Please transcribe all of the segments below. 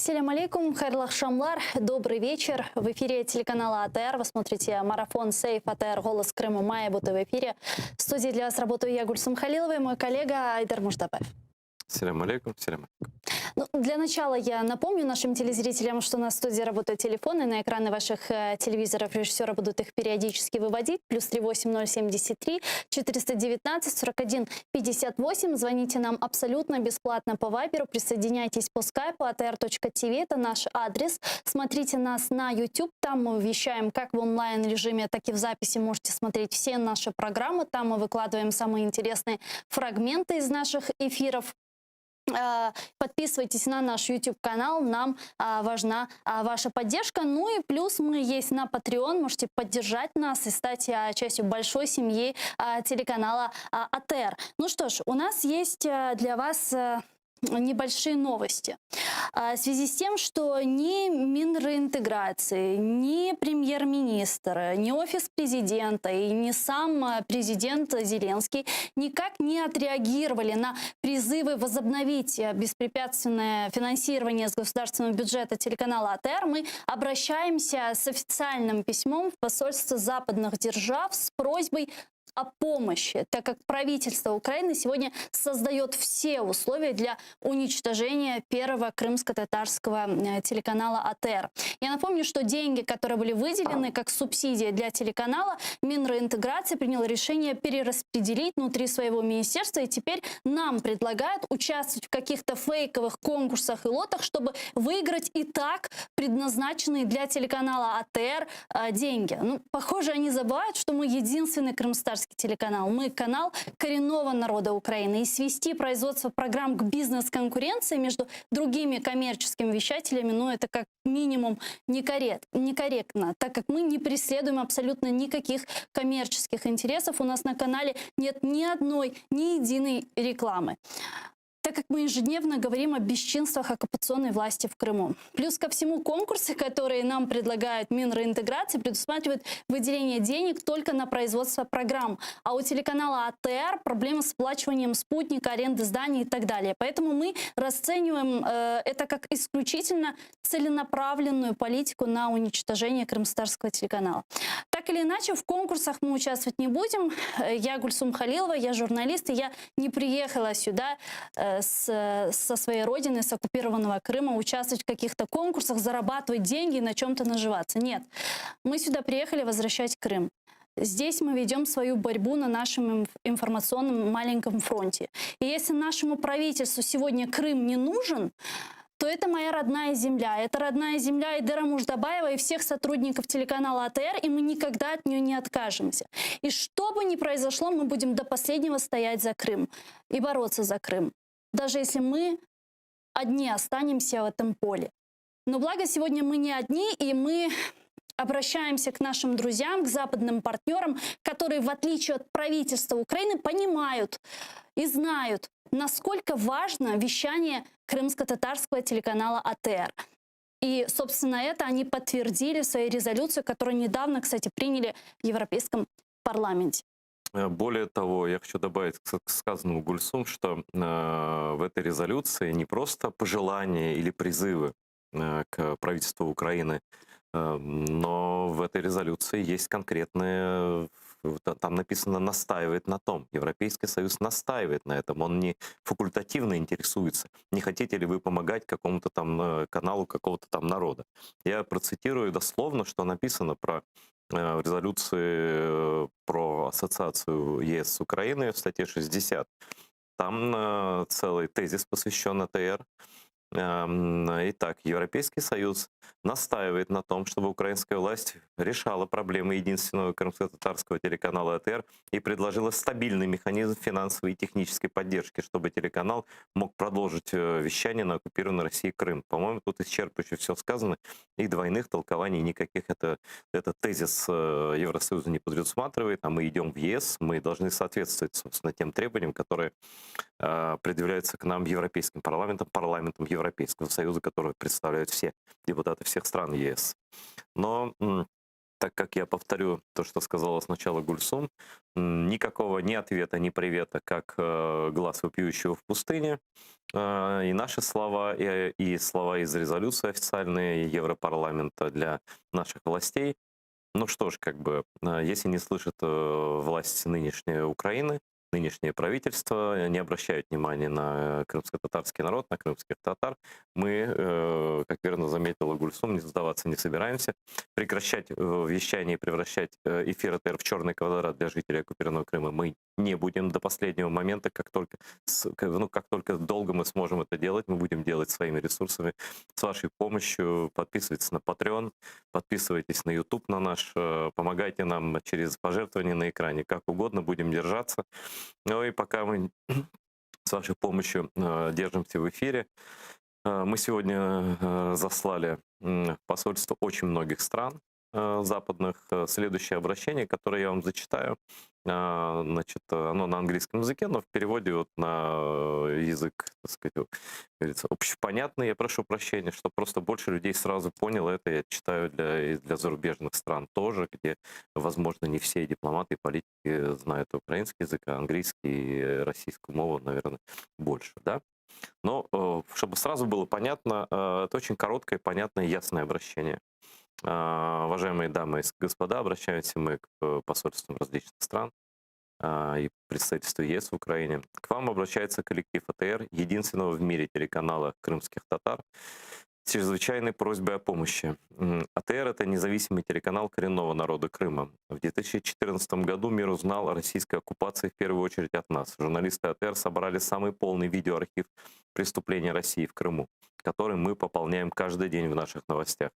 Ассаляму алейкум, хайрлах шамлар, добрый вечер. В эфире телеканала АТР. Вы смотрите марафон «Сейф АТР. Голос Крыма». Майя Бута в эфире. В студии для вас работаю я, Гульсум Халилова, и мой коллега Айдар Муждабаев. Ассаляму алейкум, салям. Ну, для начала я напомню нашим телезрителям, что у нас в студии работают телефоны. На экраны ваших телевизоров режиссеры будут их периодически выводить. Плюс 38073 419 41 58. Звоните нам абсолютно бесплатно по Вайберу. Присоединяйтесь по скайпу atr.tv. Это наш адрес. Смотрите нас на YouTube. Там мы вещаем как в онлайн-режиме, так и в записи. Можете смотреть все наши программы. Там мы выкладываем самые интересные фрагменты из наших эфиров. Подписывайтесь на наш YouTube-канал, нам важна ваша поддержка. Ну и плюс мы есть на Patreon, можете поддержать нас и стать частью большой семьи телеканала АТР. Ну что ж, у нас есть для вас небольшие новости. В связи с тем, что ни Минреинтеграции, ни премьер-министр, ни офис президента и ни сам президент Зеленский никак не отреагировали на призывы возобновить беспрепятственное финансирование с государственного бюджета телеканала АТР, мы обращаемся с официальным письмом в посольство западных держав с просьбой о помощи, так как правительство Украины сегодня создает все условия для уничтожения первого крымско-татарского телеканала АТР. Я напомню, что деньги, которые были выделены как субсидия для телеканала, Минреинтеграции принял решение перераспределить внутри своего министерства, и теперь нам предлагают участвовать в каких-то фейковых конкурсах и лотах, чтобы выиграть и так предназначенные для телеканала АТР деньги. Ну, похоже, они забывают, что мы единственный крымстарский телеканал. Мы канал коренного народа Украины. И свести производство программ к бизнес-конкуренции между другими коммерческими вещателями, ну, это как минимум некорректно, так как мы не преследуем абсолютно никаких коммерческих интересов. У нас на канале нет ни одной, ни единой рекламы, так как мы ежедневно говорим о бесчинствах оккупационной власти в Крыму. Плюс ко всему, конкурсы, которые нам предлагают Минреинтеграции, предусматривают выделение денег только на производство программ. А у телеканала АТР проблемы с оплачиванием спутника, аренды зданий и так далее. Поэтому мы расцениваем это как исключительно целенаправленную политику на уничтожение крымстарского телеканала. Так или иначе, в конкурсах мы участвовать не будем. Я Гульсум Халилова, я журналист, и я не приехала сюда со своей родины, с оккупированного Крыма, участвовать в каких-то конкурсах, зарабатывать деньги и на чем-то наживаться. Нет, мы сюда приехали возвращать Крым. Здесь мы ведем свою борьбу на нашем информационном маленьком фронте. И если нашему правительству сегодня Крым не нужен, то это моя родная земля. Это родная земля Айдара Муждабаева и всех сотрудников телеканала АТР, и мы никогда от нее не откажемся. И что бы ни произошло, мы будем до последнего стоять за Крым и бороться за Крым, даже если мы одни останемся в этом поле. Но благо сегодня мы не одни, и мы обращаемся к нашим друзьям, к западным партнерам, которые, в отличие от правительства Украины, понимают и знают, насколько важно вещание крымско-татарского телеканала АТР. И, собственно, это они подтвердили в своей резолюции, которую недавно, кстати, приняли в Европейском парламенте. Более того, я хочу добавить к сказанному Гульсум, что в этой резолюции не просто пожелания или призывы к правительству Украины, но в этой резолюции есть конкретные, там написано «настаивает на том». Европейский Союз настаивает на этом, он не факультативно интересуется. Не хотите ли вы помогать какому-то там каналу какого-то там народа? Я процитирую дословно, что написано в резолюции про ассоциацию ЕС с Украиной в статье 60. Там целый тезис посвящен АТР. Итак, Европейский Союз настаивает на том, чтобы украинская власть решала проблемы единственного крымско-татарского телеканала АТР и предложила стабильный механизм финансовой и технической поддержки, чтобы телеканал мог продолжить вещание на оккупированной России Крым. По-моему, тут исчерпывающе все сказано, и двойных толкований никаких этот тезис Евросоюза не предусматривает, а мы идем в ЕС, мы должны соответствовать, собственно, тем требованиям, которые предъявляются к нам Европейским парламентом, парламентом Европейского Союза, который представляют все депутаты всех стран ЕС. Но Так как я повторю то, что сказала сначала Гульсум, никакого ни ответа, ни привета, как глаз вопиющего в пустыне. И наши слова, и слова из резолюции официальные Европарламента для наших властей. Ну что ж, как бы, если не слышит власть нынешней Украины, нынешнее правительство, не обращают внимания на крымско-татарский народ, на крымских татар, мы, как верно заметила Гульсум, не сдаваться не собираемся. Прекращать вещание и превращать эфир ТР в черный квадрат для жителей оккупированного Крыма мы не будем до последнего момента, как только долго мы сможем это делать, мы будем делать своими ресурсами, с вашей помощью. Подписывайтесь на Patreon, подписывайтесь на YouTube на наш, помогайте нам через пожертвования на экране, как угодно, будем держаться. Ну и пока мы с вашей помощью держимся в эфире, мы сегодня заслали в посольство очень многих стран западных. Следующее обращение, которое я вам зачитаю, значит, оно на английском языке, но в переводе вот на язык, так сказать, говорится, общепонятный. Я прошу прощения, чтобы просто больше людей сразу поняло это. Я читаю для зарубежных стран тоже, где, возможно, не все дипломаты и политики знают украинский язык, а английский и российскую мову, наверное, больше, да? Но чтобы сразу было понятно, это очень короткое, понятное, ясное обращение. Уважаемые дамы и господа, обращаемся мы к посольствам различных стран и представительству ЕС в Украине. К вам обращается коллектив АТР, единственного в мире телеканала крымских татар, с чрезвычайной просьбой о помощи. АТР — это независимый телеканал коренного народа Крыма. В 2014 году мир узнал о российской оккупации в первую очередь от нас. Журналисты АТР собрали самый полный видеоархив преступления России в Крыму, который мы пополняем каждый день в наших новостях.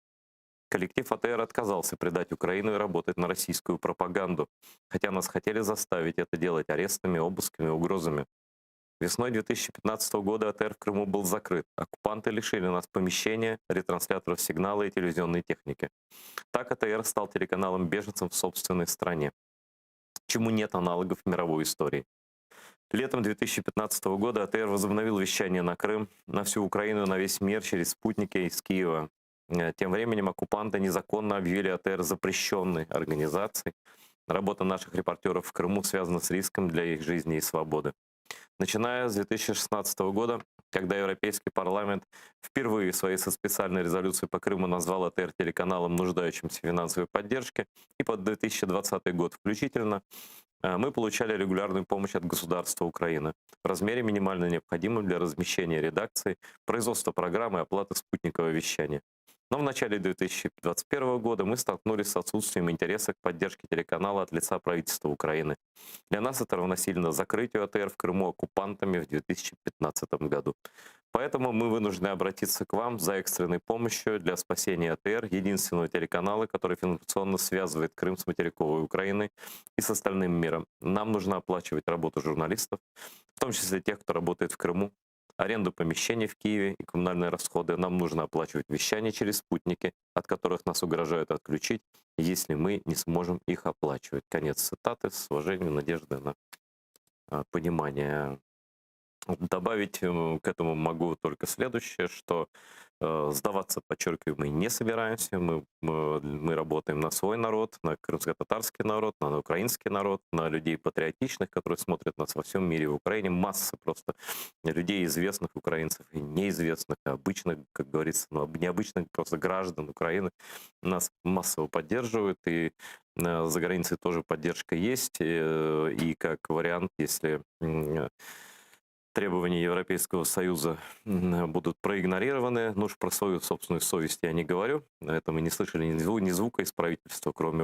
Коллектив АТР отказался предать Украину и работать на российскую пропаганду, хотя нас хотели заставить это делать арестами, обысками, угрозами. Весной 2015 года АТР в Крыму был закрыт. Оккупанты лишили нас помещения, ретрансляторов сигнала и телевизионной техники. Так АТР стал телеканалом-беженцем в собственной стране, чему нет аналогов в мировой истории. Летом 2015 года АТР возобновил вещание на Крым, на всю Украину, на весь мир через спутники из Киева. Тем временем оккупанты незаконно объявили АТР запрещенной организацией. Работа наших репортеров в Крыму связана с риском для их жизни и свободы. Начиная с 2016 года, когда Европейский парламент впервые в своей специальной резолюции по Крыму назвал АТР телеканалом, нуждающимся в финансовой поддержке, и под 2020 год включительно, мы получали регулярную помощь от государства Украины в размере минимально необходимым для размещения редакции, производства программы и оплаты спутникового вещания. Но в начале 2021 года мы столкнулись с отсутствием интереса к поддержке телеканала от лица правительства Украины. Для нас это равносильно закрытию АТР в Крыму оккупантами в 2015 году. Поэтому мы вынуждены обратиться к вам за экстренной помощью для спасения АТР, единственного телеканала, который финансово связывает Крым с материковой Украиной и с остальным миром. Нам нужно оплачивать работу журналистов, в том числе тех, кто работает в Крыму, аренду помещений в Киеве и коммунальные расходы. Нам нужно оплачивать вещание через спутники, от которых нас угрожают отключить, если мы не сможем их оплачивать. Конец цитаты. С уважением, надежды на понимание. Добавить к этому могу только следующее, что сдаваться, подчеркиваю, мы не собираемся. Мы работаем на свой народ, на крымско-татарский народ, на украинский народ, на людей патриотичных, которые смотрят нас во всем мире. В Украине масса просто людей, известных украинцев и неизвестных, обычных, как говорится, необычных просто граждан Украины. Нас массово поддерживают, и за границей тоже поддержка есть. И как вариант, если требования Европейского Союза будут проигнорированы. Ну уж про свою собственную совесть я не говорю. Это мы не слышали ни звука из правительства, кроме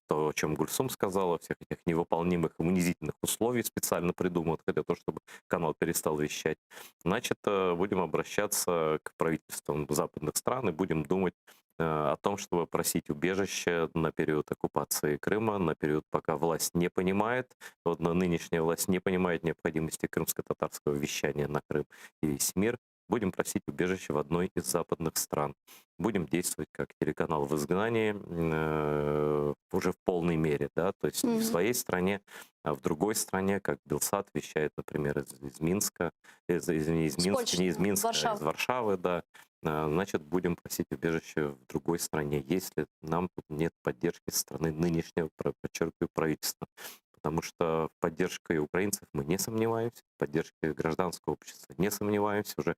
того, о чем Гульсум сказала, всех этих невыполнимых и унизительных условий, специально придуманных для того, чтобы канал перестал вещать. Значит, будем обращаться к правительствам западных стран и будем думать о том, чтобы просить убежище на период оккупации Крыма, на период, пока власть не понимает, нынешняя власть не понимает необходимости крымско-татарского вещания на Крым, и весь мир будем просить убежище в одной из западных стран. Будем действовать как телеканал в изгнании уже в полной мере, да, то есть не в своей стране, а в другой стране, как Белсат вещает, например, из Минска, извини, из Минска, Польши, не из Минска, а Варшавы. из Варшавы, да. Значит, будем просить убежище в другой стране, если нам тут нет поддержки со стороны нынешнего, подчеркиваю, правительства. Потому что в поддержке украинцев мы не сомневаемся, в поддержке гражданского общества не сомневаемся. Уже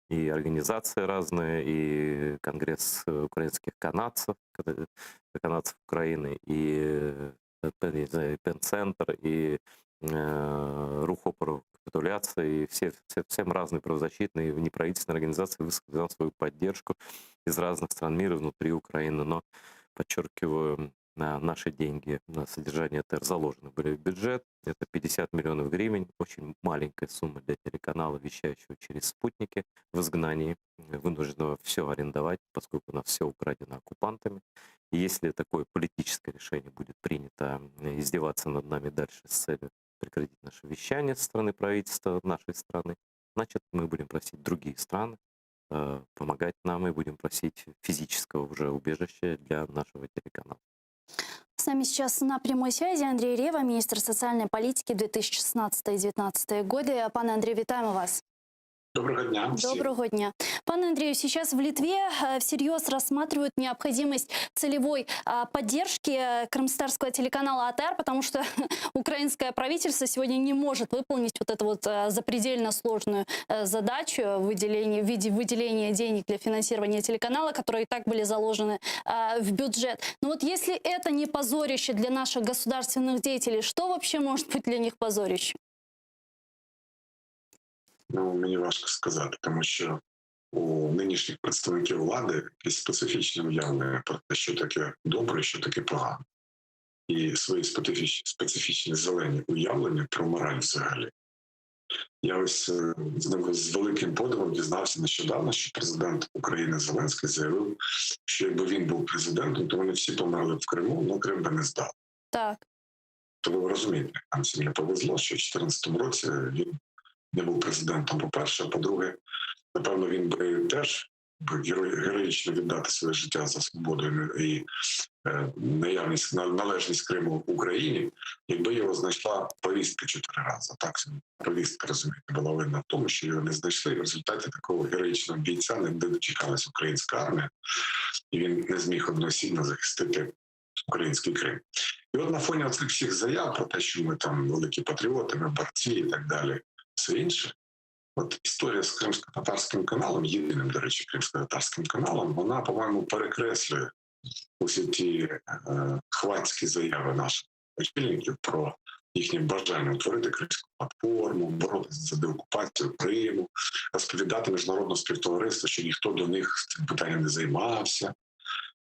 и организации разные, и Конгресс украинских канадцев, канадцев Украины, и не знаю, Пен-центр, и Рух опору капитуляции, и всем разные правозащитные и неправительственные организации высказали нам свою поддержку из разных стран мира внутри Украины. Но, подчеркиваю, наши деньги на содержание ТР заложены были в бюджет. Это 50 миллионов гривен, очень маленькая сумма для телеканала, вещающего через спутники в изгнании, вынужденного все арендовать, поскольку у нас все украдено оккупантами. И если такое политическое решение будет принято издеваться над нами дальше с целью прекратить наше вещание со стороны правительства нашей страны, значит, мы будем просить другие страны помогать нам и будем просить физического уже убежища для нашего телеканала. С нами сейчас на прямой связи Андрей Рева, министр социальной политики 2016-2019 годы. Пане Андрію, вітаємо вас. Доброго дня. Доброго дня. Пане Андрею, сейчас в Литве всерьез рассматривают необходимость целевой поддержки крымстарского телеканала АТР, потому что украинское правительство сегодня не может выполнить вот эту вот запредельно сложную задачу в виде выделения денег для финансирования телеканала, которые и так были заложены в бюджет. Но вот если это не позорище для наших государственных деятелей, что вообще может быть для них позорищем? Ну, мені важко сказати, тому що у нинішніх представників влади якесь специфічне уявлення про те, що таке добре, що таке погано. І свої специфічні зелені уявлення про мораль взагалі. Я ось з великим подивом дізнався нещодавно, що президент України Зеленський заявив, що якби він був президентом, то вони всі померли в Криму, але Крим би не здав. Так. То ви розумієте, нам всім не повезло, що в 2014 році він не був президентом, по-перше. По-друге, напевно, він би теж героїчно віддати своє життя за свободу і наявність, належність Криму в Україні, якби його знайшла повістка 4 рази. Так, повістка, розумієте, була винна в тому, що його не знайшли. І в результаті такого героїчного бійця не дочекалась українська армія, і він не зміг одноосібно захистити український Крим. І от на фоні оцих всіх заяв про те, що ми там великі патріоти, ми борці і так далі, все інше. От історія з кримсько-татарським каналом, єдиним, до речі, кримсько-татарським каналом, вона, по-моєму, перекреслює усі ті хвацькі заяви наших очільників про їхнє бажання утворити кримську платформу, боротися за деокупацію Криму, розповідати міжнародному співтовариству, що ніхто до них цим питанням не займався.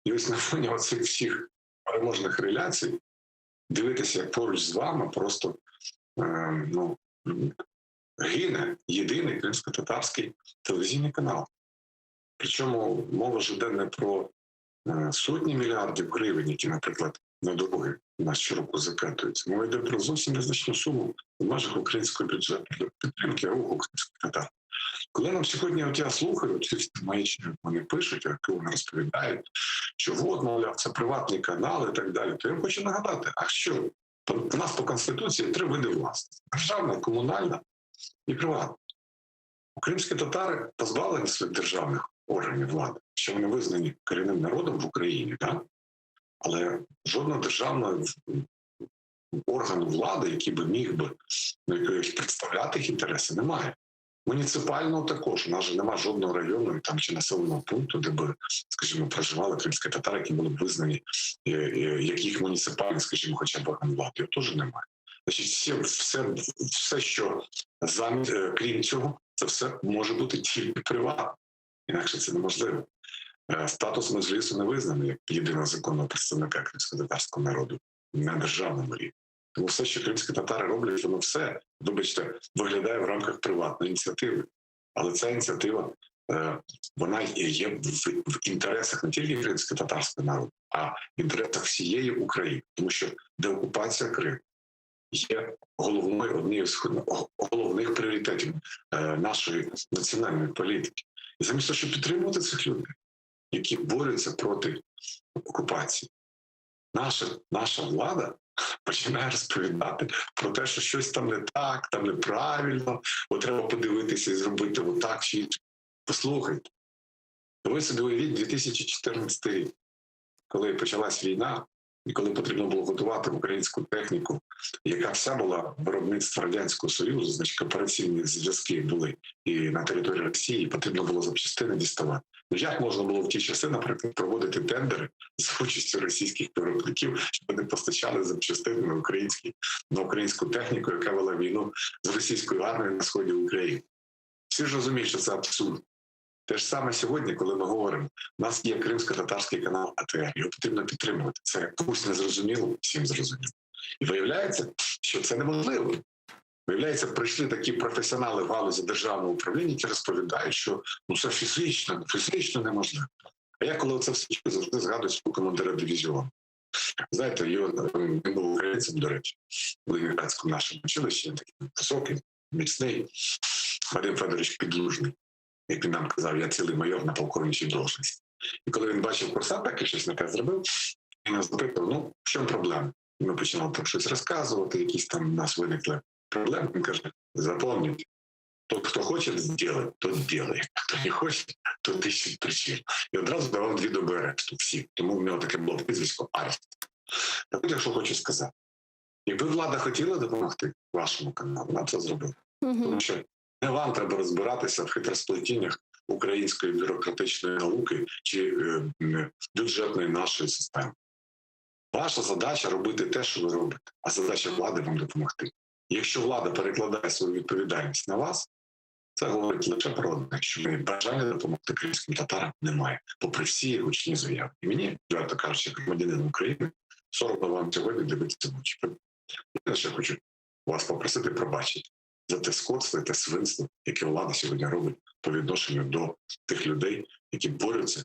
І ось на фоні оцих всіх переможних реляцій дивитися, як поруч з вами просто гине єдиний кримсько-татарський телевізійний канал. Причому мова ж йде не про сотні мільярдів гривень, які, наприклад, на дороги у нас щороку закатуються. Мова йде про зовсім незначну суму в межах українського бюджету для підтримки руху кримських татар. Коли нам сьогодні, от я слухаю, ці маячні вони пишуть, які вони розповідають, що от, мовляв, це приватний канал і так далі, то я хочу нагадати, а що? У нас по Конституції 3 види власності: державна, комунальна і приватна. Кримські татари позбавлені своїх державних органів влади, що вони визнані корінним народом в Україні, да? Але жодного державного органу влади, який би міг би представляти їх інтереси, немає. Муніципального також. У нас же немає жодного району там, чи населеного пункту, де б, скажімо, проживали кримські татари, які були б визнані, яких муніципальний, скажімо, хоча б орган влади. Його теж немає. Значить, все, що крім цього, це все може бути тільки приватно. Інакше це неможливо. Статус Меджлісу не визнаний як єдиного законного представника кримсько-татарського народу на державному рівні. Тому все, що кримські татари роблять, воно все, вибачте, виглядає в рамках приватної ініціативи. Але ця ініціатива, вона є в інтересах не тільки кримсько-татарського народу, а в інтересах всієї України. Тому що деокупація Криму є однією з головних пріоритетів нашої національної політики. І замість того, щоб підтримувати цих людей, які борються проти окупації, наша влада починає розповідати про те, що щось там не так, там неправильно, бо треба подивитися і зробити отак чи інше. Послухайте, ви собі уявіть 2014 рік, коли почалась війна, і коли потрібно було готувати українську техніку, яка вся була виробництва Радянського Союзу, значить коопераційні зв'язки були і на території Росії, потрібно було запчастини діставати. Ну як можна було в ті часи, наприклад, проводити тендери з участю російських виробників, щоб вони постачали запчастини на українську техніку, яка вела війну з російською армією на сході України? Всі ж розуміють, що це абсурд. Те ж саме сьогодні, коли ми говоримо, у нас є кримсько-татарський канал АТР, його потрібно підтримувати. Це комусь незрозуміло, всім зрозуміло. І виявляється, що це неможливо. Виявляється, прийшли такі професіонали в галузі державного управління, які розповідають, що це фізично неможливо. А я коли це все чую, завжди згадую свого командира дивізіону. Знаєте, він був українцем, до речі, в Ленінградському нашому училищі, такий високий, міцний, Вадим Федорович Підлужний. Як він нам казав, я цілий майор на полковничій должності. І коли він бачив курсанта, який щось не те зробив, він нас запитав, в чому проблема? І ми починали там щось розказувати, якісь там у нас виникли проблеми. Він каже, запомніть, тот, хто хоче зробити, тот делає. Хто не хоче, то тисячу причин. І одразу давав 2 доби арешту всі. Тому в нього таке було прізвисько арешт. Так от, якщо хочу сказати, якби влада хотіла допомогти вашому каналу, вона це зробила. Тому що не вам треба розбиратися в хитросплетіннях української бюрократичної науки чи бюджетної нашої системи. Ваша задача – робити те, що ви робите, а задача влади – вам допомогти. І якщо влада перекладає свою відповідальність на вас, це говорить лише про одне, що в неї бажання допомогти кримським татарам немає, попри всі гучні заяви. І мені, відверто кажучи, як громадянин України, соромно вам сьогодні дивитися в очі. Я ще хочу вас попросити пробачити за те скотство і те свинство, яке влада сьогодні робить по відношенню до тих людей, які борються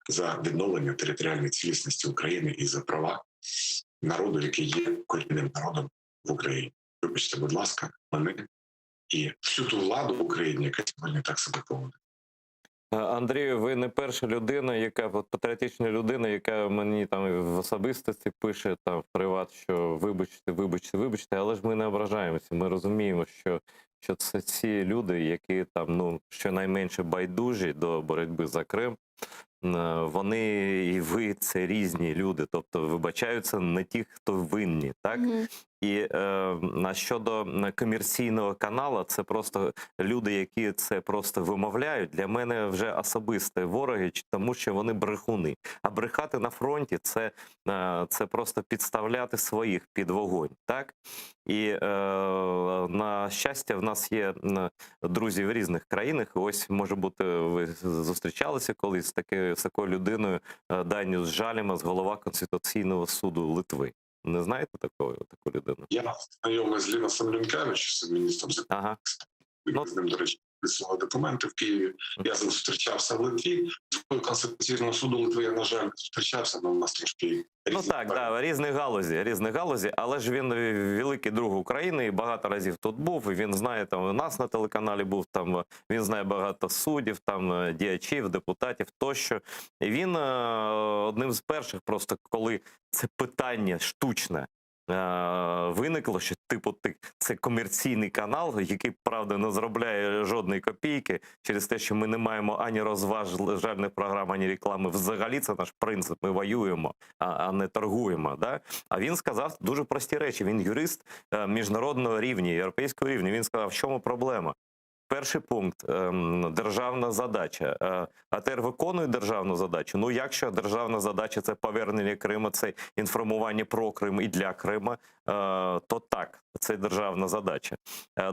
за відновлення територіальної цілісності України і за права народу, який є корінним народом в Україні. Вибачте, будь ласка, мене і всю ту владу в Україні, яка сьогодні так себе поводить. Андрію, ви не перша людина, патріотична людина, яка мені там в особистості пише там в приват, що вибачте, але ж ми не ображаємося. Ми розуміємо, що це ці люди, які там, щонайменше байдужі до боротьби за Крим. Вони і ви – це різні люди, тобто вибачаються не ті, хто винні, так? І щодо комерційного каналу, це просто люди, які це просто вимовляють. Для мене вже особисті вороги, тому що вони брехуни. А брехати на фронті – це просто підставляти своїх під вогонь, так? І на щастя, в нас є друзі в різних країнах. Ось, може бути, ви зустрічалися колись з такою людиною, Даніус Жалімас, голова Конституційного суду Литви. Не знаєте таку людину? Я знайомий з Ліносом Лінкевичем, міністром Ага. з ним, до речі, підписував документи в Києві. Я з ним зустрічався в Литві. З Конституційного суду Литви я, на жаль, не зустрічався, але у нас трошки різні. Різні галузі, але ж він великий друг України і багато разів тут був, і він знає, там у нас на телеканалі був, там він знає багато суддів, там діячів, депутатів тощо. І він одним з перших просто, коли це питання штучне виникло, що це комерційний канал, який, правда, не заробляє жодної копійки через те, що ми не маємо ані розважальних програм, ані реклами. Взагалі це наш принцип. Ми воюємо, а не торгуємо. Да? А він сказав дуже прості речі. Він юрист міжнародного рівня, європейського рівня. Він сказав, в чому проблема? Перший пункт – державна задача. АТР виконує державну задачу. Якщо державна задача – це повернення Криму, це інформування про Крим і для Криму, то так, це державна задача.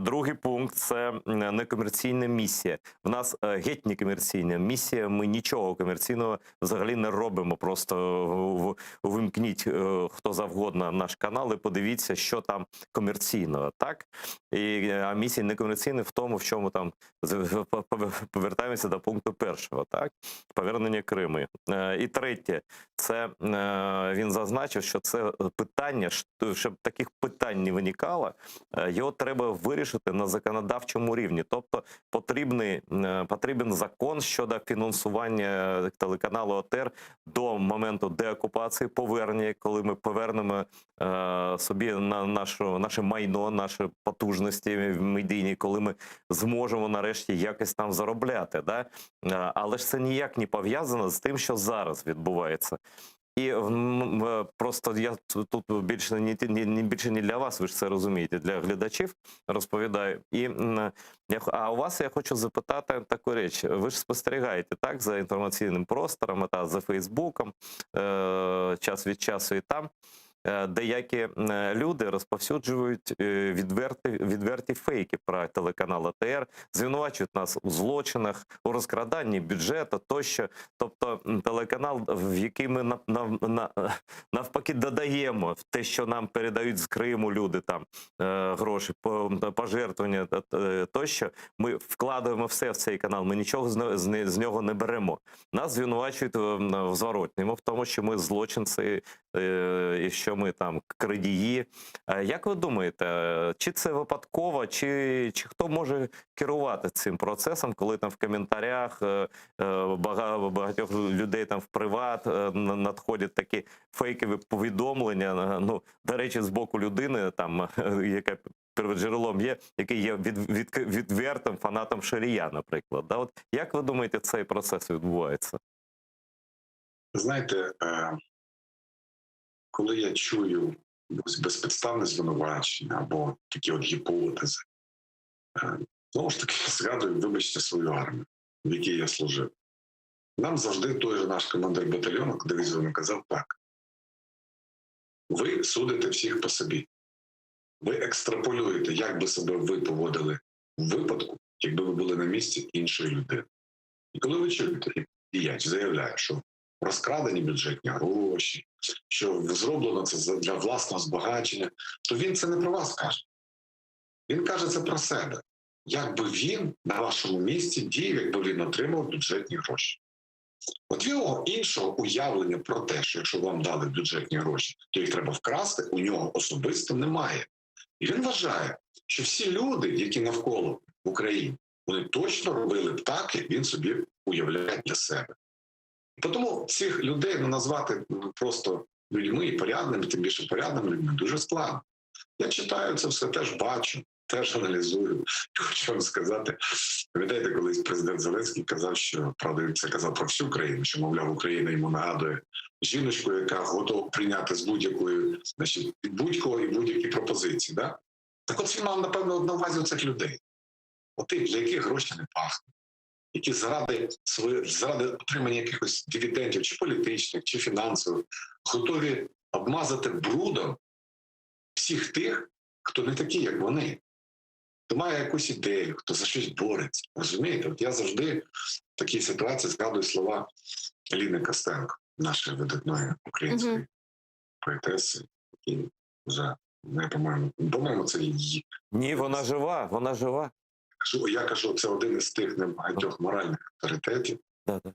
Другий пункт – це некомерційна місія. В нас геть некомерційна місія, ми нічого комерційного взагалі не робимо. Просто вимкніть хто завгодно наш канал і подивіться, що там комерційного. Так? А місія некомерційна в тому, в чому говоримо там, повертаємося до пункту першого, так? Повернення Криму. І третє, це він зазначив, що це питання, щоб таких питань не виникало, його треба вирішити на законодавчому рівні. Тобто потрібен закон щодо фінансування телеканалу АТR до моменту деокупації, повернення, коли ми повернемо собі на наше майно, наші потужності медійні, коли ми зможемо нарешті якось там заробляти. Да? Але ж це ніяк не пов'язано з тим, що зараз відбувається. І просто я тут більше не для вас, ви ж це розумієте, для глядачів розповідаю. А у вас я хочу запитати таку річ. Ви ж спостерігаєте так за інформаційним простором, за Фейсбуком, час від часу і там. Деякі люди розповсюджують відверті фейки про телеканал АТR, звинувачують нас у злочинах, у розкраданні бюджету тощо. Тобто телеканал, в який ми навпаки додаємо в те, що нам передають з Криму люди, там гроші, пожертвування тощо, ми вкладаємо все в цей канал, ми нічого з нього не беремо. Нас звинувачують в зворотньому, в тому, що ми злочинці, і що ми там крадії. Як ви думаєте, чи це випадково, чи хто може керувати цим процесом, коли там в коментарях багатьох людей там в приват надходять такі фейкові повідомлення, ну, до речі, з боку людини, там, яка перводжерелом є, який є відвертим фанатом Шарія, наприклад. Да? От як ви думаєте, цей процес відбувається? Знаєте, коли я чую безпідставне звинувачення або такі от гіпотези, знову ж таки згадую, вибачте, свою армію, в якій я служив. Нам завжди той же наш командир батальйону дивізіону казав так: ви судите всіх по собі. Ви екстраполюєте, як би себе ви поводили в випадку, якби ви були на місці іншої людини. І коли ви чуєте, як діяч заявляє, що розкрадені бюджетні гроші, що зроблено це для власного збагачення, то він це не про вас каже. Він каже це про себе. Як би він на вашому місці діяв, якби він отримав бюджетні гроші. От його іншого уявлення про те, що якщо вам дали бюджетні гроші, то їх треба вкрасти, у нього особисто немає. І він вважає, що всі люди, які навколо в Україні, вони точно робили б так, як він собі уявляє для себе. Тому цих людей назвати просто людьми і порядними, тим більше порядними людьми, дуже складно. Я читаю це все, теж бачу, теж аналізую. Хочу вам сказати, пам'ятаєте, колись президент Зеленський казав, що, правда, він це казав про всю країну, що, мовляв, Україна йому нагадує жіночку, яка готова прийняти з будь-якої, значить, від будь-кого і будь-які пропозиції. Да? Так от він мав, напевно, на увазі цих людей. Отих, для яких гроші не пахнуть, які заради отримання якихось дивідендів, чи політичних, чи фінансових, готові обмазати брудом всіх тих, хто не такий, як вони. Хто має якусь ідею, хто за щось бореться. Розумієте? От я завжди в такій ситуації згадую слова Ліни Костенко, нашої видатної української поетеси, які вже, по-моєму, це її. Ні, вона жива, вона жива. Я кажу, це один із тих небагатьох моральних авторитетів,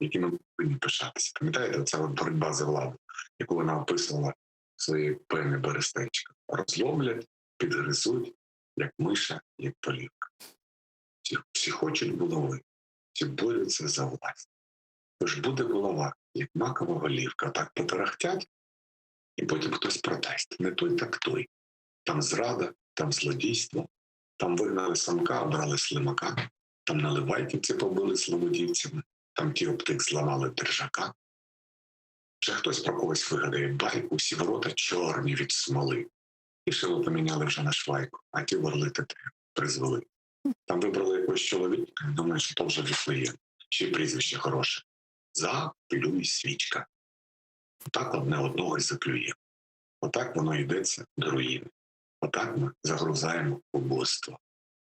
якими ми повинні пишатися. Пам'ятаєте, це от боротьба за владу, яку вона описувала в своїй поемі «Берестечко». Розломлять, підгризуть, як миша, як полівка. Всі хочуть булави, всі борються за власть. Тож буде голова, як макова голівка. Так потарахтять, і потім хтось продасть. Не той, так той. Там зрада, там злодійство, там вигнали самка, обрали слимака, там наливайківці побили слободівцями, там ті оптик зламали держака. Вже хтось про когось вигадає байку, всі ворота чорні від смоли. І шило поміняли вже на швайку, а ті ворлити призвели. Там вибрали якогось чоловіка, думаю, що то вже Віфлеєм, ще й прізвище хороше. Заплюй свічка. Отак одне одного і заплює. Отак воно йдеться до руїни. Отак ми загрузаємо убивство.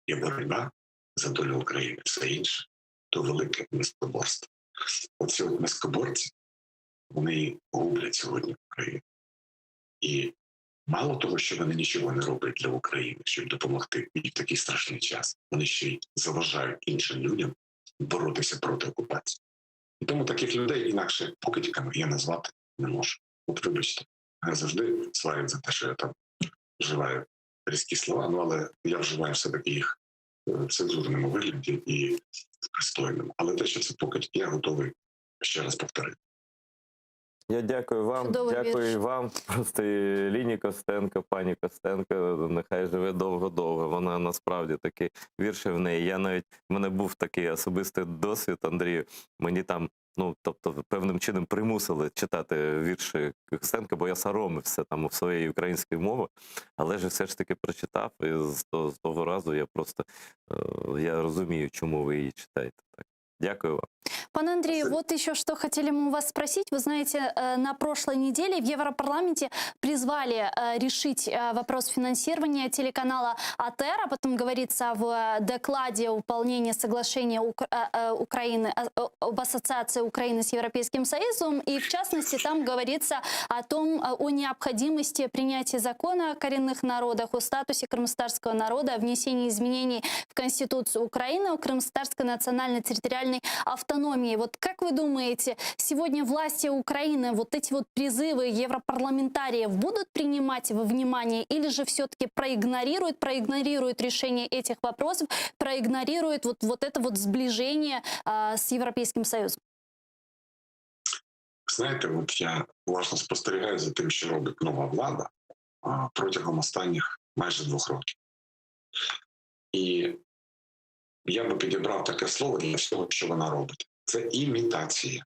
Є боротьба за долю України. Все інше – то велике мискоборство. Оці от мискоборці, вони гублять сьогодні Україну. І Мало того, що вони нічого не роблять для України, щоб допомогти і в такий страшний час, вони ще й заважають іншим людям боротися проти окупації. І тому таких людей інакше покидьками я назвати не можу. От вибачте, я завжди сварю за те, що я там вживаю різкі слова, ну але я вживаю все-таки їх в цензурному вигляді і пристойному. Але те, що це покидьки, я готовий ще раз повторити. Я дякую вам, Чудовий дякую вірш. і вам. Просто і Ліні Костенко, пані Костенко, нехай живе довго-довго. Вона насправді такі вірші в неї. В мене був такий особистий досвід, Андрію. Мені там, тобто, певним чином примусили читати вірші Костенко, бо я соромився там у своєї української мови, але ж все ж таки прочитав, і з того разу я просто, я розумію, чому ви її читаєте. Так. Дякую вам. Пан Андрей, вот еще что хотели мы у вас спросить. Вы знаете, на прошлой неделе в Европарламенте призвали решить вопрос финансирования телеканала АТР, а потом говорится в докладе выполнения соглашения Украины об ассоциации Украины с Европейским Союзом, и в частности там говорится о необходимости принятия закона о коренных народах, о статусе крымстарского народа, о внесении изменений в Конституцию Украины, о крымстарской национально-территориальной автономии. Вот как вы думаете, сегодня власти Украины вот эти вот призывы европарламентариев будут принимать во внимание или же все-таки проигнорируют решение этих вопросов, проигнорируют вот это вот сближение с Европейским Союзом? Знаєте, от я уважно спостерігаю за тим, що робить нова влада протягом останніх майже 2 років. І я би підібрав таке слово для всього, що вона робить. Це імітація.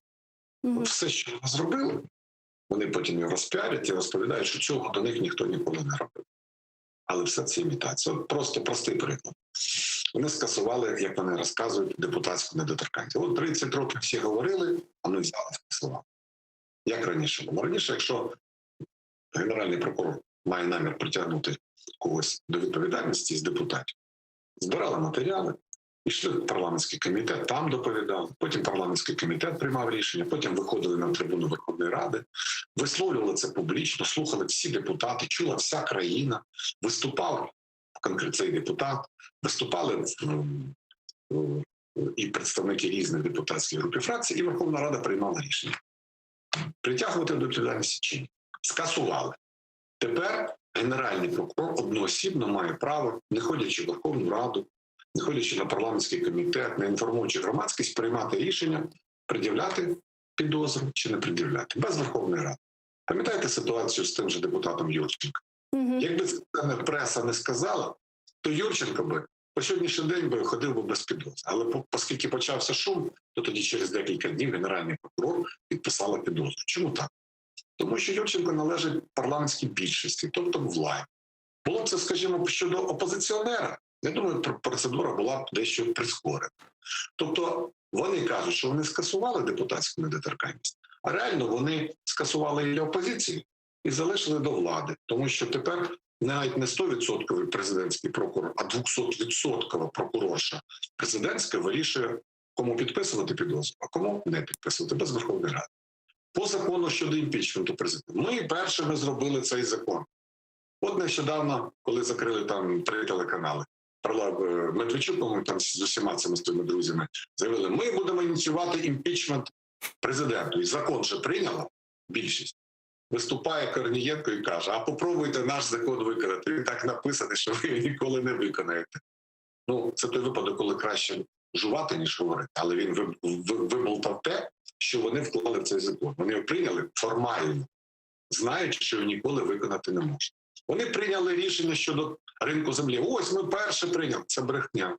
Все, що вони зробили, вони потім його розпіарять і розповідають, що цього до них ніхто ніколи не робив. Але все це імітація. От просто простий приклад. Вони скасували, як вони розказують, депутатську недоторканність. От 30 років всі говорили, а вони взяли скасували. Як раніше було? Раніше, якщо Генеральний прокурор має намір притягнути когось до відповідальності з депутатів, збирали матеріали, йшли в парламентський комітет, там доповідали, потім парламентський комітет приймав рішення, потім виходили на трибуну Верховної Ради, висловлювали це публічно, слухали всі депутати, чула вся країна, виступав конкретно цей депутат, виступали і представники різних депутатських груп і фракцій, і Верховна Рада приймала рішення. Притягувати до відповідальності чи ні? Скасували. Тепер Генеральний прокурор одноосібно має право, не ходячи в Верховну Раду, не ходячи на парламентський комітет, не інформуючи громадськість, приймати рішення, пред'являти підозру чи не пред'являти. Без Верховної Ради. Пам'ятаєте ситуацію з тим же депутатом Юрченко? Якби це преса не сказала, то Юрченко би по сьогоднішній день би ходив би без підозри. Але оскільки почався шум, то тоді через декілька днів Генеральний прокурор підписала підозру. Чому так? Тому що Юрченко належить парламентській більшості, тобто владі. Було б це, скажімо, щодо опозиціонера, я думаю, процедура була б дещо прискорена. Тобто вони кажуть, що вони скасували депутатську недоторканність, а реально вони скасували і для опозиції і залишили до влади. Тому що тепер навіть не 100% президентський прокурор, а 200% прокурорша президентська вирішує, кому підписувати підозру, а кому не підписувати, без Верховної Ради. По закону щодо імпічменту президента. Ми першими зробили цей закон. От нещодавно, коли закрили там 3 телеканали, Медведчук, по-моєму, там з усіма цими своїми друзями заявили, ми будемо ініціювати імпічмент президенту. І закон вже прийняла більшість. Виступає Корнієнко і каже, а попробуйте наш закон виконати. Він так написаний, що ви його ніколи не виконаєте. Ну, це той випадок, коли краще жувати, ніж говорити. Але він виболтав те, що вони вклали в цей закон. Вони його прийняли формально, знаючи, що його ніколи виконати не можна. Вони прийняли рішення щодо ринку землі. Ось ми перше прийняли. Це брехня.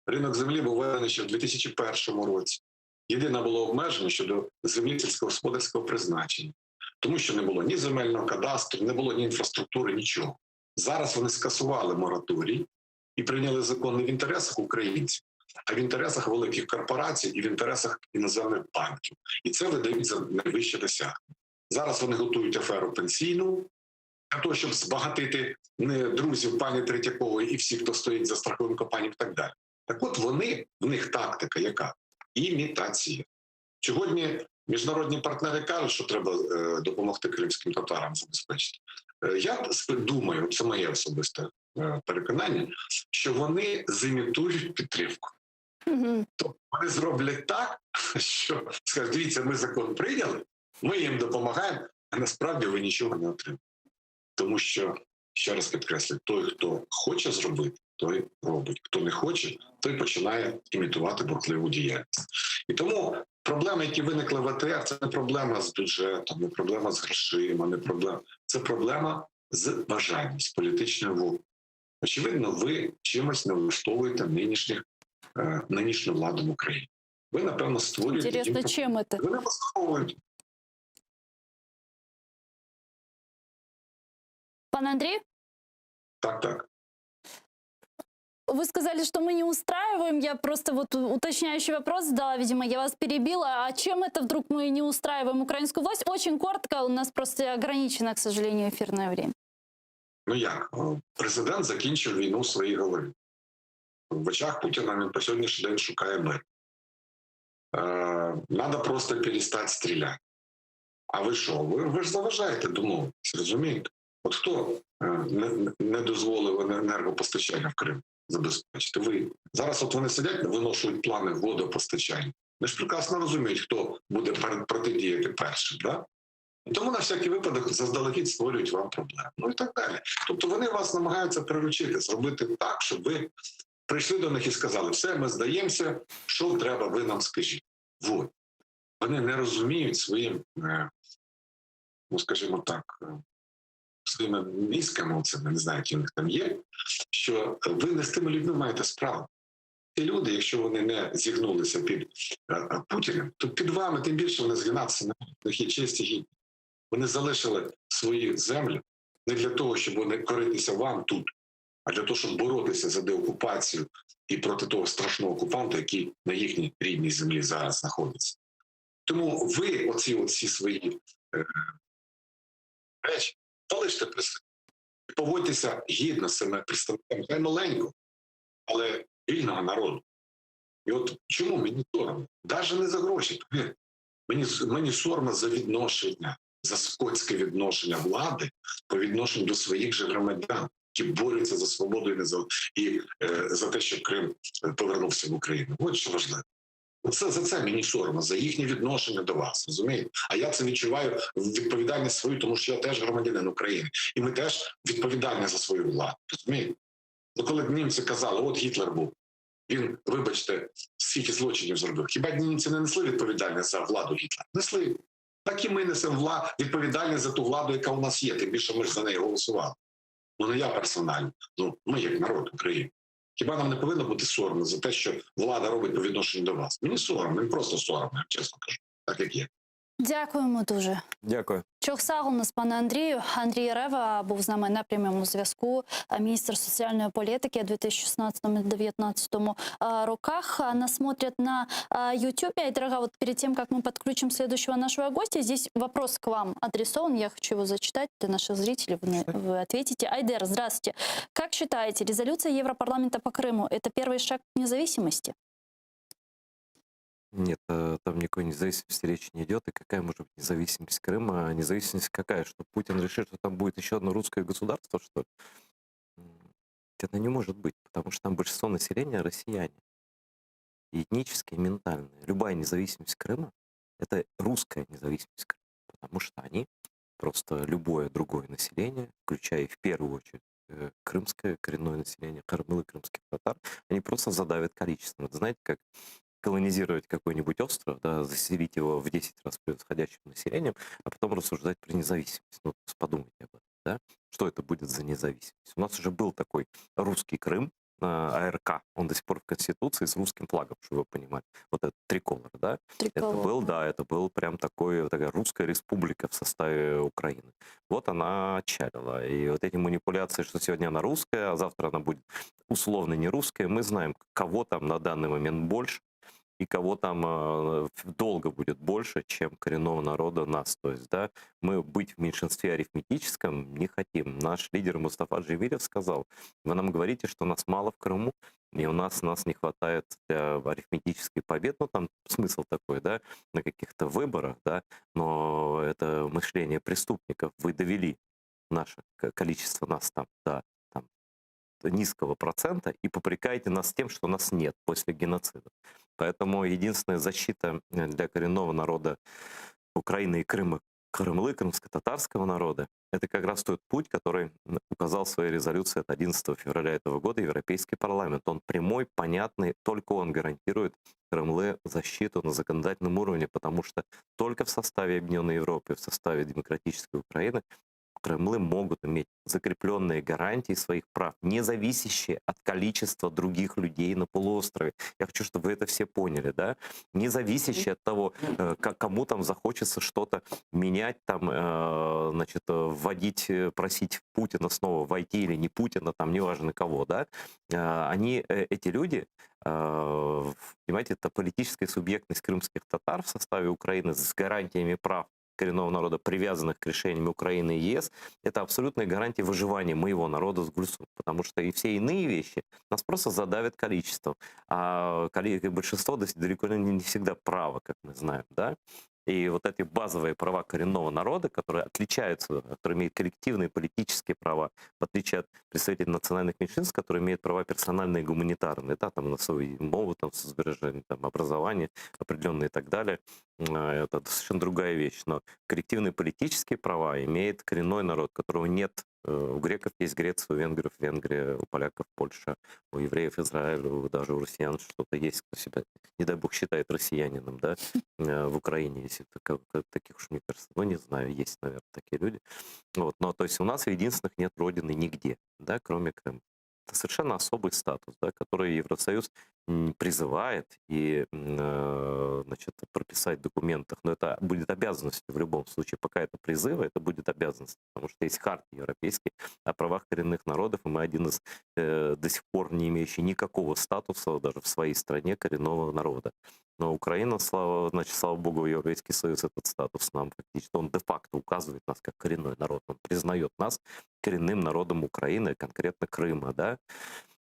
Ринок землі був введений ще в 2001 році. Єдине було обмеження щодо землі сільськогосподарського призначення. Тому що не було ні земельного кадастру, не було ні інфраструктури, нічого. Зараз вони скасували мораторій і прийняли закон не в інтересах українців, а в інтересах великих корпорацій і в інтересах іноземних банків. І це видають за найвище досягнення. Зараз вони готують аферу пенсійну, для того, щоб збагатити друзів пані Третьякової і всіх, хто стоїть за страховим компанією і так далі. Так от в них тактика яка? Імітація. Сьогодні міжнародні партнери кажуть, що треба допомогти кримським татарам забезпечити. Я думаю, це моє особисте переконання, що вони зімітують підтримку. Мгм. Тобто вони зроблять так, що скажуть, дивіться, ми закон прийняли, ми їм допомагаємо, а насправді ви нічого не отримаєте. Тому що, ще раз підкреслюю, той, хто хоче зробити, той робить. Хто не хоче, той починає імітувати бурхливу діяльність. І тому проблеми, які виникли в АТР, це не проблема з бюджетом, не проблема з грошима, не проблема. Це проблема з бажанням, з політичною волею. Очевидно, ви чимось не влаштовуєте нинішню владу в Україні. Ви, напевно, створюєте Интересно, їм... чем это? Ви не влаштовуєте. Пан Андрей, Так. вы сказали, что мы не устраиваем. Я просто вот уточняющий вопрос задала, видимо, я вас перебила. А чем это вдруг мы не устраиваем украинскую власть? Очень коротко, у нас просто ограничено, к сожалению, эфирное время. Ну як? Президент закінчив війну в своїй голові. В очах Путіна він по сьогоднішній день шукає мир. Надо просто перестати стріляти. А ви що? Ви ж заважаєте домовитися, розумієте? От хто не дозволив енергопостачання в Крим забезпечити? Ви. Зараз от вони сидять, виношують плани водопостачання. Вони ж прекрасно розуміють, хто буде протидіяти першим. Да? І тому на всякий випадок заздалегідь створюють вам проблеми. Ну і так далі. Тобто вони вас намагаються приручити, зробити так, щоб ви прийшли до них і сказали, все, ми здаємося, що треба, ви нам скажіть. Вот. Вони не розуміють своїм, ну скажімо так, своїми мізками, це не знаю, які у них там є, що ви не з тими людьми маєте справу. Ті люди, якщо вони не зігнулися під Путіним, то під вами тим більше вони згинатися не можуть. У них є честь і гідність. Вони залишили свої землі не для того, щоб вони коритися вам тут, а для того, щоб боротися за деокупацію і проти того страшного окупанта, який на їхній рідній землі зараз знаходиться. Тому ви оці свої речі залиште при собі. Поводьтеся гідно з цими представниками. Хай маленько, але вільного народу. І от чому мені соромно? Навіть не за гроші. Мені соромно за відношення, за скотське відношення влади по відношенню до своїх же громадян, які борються за свободу і за те, щоб Крим повернувся в Україну. От що важливо. За це мені соромно, за їхнє відношення до вас, розумієте? А я це відчуваю відповідальність свою, тому що я теж громадянин України. І ми теж відповідальні за свою владу, розумієте? Ну, коли німці казали, от Гітлер був, він, вибачте, скільки злочинів зробив. Хіба німці не несли відповідальність за владу Гітлера? Несли. Так і ми несемо відповідальність за ту владу, яка у нас є, тим більше ми ж за неї голосували. Ну, не я персонально, ну, ми як народ України. Хіба нам не повинно бути соромно за те, що влада робить по відношенню до вас? Мені соромно, мені просто соромно, чесно кажу, так як є. Дякуємо дуже. Дякую. Чохсагу у нас пане Андрію. Андрій Рева був з нами на прямому зв'язку. Міністр соціальної політики у 2016-2019 роках. Нас смотрят на YouTube. Айдара, вот перед тем, как мы подключим следующего нашего гостя, здесь вопрос к вам адресован. Я хочу его зачитать для наших зрителей. Вы ответите. Айдер, здравствуйте. Как считаете, резолюция Европарламента по Крыму – это первый шаг к независимости? Нет, там никакой независимости речи не идет. И какая может быть независимость Крыма? Независимость какая? Что Путин решит, что там будет еще одно русское государство, что ли? Это не может быть, потому что там большинство населения россияне. И этнические, и ментальные. Любая независимость Крыма – это русская независимость Крыма. Потому что они, просто любое другое население, включая в первую очередь крымское коренное население, кормылы крымских татар, они просто задавят количеством. Вот знаете, как колонизировать какой-нибудь остров, да, заселить его в 10 раз превосходящим населением, а потом рассуждать про независимость. Ну, подумайте об этом, да? Что это будет за независимость? У нас уже был такой русский Крым, АРК, он до сих пор в Конституции с русским флагом, чтобы вы понимали. Вот этот триколор, да? Триколор. Это был прям такая русская республика в составе Украины. Вот она отчалила. И вот эти манипуляции, что сегодня она русская, а завтра она будет условно не русская, мы знаем, кого там на данный момент больше, и кого там долго будет больше, чем коренного народа нас. То есть, да, мы быть в меньшинстве арифметическом не хотим. Наш лидер Мустафа Джемилев сказал, вы нам говорите, что нас мало в Крыму, и у нас не хватает для арифметической победы. Ну, там смысл такой, да, на каких-то выборах, да, но это мышление преступников вы довели. наше количество нас там до там, низкого процента и попрекаете нас тем, что нас нет после геноцида. Поэтому единственная защита для коренного народа Украины и Крыма, Крымлы, крымско-татарского народа, это как раз тот путь, который указал в своей резолюции от 11 февраля этого года Европейский парламент. Он прямой, понятный, только он гарантирует Крымлы защиту на законодательном уровне, потому что только в составе Объединенной Европы, в составе демократической Украины Крымлы могут иметь закрепленные гарантии своих прав, не зависящие от количества других людей на полуострове. Я хочу, чтобы вы это все поняли, да? Не зависящие от того, кому там захочется что-то менять, там, значит, вводить, просить Путина снова войти или не Путина, там, неважно кого, да? Они, эти люди, понимаете, это политическая субъектность крымских татар в составе Украины с гарантиями прав коренного народа, привязанных к решениям Украины и ЕС, это абсолютная гарантия выживания моего народа с Гульсум. Потому что и все иные вещи нас просто задавят количеством. А большинство далеко не всегда право, как мы знаем. Да? И вот эти базовые права коренного народа, которые отличаются, которые имеют коллективные политические права, в отличие от представителей национальных меньшинств, которые имеют права персональные и гуманитарные, да, там на свою мову, там, сбережение, там, образование определенное и так далее. Это совершенно другая вещь. Но коллективные политические права имеет коренной народ, которого нет. У греков есть Греция, у венгров Венгрия, у поляков Польша, у евреев Израиль, даже у россиян что-то есть, кто себя, не дай бог, считает россиянином, да, в Украине, если таких уж, мне кажется, ну, не знаю, есть, наверное, такие люди. Вот, но, то есть у нас единственных нет родины нигде, да, кроме Крыма. Это совершенно особый статус, да, который Евросоюз призывает и значит, прописать в документах. Но это будет обязанностью в любом случае. Пока это призывы, это будет обязанность. Потому что есть хартия европейская о правах коренных народов, и мы один из до сих пор не имеющий никакого статуса даже в своей стране коренного народа. Но Украина, слава богу, Европейский Союз этот статус нам фактически, он де-факто указывает нас как коренной народ. Он признает нас коренным народом Украины, конкретно Крыма, да.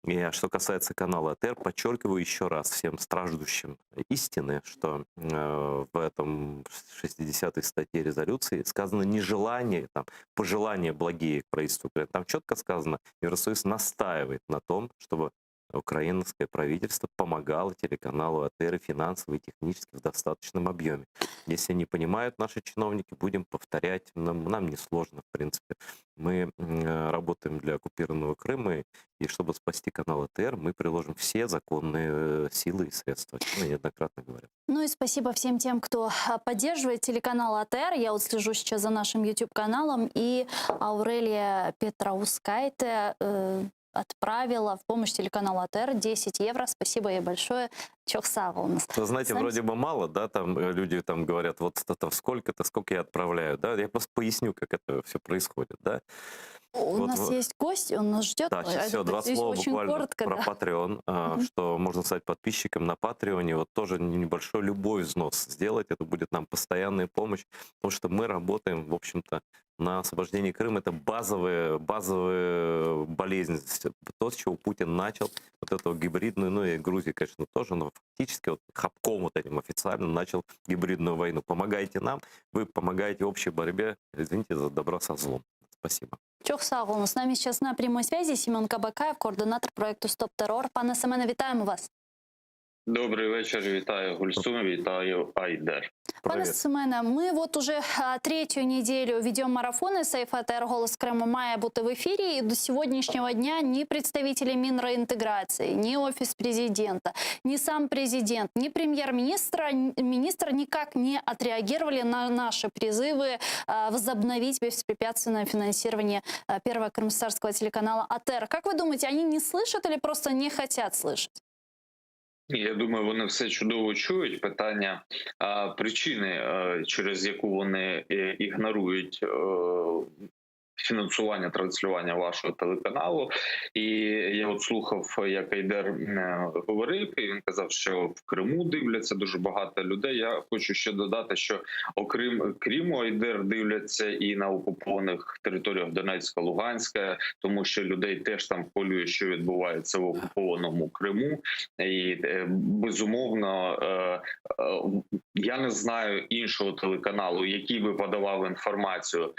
И что касается канала АТР, подчеркиваю еще раз всем страждущим истины, что в этом 60-й статье резолюции сказано не желание, там, пожелания благие к правительству Украины. Там четко сказано, Евросоюз настаивает на том, чтобы украинское правительство помогало телеканалу АТР финансово и технически в достаточном объеме. Если не понимают наши чиновники, будем повторять. Нам не сложно, в принципе. Мы работаем для оккупированного Крыма, и чтобы спасти канал АТР, мы приложим все законные силы и средства. Я неоднократно говорю. Ну и спасибо всем тем, кто поддерживает телеканал АТР. Я вот слежу сейчас за нашим YouTube-каналом, и Аурелия Петраускайте отправила в помощь телеканалу АТР 10 евро. Спасибо ей большое. Чохсава у нас. Вы знаете, вроде бы мало, да, там люди там говорят, вот это сколько-то, сколько я отправляю, да, я просто поясню, как это все происходит, да. У нас есть гость, он нас ждет. Да, сейчас все, два слова буквально коротко, про Patreon, что можно стать подписчиком на Патреоне, вот тоже небольшой любой взнос сделать, это будет нам постоянная помощь, потому что мы работаем, в общем-то, на освобождении Крыма. Это базовая болезнь, то, с чего Путин начал, вот эту гибридную, ну и Грузия, конечно, тоже, но фактически вот хапком вот этим официально начал гибридную войну. Помогайте нам, вы помогаете общей борьбе, извините за добро со злом. Спасибо. Чохсагу, с нами сейчас на прямой связи Семен Кабакаєв, координатор проекту «Стоп террор». Пане Семене, вітаємо вас. Добрий вечір, вітаю Гульсум, вітаю Айдер. Пане Семене, ми от уже третю неділю ведемо марафони. Сейф АТР «Голос Криму» має бути в ефірі. І до сьогоднішнього дня ні представителі Мінреінтеграції, ні Офіс президента, ні сам президент, ні премьер-министр никак не отреагировали на наши призывы возобновить беспрепятственное финансирование первого крымстарского телеканала АТР. Как вы думаете, они не слышат или просто не хотят слышать? Я думаю, вони все чудово чують. Питання причини, через яку вони ігнорують фінансування, транслювання вашого телеканалу. І я от слухав, як Айдер говорив, і він казав, що в Криму дивляться дуже багато людей. Я хочу ще додати, що окрім Криму, Айдер дивляться і на окупованих територіях Донецька, Луганська, тому що людей теж там хвилює, що відбувається в окупованому Криму. І безумовно Я не знаю іншого телеканалу, який би подавав інформацію,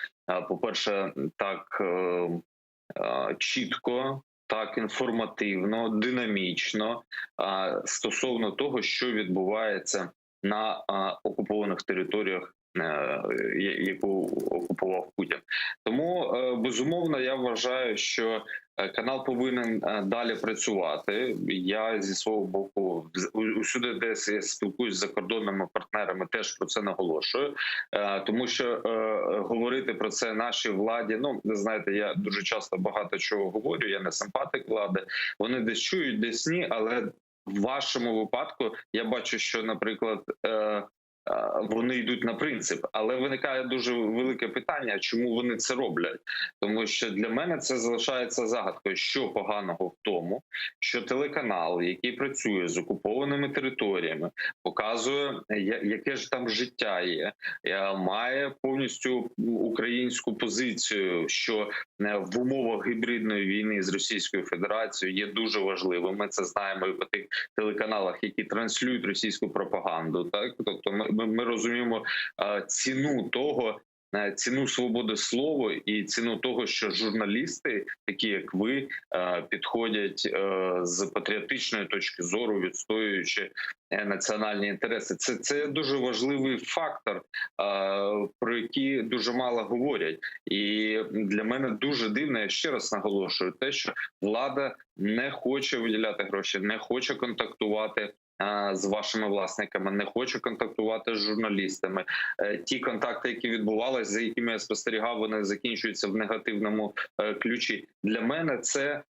по-перше, так чітко, так інформативно, динамічно стосовно того, що відбувається на окупованих територіях, яку окупував Путін. Тому, безумовно, я вважаю, що канал повинен далі працювати. Я зі свого боку усюди, де я спілкуюсь з закордонними партнерами, теж про це наголошую, тому що говорити про це нашій владі, ну, ви знаєте, я дуже часто багато чого говорю, я не симпатик влади, вони десь чують, десь ні, але в вашому випадку я бачу, що, наприклад, вони йдуть на принцип, але виникає дуже велике питання, чому вони це роблять. Тому що для мене це залишається загадкою, що поганого в тому, що телеканал, який працює з окупованими територіями, показує, яке ж там життя є, має повністю українську позицію, що в умовах гібридної війни з Російською Федерацією є дуже важливим. Ми це знаємо і по тих телеканалах, які транслюють російську пропаганду. Так, тобто ми розуміємо ціну того, ціну свободи слова і ціну того, що журналісти, такі як ви, підходять з патріотичної точки зору, відстоюючи національні інтереси. Це дуже важливий фактор, про який дуже мало говорять. І для мене дуже дивно, я ще раз наголошую, те, що влада не хоче виділяти гроші, не хоче контактувати з вашими власниками, не хочу контактувати з журналістами. Ті контакти, які відбувалися, за якими я спостерігав, вони закінчуються в негативному ключі. Для мене це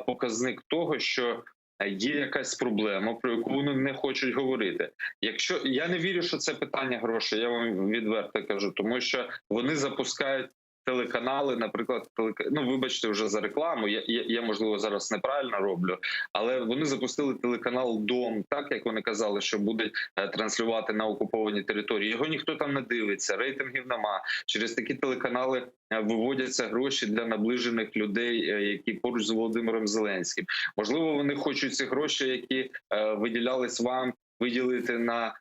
показник того, що є якась проблема, про яку вони не хочуть говорити. Якщо я не вірю, що це питання грошей, я вам відверто кажу, тому що вони запускають телеканали, наприклад, ну, вибачте вже за рекламу, я можливо зараз неправильно роблю, але вони запустили телеканал «Дом», так, як вони казали, що будуть транслювати на окуповані території. Його ніхто там не дивиться, рейтингів нема. Через такі телеканали виводяться гроші для наближених людей, які поруч з Володимиром Зеленським. Можливо, вони хочуть ці гроші, які виділялись вам, виділити на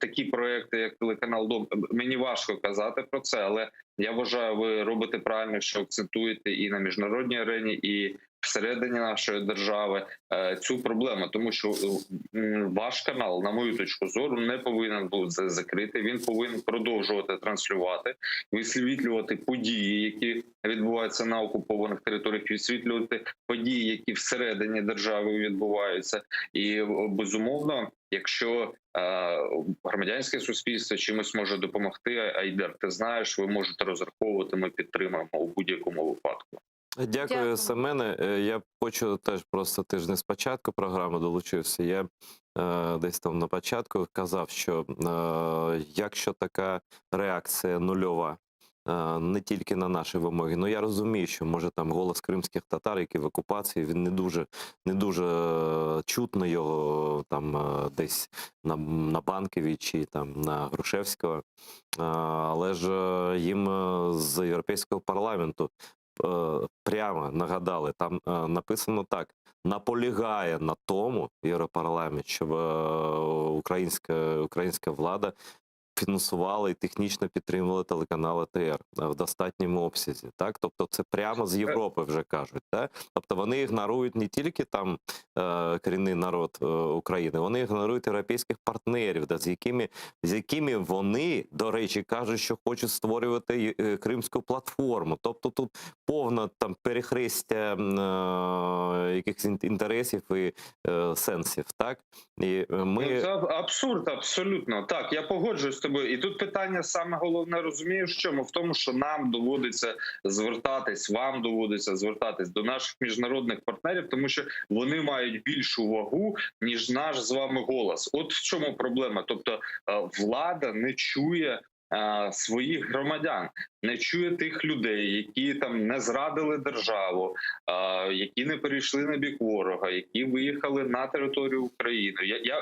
такі проекти, як телеканал «Дом». Мені важко казати про це, але я вважаю, ви робите правильно, що акцентуєте і на міжнародній арені, і всередині нашої держави цю проблему, тому що ваш канал, на мою точку зору, не повинен бути закритий, він повинен продовжувати транслювати, висвітлювати події, які відбуваються на окупованих територіях, висвітлювати події, які всередині держави відбуваються. І, безумовно, якщо громадянське суспільство чимось може допомогти, Айдер, ти знаєш, ви можете розраховувати, ми підтримаємо у будь-якому випадку. Дякую, Семене. Я хочу теж просто, ти ж не спочатку програми долучився, я десь там на початку казав, що якщо така реакція нульова, не тільки на наші вимоги. Ну, я розумію, що, може, там голос кримських татар, які в окупації, він не дуже чутно його там десь на Банковій чи там на Грушевського. Але ж їм з Європейського парламенту прямо нагадали, там написано так: наполягає на тому Європарламент, щоб українська влада фінансували і технічно підтримували телеканал АТР в достатньому обсязі. Так? Тобто це прямо з Європи вже кажуть. Так? Тобто вони ігнорують не тільки там корінний народ України, вони ігнорують європейських партнерів, да, з якими вони, до речі, кажуть, що хочуть створювати кримську платформу. Тобто тут повне там перехрестя якихось інтересів і сенсів. Так? І ми... Це абсурд, абсолютно. Так, я погоджуюсь з тобою. І тут питання саме головне, розумієш, в чому? В тому, що нам доводиться звертатись, вам доводиться звертатись до наших міжнародних партнерів, тому що вони мають більшу вагу, ніж наш з вами голос. От в чому проблема. Тобто влада не чує своїх громадян, не чує тих людей, які там не зрадили державу, які не перейшли на бік ворога, які виїхали на територію України.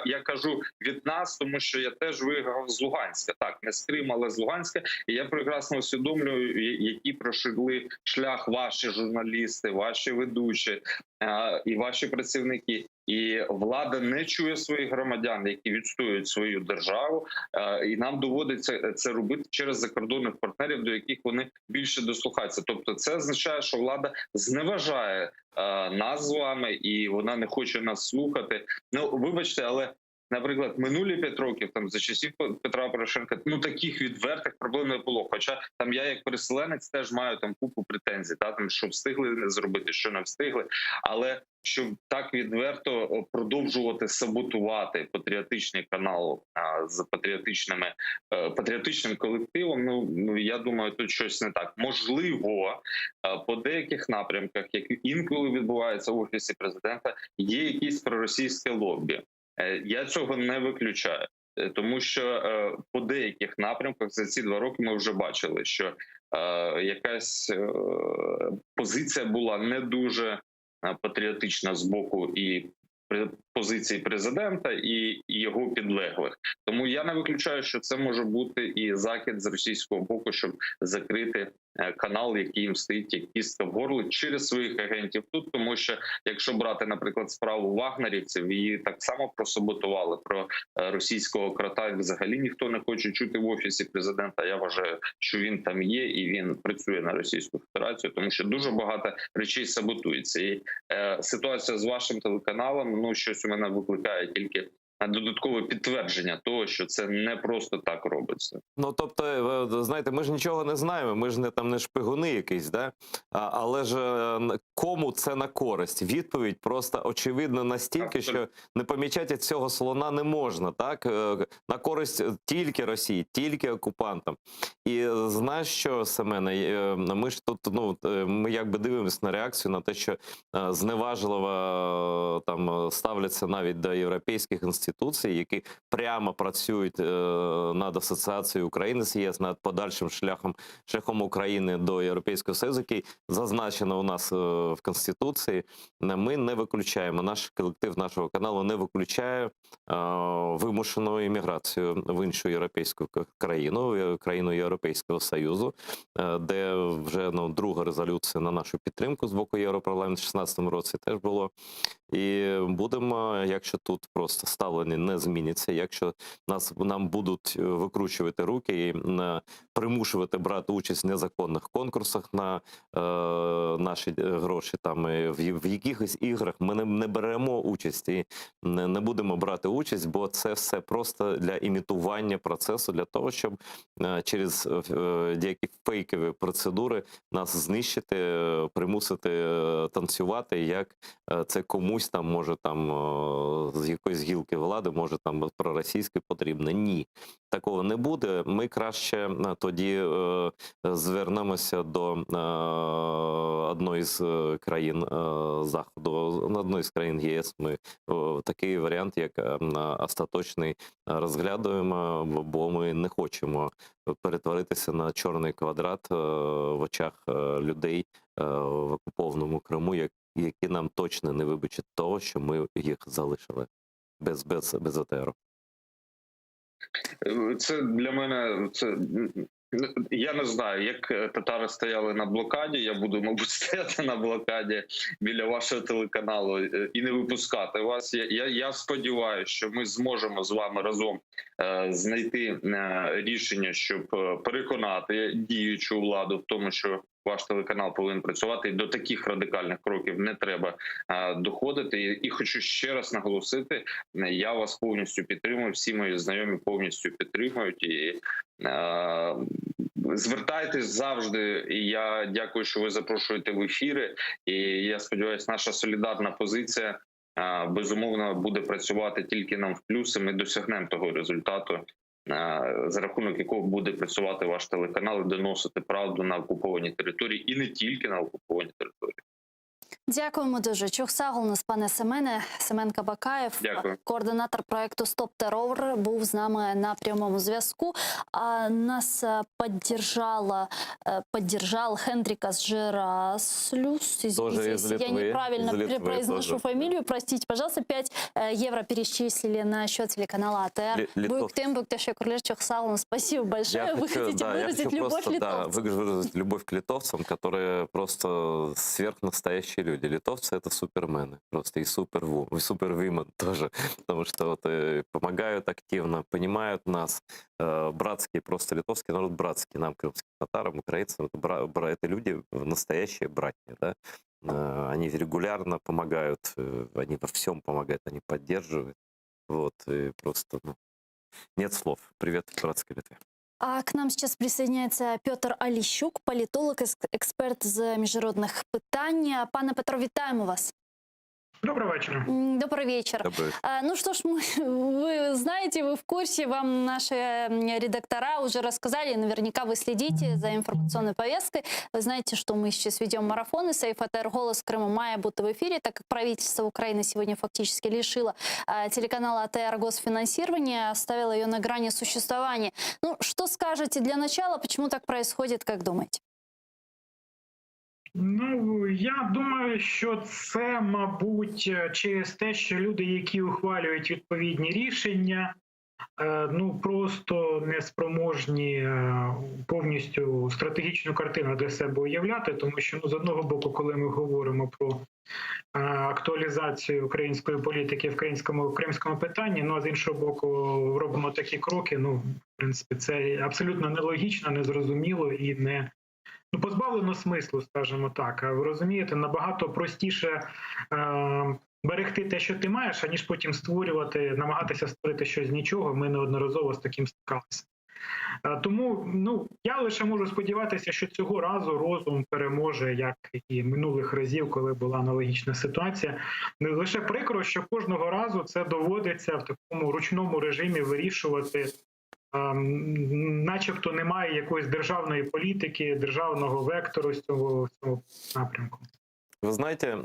Я кажу від нас, тому що я теж виїхав з Луганська. Так, не з Криму, але з Луганська. І я прекрасно усвідомлюю, які пройшли шлях ваші журналісти, ваші ведучі і ваші працівники. І влада не чує своїх громадян, які відстоюють свою державу, і нам доводиться це робити через закордонних партнерів, до яких вони більше дослухаються. Тобто, це означає, що влада зневажає нас з вами, і вона не хоче нас слухати. Ну, вибачте, але, наприклад, минулі 5 років там за часів Петра Порошенка таких відвертих проблем не було. Хоча там я, як переселенець, теж маю там купу претензій, там що встигли зробити, що не встигли. Але щоб так відверто продовжувати саботувати патріотичний канал з патріотичним колективом, ну я думаю, тут щось не так. Можливо, по деяких напрямках, які інколи відбуваються в офісі президента, є якісь проросійське лобі. Я цього не виключаю, тому що по деяких напрямках за ці 2 роки ми вже бачили, що якась позиція була не дуже патріотична з боку і позиції президента, і його підлеглих. Тому я не виключаю, що це може бути і закид з російського боку, щоб закрити канал, який їм стоїть як кістка в горлі, через своїх агентів тут. Тому що, якщо брати, наприклад, справу вагнерівців, її так само просаботували. Про російського крота взагалі ніхто не хоче чути в офісі президента. Я вважаю, що він там є і він працює на Російську Федерацію, тому що дуже багато речей саботується. І ситуація з вашим телеканалом, ну, щось у мене викликає тільки додаткове підтвердження того, що це не просто так робиться. Ну, тобто, знаєте, ми ж нічого не знаємо, ми ж не шпигуни якісь, да? Але ж кому це на користь? Відповідь просто очевидно настільки, що не помічати цього слона не можна, так? На користь тільки Росії, тільки окупантам. І знаєш що, Семене, ми ж тут, ну, ми якби дивимося на реакцію на те, що зневажливо там ставляться навіть до європейських інституцій, які прямо працюють над асоціацією України з ЄС, над подальшим шляхом України до Європейського Союзу, який зазначено у нас в Конституції. Ми не виключаємо, наш колектив нашого каналу не виключає вимушену імміграцію в іншу європейську країну, країну Європейського Союзу, де вже друга резолюція на нашу підтримку з боку Європарламенту в 2016 році теж було. І будемо, якщо тут просто ставлення не зміниться, якщо нам будуть викручувати руки і примушувати брати участь в незаконних конкурсах на наші гроші, там в якихось іграх ми не беремо участь і не будемо брати участь, бо це все просто для імітування процесу, для того, щоб через деякі фейкові процедури нас знищити, примусити танцювати, як це комусь там може там з якоїсь гілки влади, може там проросійське потрібно. Ні, такого не буде. Ми краще тоді звернемося до одної з країн Заходу, одної з країн ЄС. Ми такий варіант, як остаточний, розглядуємо, бо ми не хочемо перетворитися на чорний квадрат в очах людей в окупованому Криму, які нам точно не вибачать того, що ми їх залишили без ОТР. Це для мене, я не знаю, як татари стояли на блокаді, я буду, мабуть, стояти на блокаді біля вашого телеканалу і не випускати вас. Я сподіваюся, що ми зможемо з вами разом знайти рішення, щоб переконати діючу владу в тому, що ваш телеканал повинен працювати, і до таких радикальних кроків не треба доходити. І хочу ще раз наголосити, я вас повністю підтримую, всі мої знайомі повністю підтримують. І звертайтесь завжди, і я дякую, що ви запрошуєте в ефіри. І я сподіваюся, наша солідарна позиція безумовно буде працювати тільки нам в плюс, і ми досягнемо того результату, за рахунок якого буде працювати ваш телеканал і доносити правду на окуповані території, і не тільки на окуповані території. Дякуємо дуже. Чухсагл у нас, пане Семене. Семен Кабакаєв, координатор проекту «Стоп террор», був з нами на прямому зв'язку. Нас поддержал Хендрикас Жераслюс. Извините, я неправильно произношу фамилию, простите, пожалуйста. 5 евро перечислили на счет телеканала АТР. Буктем, Буктешекурлер, Чухсагл, спасибо большое. Вы хотите выразить любовь литовцам? Да, выразить любовь к литовцам, которые просто сверхнастоящие люди. люди. Литовцы — это супермены просто, и супервумен тоже, потому что вот, помогают активно, понимают нас. Братские, просто литовский народ братский нам, крымским татарам, украинцам. Это люди настоящие братья, да? Они регулярно помогают, они во всем помогают, они поддерживают. Вот, и просто, ну, нет слов. Привет, братской Литве. А к нам сейчас присоединяється Петр Аліщук, політолог, експерт з міжнародних питань. Пане Петро, вітаємо вас. Доброго вечера. Добрый вечер. Добрый. Ну что ж, вы знаете, вы в курсе, вам наши редактора уже рассказали, наверняка вы следите за информационной повесткой. Вы знаете, что мы сейчас ведем марафоны. Сейф АТР «Голос Крыма» мая будто в эфире, так как правительство Украины сегодня фактически лишило телеканала АТР госфинансирования, оставило ее на грани существования. Ну, что скажете для начала, почему так происходит, как думаете? Ну, я думаю, що це, мабуть, через те, що люди, які ухвалюють відповідні рішення, ну, просто не спроможні повністю стратегічну картину для себе уявляти, тому що, ну, з одного боку, коли ми говоримо про актуалізацію української політики в кримському питанні, ну, а з іншого боку, робимо такі кроки, ну, в принципі, це абсолютно нелогічно, незрозуміло і не позбавлено смислу, скажімо так. А ви розумієте, набагато простіше берегти те, що ти маєш, аніж потім намагатися створити щось з нічого. Ми неодноразово з таким стикалися. Тому, ну, я лише можу сподіватися, що цього разу розум переможе, як і минулих разів, коли була аналогічна ситуація. Лише прикро, що кожного разу це доводиться в такому ручному режимі вирішувати, начебто немає якоїсь державної політики, державного вектору з цього напрямку. Вы знаете,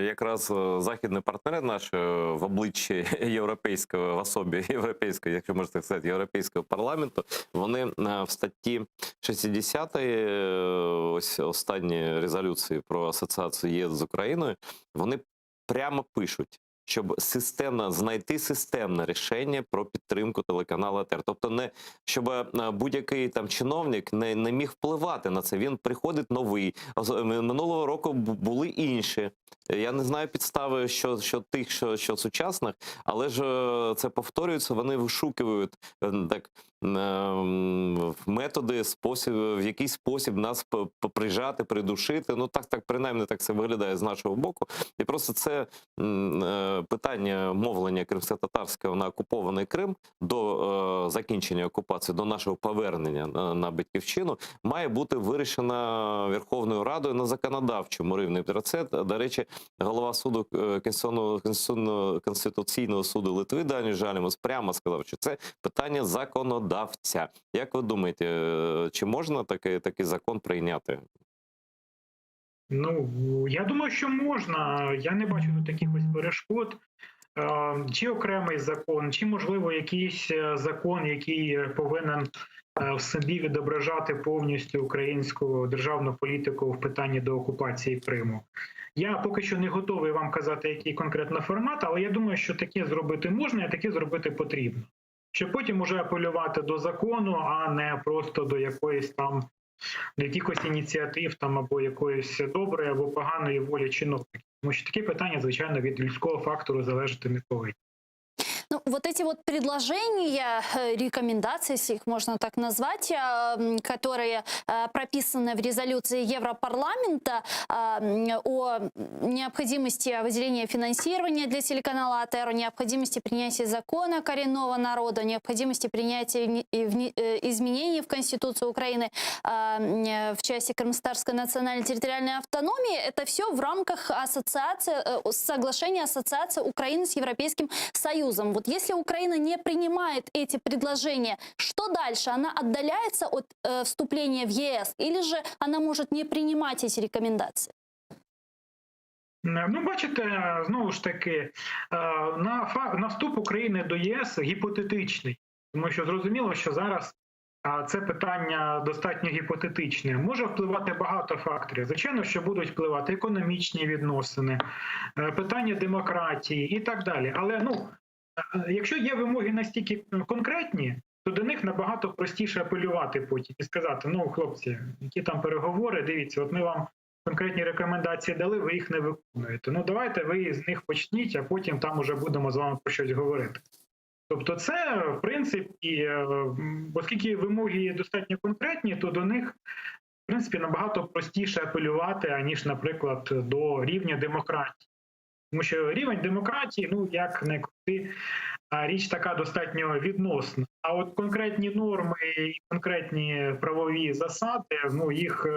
якраз західні партнери наші в обличчі європейського, в особі європейського, якщо можна так сказати, європейського парламенту, вони в статті 60 ось останньої резолюції про асоціацію ЄС з Україною, вони прямо пишуть, щоб знайти системне рішення про підтримку телеканалу АТР. Тобто не щоб будь-який там чиновник не міг впливати на це. Він приходить новий. Минулого року були інші. Я не знаю підстави, що тих, що сучасних, але ж це повторюється, вони вишукують так методи, в який спосіб нас прижати, придушити. Ну так принаймні так це виглядає з нашого боку. І просто це питання мовлення кримськотатарського на окупований Крим до закінчення окупації, до нашого повернення на батьківщину, має бути вирішена Верховною Радою на законодавчому рівні. Про це, до речі, голова суду Конституційного суду Литви Даніш Жалімас прямо сказав, що це питання законодавця. Як ви думаєте, чи можна такий закон прийняти? Ну, я думаю, що можна. Я не бачу тут якихось перешкод. Чи окремий закон, чи, можливо, якийсь закон, який повинен в собі відображати повністю українську державну політику в питанні деокупації Криму. Я поки що не готовий вам казати, який конкретно формат, але я думаю, що таке зробити можна і таке зробити потрібно. Щоб потім уже апелювати до закону, а не просто до якихось ініціатив там, або якоїсь доброї або поганої волі чиновників. Тому що такі питання, звичайно, від людського фактору залежати не повинні. Ну, вот эти вот предложения, рекомендации, если их можно так назвать, которые прописаны в резолюции Европарламента о необходимости выделения финансирования для телеканала АТР, о необходимости принятия закона коренного народа, о необходимости принятия изменений в Конституцию Украины в части крымско-татарской национально-территориальной автономии, это все в рамках соглашения ассоциации Украины с Европейским Союзом. Вот если Украина не принимает эти предложения, что дальше? Она отдаляется от вступления в ЕС или же она может не принимать эти рекомендации? Ну, бачите, знову ж таки, на вступ України до ЄС гіпотетичний. Тому що зрозуміло, що зараз це питання достатньо гіпотетичне. Може впливати багато факторів. Звичайно, що будуть впливати економічні відносини, питання демократії і так далі. Але, ну, якщо є вимоги настільки конкретні, то до них набагато простіше апелювати потім і сказати, ну, хлопці, які там переговори, дивіться, от ми вам конкретні рекомендації дали, ви їх не виконуєте. Ну давайте ви з них почніть, а потім там уже будемо з вами про щось говорити. Тобто це, в принципі, оскільки вимоги є достатньо конкретні, то до них, в принципі, набагато простіше апелювати, аніж, наприклад, до рівня демократії. Тому що рівень демократії, ну, як не крути, річ така достатньо відносна. А от конкретні норми і конкретні правові засади, ну, їх,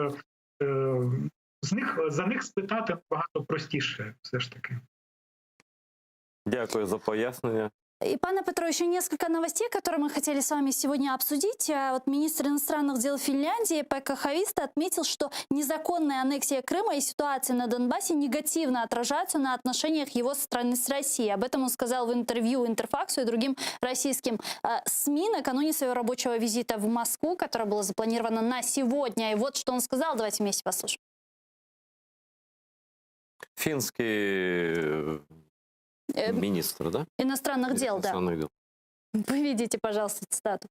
за них спитати набагато простіше все ж таки. Дякую за пояснення. И, пане Петро, еще несколько новостей, которые мы хотели с вами сегодня обсудить. Вот министр иностранных дел Финляндии Пекка Хависта отметил, что незаконная аннексия Крыма и ситуация на Донбассе негативно отражаются на отношениях его страны с Россией. Об этом он сказал в интервью Интерфаксу и другим российским СМИ накануне своего рабочего визита в Москву, которое было запланировано на сегодня. И вот что он сказал. Давайте вместе послушаем. Финский министр, да? Иностранных дел, да. Иностранных дел. Выведите, пожалуйста, цитату.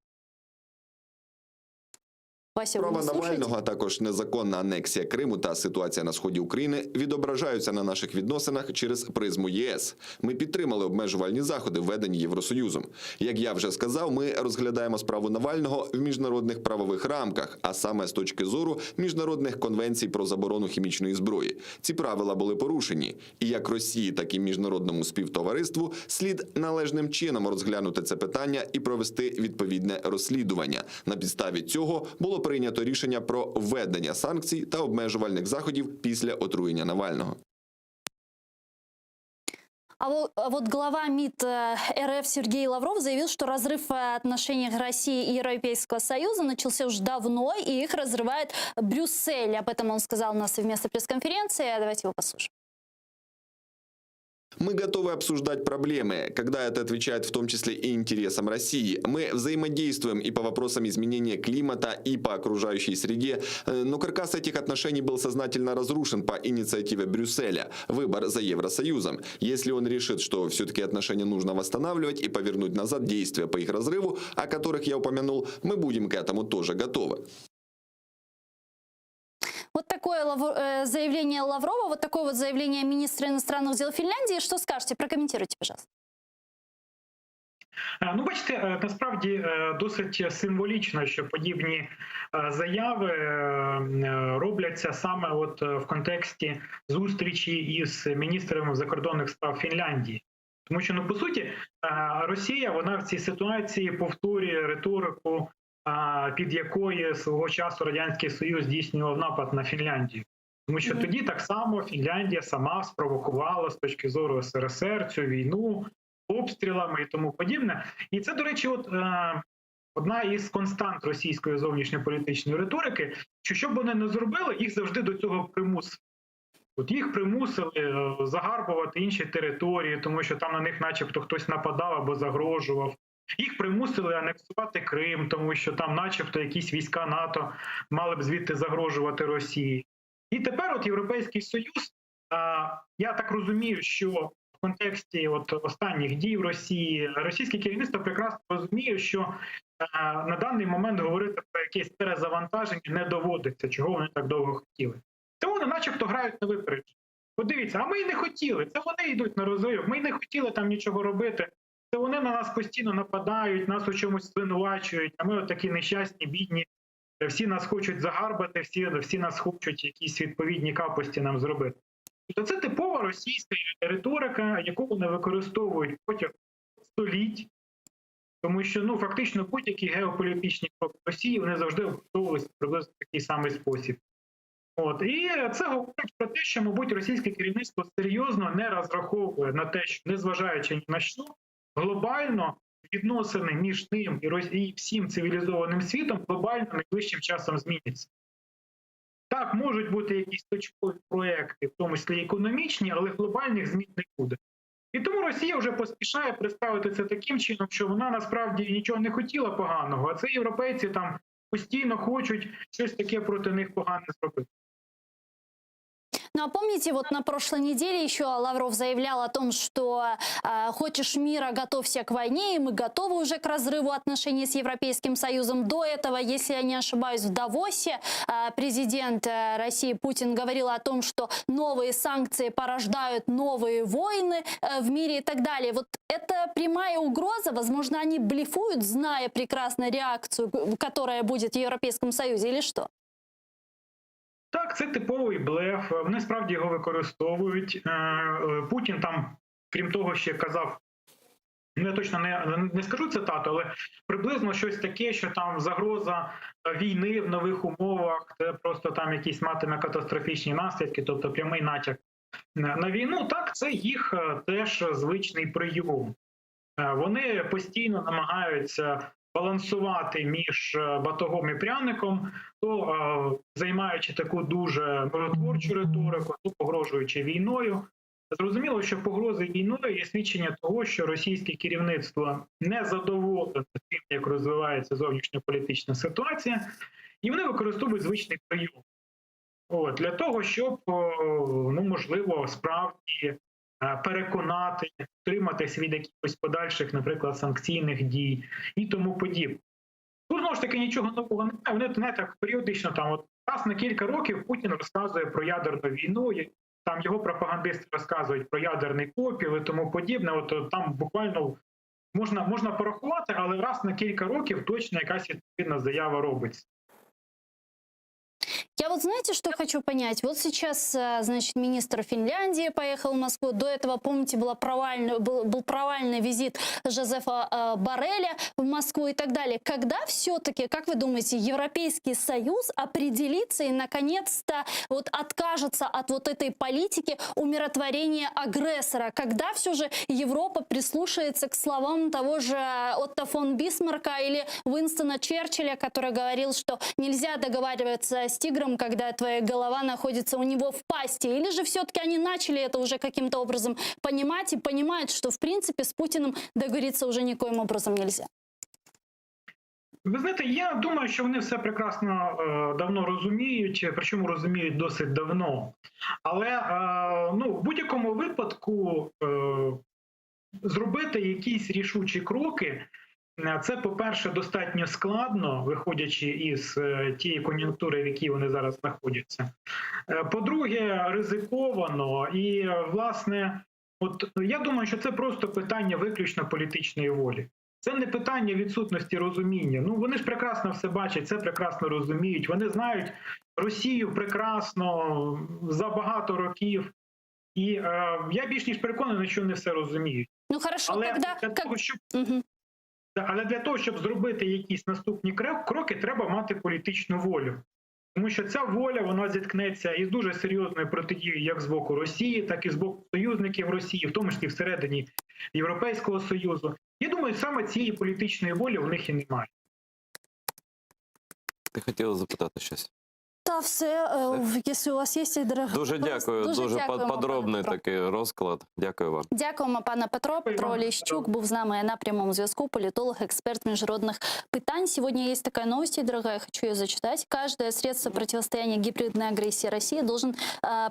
Вася, вы Справа не слушаете? Навального, а також незаконна анексія Криму та ситуація на сході України відображаються на наших відносинах через призму ЄС. Ми підтримали обмежувальні заходи, введені Євросоюзом. Як я вже сказав, ми розглядаємо справу Навального в міжнародних правових рамках, а саме з точки зору міжнародних конвенцій про заборону хімічної зброї. Ці правила були порушені. І як Росії, так і міжнародному співтовариству слід належним чином розглянути це питання і провести відповідне розслідування. На підставі цього було прийнято рішення про введення санкцій та обмежувальних заходів після отруєння Навального. А вот глава МИД РФ Сергей Лавров заявил, что разрыв в отношениях России и Европейского Союза начался уже давно, и их разрывает Брюссель. Об этом он сказал на совместной пресс-конференции. Давайте его послушаем. Мы готовы обсуждать проблемы, когда это отвечает в том числе и интересам России. Мы взаимодействуем и по вопросам изменения климата, и по окружающей среде. Но каркас этих отношений был сознательно разрушен по инициативе Брюсселя. Выбор за Евросоюзом. Если он решит, что все-таки отношения нужно восстанавливать и повернуть назад действия по их разрыву, о которых я упомянул, мы будем к этому тоже готовы. Вот такое заявление Лаврова, вот такое вот заявление министра иностранных дел Финляндии. Что скажете? Прокомментируйте, пожалуйста. Ну, бачите, насправді досить символічно, що подібні заяви робляться саме от в контексті зустрічі із міністром закордонних справ Фінляндії. Тому що, ну, по суті, Росія, вона в цій ситуації повторює риторику, під якої свого часу Радянський Союз здійснював напад на Фінляндію. Тому що тоді так само Фінляндія сама спровокувала з точки зору СРСР цю війну, обстрілами і тому подібне. І це, до речі, одна із констант російської зовнішньополітичної риторики, що б вони не зробили, їх завжди до цього примусили. От їх примусили загарбувати інші території, тому що там на них начебто хтось нападав або загрожував. Їх примусили анексувати Крим, тому що там начебто якісь війська НАТО мали б звідти загрожувати Росії. І тепер от Європейський Союз, я так розумію, що в контексті останніх дій в Росії, російське керівництво прекрасно розуміє, що на даний момент говорити про якесь перезавантаження не доводиться, чого вони так довго хотіли. Тому вони начебто грають на випередження. Подивіться, а ми й не хотіли, це вони йдуть на розрив, ми й не хотіли там нічого робити. Це вони на нас постійно нападають, нас у чомусь звинувачують, а ми такі нещасні, бідні, всі нас хочуть загарбати, всі нас хочуть якісь відповідні капості нам зробити. Тобто це типова російська риторика, яку вони використовують протягом століть, тому що фактично будь-які геополітичні кроки Росії, вони завжди використовувалися приблизно в такий самий спосіб. І це говорить про те, що, мабуть, російське керівництво серйозно не розраховує на те, що, незважаючи ні на що, глобально відносини між ним і всім цивілізованим світом глобально найближчим часом зміняться. Так, можуть бути якісь точкові проекти, в тому числі економічні, але глобальних змін не буде. І тому Росія вже поспішає представити це таким чином, що вона насправді нічого не хотіла поганого, а це європейці там постійно хочуть щось таке проти них погане зробити. Ну а помните, вот на прошлой неделе еще Лавров заявлял о том, что хочешь мира, готовься к войне, и мы готовы уже к разрыву отношений с Европейским Союзом. До этого, если я не ошибаюсь, в Давосе президент России Путин говорил о том, что новые санкции порождают новые войны в мире и так далее. Вот это прямая угроза, возможно, они блефуют, зная прекрасно реакцию, которая будет в Европейском Союзе, или что? Так, це типовий блеф. Вони справді його використовують. Путін там, крім того, ще казав, ну я точно не скажу цитату, але приблизно щось таке, що там загроза війни в нових умовах, це просто там якісь матиме катастрофічні наслідки, тобто прямий натяк на війну. Так, це їх теж звичний прийом. Вони постійно намагаються балансувати між батогом і пряником, то займаючи таку дуже миротворчу риторику, то погрожуючи війною. Зрозуміло, що погрози війною є свідчення того, що російське керівництво не задоволене тим, як розвивається зовнішньополітична ситуація, і вони використовують звичний прийом. Для того, щоб, ну, можливо, справді переконати, утриматись від якихось подальших, наприклад, санкційних дій і тому подібне. Тут, знову ж таки, нічого нового немає. Вони, знаєте, періодично, там, от, раз на кілька років Путін розказує про ядерну війну, і там його пропагандисти розказують про ядерний попіл і тому подібне. От там буквально можна порахувати, але раз на кілька років точно якась відповідна заява робиться. Я вот знаете, что хочу понять? Вот сейчас, значит, министр Финляндии поехал в Москву. До этого, помните, был провальный визит Жозефа Борреля в Москву и так далее. Когда все-таки, как вы думаете, Европейский Союз определится и, наконец-то, вот откажется от вот этой политики умиротворения агрессора? Когда все же Европа прислушается к словам того же Отто фон Бисмарка или Уинстона Черчилля, который говорил, что нельзя договариваться с тигром, когда твоя голова находится у него в пасти? Или же все-таки они начали это уже каким-то образом понимать и понимают, что в принципе с Путиным договориться уже никоим образом нельзя? Ви знаєте, я думаю, що вони все прекрасно давно розуміють, причому розуміють досить давно. Але ну, в будь-якому випадку зробити якісь рішучі кроки, це, по-перше, достатньо складно, виходячи із тієї кон'юнктури, в якій вони зараз знаходяться. По-друге, ризиковано. І, власне, от я думаю, що це просто питання виключно політичної волі. Це не питання відсутності розуміння. Ну, вони ж прекрасно все бачать, це прекрасно розуміють. Вони знають Росію прекрасно за багато років. І я більш ніж переконаний, що вони все розуміють. Ну, хорошо, але тогда... для того, щоб... Але для того, щоб зробити якісь наступні кроки, треба мати політичну волю. Тому що ця воля, вона зіткнеться із дуже серйозною протидією як з боку Росії, так і з боку союзників Росії, в тому числі всередині Європейського Союзу. Я думаю, саме цієї політичної волі в них і немає. Ти хотіла запитати щось? Та все, якщо у вас є, дорога. Дуже дякую, дуже подробний такий розклад. Дякую вам. Дякуємо, пане Петро. Петро Лещук був з нами на прямому зв'язку, политолог, эксперт международных питань. Сегодня есть такая новость, дорогая, я хочу ее зачитать. Каждое средство противостояния гибридной агрессии России должен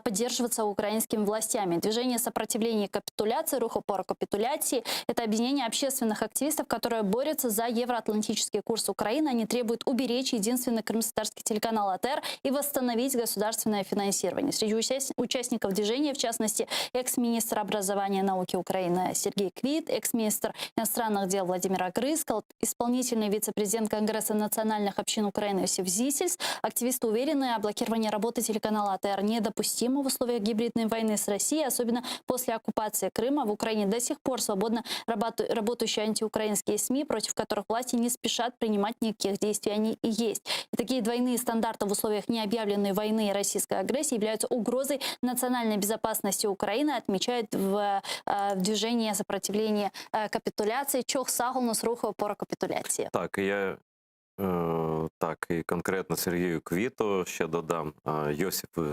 поддерживаться украинскими властями. Движение сопротивления капитуляции, рух опора капитуляции – это объединение общественных активистов, которые борются за евроатлантический курс Украины. Они требуют уберечь единственный крымско-татарский телеканал АТР и восстановить государственное финансирование. Среди участников движения, в частности, экс-министр образования и науки Украины Сергей Квит, экс-министр иностранных дел Владимир Огрызкал, исполнительный вице-президент Конгресса национальных общин Украины Иосиф Зисельс. Активисты уверены, блокирование работы телеканала АТР недопустимо в условиях гибридной войны с Россией, особенно после оккупации Крыма. В Украине до сих пор свободно работающие антиукраинские СМИ, против которых власти не спешат принимать никаких действий. Они и есть. И такие двойные стандарты в условиях необъявленной войны и российской агрессии являются угрозой национальной безопасности Украины, отмечает в движении сопротивления капитуляции Чох Сагулнус руху опора капитуляции. Так, я Так, і конкретно Сергію Квіту ще додам Йосифу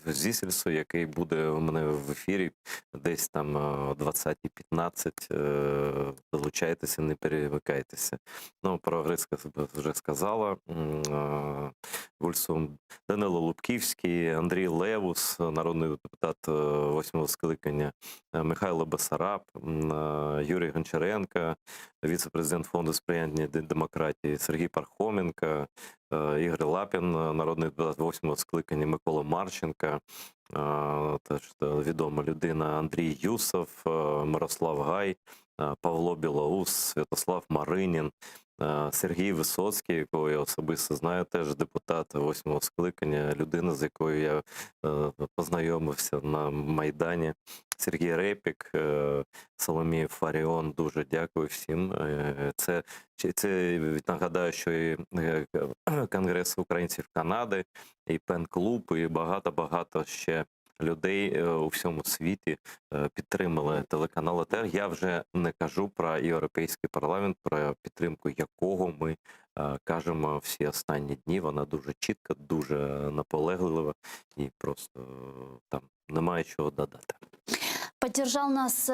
Зісельсу, який буде у мене в ефірі десь там о 20:15. Долучайтеся, не перемикайтеся. Ну, про Грицька вже сказала. Гульсум, Данило Лубківський, Андрій Левус, народний депутат 8-го скликання, Михайло Бесараб, Юрій Гончаренко, віце-президент Фонду сприяння демократії, Сергій Пархоменко, Ігор Лапін, народний депутат 8-го скликання, Микола Марченко, теж відома людина, Андрій Юсов, Мирослав Гай, Павло Білоус, Святослав Маринін, Сергій Висоцький, якого я особисто знаю, теж депутат 8-го скликання, людина, з якою я познайомився на Майдані, Сергій Репік, Соломія Фаріон, дуже дякую всім. Це нагадаю, що і Конгрес українців Канади, і Пен-клуб, і багато-багато ще людей у всьому світі підтримали телеканал АТР. Я вже не кажу про Європейський парламент, про підтримку якого ми кажемо всі останні дні. Вона дуже чітка, дуже наполеглива і просто там немає чого додати. Поддержал нас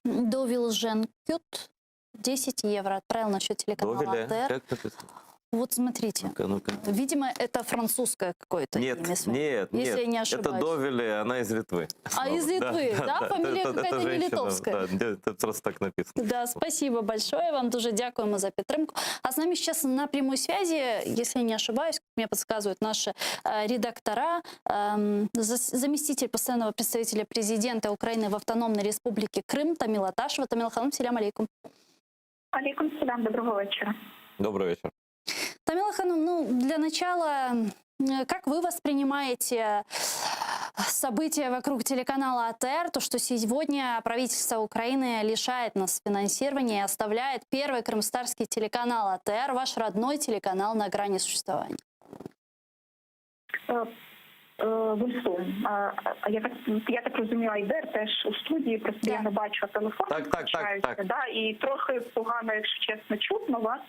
Довил Женкют. 10 евро отправил на счет телеканала Довели? АТР. Как написано? Вот смотрите. Ну-ка. Видимо, это французское какое-то имя. Нет, если нет. я не ошибаюсь. Это Довели, она из Литвы. А, из Литвы, да? Фамилия какая-то не женщина, литовская. Да, это просто так написано. Да, спасибо большое, вам дуже дякуємо за підтримку. А с нами сейчас на прямой связи, если я не ошибаюсь, как мне подсказывают наши редактора, заместитель постоянного представителя президента Украины в Автономной Республике Крым Тамила Ташева. Тамила Ханом, салям алейкум. Алейкум салям, доброго вечера. Добрый вечер. Тамила Ханом, ну, для начала, как вы воспринимаете события вокруг телеканала АТР, то, что сегодня правительство Украины лишает нас финансирования и оставляет первый крымстарский телеканал АТР, ваш родной телеканал, на грани существования? Вульсун. Я так розумію, Айдер теж у студії, просто я не бачу телефон. Так. Да, і трохи погано, якщо чесно, чутно вас.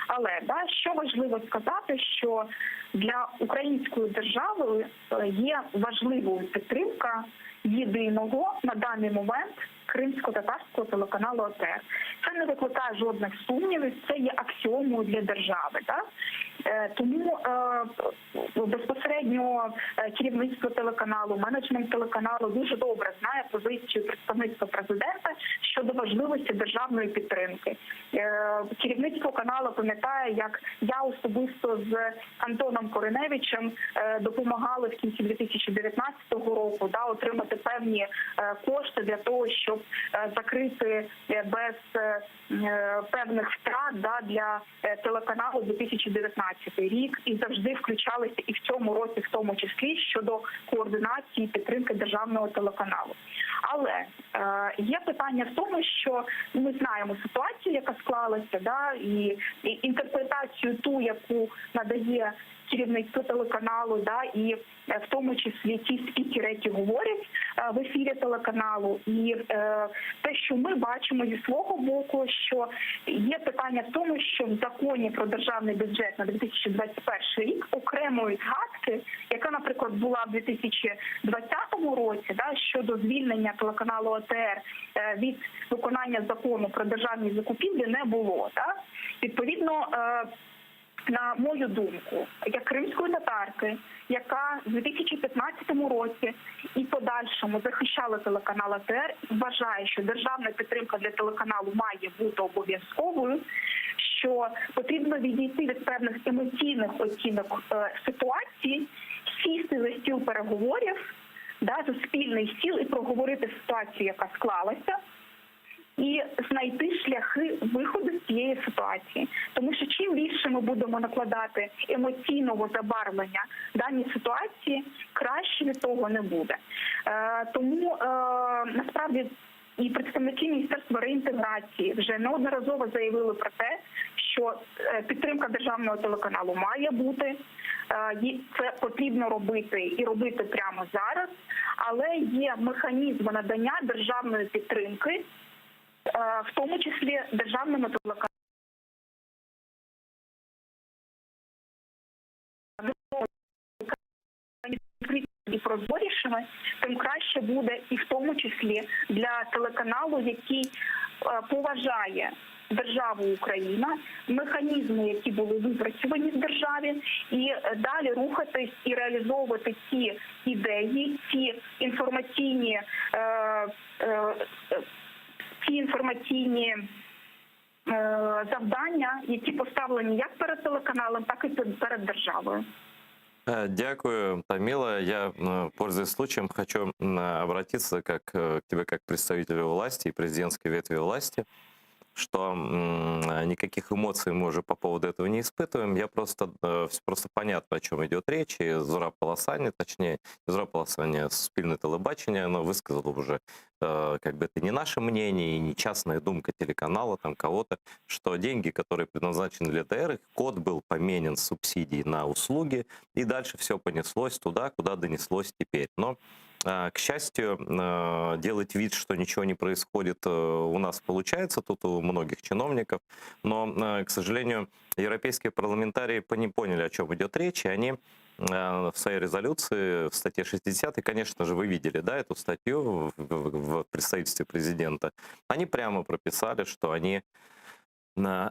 Але да, що важливо сказати, що для української держави є важливою підтримка єдиного на даний момент кримсько-татарського телеканалу АТР. Це не викликає жодних сумнівів, це є аксіомою для держави. Да? Тому безпосередньо керівництво телеканалу, менеджмент телеканалу дуже добре знає позицію представництва президента щодо важливості державної підтримки. Керівництво каналу пам'ятає, як я особисто з Антоном Кориневичем допомагали в кінці 2019 року отримати певні кошти для того, щоб закрити без певних втрат для телеканалу 2019 рік, і завжди включалися і в цьому році, в тому числі, щодо координації і підтримки державного телеканалу. Але є питання в тому, що ми знаємо ситуацію, яка склалася, і інтерпретацію ту, яку надає керівництво телеканалу, і в тому числі ті спікери, які говорять в ефірі телеканалу. І те, що ми бачимо зі свого боку, що є питання в тому, що в законі про державний бюджет на 2021 рік окремої згадки, яка, наприклад, була в 2020 році, щодо звільнення телеканалу АТР від виконання закону про державні закупівлі, не було. Відповідно, на мою думку, як кримської татарки, яка в 2015 році і подальшому захищала телеканал АТР, вважає, що державна підтримка для телеканалу має бути обов'язковою, що потрібно відійти від певних емоційних оцінок ситуації, сісти за стіл переговорів, за спільний стіл і проговорити ситуацію, яка склалася, і знайти шляхи виходу з цієї ситуації. Тому що чим більше ми будемо накладати емоційного забарвлення даній ситуації, краще від того не буде. Тому насправді і представники Міністерства реінтеграції вже неодноразово заявили про те, що підтримка державного телеканалу має бути, це потрібно робити і робити прямо зараз, але є механізм надання державної підтримки, в тому числі державними телеканалами. і прозорішими, тим краще буде і в тому числі для телеканалу, який поважає державу Україна, механізми, які були випрацьовані в державі, і далі рухатись і реалізовувати ті ідеї, ті інформаційні завдання, які поставлені як перед телеканалом, так і перед державою. Дякую, Тамила. Я, пользуясь случаем, хочу обратиться к тебе как представителю власти и президентской ветви власти, что никаких эмоций мы уже по поводу этого не испытываем. Я просто понятно, о чем идет речь. И Зураб Полосані, точнее, Зураб Полосані, Суспільне телебачення, оно высказало уже, как бы это не наше мнение и не частная думка телеканала, там кого-то, что деньги, которые предназначены для ТР, их код был поменен с субсидий на услуги, и дальше все понеслось туда, куда донеслось теперь. Но к счастью, делать вид, что ничего не происходит, у нас получается, тут у многих чиновников, но, к сожалению, европейские парламентарии не поняли, о чем идет речь, и они в своей резолюции, в статье 60, и, конечно же, вы видели, да, эту статью в представительстве президента, они прямо прописали, что они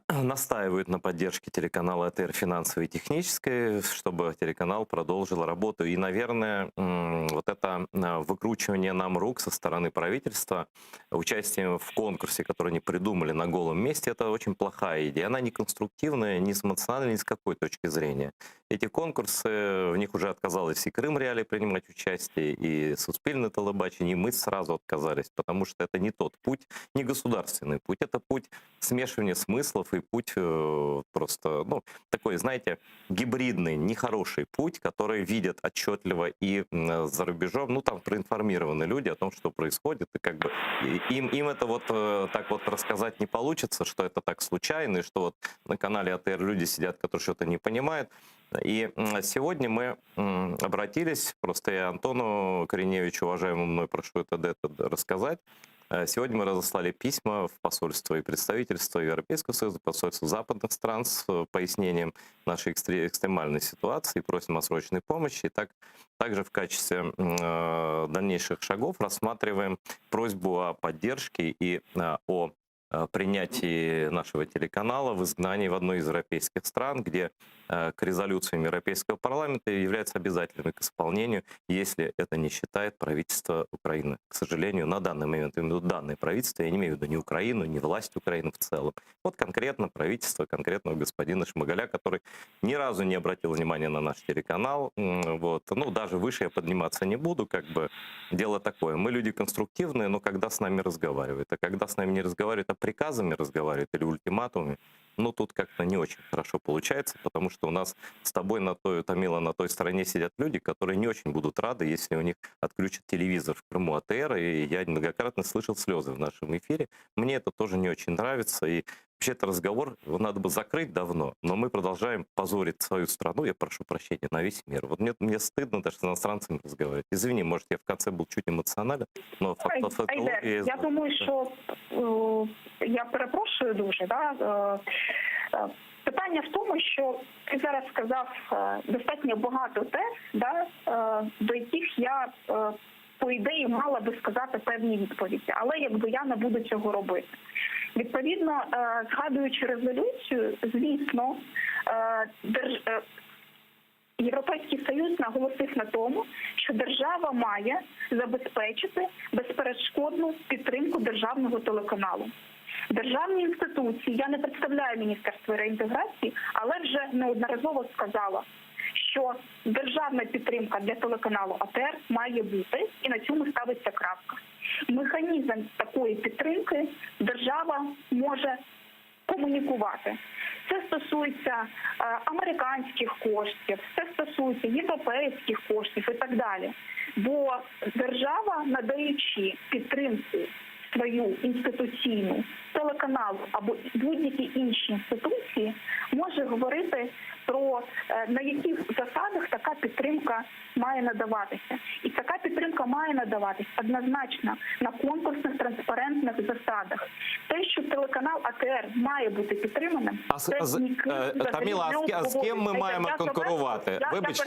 настаивают на поддержке телеканала АТР финансовой и технической, чтобы телеканал продолжил работу. И, наверное, вот это выкручивание нам рук со стороны правительства, участие в конкурсе, который они придумали на голом месте, это очень плохая идея. Она не конструктивная, ни с эмоциональной, ни с какой точки зрения. Эти конкурсы, в них уже отказалась и Крым Реалии принимать участие, и Суспільне телебачення, и мы сразу отказались, потому что это не тот путь, не государственный путь, это путь смешивания смыслов и путь просто, ну, такой, знаете, гибридный, нехороший путь, который видят отчетливо и за рубежом, ну, там проинформированы люди о том, что происходит, и как бы им это вот так вот рассказать не получится, что это так случайно, и что вот на канале АТР люди сидят, которые что-то не понимают. И сегодня мы обратились, просто я Антону Кореневичу, уважаемому мной, прошу это рассказать. Сегодня мы разослали письма в посольство и представительство Европейского Союза, посольство западных стран с пояснением нашей экстремальной ситуации, просим о срочной помощи. И также в качестве дальнейших шагов рассматриваем просьбу о поддержке и о принятии нашего телеканала в изгнании в одной из европейских стран, где к резолюциям Европейского парламента является обязательным к исполнению, если это не считает правительство Украины. К сожалению, на данный момент, именно данное правительство, я не имею в виду ни Украину, ни власть Украины в целом. Вот конкретно правительство конкретного господина Шмыгаля, который ни разу не обратил внимания на наш телеканал. Вот. Ну, даже выше я подниматься не буду, как бы дело такое. Мы люди конструктивные, но когда с нами разговаривают. А когда с нами не разговаривают, а приказами разговаривают или ультиматумами, ну, тут как-то не очень хорошо получается, потому что у нас с тобой, Тамила, на той стороне сидят люди, которые не очень будут рады, если у них отключат телевизор в Крыму АТР, и я многократно слышал слезы в нашем эфире. Мне это тоже не очень нравится, и вообще этот разговор его надо бы закрыть давно, но мы продолжаем позорить свою страну, я прошу прощения, на весь мир. Вот мне стыдно даже с иностранцами разговаривать. Извини, может, я в конце был чуть эмоционален, но фактология... Я думаю, що я перепрошую дуже, да? Питання в тому, що ти зараз сказав достатньо багато тез, да, до яких я, по ідеї, мала би сказати певні відповіді, але якби я не буду цього робити. Відповідно, згадуючи резолюцію, звісно, Європейський Союз наголосив на тому, що держава має забезпечити безперешкодну підтримку державного телеканалу. Державні інституції, я не представляю Міністерство реінтеграції, але вже неодноразово сказала, що державна підтримка для телеканалу АТР має бути, і на цьому ставиться крапка. Механізм такої підтримки держава може комунікувати. Це стосується американських коштів, це стосується європейських коштів і так далі. Бо держава, надаючи підтримку свою інституційну телеканалу або будь-які інші інституції, може говорити про на яких засадах така підтримка має надаватися. І така підтримка підтримка має надаватись однозначно на конкурсних транспарентних засадах. Те, що телеканал АТР має бути підтриманим, Таміла, а з ким ми маємо конкурувати? Вибач,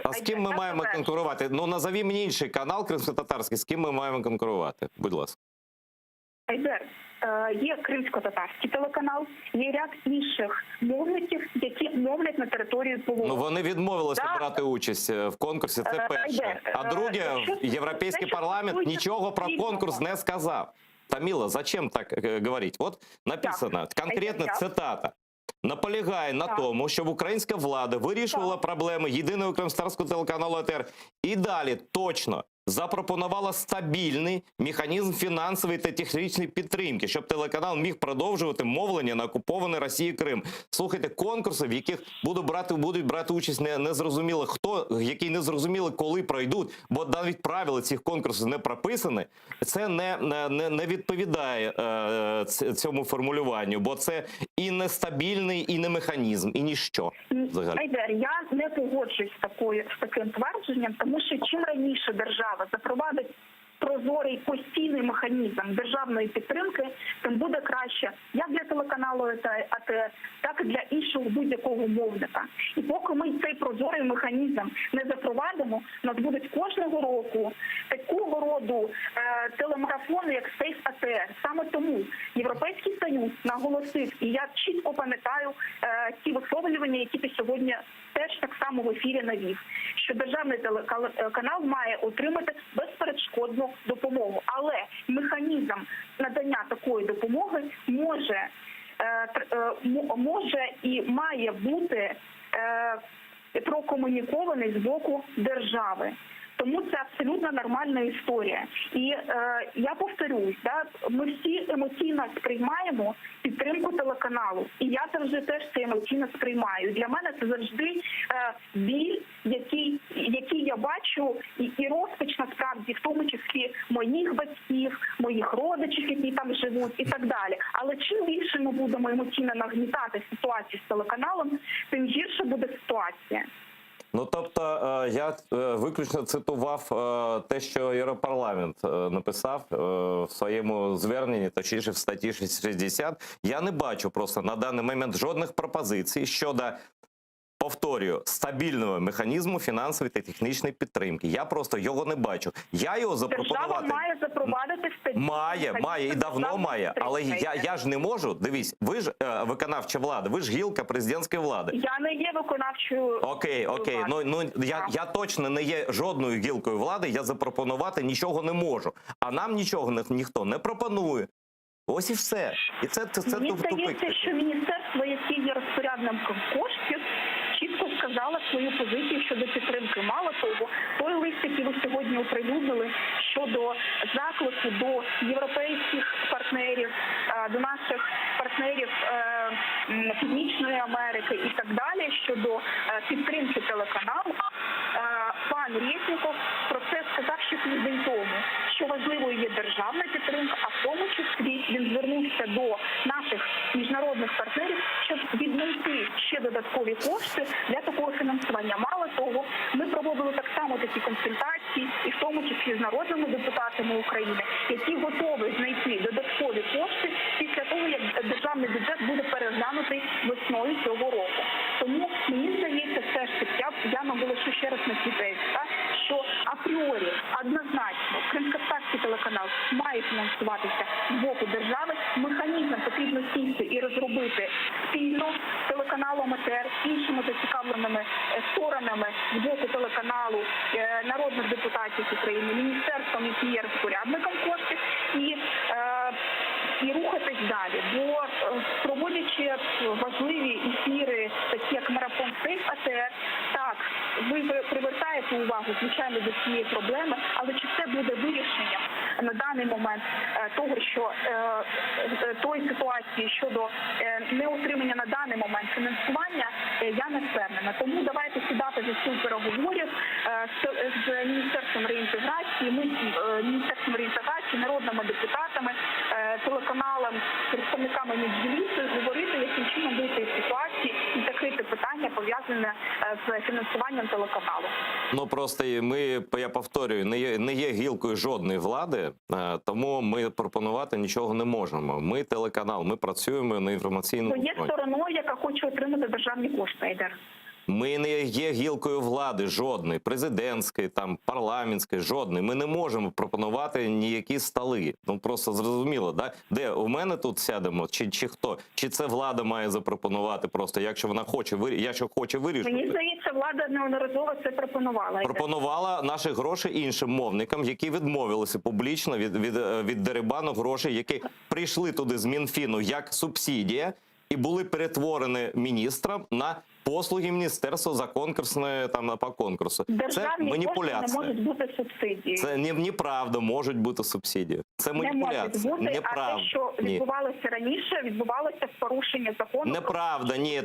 а з ким ми маємо конкурувати? Ну, назові мені інший канал кримськотатарський, з ким ми маємо конкурувати? Будь ласка. Айдер, є кримсько-татарський телеканал, є ряд інших мовників, які мовлять на території Полуострова. Ну, вони відмовилися брати участь в конкурсі, це перше. А друге, Європейський парламент нічого про конкурс не сказав. Таміла, зачем так говорити? От написано, конкретна цитата. Наполягає на тому, щоб українська влада вирішувала проблеми єдиного кримськотатарського телеканалу АТР і далі точно запропонувала стабільний механізм фінансової та технічної підтримки, щоб телеканал міг продовжувати мовлення на окупований Росією Крим. Слухайте, конкурси, в яких будуть брати участь не зрозуміло хто, які не зрозуміло коли пройдуть, бо навіть правила цих конкурсів не прописані, це не відповідає цьому формулюванню, бо це і нестабільний, і не механізм, і ніщо. Айдер, я не погоджуюсь з таким твердженням, тому що чим раніше держава запровадить прозорий постійний механізм державної підтримки, тим буде краще як для телеканалу АТР, так і для іншого будь-якого мовника. І поки ми цей прозорий механізм не запровадимо, у нас будуть кожного року такого роду телемарафони, як Сейф АТР. Саме тому Європейський Союз наголосив, і я чітко пам'ятаю ті висловлювання, які ти сьогодні теж так само в ефірі навів, що державний телеканал має отримати безперешкодну допомогу. Але механізм надання такої допомоги може і має бути прокомунікований з боку держави. Тому це абсолютно нормальна історія. І я повторюсь, ми всі емоційно сприймаємо підтримку телеканалу. І я завжди теж це емоційно сприймаю. Для мене це завжди біль, який я бачу, і розпач насправді, в тому числі моїх батьків, моїх родичів, які там живуть, і так далі. Але чим більше ми будемо емоційно нагнітати ситуацію з телеканалом, тим гірше буде ситуація. Ну, тобто, я виключно цитував те, що Європарламент написав в своєму зверненні, точніше в статті 60. Я не бачу просто на даний момент жодних пропозицій щодо, повторюю, стабільного механізму фінансової та технічної підтримки. Я просто його не бачу. Я його запропонувати... Держава має запровадити стабільний Має, і давно має. Але я ж не можу. Дивись, ви ж виконавча влада, ви ж гілка президентської влади. Я не є виконавчою Окей. Я точно не є жодною гілкою влади, я запропонувати нічого не можу. А нам нічого ніхто не пропонує. Ось і все. І це мені здається, що міністерство, яке є розпорядником коштів, чітко сказала свою позицію щодо підтримки. Мало того, той лист, який ви сьогодні оприлюднили щодо заклику до європейських партнерів, до наших партнерів Північної Америки і так далі, щодо підтримки телеканалу, пан Резніков про це сказав ще тиждень тому, що важливою є державна підтримка, а в тому числі він звернувся до наших міжнародних партнерів, щоб віднайти ще додаткові кошти для такого фінансування. Мало того, ми проводили так само такі консультації, і в тому числі з народними депутатами України, які готові знайти додаткові кошти після того, як державний бюджет буде переглянутий весною цього року. Тому мені здається, все ж таки, я наголошу ще раз на цій тезі, що апріорі однозначно кримськотатарський телеканал має фінансуватися з боку держави. Механізм потрібно сісти і розробити спільно з телеканалом АТР, іншими зацікавленими сторонами з боку телеканалу, народних депутатів України, міністерством, які є розпорядником коштів, і рухатись далі. Бо проводячи важливі ефіри, такі як марафон Сейф АТР, так, ви привертаєте увагу, звичайно, до цієї проблеми, але чи це буде вирішенням на даний момент того, що тої ситуації щодо неотримання на даний момент фінансування, я не впевнена. Тому давайте сідати за стіл переговорів з Міністерством реінтеграції, народними депутатами, телеканалом, представниками Меджлісу, говорити, яким чином вийти з ситуації і закрити вирішувати питання, пов'язане з фінансуванням телеканалу. Ну просто я повторюю, не є гілкою жодної влади, тому ми пропонувати нічого не можемо. Ми телеканал, ми працюємо на інформаційному Бо є фронті. стороною, яка хоче отримати державні кошти, Айдар. Ми не є гілкою влади жодної, президентської, там, парламентської, жодної. Ми не можемо пропонувати ніякі столи. Ну просто зрозуміло, да? Де у мене тут сядемо, чи хто? Чи це влада має запропонувати просто, якщо вона хоче, якщо хоче вирішити? Мені здається, влада неодноразово це пропонувала. Айдар. Пропонувала наші гроші іншим мовникам, які відмовилися публічно від дерибану грошей, які прийшли туди з Мінфіну як субсидія і були перетворені міністром на послуги міністерства за конкурсне по конкурсу. Це Державні кошти не маніпуляція. можуть бути субсидією. Це неправда, можуть бути субсидії. Це Не можуть маніпуляція. бути, а Неправда. те, що Ні. відбувалося раніше, відбувалося в порушення закону. Неправда, ні.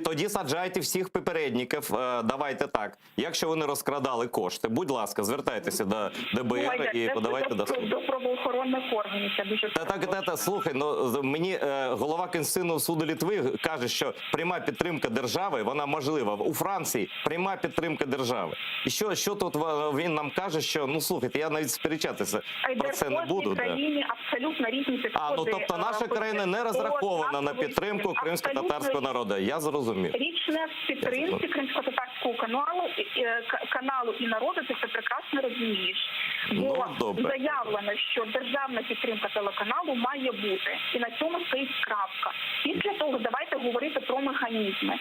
Тоді саджайте всіх попередників. Давайте так. Якщо вони розкрадали кошти, будь ласка, звертайтеся до ДБР і подавайте до суду. До правоохоронних органів. Це дуже Слухай, ну мені голова Конституційного суду Литви каже, що пряма підтримка держави, вона можлива. У Франції пряма підтримка держави. І що тут він нам каже, що, ну слухайте, я навіть сперечатися про це не буду. В країні абсолютно різні підходи. Ну тобто наша країна не розрахована на підтримку кримсько-татарського народу. Я зрозумів. Річ не в підтримці кримсько-татарського каналу і народу, ти це прекрасно розумієш. Бо заявлено, що державна підтримка телеканалу має бути. І на цьому стоїть крапка. Після того давайте говорити про механізми.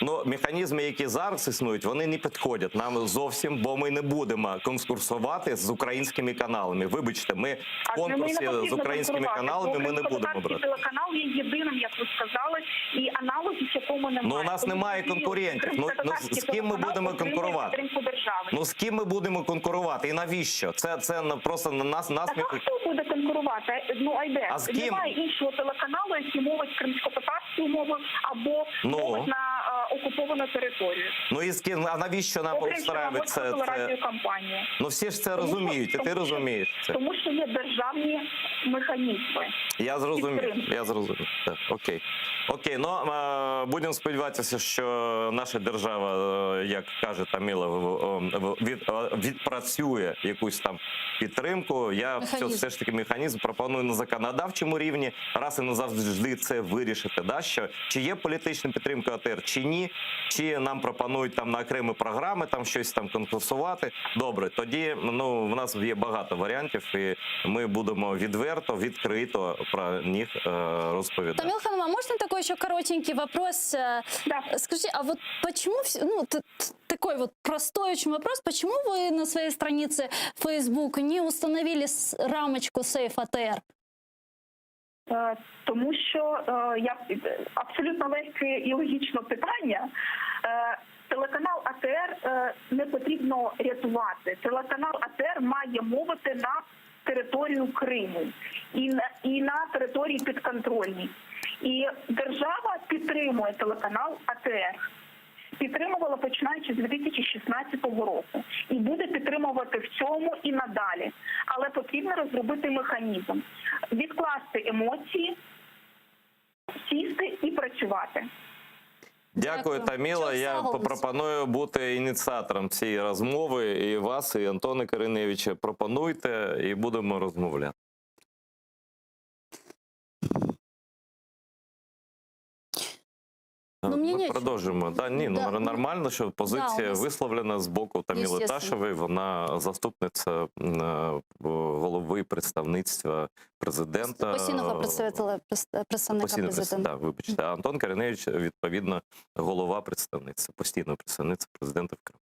Ну, механізми, які зараз існують, вони не підходять нам зовсім, бо ми не будемо конкурсувати з українськими каналами. Вибачте, ми в конкурсі з українськими каналами ми не будемо брати. Телеканал є єдиним, як ви сказали, і аналогів якому немає. Ну, у нас немає конкурентів. Ну, з ким ми будемо конкурувати? Ну, з ким ми будемо конкурувати? І навіщо? Це просто на нас А хто буде конкурувати? Ну, Айде, а з ким? Немає іншого телеканалу, який мовить кримсько-татарською мовою або мовить на окуповану територію. Ну і з ким? А навіщо нам устраювати це? Ну всі ж це розуміють, і ти розумієш це. Тому що є державні механізми. Я зрозумів. Так, окей. Ну будемо сподіватися, що наша держава, як каже Таміла, відпрацює якусь там підтримку. Я все ж таки механізм пропоную на законодавчому рівні раз і назавжди це вирішити. Да? Що, чи є політична підтримка АТР, чи ні, чи нам пропонують там на окремі програми там щось там конкурсувати. Добре, тоді в нас є багато варіантів, і ми будемо відкрито про них розповідати. Тамила Ханумовна, можно такой еще коротенький вопрос? Да. Скажите, а вот почему, такой вот простой очень вопрос, почему вы на своей странице Facebook не установили рамочку Safe ATR? Тому що абсолютно легке і логічне питання. Телеканал АТР не потрібно рятувати. Телеканал АТР має мовити на територію Криму і на території підконтрольній. І держава підтримує телеканал АТР. Підтримувала починаючи з 2016 року. І буде підтримувати в цьому і надалі. Але потрібно розробити механізм. Відкласти емоції, сісти і працювати. Дякую, Таміла. Я пропоную бути ініціатором цієї розмови. І вас, і Антона Кориневича. Пропонуйте, і будемо розмовляти. Ми продовжуємо. Нормально, що позиція висловлена з боку Таміли Ташевої. Вона заступниця голови представництва президента. Постійного представника президента. Так, вибачте. А Антон Кориневич, відповідно, голова представництва, постійного представництва президента в Криму.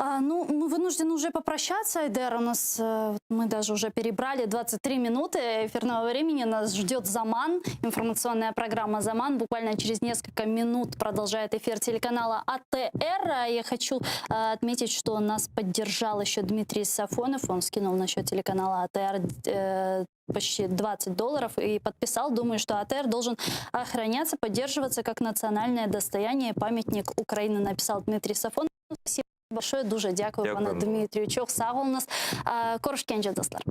Мы вынуждены уже попрощаться, Айдар. У нас, мы даже уже перебрали 23 минуты эфирного времени. Нас ждет «Заман», информационная программа «Заман». Буквально через несколько минут продолжает эфир телеканала АТР. Я хочу отметить, что нас поддержал еще Дмитрий Сафонов. Он скинул на счет телеканала АТР почти $20 и подписал. Думаю, что АТР должен охраняться, поддерживаться как национальное достояние. Памятник Украины, написал Дмитрий Сафонов. Спасибо большое, дуже дякую, пане Дмитрію. Чох сау у нас. Коршкенджа достар.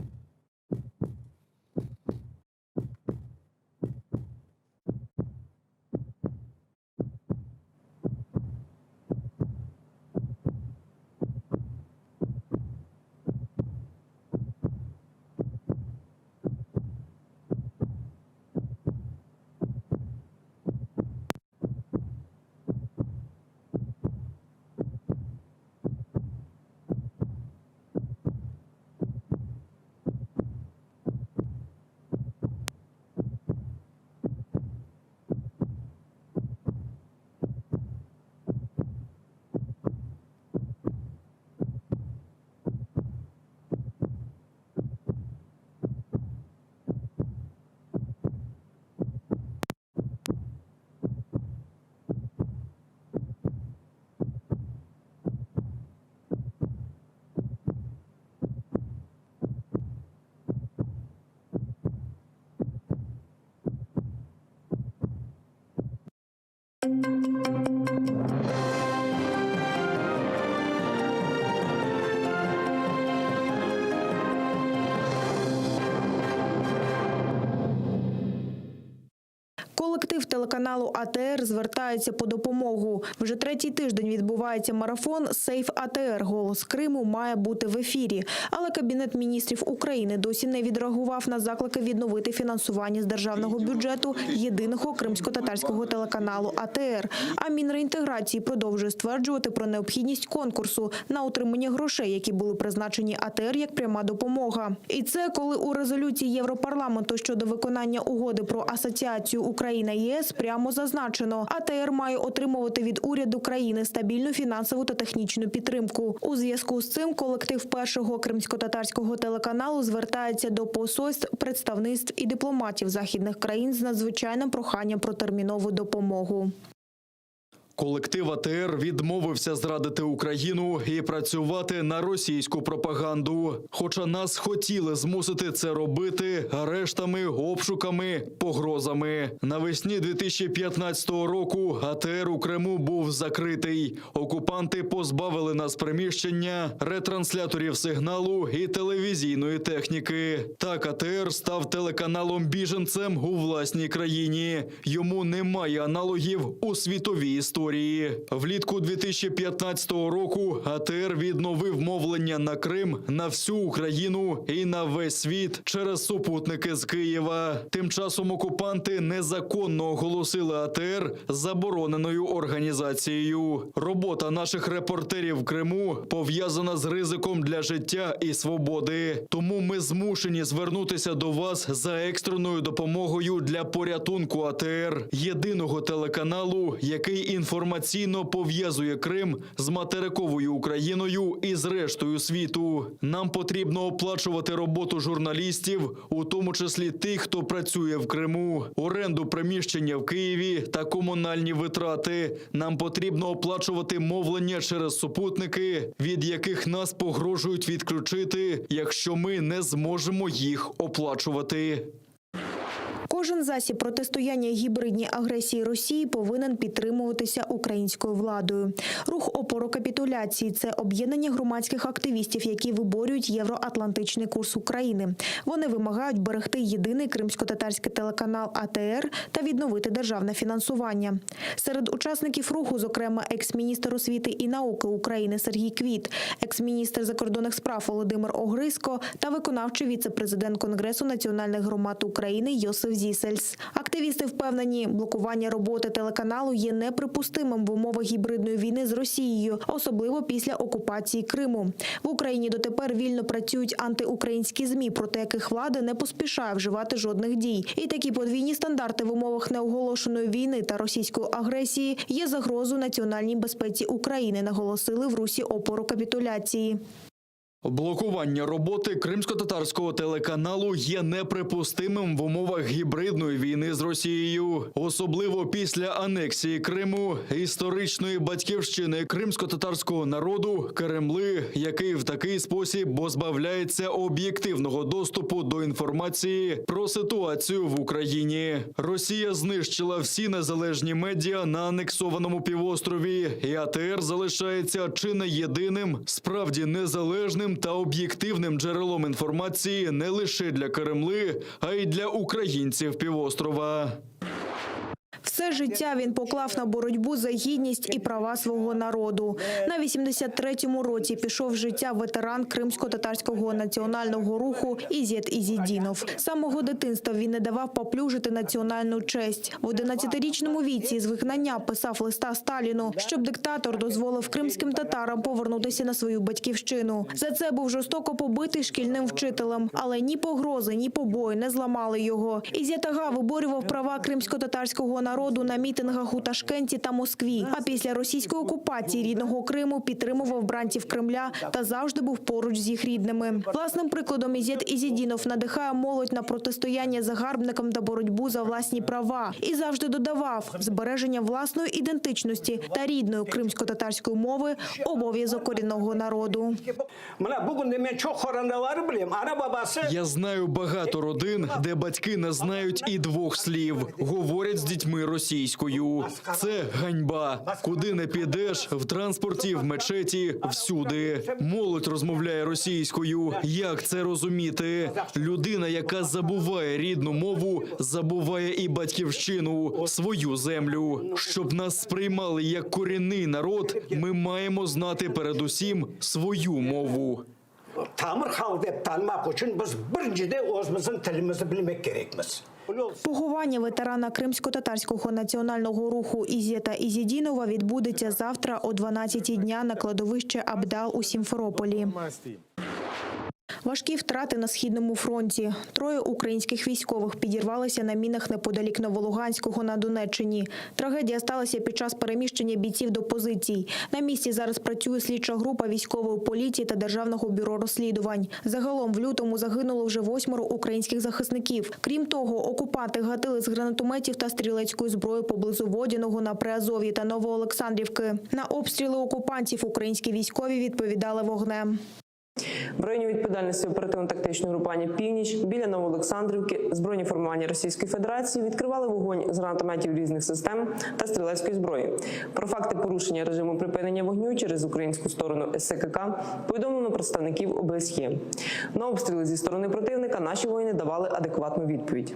Колектив телеканалу АТР звертається по допомогу. Вже третій тиждень відбувається марафон «Сейф АТР. Голос Криму» має бути в ефірі. Але Кабінет міністрів України досі не відреагував на заклики відновити фінансування з державного бюджету єдиного кримсько-татарського телеканалу АТР. А Мінреінтеграції продовжує стверджувати про необхідність конкурсу на отримання грошей, які були призначені АТР як пряма допомога. І це коли у резолюції Європарламенту щодо виконання угоди про асоціацію Україна-ЄС прямо зазначено, АТР має отримувати від уряду країни стабільну фінансову та технічну підтримку. У зв'язку з цим колектив першого кримсько-татарського телеканалу звертається до посольств, представництв і дипломатів західних країн з надзвичайним проханням про термінову допомогу. Колектив АТР відмовився зрадити Україну і працювати на російську пропаганду. Хоча нас хотіли змусити це робити арештами, обшуками, погрозами. Навесні 2015 року АТР у Криму був закритий. Окупанти позбавили нас приміщення, ретрансляторів сигналу і телевізійної техніки. Так АТР став телеканалом-біженцем у власній країні. Йому немає аналогів у світовій історії. Влітку 2015 року АТР відновив мовлення на Крим, на всю Україну і на весь світ через супутники з Києва. Тим часом окупанти незаконно оголосили АТР забороненою організацією. Робота наших репортерів в Криму пов'язана з ризиком для життя і свободи. Тому ми змушені звернутися до вас за екстреною допомогою для порятунку АТР, єдиного телеканалу, який інформаційно пов'язує Крим з материковою Україною і з рештою світу. Нам потрібно оплачувати роботу журналістів, у тому числі тих, хто працює в Криму, оренду приміщення в Києві та комунальні витрати. Нам потрібно оплачувати мовлення через супутники, від яких нас погрожують відключити, якщо ми не зможемо їх оплачувати. Кожен засіб протистояння гібридній агресії Росії повинен підтримуватися українською владою. Рух опору капітуляції – це об'єднання громадських активістів, які виборюють євроатлантичний курс України. Вони вимагають берегти єдиний кримсько-татарський телеканал АТР та відновити державне фінансування. Серед учасників руху, зокрема, екс-міністр освіти і науки України Сергій Квіт, екс-міністр закордонних справ Володимир Огризко та виконавчий віце-президент Конгресу національних громад України Йосиф Зісельс. Активісти впевнені, блокування роботи телеканалу є неприпустимим в умовах гібридної війни з Росією, особливо після окупації Криму. В Україні дотепер вільно працюють антиукраїнські ЗМІ, проти яких влада не поспішає вживати жодних дій. І такі подвійні стандарти в умовах неоголошеної війни та російської агресії є загрозою національній безпеці України, наголосили в русі опору капітуляції. Блокування роботи кримсько-татарського телеканалу є неприпустимим в умовах гібридної війни з Росією. Особливо після анексії Криму, історичної батьківщини кримсько-татарського народу, Кремли, який в такий спосіб позбавляється об'єктивного доступу до інформації про ситуацію в Україні. Росія знищила всі незалежні медіа на анексованому півострові, і АТР залишається чи не єдиним, справді незалежним та об'єктивним джерелом інформації не лише для Кремли, а й для українців півострова. Все життя він поклав на боротьбу за гідність і права свого народу. На 83-му році пішов з життя ветеран кримсько-татарського національного руху Ізет Ізідінов. З самого дитинства він не давав поплюжити національну честь. В 11-річному віці з вигнання писав листа Сталіну, щоб диктатор дозволив кримським татарам повернутися на свою батьківщину. За це був жорстоко побитий шкільним вчителем. Але ні погрози, ні побої не зламали його. Ізет Ага виборював права кримсько-татарського народу на мітингах у Ташкенті та Москві. А після російської окупації рідного Криму підтримував бранців Кремля та завжди був поруч з їх рідними. Власним прикладом Ізет Ізідінов надихає молодь на протистояння загарбникам та боротьбу за власні права. І завжди додавав, збереження власної ідентичності та рідної кримсько-татарської мови – обов'язок корінного народу. Я знаю багато родин, де батьки не знають і двох слів. Говорять з дітьми ми російською. Це ганьба. Куди не підеш, в транспорті, в мечеті, всюди. Молодь розмовляє російською. Як це розуміти? Людина, яка забуває рідну мову, забуває і батьківщину, свою землю. Щоб нас сприймали як корінний народ, ми маємо знати передусім свою мову. Тамыр хал деп танымақ үшін біз біріншіде өзіміздің тілімізді білмек керекміз. Поховання ветерана кримсько-татарського національного руху Ізета Ізєдінова відбудеться завтра о 12-й дня на кладовище Абдал у Сімферополі. Важкі втрати на Східному фронті. 3 українських військових підірвалися на мінах неподалік Новолуганського на Донеччині. Трагедія сталася під час переміщення бійців до позицій. На місці зараз працює слідча група військової поліції та Державного бюро розслідувань. Загалом в лютому загинуло вже 8 українських захисників. Крім того, окупанти гатили з гранатометів та стрілецької зброї поблизу Водяного на Приазов'ї та Новоолександрівки. На обстріли окупантів українські військові відповідали вогнем. В районі відповідальності оперативно-тактичного групування «Північ» біля Новоолександрівки збройні формування Російської Федерації відкривали вогонь з гранатометів різних систем та стрілецької зброї. Про факти порушення режиму припинення вогню через українську сторону СЦКК повідомлено представників ОБСЄ. На обстріли зі сторони противника наші воїни давали адекватну відповідь.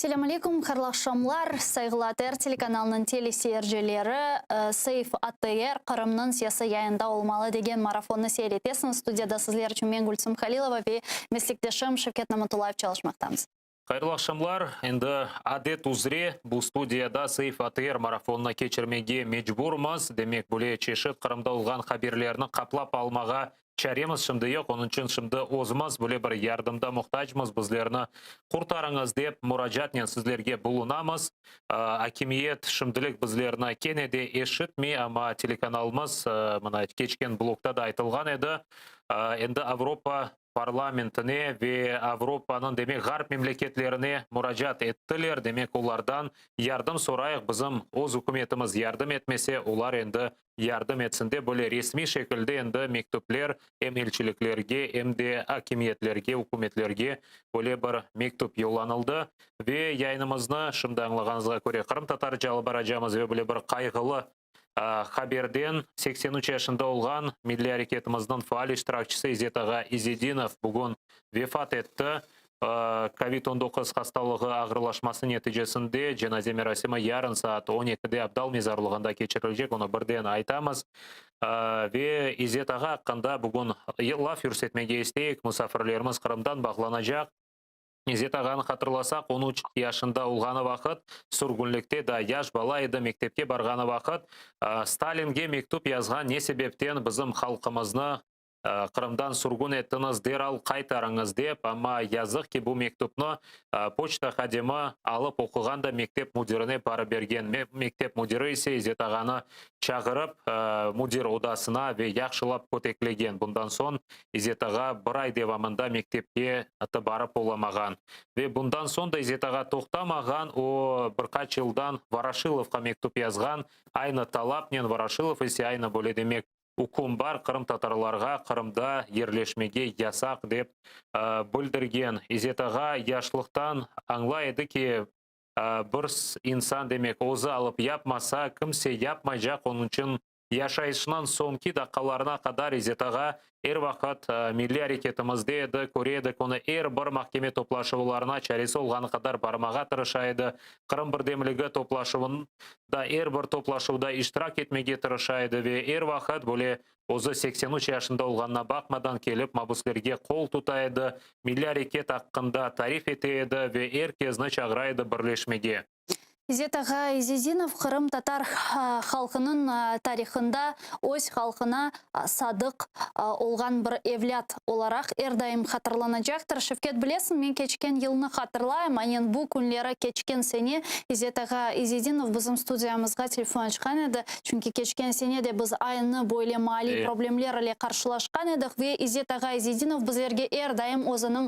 Ассаляму алейкум, харлашамлар, сайгылатер телеканалының телесерджелері Сейф АТР Қырымның сиясы яйында олмалы деген марафонны сейретесін. Студияда сізлер үшін мен Гүлсім Халилова ве меслектешім Шевкет Наматулаев çalışмақтамыз. Қайырлы ақшамлар. Енді адет үзре бұл студияда Сейф АТР марафонына кечірмеге мejburмыз. Демек, бұле чешіп Қырымда олған хаберлеріні қаплап алмаға чареміз шымды ек, оның үшін шымды озымыз, бұле бір ярдымда мұқтажмыз, біздеріні құртарыңыз деп мұражатнен сізлерге бұлынамыз. Акимиет шымділік біздеріні кенеде ешітме, ама телеканалымыз мұна кечкен блокта да айтылған еді. Енді Европа парламентіне ве Европаның демек ғарып мемлекетлеріне мұражат еттілер. Демек олардан ярдым сорайық, бізім оз үкіметіміз ярдым етмесе, олар енді ярдым етсінде бөле ресми шекілде енді мектуплер емелчіліклерге, емде акимиетлерге, үкіметлерге бөле бір мектуп еуланылды. Ве яйнымызны шымды аңлағанызға көре Қырым татар жалы баражамыз ве бөле бір қайғылы хаберден 83 yaşında olған milli hareketіміздің faal iştirakçısı İzzet Ağa İzzedinов бүгін вефат етті. COVID-19 хасталығы ағырлашмасы нәтижесінде женазе мерасимі ярым саат 12-де Абдал мезарлығында кечірілжек, оны бірден айтамыз. Ве Иzzet Ağa қанда бүгін лаф үрсетмеге істейік, мұсафірлеріміз Қырымдан бағланажақ. Иzzet Ағаны қатырласақ, 13 yaşında olғаны вақыт, сүргінлікте да яш бала еді, мектепке барғаны вақыт. Сталинге мектуп язған не себептен біздің халқымызны Қырымдан сүргін еттіңіз, дерал қайтарыңыз деп, ама язық ке бұл мектупны почта қадемі алып оқығанда мектеп мудиріне бары берген. Мектеп мудирі есе Иzzet Ағаны чағырып мудир одасына ве яқшылап көтеклеген. Бұндан сон Иzzet Ağa бір ай девамында мектепке барып оламаған. Ве бұндан сон да Izzet Ağa тоқтамаған, о бірқач жылдан Ворошиловқа мектуп язған. Айны талапнен Ворошилов есе айны бөле демек үкім бар Қырым татарларға Қырымда ерлешмеге ясақ деп бүлдірген. Izzet Ağa яшылықтан аңлайды ке бір инсан демек өзі алып япмаса, кімсе япмай жақ, оның үшін яшайшынан соңки даққаларына қадар Izzet Ağa әр вақыт milli әрекетімізде еді, көредік, оны әр бір махкеме топлашывыларына чәресі олғаны қадар бармаға тырышайды. Қырым бірдемлігі топлашывын да әр бір топлашывда иштирак етмеге тырышайды ве әр вақыт бөле өзі 83 yaşında олғанына бақмадан келіп мабуслерге қол тұтайды, milli әрекет аққында тариф етеді ве әр кезіні чағырайды бірлешмеге. Izzet Ağa İzzedinов Қырым татар халқының тарихында өз халқына садық олған бір евлят оларақ әрдайым қатырланажақтыр. Шевкет, білесің, мен кечкен еліні қатырлайым, анен бұл күнлері кечкен сене Izzet Ağa İzzedinов біздің студиямызға телефон ашқан еді. Чүнки кечкен сене де біз айны бойле мали проблемлеріле қаршылашқан едік. Ве Izzet Ağa İzzedinов біздерге әрдайым өзінің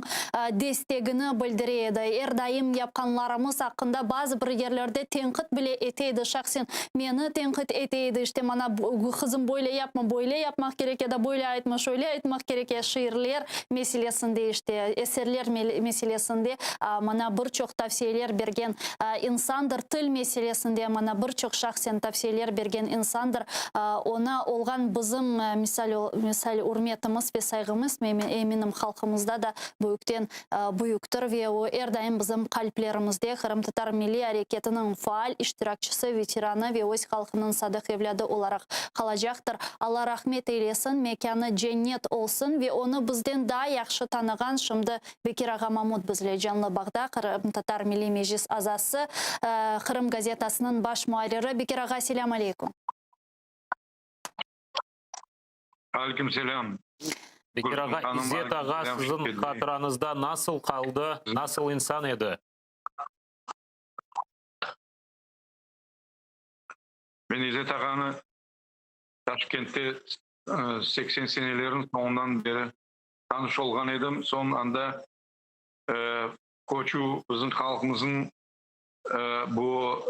дестегіні білдіреді. Әрдайым япқанларымыз ақында базы бір ерлерді тенқыт біле етейді. Шақсен мені тенқыт етейді. Іште мана қызым бойле япмақ керек еді, бойле айтма, шөйле айтмақ керек еді. Шиырлер меселесінде, іште эсерлер меселесінде мана бір чоқ тавсиелер берген инсандыр. Тіл меселесінде мана бір чоқ шақсен тавсиелер берген инсандыр. Ona olған бізім мисал урметіміз ве сайғымыз емінім халқымызда да бұйықтыр ве әрдайым бізім қалплерімізде Қырым татар milli әрекетінің faal iştirakçısı, veteranı ve өз халқының садық evladı olarak қалажақтыр. Allah рахмет eylесін, меканы cennet olsun ve onu бізден да яқшы таныған шымды Бекер Аға Мамут бізле жанлы бағда Қырым татар milli meclis азасы Қырым газетасының баш muharriri. Бекер Аға, селям алейкум. Алейкум селям. Бекер Аға, Izzet Ağa сіздің қатыранызда насыл қалды, насыл инсан еді? Мен Izzet Ağa'ны Ташкентте 80 senelerin soğundan beri tanış olgan edim. Son anda koçu bizim halkımızın bu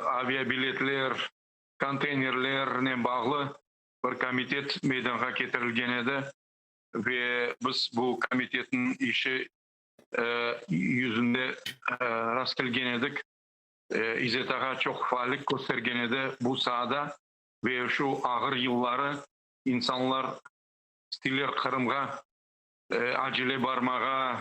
aviabiletler, konteynerlerine bağlı bir komitet meydana getirilgen edi. Ve biz bu komitetin işi yüzünde rast gelgen edik. Izzet Ağa çok faallik göstergen edi bu sahada ve şu ağır yılları insanlar stiller Kırım'a acele barmağa,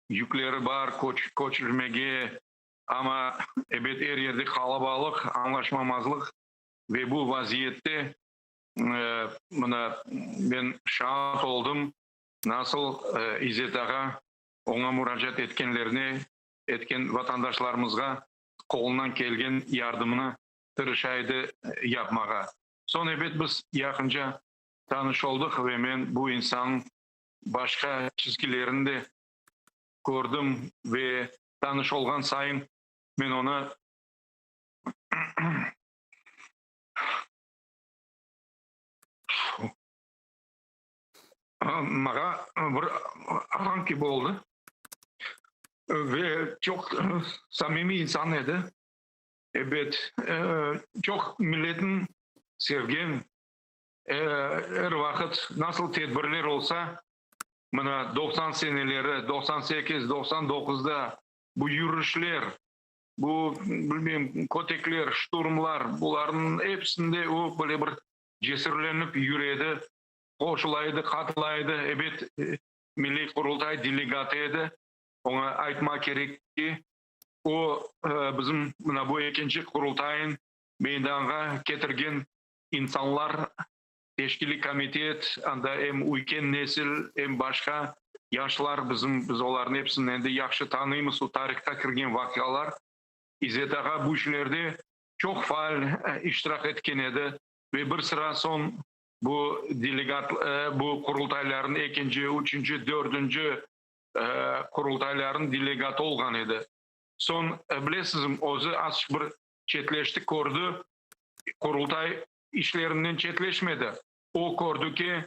yükleri var, koçurmege ama evet her yerde kalabalık, anlaşmamazlık ve bu vaziyette ben şahit oldum nasıl Izzet Ağa ona müracaat etkenlerine etken vatandaşlarımızga kolundan kelgen yardımını tırışaydı yapmağa. Son evet biz yakınca tanış olduk ve ben bu insanın başka çizgilerini de gördüm ve tanış olgan sayın ben ona mağa bir ağam gibi oldu ve çok samimi insan idi. Evet, çok milletin sevgen her vakit nasıl tedbirler olsa bana 90 seneleri 98 99'da bu yürüyüşler bu bilmem kotekler şturmlar bunların hepsinde o böyle bir cesurlanıp yürüdü koşulaydı katılaydı evet milli kurultay delegatıydı ona aytma gerek ki o bizim bu ikinci kurultayın meydana getirgen insanlar teşkili komitet anda hem uyken nesil hem başka yaşlar biz onların hepsinden de yaxşı tanıyımız o tarihte kirgen vakalar İzzetağa bu işlerde çok faal iştirak etken edi ve bir sıra son bu delegat bu kurultayların ikinci, üçüncü, dördüncü kurultayların delegatı olgan edi. Son bilesizim ozu az bir çetleştik kordu kurultay işlerinden çetleşmedi. O kordu ki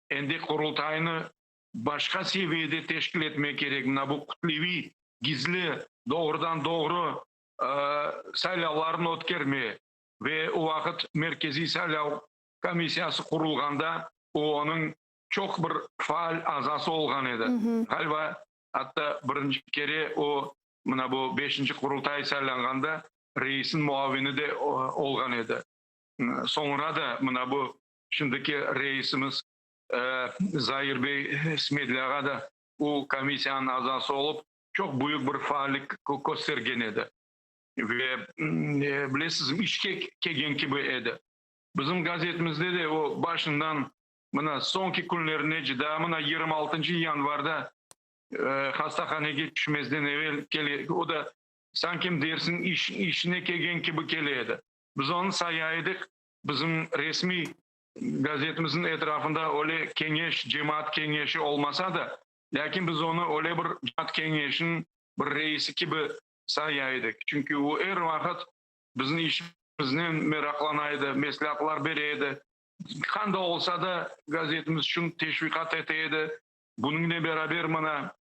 endi kurultayını başka seviyede teşkil etmek gerek. Bu kutlevi, gizli, doğrudan doğru saylavlarını ötkermeye ve o vakit Merkezi Saylav Komisyası kurulganda o onun çok bir faal azası olgan edi. Galiba hatta birinci kere o bu 5. kurultay saylanğanda reisin muavini de olgan edi. Sonra da bu şimdiki reisimiz Zahir Bey Smedliaga da o komisyanın azası olup çok büyük bir faallik göstergen edi. Ve bilesizim işke kegen gibi edi. Bizim gazetimizde de o başından sonki günlerine cida 26. yanvarda hastahanege düşmezden evvel o da sanki dersin işine kegen gibi keledi. Biz onu sayaydık. Bizim resmi gazetimizin etrafında öyle kengeş, cemaat kengeşi olmasa da lakin biz onu öyle bir cemaat kengeşin bir reisi gibi sayaydık. Çünkü o her vakit bizim işimizden meraklanaydı, meslaklar bereydi. Kanda olsa da gazetimiz şunu teşvikat eteydi. Bununla beraber bana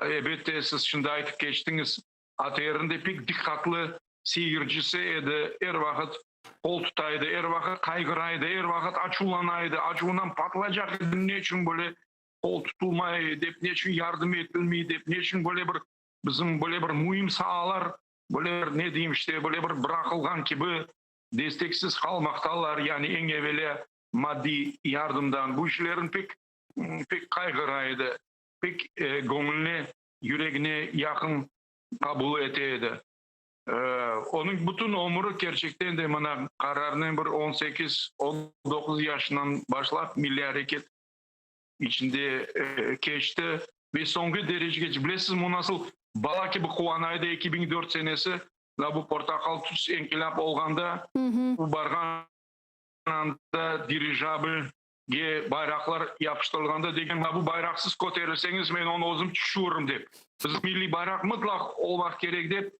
elbette siz şimdi aytıp geçtiniz. ATR'ın pek dikkatli seyircisi edi. Her vakit kol tutaydı, her vakit kaygıraydı, her vakit açulanaydı. Açuğundan patlayacak edi. Ne için böyle kol tutulmayı, ne için yardım edilmeyi, ne için böyle bir bizim böyle bir mühim sahalar, böyle ne diyeyim işte böyle bir bırakılgan gibi desteksiz kalmaktalar. Yani en evvela maddi yardımdan bu işlerin pek kaygıraydı. Pek gönlüne, yüreğine yakın kabul eteydi. Onun bütün ömrü gerçekten de bana kararının bir 18-19 yaşından başlayıp milli hareket içinde geçti ve sonki dereceye bilesiz bu nasıl bala gibi kuvanaydı 2004 senesi bu portakal tüs enkilap olganda bu barganda dirijabil bayraklar yapıştırılganda degen bu bayraksız koterirseniz ben onu özüm düşürürüm dep. Bizim milli bayrak mutlak olmak gerek dep.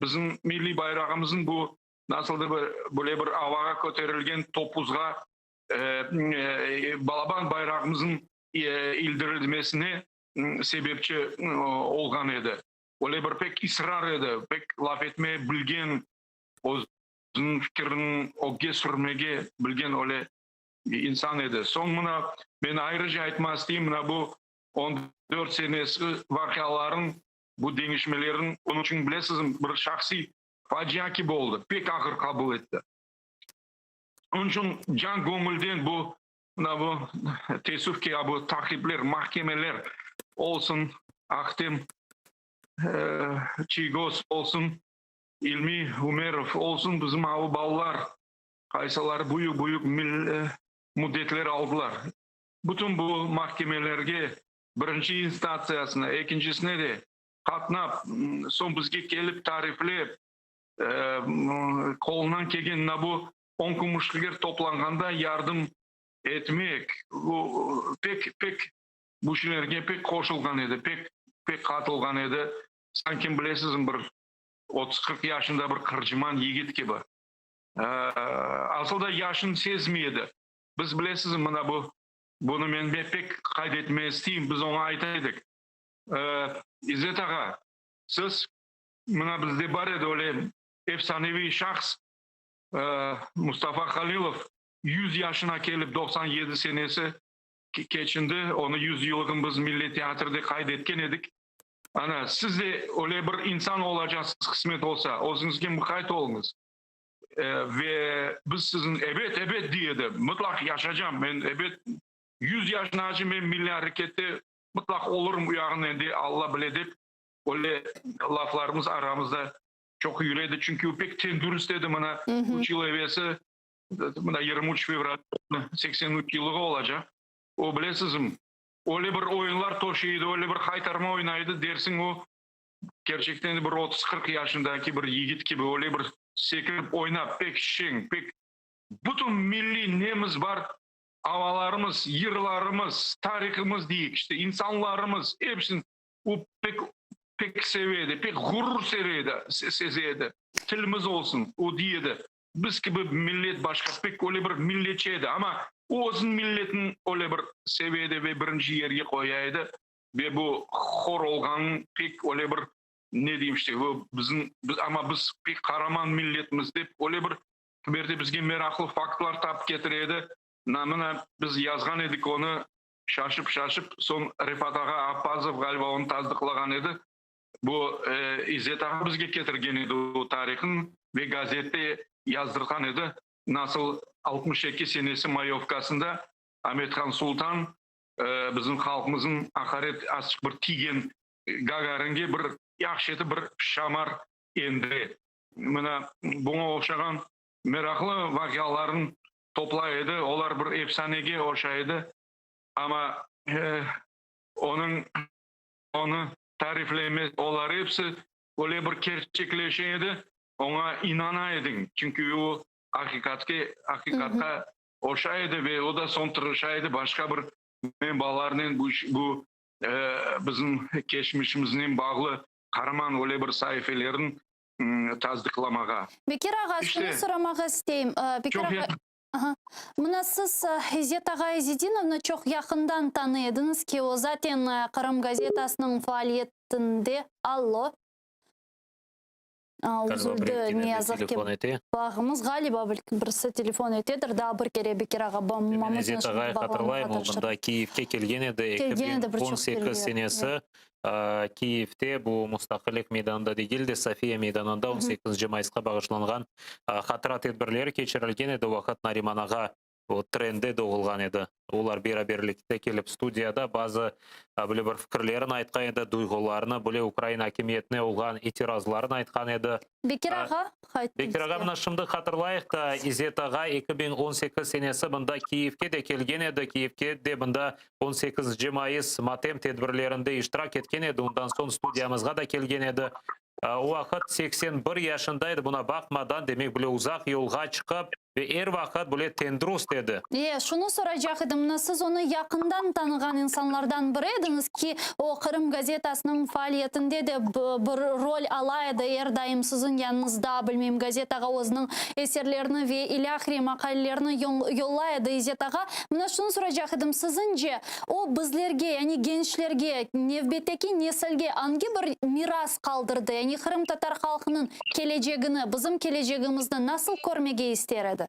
Bizim milli bayrağımızın bu nasıldır böyle bir havaga koterilgen topuzga balaban bayrağımızın ildirilmesine sebepçi olgan edi. Öyle bir pek ısrar edi, pek laf etmeye bilgen, o'zun fikrini o'g'ga surmege bilgen öyle insan edi. Sonuna ben ayrıca aytmas isteyeyim, bu 14 senesi vakaların, bu değişmelerin, onun için bilesiz bir şahsi facia gibi oldu. Pek ağır kabul etti. Onun için can gönülden bu teessüf ki bu takipler, mahkemeler olsun, Aktem Çiğgöz olsun, İlmi Umerov olsun, bizim bu ballar kaysalar büyük müddetler aldılar. Bütün bu mahkemelerge birinci instansiyasına, ikincisine de қатынап, соң бізге келіп тарифлеп, қолынан келген набу онкомышлыгер топланғанда ярдым etmek pek bu işlerge pek koşulgan edi, pek katılgan edi. Sanki bilesizim bir 30-40 yaşında bir kırcıman yigit gibi. Aslında yaşını sezmeydi. Biz bilesizim bunu men pek kaydetmeye isteyeyim. Biz ona aytaydık. İzzet Ağa, siz bizde var edi öyle efsanevi şahs Mustafa Halilov 100 yaşına gelip 97 senesi geçindi. Onu 100 yıllık biz Milli Tiyatro'da kaydetken edik. Ana siz de öyle bir insan olacaksınız kısmet olsa. Özünüzge mukayyet olunuz. Ve biz sizin evet diyedi. Mutlak yaşayacağım. Ben evet 100 yaşına acım ben milli harekette mutlak olurum uyağın dedi. Allah biledip öyle laflarımız aramızda çok yürüdü. Çünkü pek tendürüst dedi bana 3 yıl evvesi. 23 fevral 83 yılı olacak. O bilesizim. Öyle bir oyunlar toşuydu, öyle bir kaytarma oynaydı dersin o gerçekten bir 30-40 yaşındaki bir yiğit gibi öyle bir sekirip oynap pek şen, pek bütün milli nemiz var, avalarımız, yırlarımız, tarihimiz deyik işte insanlarımız hepsini o pek seviyede, pek gurur seziyede. Tilimiz olsun o diyedi. Biz gibi millet başka pek öyle bir milletçiydi ama o özün milletin öyle bir seviyede ve birinci yerge koyaydı ve bu hor olgan pek öyle bir ne diyeyim işte ama biz pek karaman milletimiz deyip öyle bir bizge meraklı faktlar tap getireydi. Namına biz yazgan edik onu şaşıp son Rifat Ağa Appazov galiba onu tazdıklagan edi. Bu İzzet Ağa bizge getirgen edi o tarihin ve gazette yazdırgan edi. Nasıl 62 senesi Mayovkasında Ahmetхан Sultan bizim halkımızın akaret açık bir tigen Gagarin'ge bir yakşeti bir şamar endi. Buna okşagan meraklı vakaların toplaydı. Olar bir efsanege okşaydı. Ama onu tariflemez. Olar hepsi öyle bir gerçekleşeydi. Ona inanaydın. Çünkü o hakikatka oşaydı ve o da son tırışaydı. Başka bir menbalarının bu bizim geçmişimizin bağlı kahraman öyle bir sayfelerin tazdıklamağa. Bekir Ağa, şunu soramağa isteyim. Bekir Ağa, mına siz İzzet Ağa İzzetdinov'ni çok yakından tanıydınız ki o zaten Kırım gazetasının faaliyetinde. Allo. Üzüldü Niyazov bağımız galiba birisi telefon etedir. Daha bir kere Bekir Ağa İzzet Ağa'yı hatırlayım. Onda Kiyev'e kelgen edi. 2018 senesi Kiyev'te bu Mustaqillik meydanında değil Sofiya meydanında 18 mayısqa bağışlanған hatıra tedbirleri keçirilgen edi. Vaqt Nariman Ağa o trende doğulgan edi. Олар beraberlikte kelip studiyada bazı bir fikirlerini aytkan edi, duygularını, Ukrayna hakimiyetine olgan itirazlarını aytkan edi. Bekir Ağa, mına şimdi hatırlayık da İzzet Ağa 2018 senesi bunda Kiyev'e de kelgen edi. Kiyev'e de bunda 18 Mayıs matem tedbirlerinde iştirak etken edi. Ondan son studiyamızga da kelgen edi. O vaqt 81 yaşındaydı. Buna bakmadan demek uzak yolga çıkıp ve vaqt tendrus dedi. Şunu soracaktım. Siz onu yakından tanıgan insanlardan biriydiniz ki o Kırım gazetasının faaliyetinde de bir rol alaydı. Daim sizin yanınızda bilmem gazetaga özünün eserlerini ve ilahri makalelerini yollaydı İzzet Ağa. Buna şunu soracaktım. Sizince o bizlerge yani gençlerge nevbetteki nesilge hangi bir miras kaldırdı? Yani Kırım Tatar halkının geleceğini, bizim geleceğimizni nasıl görmege isterdi?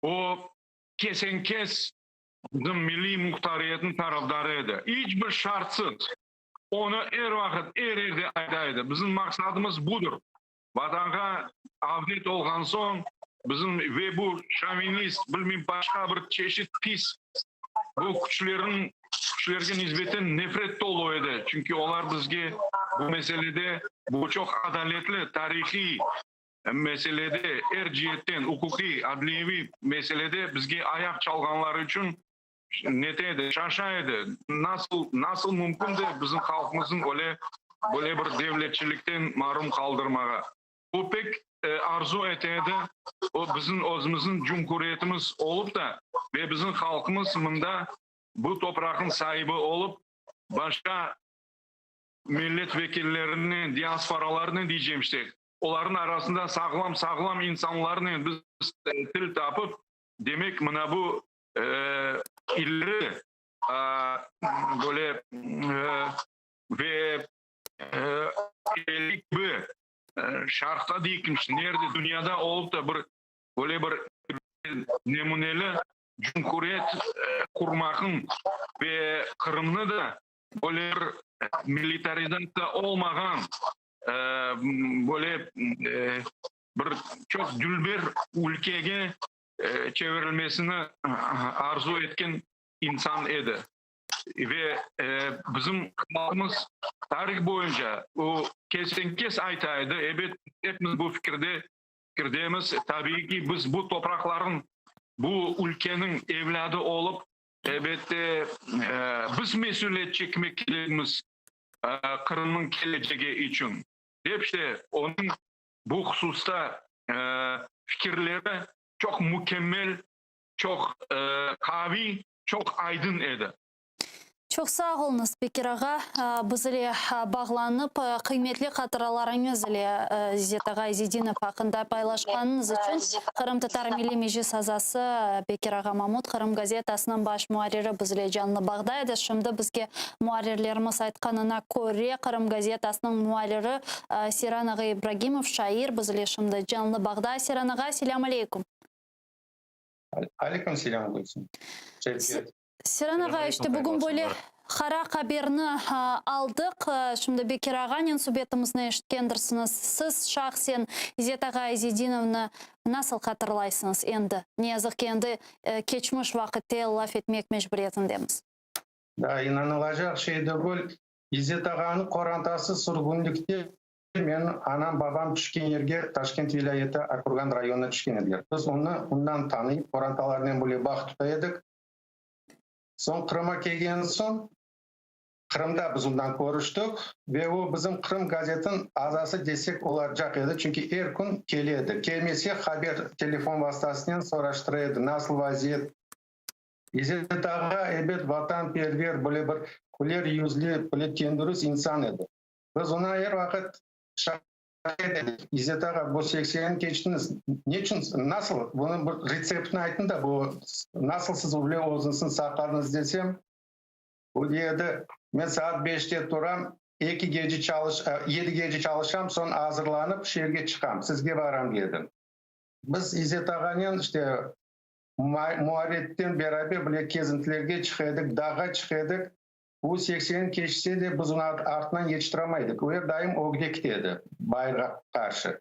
O kesenkes bizim milli muhtariyetin tarafdarıydı. Hiçbir şartsız onu vakit yerde aytaydı. Bizim maksadımız budur. Vatanға avdet olgan son bizim ve bu şovinist bilmem başka bir çeşit pis bu güçlerge nisbeten nefret dolu edi. Çünkü onlar bizge bu meselede bu çok adaletli, tarihi meselede cihetten hukuki, adliyevi meselede bizge ayak çalganlar için нетеді, шаршайды. Насыл мүмкін де біздің халқымыздың böyle bir devletçilikten mahrum kaldırmağa. Bu pek arzu etedi. O bizim özümüzün cumhuriyetimiz olup da ve bizim halkımız bunda bu toprakın sahibi olup başka milletvekillerinin, diasporalarını diyeceğim işte. Onların arasında sağlam insanlarını biz til tapıp demek buna bu illeri böyle ve gibi şarkta değilmiş. Nerede dünyada olup da böyle bir nemuneli cumhuriyet kurmakın ve Kırım'da da böyle bir militarizasyonda olmayan böyle bir çok dülber ülkeye çevrilmesini arzu etken insan idi. Ve bizim halkımız tarih boyunca o kes aytaydı. Evet, hepimiz bu fikirdemiz. Tabii ki biz bu toprakların, bu ülkenin evladı olup elbette biz mesuliyet çekmek gerekimiz Kırım'ın geleceği için. Hep işte onun bu hususta fikirleri çok mükemmel, çok kavi, çok aydın edi. Çok sağ olun спикер ağa. Biz ile bağlanıp kıymetli қатыраларыңыз ile İzzet ağa İzzedinов hakkında paylaşkanınız için Kırım Tatar Milli Meclis azası Bekir ağa Mahmut Kırım gazetasının baş muharriri biz ile canlı bağdaydı. Şimdi bizge muharrirlerimiz aytkanına göre Kırım gazetasının muharriri Siran ağa İbragimov şair biz ile şimdi canlı bağda. Siran ağa selam aleykum. Aleyküm selam olsun. Siran ağa işte bugün böyle Hara haberini aldık. Şimdi Bekir ağanın subetimizini eşitkendirsiniz. Siz şahsen İzzet ağa İzzedinov'ni nasıl hatırlaysınız endi? Ne yazık ki endi geçmiş vakitte laf etmek mecburiyetindemiz. Da inanılacak şey de bu. İzzet ağanın korantası sürgünlükte men anam babam düşken yerge Taşkent vilayeti Akurgan rayonuna düşken ediler. Biz onu ondan tanıyıp korantalarından böyle bak tutaydık. Son Kırım'a kelgen son Kırım'da biz ondan konuştuk ve o bizim Kırım gazetin azası desek olacak idi. Çünkü her gün geliyordu. Gelmese haber telefon vasıtasından soraştırıyordu. Nasıl vaziyet? İzzet ağa elbet vatanperver böyle bir güler yüzlü, böyle tendürüz insan idi. Biz ona her vakit şahit edik. İzzet ağa bu 80'i geçtiniz. Niçin? Nasıl? Bunun bir reseptini aytın da bu nasıl siz öyle uzunsun sakladınız desem bu diyedi. Ben saat 5'te duram, 7 gece çalışam, sonra hazırlanıp şehirge çıkam, sizge varam dedim. Biz İzzet ağanın işte muharetten beraber böyle kezintilerge çıkıyorduk, dağa çıkıyorduk. Bu 80 geçse de biz onu ardından yetiştiremaydık. O yer daim o gidekti bayrağa karşı.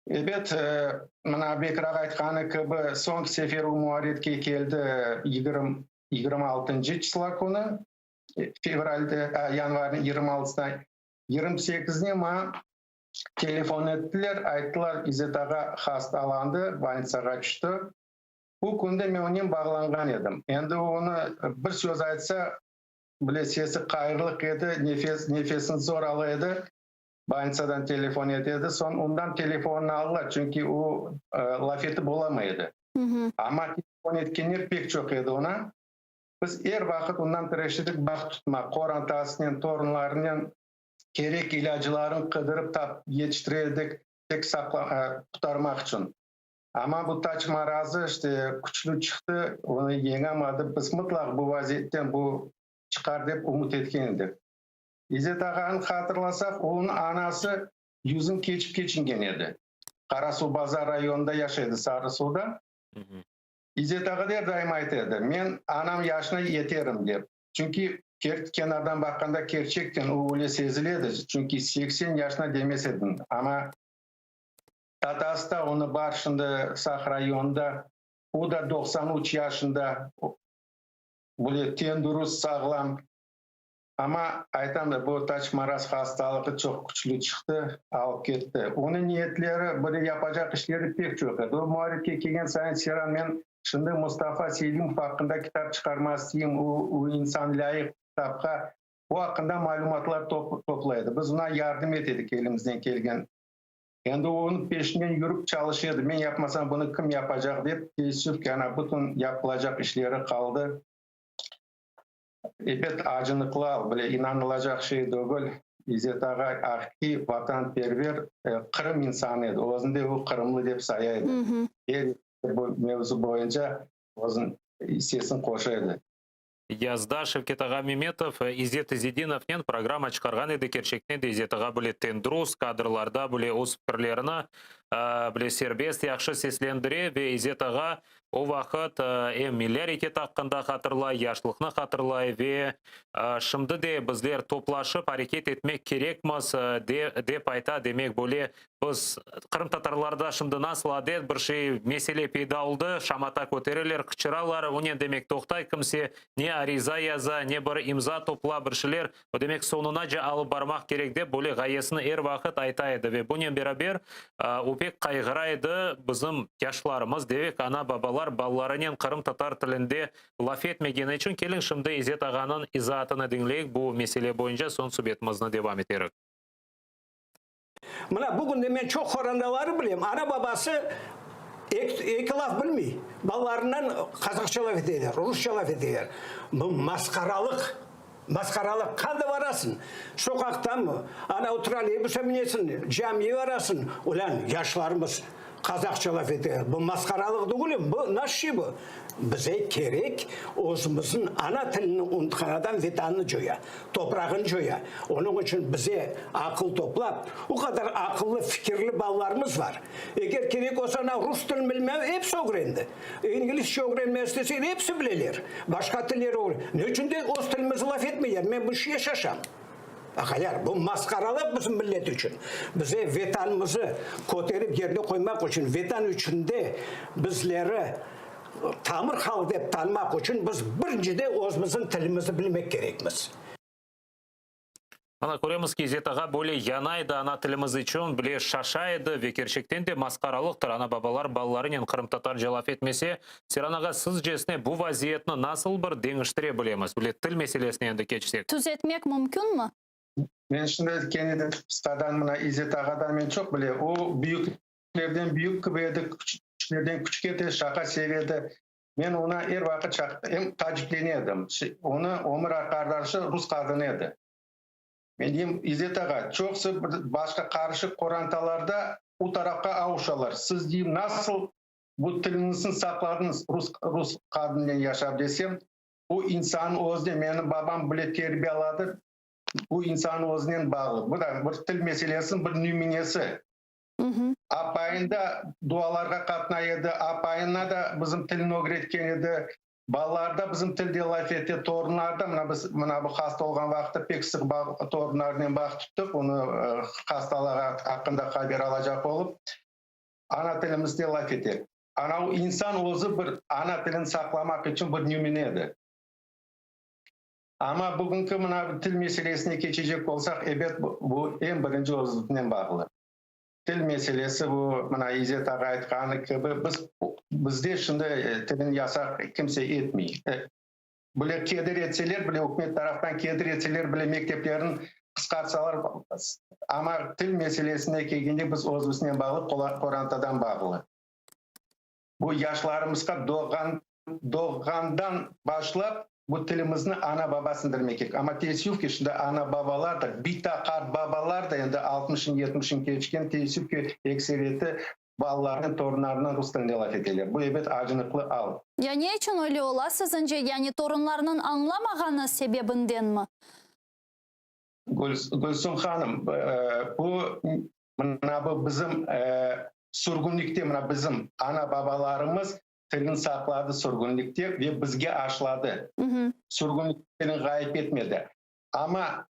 Evet, bana Bekir ağa aytkanı gibi son sefer o muharetke geldi 26. çisla konu. Fevral'de, yanvarın 26'da 28'ine ama telefon ettiler, ayttılar İzzet ağa hastalandı, больницаға düştü. Bu konuda ben onunla bağlangan edim. Endi onu bir söz aytsa, bile sesi kayırlık edi, nefesini zor alıydı. больницадан telefon edildi, son ondan telefonunu aldılar çünkü o laf eti bulamaydı. Ama telefon etkenler pek çok edi ona. Biz her vakit ondan tireştirdik, bak tutma, korantasının, torunlarının gerek ilacıların kıdırıp yetiştirirdik, tek tutarmak için. Ama bu taç marazı işte güçlü çıktı, onu yenemedi. Biz mutlak bu vaziyetten bu çıkar deyip umut etkendik. İzzet ağanı hatırlasak, onun anası yüzün geçingen edi. Karasu Bazar rayonunda yaşaydı, Sarısu'da. İzzet ağa der daim aytırdı. Men anam yaşına yeterim deyip. Çünkü kenardan bakanda gerçekten o öyle seziledi. Çünkü 80 yaşına demesedin. Ama tatası da onu var şimdi Sak rayonunda. O da 93 yaşında. Böyle tendürüz sağlam. Ama aytam da bu taç maraz hastalığı çok güçlü çıktı, alıp gitti. Onun niyetleri, böyle yapacak işleri pek çok. O muharebeye kelgen sayın Siran men Şimdi Mustafa Selimov hakkında kitap çıkarması diyeyim, o insan layık kitapka o hakkında malumatlar toplaydı. Biz ona yardım ededik elimizden gelgen. Endi onun peşinden yürüp çalışıyordu. Ben yapmasam bunu kim yapacak deyip teessüf yani bütün yapılacak işleri kaldı. Evet acınıklı al, böyle inanılacak şey değil. İzzet Ağa Akki vatanperver Kırım insanı edi. O yüzden de o Kırımlı deyip sayaydı. Bu mevzu boyunca o'zini hissesini qo'shadi. Yazda Шевкет Аға Меметов Изет Изединовнен программа чыгарган эди керчектен де Изет Аға биле тендруз кадрларда биле өз пикирлерин биле сербест яхшы сеслендире ве Изет Аға о вакыт миллер икет акында катырлай, яшлыкны катырлай ве шымды де bizler топлашып аракет этмек керекмиз деп айта. Демек боле biz Кырым татарларда шымды насыл адет bir şey меселе пайда болду, шамата көтерелер, кычыралар, онен демек токтай кимсе не ариза яза, не bir имза топла bir şeyler, o демек сонуна же алып бармак керек деп боле гаясын эр вакыт айтайды ве бунен берабер опек кайгырайды биздин жашларыбыз дебек ана бабалар балаларынын Кырым татар тилинде лаф этмегени үчүн келин шымды Изет Аганын изаатын dinleyik bu mesele boyunca son subyetimizni devam ederek. Mına bugün de ben çok horandaları bileyim. Ana babası iki laf bilmiyor. Ballarından Kazakça laf ediyorlar, Rusça laf ediyorlar. Bu maskaralık kaldı varasın. Sokaktan mı? Ana oturan elbise binesin, camiye varasın. Ulan yaşlarımız Kazakça laf ediyor. Bu maskaralık değil mi? Bu nasıl şey bu? Bize gerek özümüzün ana tilini unutkandan vetanını joya, toprağını joya. Onun için bize akıl toplap, o kadar akıllı fikirli ballarımız var. Eğer gerek olsa Rus dilini bilmem hepsi öğrendi. İngilizce öğrenme istese hepsi bilirler. Başka tilleri olur. Ne için de o tilimizi laf etmeyer? Ben bu şey yaşasam. Akayar, bu maskaralık bizim millet için. Bize vetanımızı koterip yerde koymak için, vetan içinde bizleri tamir hal deb tanımak için biz birincide özümüzün tilimizi bilmek gerekmiz. Ana көрөмүз ки Изет Ага более янайды ана тилimiz үчүн биле шашайды ве керчектен де маскаралыктыр. Ана бабалар балаларын Кырым татар жалап этмесе, Сиранага сыз жесіне бу вазиетни насыл bir деңиштире билемиz. Биле тил меселесине энди keçsек. Түзетмек мүмкүнмү? Ben şimdi kendi stadan buna İzzet Ağa'dan ben çok bile o büyüklerden büyük kıvıydı, küçüklerden küçük eti, şaka seviyede. Ben ona her vakit hem tacikleniyordum. Onu Omar kardeşi Rus kadınıydı. Ben diyeyim İzzet Ağa çoksa başka karışık korantalarda o tarafta avuşalar. Siz diyeyim nasıl bu tilinizi sakladınız Rus kadınıyla yaşar desem o insanın özde benim babam bile terbiyeladı. Bu insanın özünden bağlı. Bu da bir til meselesinin bir nümunesi. Apayında dualarga katnaydı. Apayına da bizim tilini öğretken edi. Ballarda bizim tilde laf etti. Torunlarda mına bu hasta olgan vaxtı pek sık torunlardan bak tuttuk. Onu hastalığa hakkında haber alacak olup ana tilimizde laf etti. Ana o insan özü bir ana tilini saklamak için bir nümuneydi. Ama bugünkü til meselesine geçecek olsak evet bu en birinci özünden bağlı. Til meselesi bu İzzet Ağa aytqаны gibi bizde şimdi tilin yasak kimse etmiyor. Bile kedir etseler, bile hükümet taraftan kedir etseler, bile mekteplerin kısaltsalar ama til meselesine gelgende biz özümüzden bağlı, Korantadan bağlı. Bu yaşlarımızga doğandan başlap bu tilimizin ana babasını bilmek gerek. Ama teessüf ki şimdi ana babalar da bir takar babalar da yani 60'ın 70'in geçken teessüf ki ekseriyeti ballarının torunlarının Rus dilinde laf edilir. Bu evet acınıklı al. Ya ne için öyle ola sizce? Yani torunlarının anlamagаны sebebinden mi? Gülsüm Hanım bu bizim sürgünlükte bizim ana babalarımız tilini sakladı sürgünlükte ve bizge aşladı. Sürgünlüklerini gayip etmedi. Ama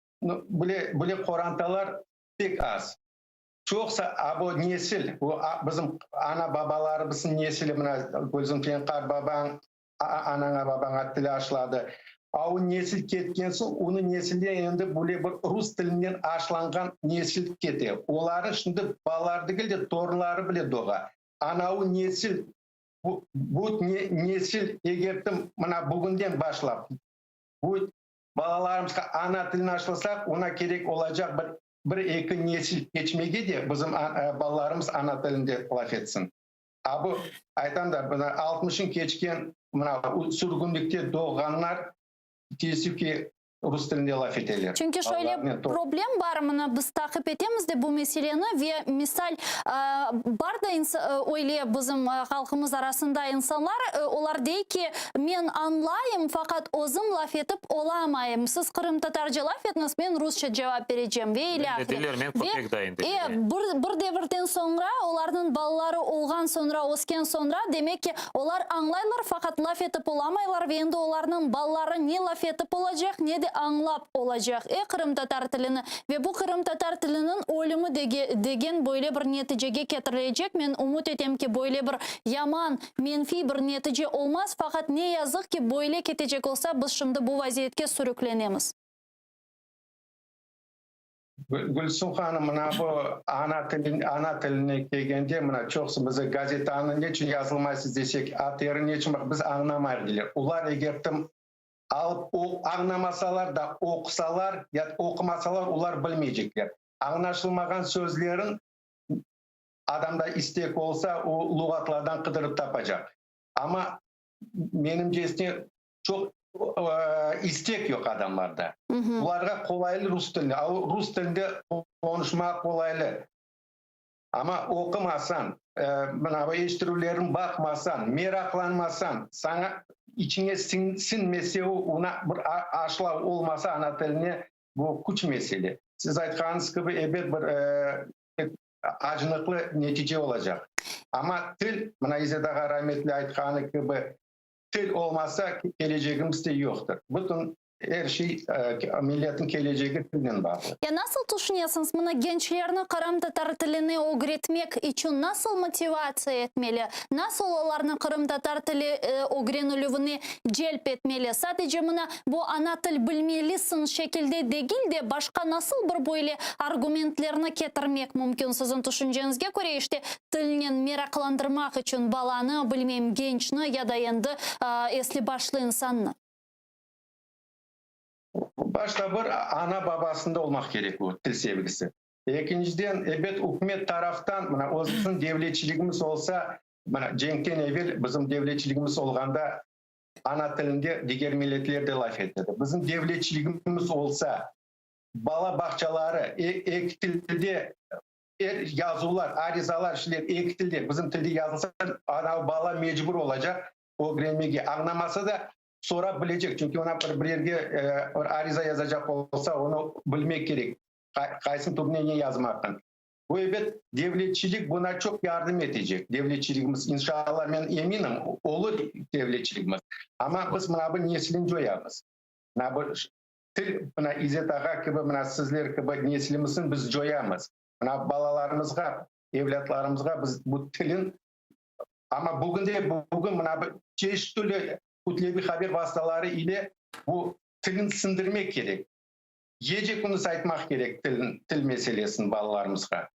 böyle korantalar pek az. Çoksa bu nesil, bu bizim ana babalarımızın nesili, gözüm tenkar baban, anana baban tili aşladı. O nesil ketkense, onun nesilde endi böyle bir Rus tilinden aşlangan nesil keti. Onların şimdi balaları değil de torunları bile doğa. Ana o nesil bu nesil егертім мына бүгінден башлап bu балаларымызға ана тілін ашылсақ, ona керек olacak bir екі nesil geçmege de bizim балаларымыз ана тілінде laf etsin. Abi айтам да, мына 60'ын keçken мына sürgünlükte doğanlar tesipki Rus тілінде laf eteler. Çünkü şöyle problem var mı? Biz takip etemiz de bu meseleni ve misal var da öyle bizim halkımız arasında insanlar olar dey ki men anlayayım fakat özüm laf etip olamayım. Siz Kırım Tatarca laf etmez, ben Rusça cevap vereceğim ve Dediler, men köpek dayın dediler. Bir devirden sonra onların balları olgan sonra, osken sonra demek ki onlar anlayırlar fakat laf etip olamayırlar ve endi onların balları ne laf etip olacak ne de anlap olacak Kırım Tatar tilini ve bu Kırım Tatar tilinin ölümü degen böyle bir neticeye getirilecek. Men umut etem ki böyle bir yaman, menfi bir netice olmaz fakat ne yazık ki böyle ketecek olsa biz şimdi bu vaziyetke sürüklenemiz. Gülsüm Hanım, mına bu ana tiline kelgende mına çoğusu bize gazetani neçin yazılmaysiz desek, ateri neçin biz anlamayırdılar. Ular egertim alıp anlamasalar da okusalar ya okumasalar ular bilmeyecekler. Anlaşılmagan sözlerin adamda istek olsa o lügatlardan kıdırıp tapacak. Ama menimce çok istek yok adamlarda. Ularga kolaylı Rus dilinde. Rus dilinde konuşmak kolaylı. Ama okumasan, bu eştirülerin bakmasan, meraklanmasan, sana içine sinmese ona bir aşılav olmasa ana tiline bu kuç mesele. Siz aytkanız gibi bir acınıklı netice olacak. Ama til, buna İzzet Ağa rahmetli aytkanı gibi til olmasa geleceğimiz de yoktur. Bütün her şey milletin geleceği tilden bağlı. Ya nasıl düşünüyorsunuz? Buna gençlerini Kırım Tatar tilini öğretmek için nasıl motivasiya etmeli? Nasıl onların Kırım Tatar tili öğrenilüğünü celp etmeli? Sadece buna bu ana til bilmelisin şekilde değil de başka nasıl bir böyle argumentlerini getirmek mümkün sizin düşüncenizge göre işte tilini meraklandırmak için balanı, bilmem gençni ya da endi esli başlı insanı? Başta bir ana babasında olmak gerek bu til sevgisi. İkinciden hükümet taraftan o bizim devletçiliğimiz olsa Cenk'ten evvel bizim devletçiliğimiz olganda ana tilinde diğer milletler de laf etdi. Bizim devletçiliğimiz olsa bala bahçaları ek tilde yazılar, arizalar, şeyler ek tilde bizim tilde yazılsa ana bala mecbur olacak o öğrenmeye anlamasa da sonra bilecek. Çünkü ona bir yerge ariza yazacak olsa onu bilmek gerek. Kaysın türüne ne yazmaktan. Bu devletçilik buna çok yardım edecek. Devletçiliğimiz inşallah ben eminim olur devletçiliğimiz. Ama biz buna bir neslin joyamız. Til buna İzzet Ağa gibi sizler gibi neslimizin biz joyamız. Buna balalarımızga, evlatlarımızga biz bu tilin ama bugün buna çeşitli kutlevi haber vasıtaları ile bu tilin sındırmak gerek. Yiyecek bunu saytmak gerek til meselesini balalarımızga.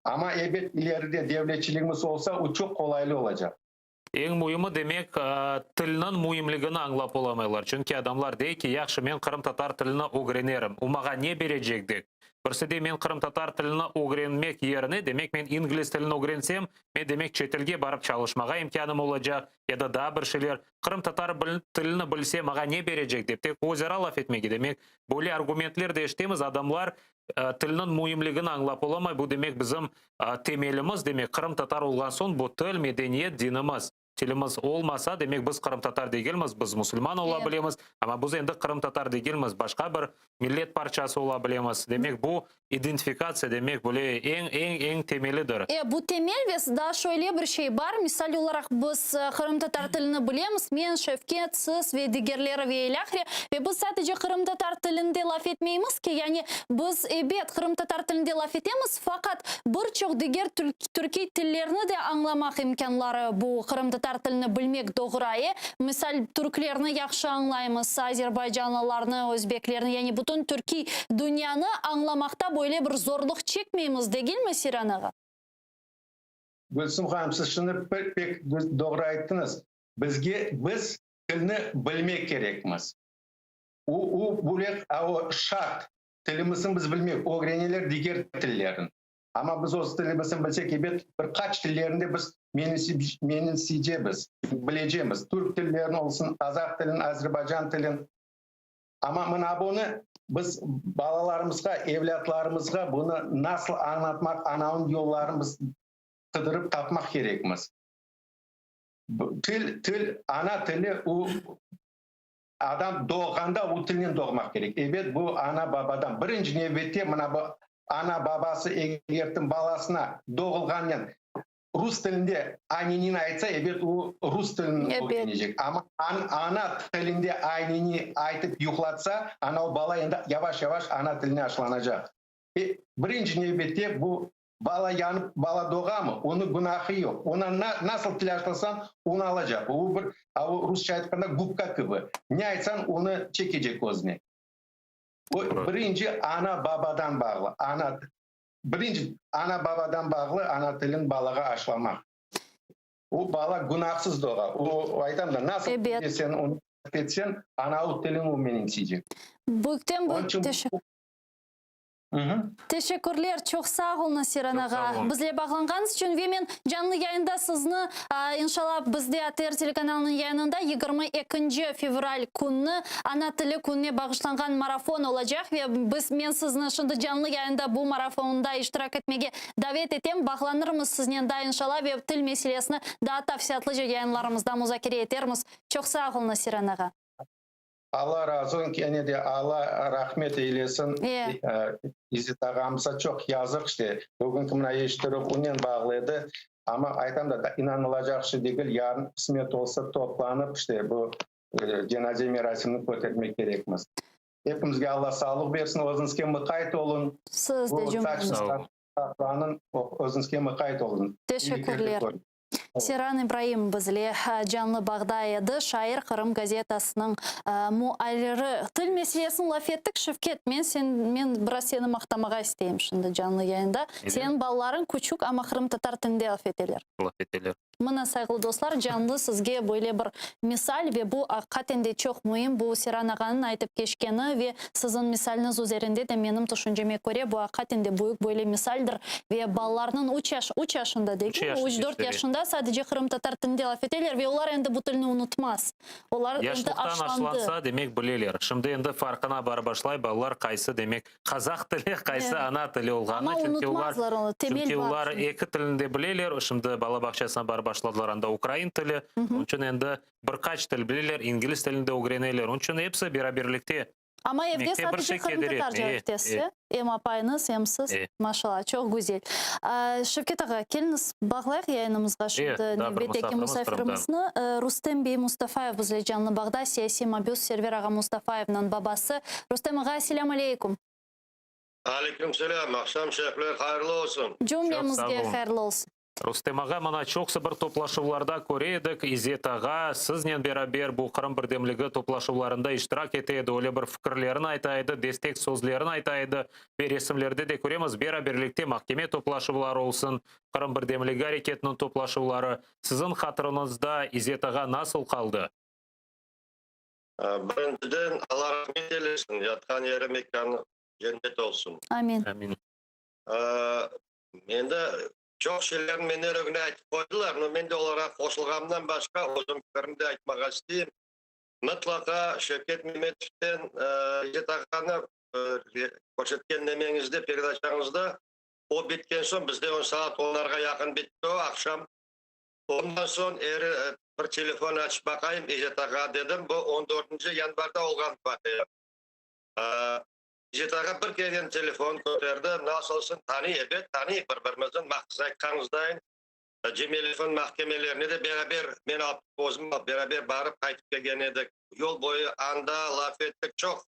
Ama ileride devletçiliğimiz olsa o çok kolaylı olacak. Ең muhimi demek tilinin muhimligini anlap olamaylar. Çünkü adamlar dey ki yaxşı men Kırım Tatar tilini öğrenirim. Umaga ne verecekdik? Birisi de men Kırım Tatar tilini öğrenmek yerine demek men İngiliz tilini öğrensem men demek çetilge barıp çalışmaga imkanım olacak ya da daha bir şeyler Kırım Tatar tilini bilsem maga ne verecek dep tek özara laf etmegi demek. Böyle argumentler de iştemiz adamlar tilinin muhimligini anlap olamay. Bu demek bizim temelimiz demek Kırım Tatar olgan son bu til medeniyet dinimiz. Tilimiz olmasa demek biz Kırım Tatar değilmiz, biz Müslüman olabilemiz. Ama biz endi Kırım Tatar değilmiz, başka bir millet parçası olabilemiz. Demek bu identifikasyon demek böyle en temelidir. Bu temel ve daha şöyle bir şey var. Misal olarak biz Kırım Tatar tilini bilemiz. Men, Şevket, siz ve diğerleri ve ilahri. Ve biz sadece Kırım Tatar tilinde laf etmeyimiz ki. Yani biz Kırım Tatar tilinde laf etemiz. Fakat birçok diğer Türkiye tillerini de anlamak imkanları bu Kırım Tatar tilini bilmek doğrayı. Misal Türklerini yaxşı anlayımız, Azerbaycanlılarını, Özbeklerini, yani bütün Türkiye dünyanı anlamakta böyle bir zorluk çekmeyimiz değil mi Siran Ağa? Gülsüm Hanım siz şunu pek doğru ayttınız. Biz tilni bilmek kerakmiz. O şart. Tilimizni biz bilmek. O'g'renilar diğer tillerin. Ama biz o'z tilimizni bilsek, birkaç tillerinde biz mensiyleyeceğiz, bileceğiz. Türk tillerini olsun, Kazak tilin, Azerbaycan tilin. Ama mana bunu biz balalarımızga, evlatlarımızga bunu nasıl anlatmak, anavun yollarımız kıdırıp tapmak gerekmez. Til, ana tili o adam doğganda o tilini doğmak gerek. Evet bu ana babadan. Birinci növbette mana bu ana babası egertin balasına doğulganyen Rus tilinde aynını aytsa evet o Rus tilini öğrenecek. Ama ana tilinde aynını aytıp yuhlatsa ana o bala yavaş yavaş ana tiline aşılanacak. Birinci növbette bu bala yanıp bala doğar mı? Onun günahı yok. Ona nasıl tilaşlasan onu alacak. O Rusça aytkanda gubka gibi. Ne aytsan onu çekecek özüne. O birinci ana babadan bağlı. Birinci ana babadan bağlı ana tilin balaga aşılamak. O bala günahsız doğar. O aytam da nasıl sen onu etsen ana o tilin o menimseyecek. Teşekkürler. Çok sağ olun Nasiran ağa. Bizle bağlanğanız için ve men canlı yayında sizni inşallah bizde ATR telekanalının yayınında 22 fevral günü ana tili gününe bağışlangan marafon olacak ve men sizni şimdi canlı yayında bu marafonda iştirak etmege davet etem. Bağlanırmız sizinle da inşallah ve til meselesini daha tafsiyatlıca yayınlarımızda muzakere etermiz. Çok sağ olun Nasiran ağa. Allah razı olsun ki de Allah rahmet eylesin. İzzet ağamıza çok yazık işte. Bugün mına eştirip onun bağlıydı. Ama aytam da inanılacak şey değil. Yarın kısmet olsa toplanıp işte bu cenaze merasimini götürmek gerekmez. Hepimizge Allah sağlık versin. Özünüzge mıkayet olun. Siz de cümleniz. Özünüzge mıkayet olun. Teşekkürler. Сиран Ибраим bizle canlı bağda еді. Şair Kırım gazetasının mualliri. Til meselesini laf ettik. Şevket, men biraz seni maqtamağa isteyim şimdi canlı yayında. Senin balların küçük ama Kırım tatar tilinde laf eteler. Mına saygılı dostlar, canlı sizge böyle bir misal ve bu hakikaten çok mühim. Bu Siran ağanın aytıp geçkeni ve sizin misaliniz üzerinde de benim düşünceme göre bu hakikaten de büyük böyle misaldir ve ballarının 3 yaşında değil, 3-4 yaşında sadece Kırım tatar tilinde laf eteler ve onlar endi bu tilini unutmaz. Onlar endi aşlansa demek bileler. Şimdi endi farkına bar başlay ballar kaysı demek Kazak tili, kaysı ana tili olğanı. Ama unutmazlar onu. Çünkü onlar iki tilinde bileler. Şimdi bala bakçasına bar başladılar anda Ukrayn tili. Onun için endi birkaç til bileler. İngiliz tilinde öğrenirler. Onun için hepsi birlikte. Ama evde sadece Kırım tatar cevaptesi. Hem apayınız hem siz. Maşallah çok güzel. Şevket ağa, keliniz bağlayaq yayınımızға şimdi növbеттeki musafirimizni. Rustem Bey Mustafaev bizle canlı bağda. Siyasi Mabus Server ağa Mustafaev'nin babası. Rustem ağa, selamu aleykum. Aleyküm selam. Akşam şefler hayırlı olsun. Cümlemizge hayırlı olsun. Rustem ağa, mana çok bir toplaşıvlarda göredik. İzzet ağa, sizle beraber bu Kırım Birdemligi toplaşıvlarında iştirak eteydi. Öyle bir fikirlerini aytaydı, destek sözlerini aytaydı. Bir resimlerde de göremiz. Beraberlikte mahkeme toplaşıvları olsun. Kırım Birdemligi hareketinin toplaşıvları. Sizin hatırınızda İzzet ağa nasıl kaldı? Birinciden Allah rahmet eylesin. Yatkan yeri mekanı cennet olsun. Amin. Amin. Mende çok şeyler meni örgüne aytıp koydular. Men de olarak koşulgamdan başka özüm fikrimde aytmağa isteyeyim. Mutlaka Şevket Mehmetov'ten İzzet ağanı koşetken demеңizde, передачаңızda o bitken son bizde 10 saat 10'lara yakın bitti o akşam. Ondan sonra bir telefon açıp bakayım İzzet ağa dedim. Bu 14. yanvarda olgan vakıya. İzzet ağa bir kere telefon götürdü. Nasılsın? Evet, tanıyıp birbirimizin maqsız aytkanızdayın. Cemelif'in mahkemelerine de beraber men özüm beraber barıp qaytıp kelgen edik. Yol boyu anda laf ettik çok.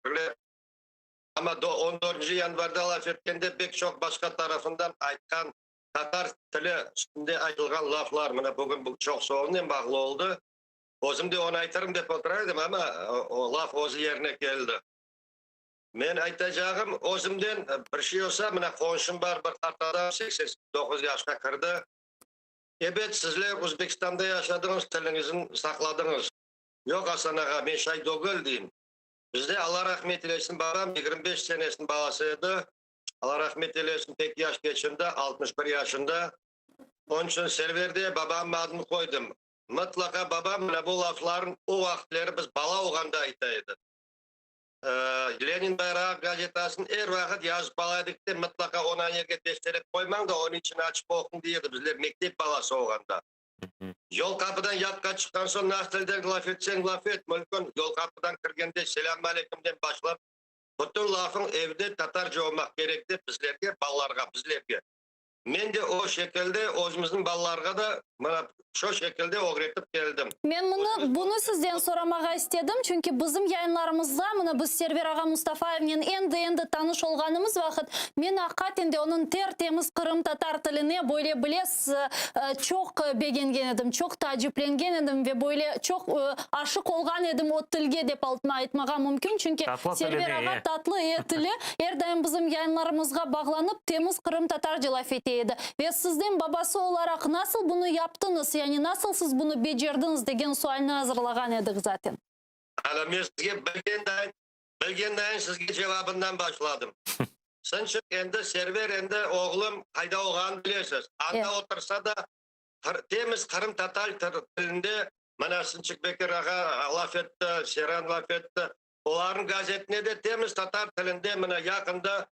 Ama 14. yanvarda laf etkende pek çok başka tarafından aytkan Tatar tili üstünde aytılgan laflar mana bugün bu çok soğundan bağlı oldu. Özüm de onu aytarım dep oturardım ama o laf özü yerine geldi. Men aytacağım özümden bir şey olsa mana konşum var bir tartada 89 yaşga kirdi. Evet, sizler Özbekistan'da yaşadınız, tilinizin sakladınız. Yok Hasan Ağa, ben şahit ogul diyeyim. Bizde Allah rahmet eylesin babam 25 senesinin babasıydı. Allah rahmet eylesin tek yaş geçimde 61 yaşında. Onun için serverde babamın adını koydum. Mutlaka babam bu lafların o vaktleri biz bala olganda aytaydı. Lenin Bayrağı gazetasını her vakit yazıp balaydık da mutlaka ona yerge destek koyman da onun için açıp okun diyordu bizler mektep balası olganda. Yol kapıdan yatka çıktan sonra nasıldan laf etsen laf et. Mülkün yol kapıdan kirgende selamun aleykümden başlap bütün lafın evde Tatarca olmak gerekti bizlerge, ballarga, bizlerge. Men de o şekilde özümüzün ballarga da şu şekilde öğretip geldim. Men bunu sizden soramağa istedim. Çünkü bizim yayınlarımızda biz Server Ağa Mustafaev'nin endi tanış olganımız vakit men hakikaten onun tertemiz Kırım Tatar tiline böyle çok beğengen edim, çok taciplengen edim ve böyle çok aşık olgan edim o tilge dep aytmağa mümkün. Çünkü Server Ağa tatlı tili her daim bizim yayınlarımızga bağlanıp temiz Kırım Tatarca laf eteydi. Ve sizden babası olarak nasıl bunu yaptınız? Yani nasıl siz bunu becerdiniz degen sualini hazırlagan edik zaten. Ben sizge bilgenden sizge cevabından başladım. Sınçık endi server endi oğlum kayda oğlan biliyorsunuz. Anda otursa da temiz Kırım Tatar tilinde mana Sınçık Bekir Ağa laf etti, Şeran laf etti. Onların gazetine de temiz Tatar tilinde mana yakında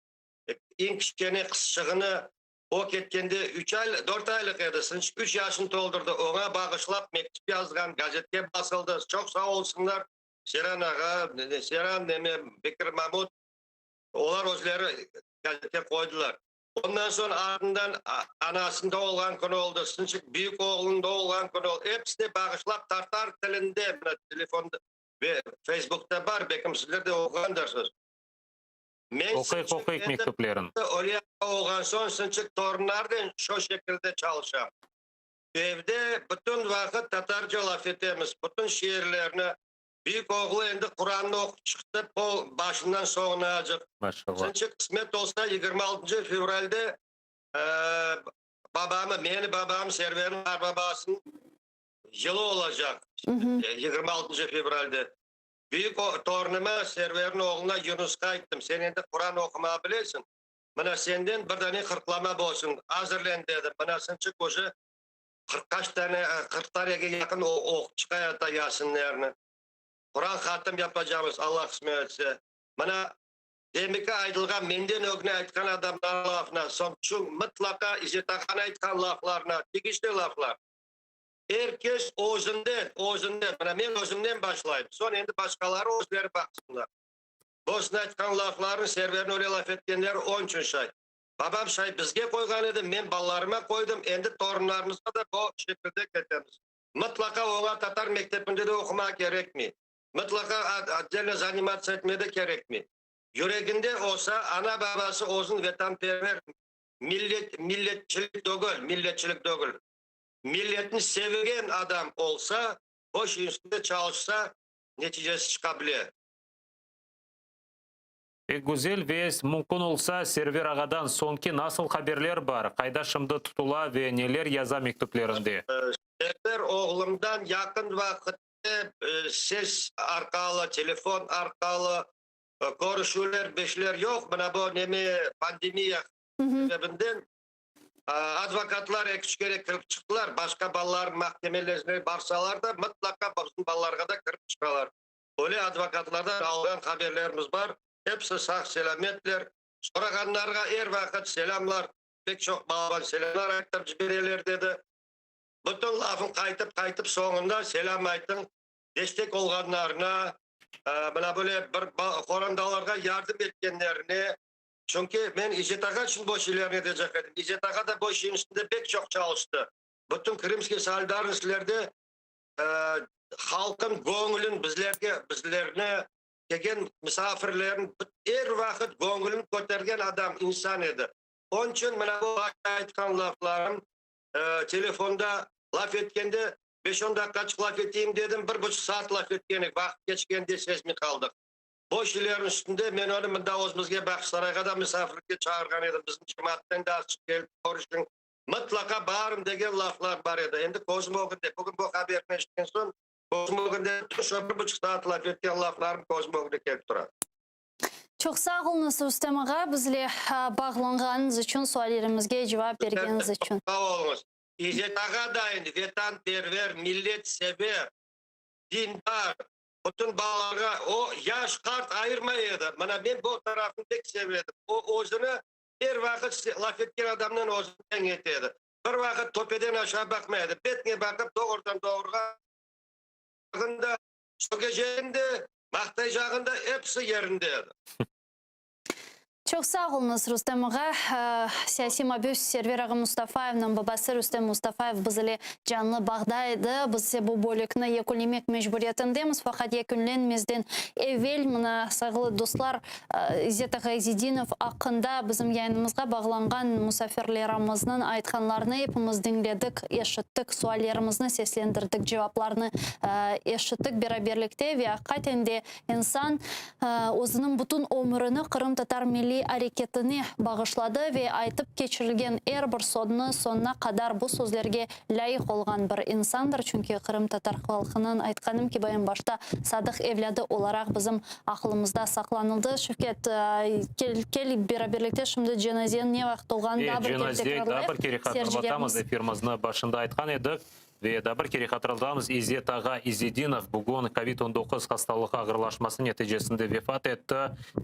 en kichkene kısçığını o ketkende 3 ay 4 aylık edi. Sınçık 3 yaşını doldurdu. Ona bağışlap mektup yazgan gazetke basıldı. Çok sağ olsunlar. Şeran Ağa, Şeran Bekir Mahmut onlar özleri gazete koydular. Ondan sonra ardından anasında olan konu oldu. Sınçık büyük oğlunda olan konu oldu. Hepsi de bağışlap Tatar tilinde telefonda ve Facebook'ta var. Bekim sizler de okuyandırsınız. Okuyuk mektupların. Oraya olgan son Sınçık torunlardan şu şekilde çalışam. Evde bütün vakit Tatarca laf etemiz. Bütün şiirlerini büyük oğlu endi Kur'an'ı okup çıktı. Başından sonuna acık. Maşallah. Sınçık kısmet olsa 26. fevralde babamı Server'in babasının yılı olacak. 26. fevralde. Büyük torunuma Server'in oğluna Yunus'a gittim. Sen endi Kur'an okuma bilirsin. Bana senden bir tane kırklama olsun. Hazırlan dedim. Bana Sınçık hoca 40 taneye yakın ok çıkayata Yasinlerini. Kur'an hatım yapacağımız Allah kısmet etse. Bana demek ki aydılgan menden ögne aytkan adamlar lafına, son mutlaka izetakan aytkan laflarına, tegişli laflar. Herkes özünden, bana men özümden başlayayım. Son endi başkaları özleri baksınlar. Bosna aytkan lafların serverini öyle laf etkenler 10 için şay. Babam şay bizge koygan edim, men ballarıma koydum, endi torunlarımızda da bu şekilde ketemiz. Mutlaka ona Tatar mektebinde de okumak gerek mi? Mutlaka adıyla zanimatsa etmeye de gerek mi? Yüreğinde olsa ana babası olsun vatanperver, milletçilik değil. Milletini sevgen adam olsa, boş üstünde çalışsa neticesi çıkabilir. Güzel ve mümkün olsa Server Ağa'dan sonki nasıl haberler var? Kayda şimdi tutula ve neler yaza mektuplarında? Server oğlumdan yakın vakitte ses arkalı, telefon arkalı görüşüler, beşler yok. Bana bu pandemiya sebebinden advokatlar ek kere kirip çıktılar. Başka ballar mahkemelerine barsalar da mutlaka bizim ballarga da kirip çıkarlar. Öyle advokatlardan algan haberlerimiz var. Hepsi sağ selametler. Soraganlarga her vakit selamlar. Pek çok bağlan selamlar aytıp jibereler dedi. Bütün lafın kaytıp sonunda selam aytın. Destek olganlarına, bana böyle bir korandalarga yardım etkenlerine. Çünkü ben İzzet Ağa için boş ilerine edecek edim. İzzet Ağa da boş işin üstünde pek çok çalıştı. Bütün Krimski Solidarnos'lerde halkın gönlün bizlerine gelen misafirlerin her vakit gönlünü götergen adam, insan edi. Onun için bana bu aytkan laflarım telefonda laf etkende 5-10 dakika laf eteyim dedim. 1,5 saat laf etkenik. Vakit geçkende sezmi kaldık. Boş ilerin üstünde men onu da özümüzge Bakışlar'a da misafirlikке çağırgan edim. Bizim cemaatten de açık gelip konuşun. mutlaka barım degen laflar var edi. Endi gözüm ogunda. Bugün bu haberini eshitken soň gözüm ogunda şu 1,5 saat laf etken laflarım gözüm ogunda kelip turadi. Çok sağ olunuz Rüstem ağa. Bizle bağlanğanınız için, suallerimizge cevap vergeniz için. Sağ olunuz. İzzet ağa da endi vatanperver, millet sever, dindar, bütün bağlarga o yaş kart ayırmaydı. Mana ben bu tarafını pek severdim. O özünü her vakit laf etken adamdan özünü ten etedi. Bir vakit topeden aşağı bakmaydı. Betine bakıp doğrudan doğruğa bakında, şu gecende, maktayacağında hepsi yerindeydi. Çok sağ olunuz Rüstem ağa. Siyasi mabüs Server ağa Mustafayev'nin babası Rüstem Mustafayev bizle canlı bağdaydı. Biz bu bölükni yekunlemek mecburiyetindemiz. Fakat yekunlenmezden evvel mına sagılı dostlar İzzet ağa İzzedinov hakkında bizim yayınımızga bağlangan musafirlerimizin aytkanlarını hepimiz dinledik, eşittik, suallerimizni seslendirdik, cevaplarını eşittik beraberlikte ve hakikaten de insan özünün bütün ömrünü Kırım Tatar Milli hareketini bağışladı ve aytıp geçirilgen her bir sözünü sonuna kadar bu sözlerge layık olgan bir insandır. Çünkü Kırım Tatar halkının aytkanım ki en başta sadık evladı olarak bizim aklımızda saklanıldı. Şevket gel beraberlikte şimdi cenazenin ne vakit olganını da bir kere hatırlatамыз. Эфиріміздің başında aytқан едік. Ve bir kere hatırladığımız İzzet ağa İzzedinov bugün COVID-19 hastalığı ağırlaşması neticesinde vefat etti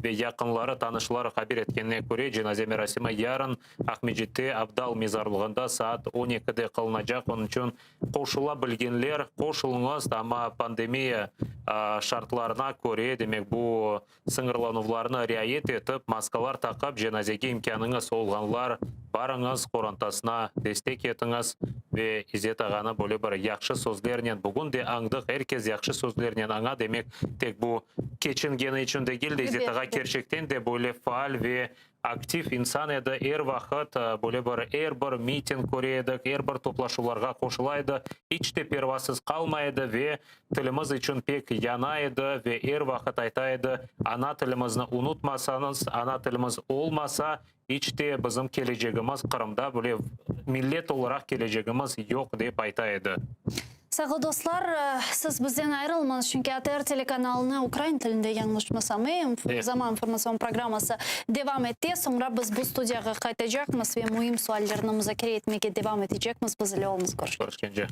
ve yakınları, tanışları haber etkenine göre cenaze merasimi yarın Ahmedjit'te Abdal mezarlığında saat 12'de kılınacak. Onun için koşulabilgenler koşulunuz ama pandemiya şartlarına göre demek bu sınırlanuvlarını riayet etip maskalar takıp cenazege imkanınız olganlar barınız, korantasına destek etiniz ve İzzet ağanı böyle bir yaxşı sözlerden bugün de andık. Herkes yaxşı sözlerden anga demek tek bu keçingeni için de geldi. İzzet ağa gerçekten de böyle faal ve aktif insan edi. Her vakit böyle bir miting koyuyorduk, her bir toplaşularga koşulaydı. Hiç de pervasız kalmaydı ve tilimiz için pek yanaydı ve her vakit aytaydı. Ana tilimizni unutmasanız, ana tilimiz olmasa hiç de bizim geleceğimiz Kırım'da böyle millet olarak geleceğimiz yok deyip aytaydı. Sağ dostlar, siz bizden ayrılmanız çünkü ATR telekanalını Ukrayna tilinde yanlışmasam zaman informasyon programması devam etti. Sonra biz bu studiyaga qaytacakmız ve mühim suallarını müzakere etmeye devam edecekmiz. Bizle olmaz. Görüşkence.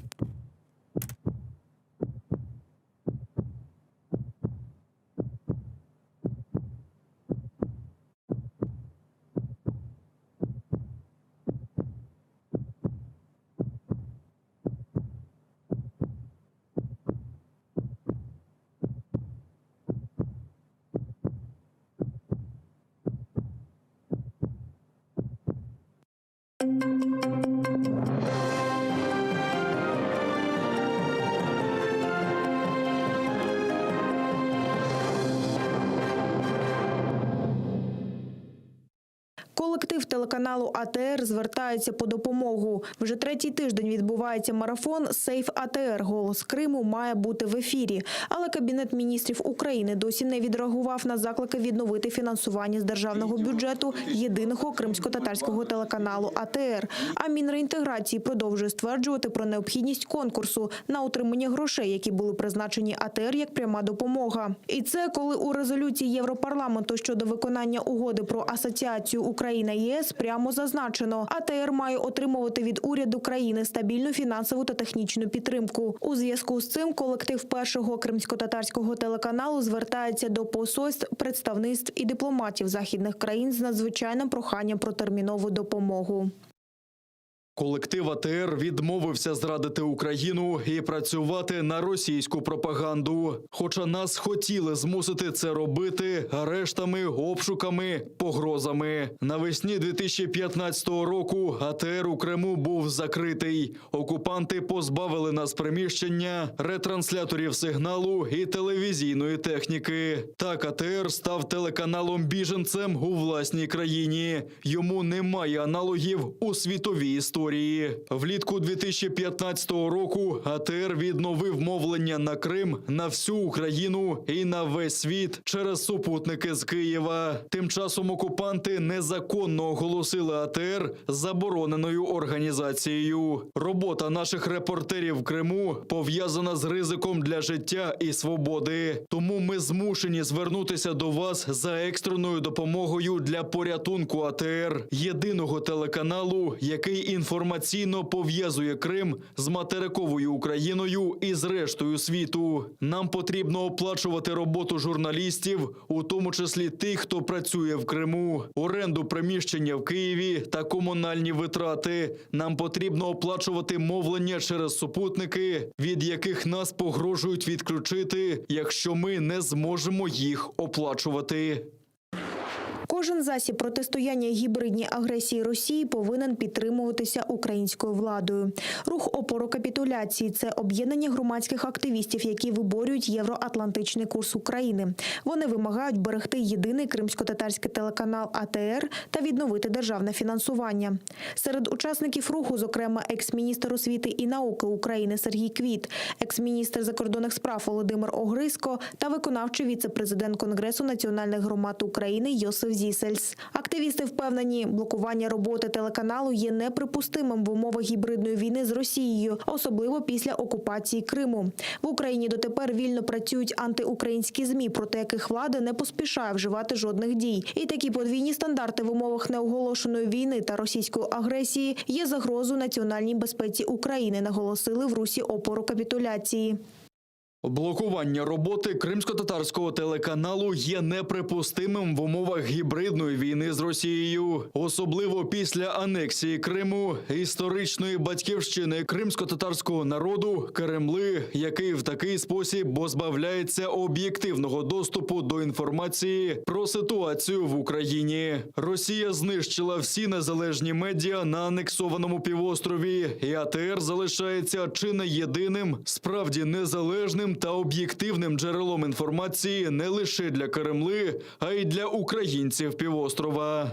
Колектив телеканалу АТР звертається по допомогу. Вже третій тиждень відбувається марафон «Сейф АТР. Голос Криму» має бути в ефірі. Але Кабінет міністрів України досі не відреагував на заклики відновити фінансування з державного бюджету єдиного кримсько-татарського телеканалу АТР. А Мінреінтеграції продовжує стверджувати про необхідність конкурсу на отримання грошей, які були призначені АТР як пряма допомога. І це коли у резолюції Європарламенту щодо виконання угоди про асоціацію Україна-ЄС прямо зазначено, АТР має отримувати від уряду країни стабільну фінансову та технічну підтримку. У зв'язку з цим колектив першого кримсько-татарського телеканалу звертається до посольств, представництв і дипломатів західних країн з надзвичайним проханням про термінову допомогу. Колектив АТР відмовився зрадити Україну і працювати на російську пропаганду. Хоча нас хотіли змусити це робити арештами, обшуками, погрозами. Навесні 2015 року АТР у Криму був закритий. Окупанти позбавили нас приміщення, ретрансляторів сигналу і телевізійної техніки. Так АТР став телеканалом-біженцем у власній країні. Йому немає аналогів у світовій історії. території. Влітку 2015 року АТР відновив мовлення на Крим, на всю Україну і на весь світ через супутники з Києва. Тим часом окупанти незаконно оголосили АТР забороненою організацією. Робота наших репортерів в Криму пов'язана з ризиком для життя і свободи. Тому ми змушені звернутися до вас за екстреною допомогою для порятунку АТР, єдиного телеканалу, який інформаційно пов'язує Крим з материковою Україною і з рештою світу. Нам потрібно оплачувати роботу журналістів, у тому числі тих, хто працює в Криму, оренду приміщення в Києві та комунальні витрати. Нам потрібно оплачувати мовлення через супутники, від яких нас погрожують відключити, якщо ми не зможемо їх оплачувати. Кожен засіб протистояння гібридній агресії Росії повинен підтримуватися українською владою. Рух опору капітуляції – це об'єднання громадських активістів, які виборюють євроатлантичний курс України. Вони вимагають берегти єдиний кримсько-татарський телеканал АТР та відновити державне фінансування. Серед учасників руху, зокрема, екс-міністр освіти і науки України Сергій Квіт, екс-міністр закордонних справ Володимир Огризко та виконавчий віце-президент Конгресу національних громад України Йосиф Зісельс. Активісти впевнені, блокування роботи телеканалу є неприпустимим в умовах гібридної війни з Росією, особливо після окупації Криму. В Україні дотепер вільно працюють антиукраїнські ЗМІ, проти яких влада не поспішає вживати жодних дій. І такі подвійні стандарти в умовах неоголошеної війни та російської агресії є загрозою національній безпеці України, наголосили в русі опору капітуляції. Блокування роботи кримсько-татарського телеканалу є неприпустимим в умовах гібридної війни з Росією. Особливо після анексії Криму, історичної батьківщини кримсько-татарського народу, Кремли, який в такий спосіб позбавляється об'єктивного доступу до інформації про ситуацію в Україні. Росія знищила всі незалежні медіа на анексованому півострові, і АТР залишається чи не єдиним, справді незалежним та об'єктивним джерелом інформації не лише для Кремли, а й для українців півострова.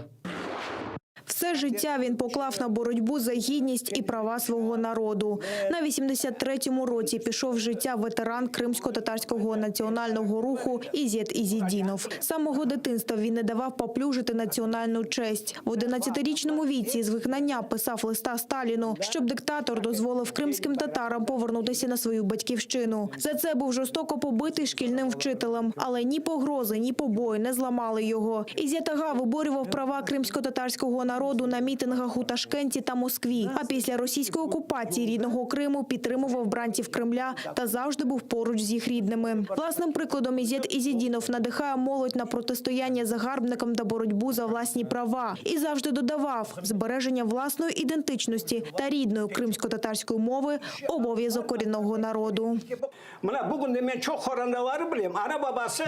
Все життя він поклав на боротьбу за гідність і права свого народу. На 83-му році пішов з життя ветеран кримсько-татарського національного руху Ізет Ізідінов. З самого дитинства він не давав поплюжити національну честь. В 11-річному віці з вигнання писав листа Сталіну, щоб диктатор дозволив кримським татарам повернутися на свою батьківщину. За це був жорстоко побитий шкільним вчителем. Але ні погрози, ні побої не зламали його. Ізет Ага виборював права кримсько-татарського народу на мітингах у Ташкенті та Москві. А після російської окупації рідного Криму підтримував бранців Кремля та завжди був поруч з їх рідними. Власним прикладом Ізет Ізідінов надихає молодь на протистояння загарбникам та боротьбу за власні права. І завжди додавав, збереження власної ідентичності та рідної кримсько-татарської мови – обов'язок корінного народу.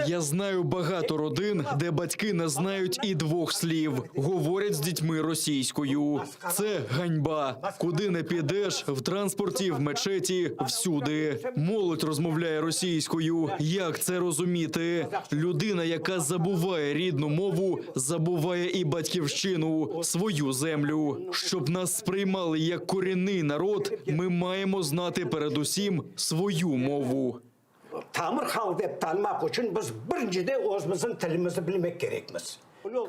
Я знаю багато родин, де батьки не знають і двох слів. Говорять з дітьми російською. Це ганьба. Куди не підеш, в транспорті, в мечеті, всюди. Молодь розмовляє російською. Як це розуміти? Людина, яка забуває рідну мову, забуває і батьківщину, свою землю. Щоб нас сприймали як корінний народ, ми маємо знати передусім свою мову. Тамыр халық деп танымақ үшін біз біріншіден өзіміздің тілімізді білмек керекміз.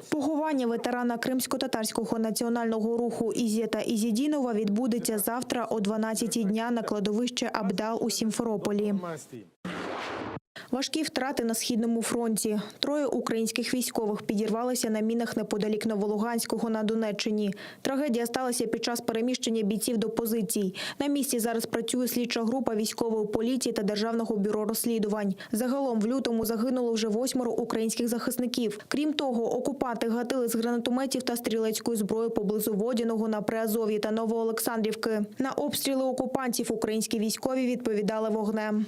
Поховання ветерана кримсько-татарського національного руху Ізета Ізідінова відбудеться завтра о 12-й дня на кладовище Абдал у Сімферополі. Важкі втрати на Східному фронті. 3 українських військових підірвалися на мінах неподалік Новолуганського на Донеччині. Трагедія сталася під час переміщення бійців до позицій. На місці зараз працює слідча група військової поліції та Державного бюро розслідувань. Загалом в лютому загинуло вже 8 українських захисників. Крім того, окупанти гатили з гранатометів та стрілецької зброї поблизу Водяного на Приазов'ї та Новоолександрівки. На обстріли окупантів українські військові відповідали вогнем.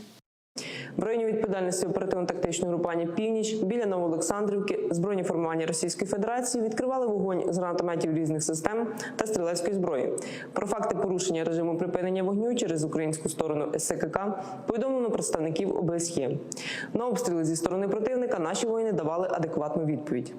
В районі відповідальності оперативно-тактичної групування «Північ» біля Новоолександрівки збройні формування Російської Федерації відкривали вогонь з гранатометів різних систем та стрілецької зброї. Про факти порушення режиму припинення вогню через українську сторону СКК повідомлено представників ОБСЄ. На обстріли зі сторони противника наші воїни давали адекватну відповідь.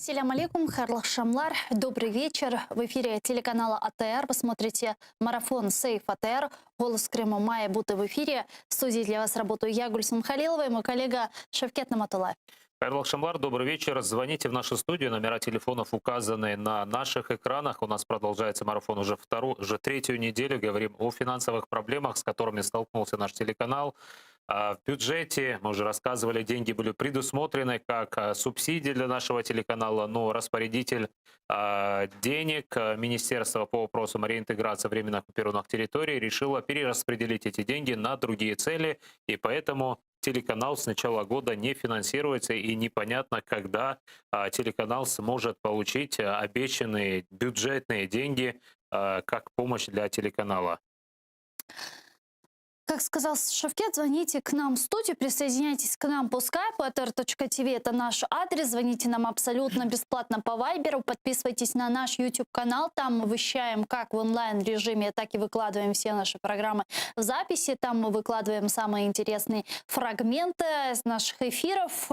Ассаляму алейкум, хайрлах шамлар. Добрый вечер. В эфире телеканала АТР. Вы смотрите марафон «Сейф АТР». «Голос Крыма» мая будто в эфире. В студии для вас работаю я, Гульсун Халилова, и мой коллега Шавкет Наматулаев. Хайрлах Шамлар, добрый вечер. Звоните в нашу студию. Номера телефонов указаны на наших экранах. У нас продолжается марафон уже третью неделю. Говорим о финансовых проблемах, с которыми столкнулся наш телеканал. В бюджете, мы уже рассказывали, деньги были предусмотрены как субсидии для нашего телеканала, но распорядитель денег Министерства по вопросам реинтеграции временно оккупированных территорий решило перераспределить эти деньги на другие цели, и поэтому телеканал с начала года не финансируется, и непонятно, когда телеканал сможет получить обещанные бюджетные деньги как помощь для телеканала. Как сказал Шавкет, звоните к нам в студию, присоединяйтесь к нам по скайпу, atr.tv, это наш адрес, звоните нам абсолютно бесплатно по вайберу, подписывайтесь на наш YouTube-канал, там мы вещаем как в онлайн-режиме, так и выкладываем все наши программы в записи, там мы выкладываем самые интересные фрагменты из наших эфиров,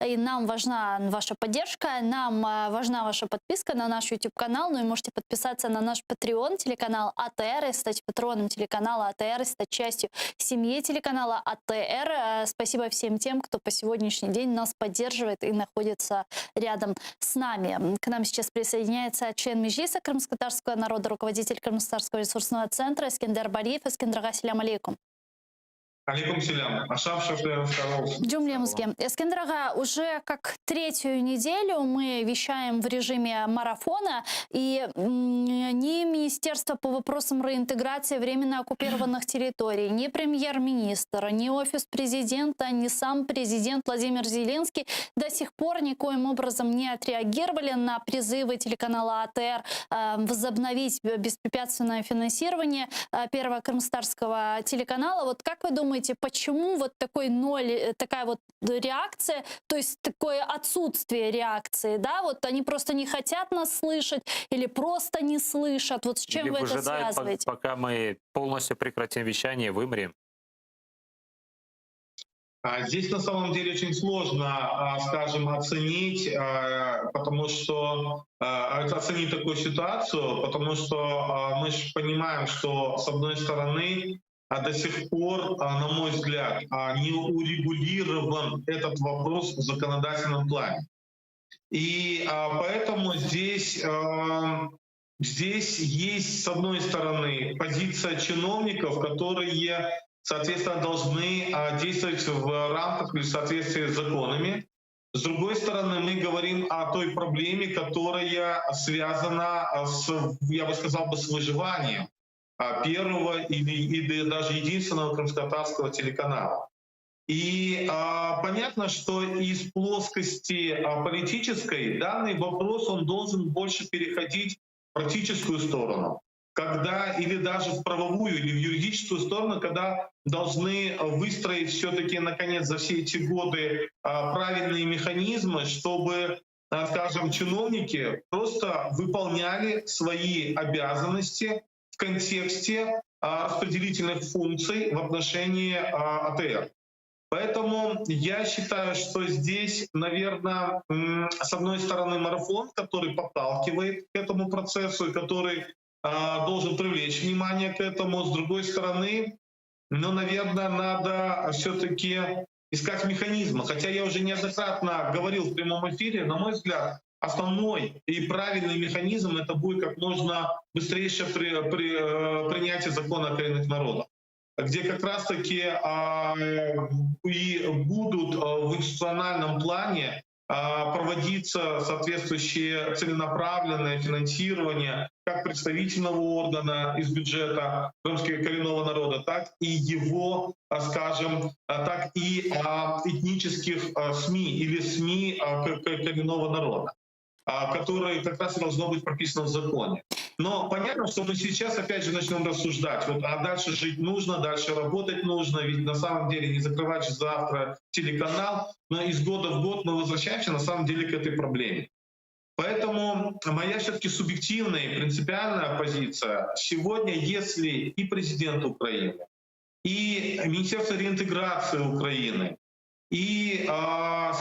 и нам важна ваша поддержка, нам важна ваша подписка на наш YouTube-канал, ну и можете подписаться на наш Patreon, телеканал АТР, и стать патроном телеканала АТР, и стать частью семье телеканала АТР. Спасибо всем тем, кто по сегодняшний день нас поддерживает и находится рядом с нами. К нам сейчас присоединяется член Меджлиса крымско-татарского народа, руководитель Крымско-татарского ресурсного центра Эскендер Бариев. Эскендер, ассаляму алейкум. Алейкум салям. Джумлемузге. Эскендер ага, уже как третью неделю мы вещаем в режиме марафона, и ни Министерство по вопросам реинтеграции временно оккупированных территорий, ни премьер-министр, ни офис президента, ни сам президент Владимир Зеленский до сих пор никоим образом не отреагировали на призывы телеканала АТР возобновить беспрепятственное финансирование Первого крымско-татарского телеканала. Вот как вы думаете, почему вот такая вот реакция, то есть такое отсутствие реакции, да, вот они просто не хотят нас слышать или просто не слышат, вот с чем вы это связываете? Пока мы полностью прекратим вещание, вымрем. Здесь на самом деле очень сложно, скажем, оценить, потому что оценить такую ситуацию, потому что мы же понимаем, что с одной стороны до сих пор, на мой взгляд, не урегулирован этот вопрос в законодательном плане. И поэтому здесь есть, с одной стороны, позиция чиновников, которые, соответственно, должны действовать в рамках или в соответствии с законами. С другой стороны, мы говорим о той проблеме, которая связана с, я бы сказал, с выживанием первого или даже единственного крымско-татарского телеканала. И понятно, что из плоскости политической данный вопрос он должен больше переходить в практическую сторону, когда или даже в правовую или в юридическую сторону, когда должны выстроить все-таки наконец за все эти годы правильные механизмы, чтобы, скажем, чиновники просто выполняли свои обязанности в контексте распределительных функций в отношении АТР. Поэтому я считаю, что здесь, наверное, с одной стороны марафон, который подталкивает к этому процессу и который должен привлечь внимание к этому, с другой стороны, наверное, надо все-таки искать механизмы. Хотя я уже неоднократно говорил в прямом эфире, на мой взгляд, основной и правильный механизм — это будет как можно быстрейшее принятие закона о коренных народах, где как раз-таки и будут в институциональном плане проводиться соответствующее целенаправленное финансирование как представительного органа из бюджета крымского коренного народа, так и его, скажем, так и этнических СМИ или СМИ коренного народа, которые как раз и должно быть прописано в законе. Но понятно, что мы сейчас опять же начнем рассуждать, вот, а дальше жить нужно, дальше работать нужно, ведь на самом деле не закрывать же завтра телеканал, но из года в год мы возвращаемся на самом деле к этой проблеме. Поэтому моя все-таки субъективная и принципиальная позиция сегодня, если и президент Украины, и Министерство реинтеграции Украины, и,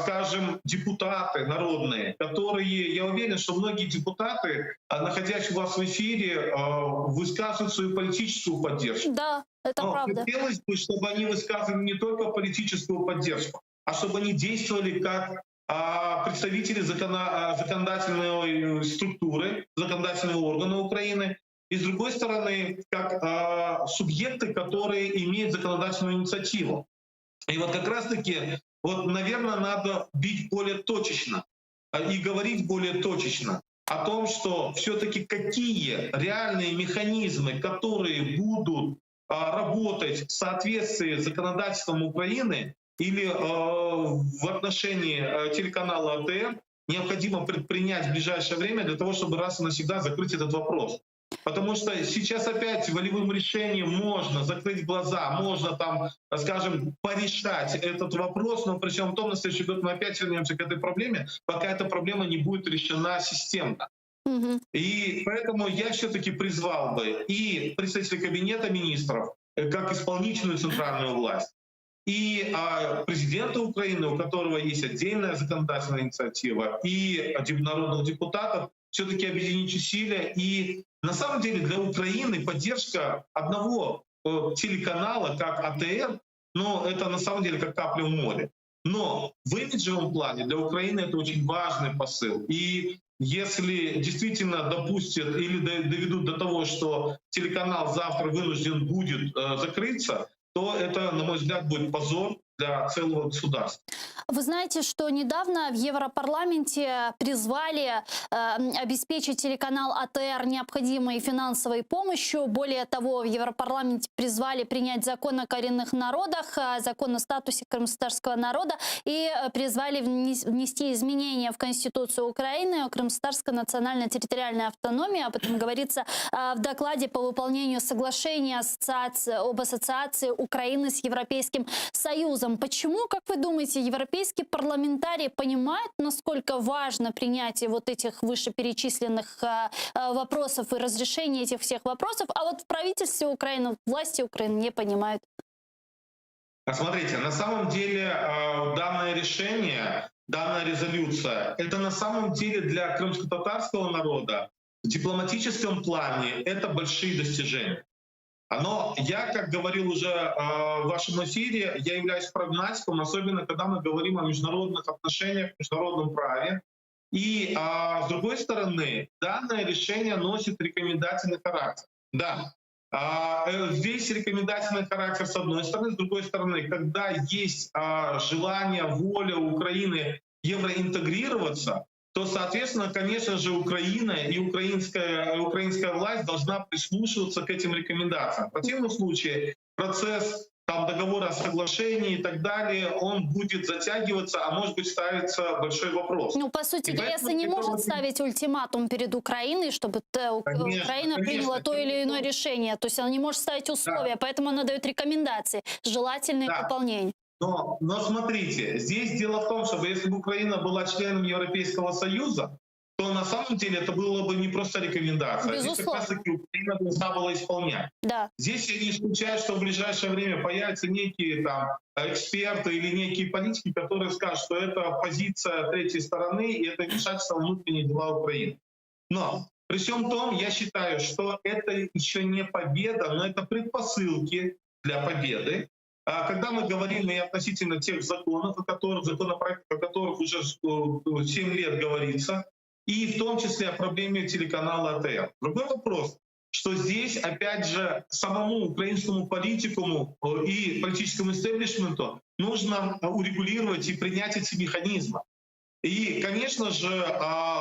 скажем, депутаты народные, которые, я уверен, что многие депутаты, находясь у вас в эфире, высказывают свою политическую поддержку. Да, это Но правда. хотелось бы, чтобы они высказывали не только политическую поддержку, а чтобы они действовали как представители законодательной структуры, законодательные органы Украины, и, с другой стороны, как субъекты, которые имеют законодательную инициативу. И вот как раз-таки, вот, наверное, надо бить более точечно и говорить более точечно о том, что все-таки какие реальные механизмы, которые будут работать в соответствии с законодательством Украины или в отношении телеканала АТР, необходимо предпринять в ближайшее время для того, чтобы раз и навсегда закрыть этот вопрос. Потому что сейчас опять волевым решением можно закрыть глаза, можно там, скажем, порешать этот вопрос, но при всем том, на следующий год мы опять вернемся к этой проблеме, пока эта проблема не будет решена системно. И поэтому я все-таки призвал бы и представителей Кабинета министров, как исполнительную центральную власть, и президента Украины, у которого есть отдельная законодательная инициатива, и народных депутатов, все-таки объединить усилия. И на самом деле для Украины поддержка одного телеканала, как АТР, ну, это на самом деле как капля в море. Но в имиджевом плане для Украины это очень важный посыл. И если действительно допустят или доведут до того, что телеканал завтра вынужден будет закрыться, то это, на мой взгляд, будет позор для целого государства. Вы знаете, что недавно в Европарламенте призвали обеспечить телеканал АТР необходимой финансовой помощью. Более того, в Европарламенте призвали принять закон о коренных народах, закон о статусе крымстатарского народа и призвали внести изменения в Конституцию Украины о крымстатарской национально-территориальной автономии. Об этом говорится в докладе по выполнению соглашения об ассоциации Украины с Европейским Союзом. Почему, как вы думаете, европейские парламентарии понимают, насколько важно принятие вот этих вышеперечисленных вопросов и разрешение этих всех вопросов, а вот в правительстве Украины, власти Украины не понимают? Смотрите, на самом деле данное решение, данная резолюция, это на самом деле для крымско-татарского народа в дипломатическом плане это большие достижения. Но я, как говорил уже в вашем эфире, я являюсь прагматиком, особенно когда мы говорим о международных отношениях, международном праве. И с другой стороны, данное решение носит рекомендательный характер. Да, здесь рекомендательный характер с одной стороны, с другой стороны, когда есть желание, воля Украины евроинтегрироваться, то, соответственно, конечно же, Украина и украинская власть должна прислушиваться к этим рекомендациям. В противном случае процесс договора о соглашении и так далее, он будет затягиваться, а может быть ставится большой вопрос. Ну, по сути, ЕС не может ставить ультиматум перед Украиной, чтобы Украина приняла то или иное решение. То есть она не может ставить условия, поэтому она дает рекомендации, желательные выполнения. Но смотрите, здесь дело в том, что если бы Украина была членом Европейского Союза, то на самом деле это было бы не просто рекомендация. Здесь как раз-таки Украина должна была исполнять. Да. Здесь я не исключаю, что в ближайшее время появятся некие эксперты или некие политики, которые скажут, что это позиция третьей стороны и это вмешательство в внутренние дела Украины. Но при всем том, я считаю, что это еще не победа, но это предпосылки для победы. Когда мы говорим и относительно тех законов, законопроектов, о которых уже 7 лет говорится, и в том числе о проблеме телеканала АТР. Другой вопрос, что здесь, опять же, самому украинскому политикуму и политическому истеблишменту нужно урегулировать и принять эти механизмы. И, конечно же,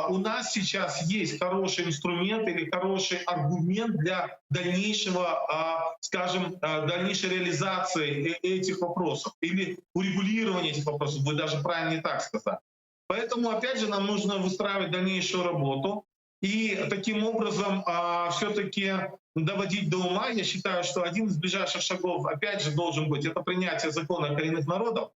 у нас сейчас есть хороший инструмент или хороший аргумент для дальнейшего, скажем, дальнейшей реализации этих вопросов или урегулирования этих вопросов, вы даже правильно так сказали. Поэтому, опять же, нам нужно выстраивать дальнейшую работу и таким образом все-таки доводить до ума. Я считаю, что один из ближайших шагов, опять же, должен быть это принятие закона о коренных народах,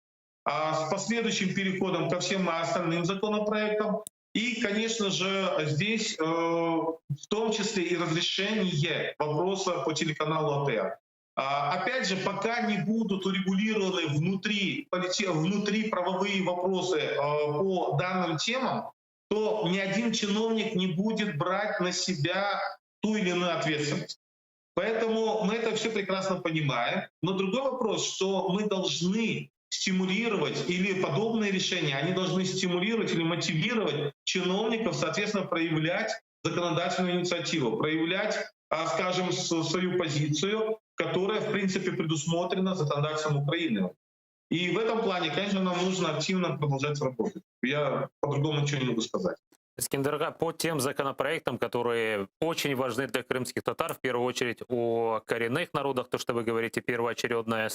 с последующим переходом ко всем остальным законопроектам. И, конечно же, здесь в том числе и разрешение вопроса по телеканалу АТР. Опять же, пока не будут урегулированы внутри правовые вопросы по данным темам, то ни один чиновник не будет брать на себя ту или иную ответственность. Поэтому мы это все прекрасно понимаем. Но другой вопрос, что мы должны стимулировать, или подобные решения, они должны стимулировать или мотивировать чиновников, соответственно, проявлять законодательную инициативу, проявлять, скажем, свою позицию, которая, в принципе, предусмотрена законодательством Украины. И в этом плане, конечно, нам нужно активно продолжать работать. Я по-другому ничего не могу сказать. Скендерга, по тем законопроектам, которые очень важны для крымских татар, в первую очередь о коренных народах, то, что вы говорите, первоочередное,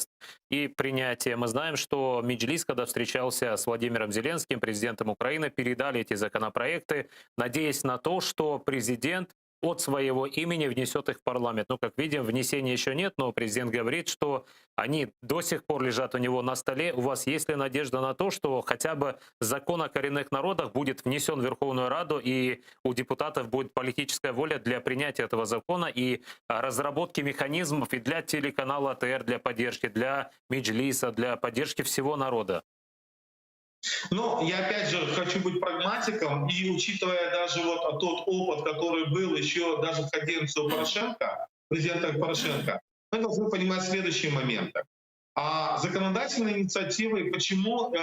и принятие. Мы знаем, что Меджлис, когда встречался с Владимиром Зеленским, президентом Украины, передали эти законопроекты, надеясь на то, что президент от своего имени внесет их в парламент. Ну, как видим, внесения еще нет, но президент говорит, что они до сих пор лежат у него на столе. У вас есть ли надежда на то, что хотя бы закон о коренных народах будет внесен в Верховную Раду, и у депутатов будет политическая воля для принятия этого закона и разработки механизмов и для телеканала АТР, для поддержки, для Меджлиса, для поддержки всего народа? Но я опять же хочу быть прагматиком, и учитывая даже вот тот опыт, который был еще даже в каденцию Порошенко, президента Порошенко, мы должны понимать следующие моменты. Законодательные инициативы, почему,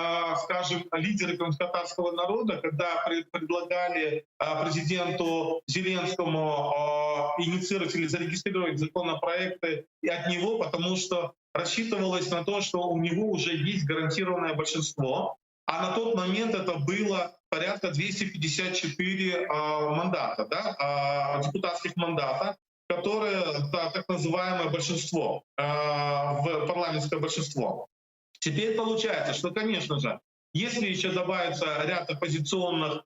скажем, лидеры крымско-татарского народа, когда предлагали президенту Зеленскому инициировать или зарегистрировать законопроекты и от него, потому что рассчитывалось на то, что у него уже есть гарантированное большинство, а на тот момент это было порядка 254 мандата, да, депутатских мандата, которые так называемое большинство, парламентское большинство. Теперь получается, что, конечно же, если еще добавится ряд оппозиционных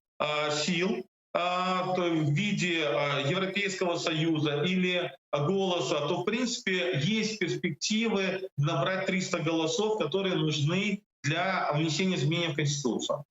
сил в виде Европейского Союза или «Голоса», то, в принципе, есть перспективы набрать 300 голосов, которые нужны для внесения изменений в Конституцию.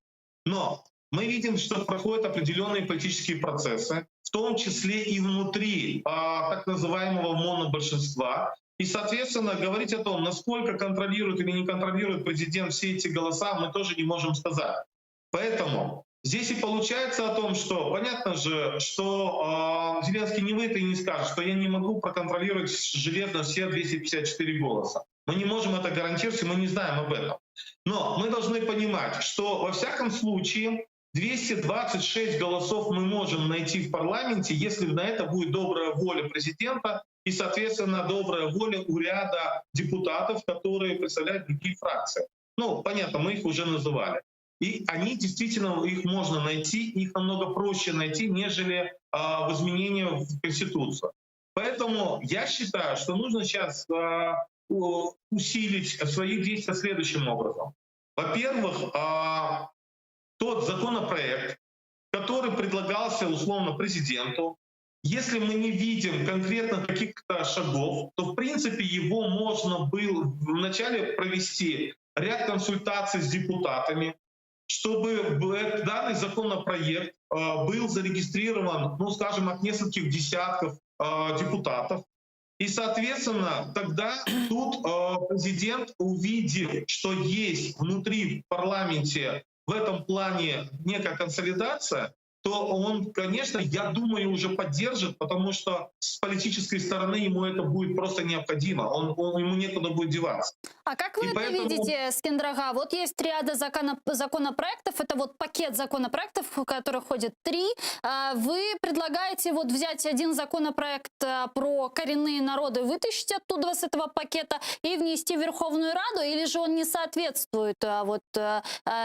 Но мы видим, что проходят определенные политические процессы, в том числе и внутри так называемого монобольшинства. И, соответственно, говорить о том, насколько контролирует или не контролирует президент все эти голоса, мы тоже не можем сказать. Поэтому здесь и получается о том, что понятно же, что Зеленский не выйдет и не скажет, что я не могу проконтролировать железно все 254 голоса. Мы не можем это гарантировать, и мы не знаем об этом. Но мы должны понимать, что во всяком случае 226 голосов мы можем найти в парламенте, если на это будет добрая воля президента и, соответственно, добрая воля у ряда депутатов, которые представляют другие фракции. Ну, понятно, мы их уже называли. И они действительно, их можно найти, их намного проще найти, нежели в изменения в Конституцию. Поэтому я считаю, что нужно сейчас усилить свои действия следующим образом. Во-первых, тот законопроект, который предлагался условно президенту, если мы не видим конкретно каких-то шагов, то в принципе его можно было вначале провести ряд консультаций с депутатами, чтобы данный законопроект был зарегистрирован, ну скажем, от нескольких десятков депутатов. И, соответственно, тогда тут президент увидел, что есть внутри в парламенте в этом плане некая консолидация, то он, конечно, я думаю, уже поддержит, потому что с политической стороны ему это будет просто необходимо, ему некуда будет деваться. А как вы это видите, Скендрага? Вот есть ряд законопроектов, это вот пакет законопроектов, в который входит 3. Вы предлагаете вот взять один законопроект про коренные народы, вытащить оттуда с этого пакета и внести в Верховную Раду, или же он не соответствует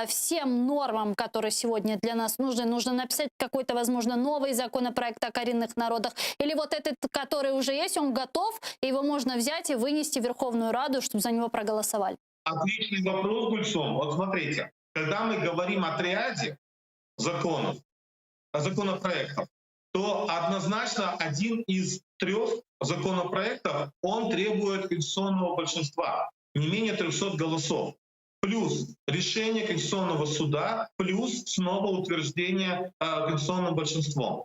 всем нормам, которые сегодня для нас нужны? Нужно написать какой-то, возможно, новый законопроект о коренных народах, или вот этот, который уже есть, он готов, и его можно взять и вынести в Верховную Раду, чтобы за него проголосовали? Отличный вопрос, Гульсум. Вот смотрите, когда мы говорим о триаде законов, законопроектов, то однозначно один из 3 законопроектов, он требует конституционного большинства, не менее 300 голосов. Плюс решение Конституционного суда, плюс снова утверждение конституционным большинством.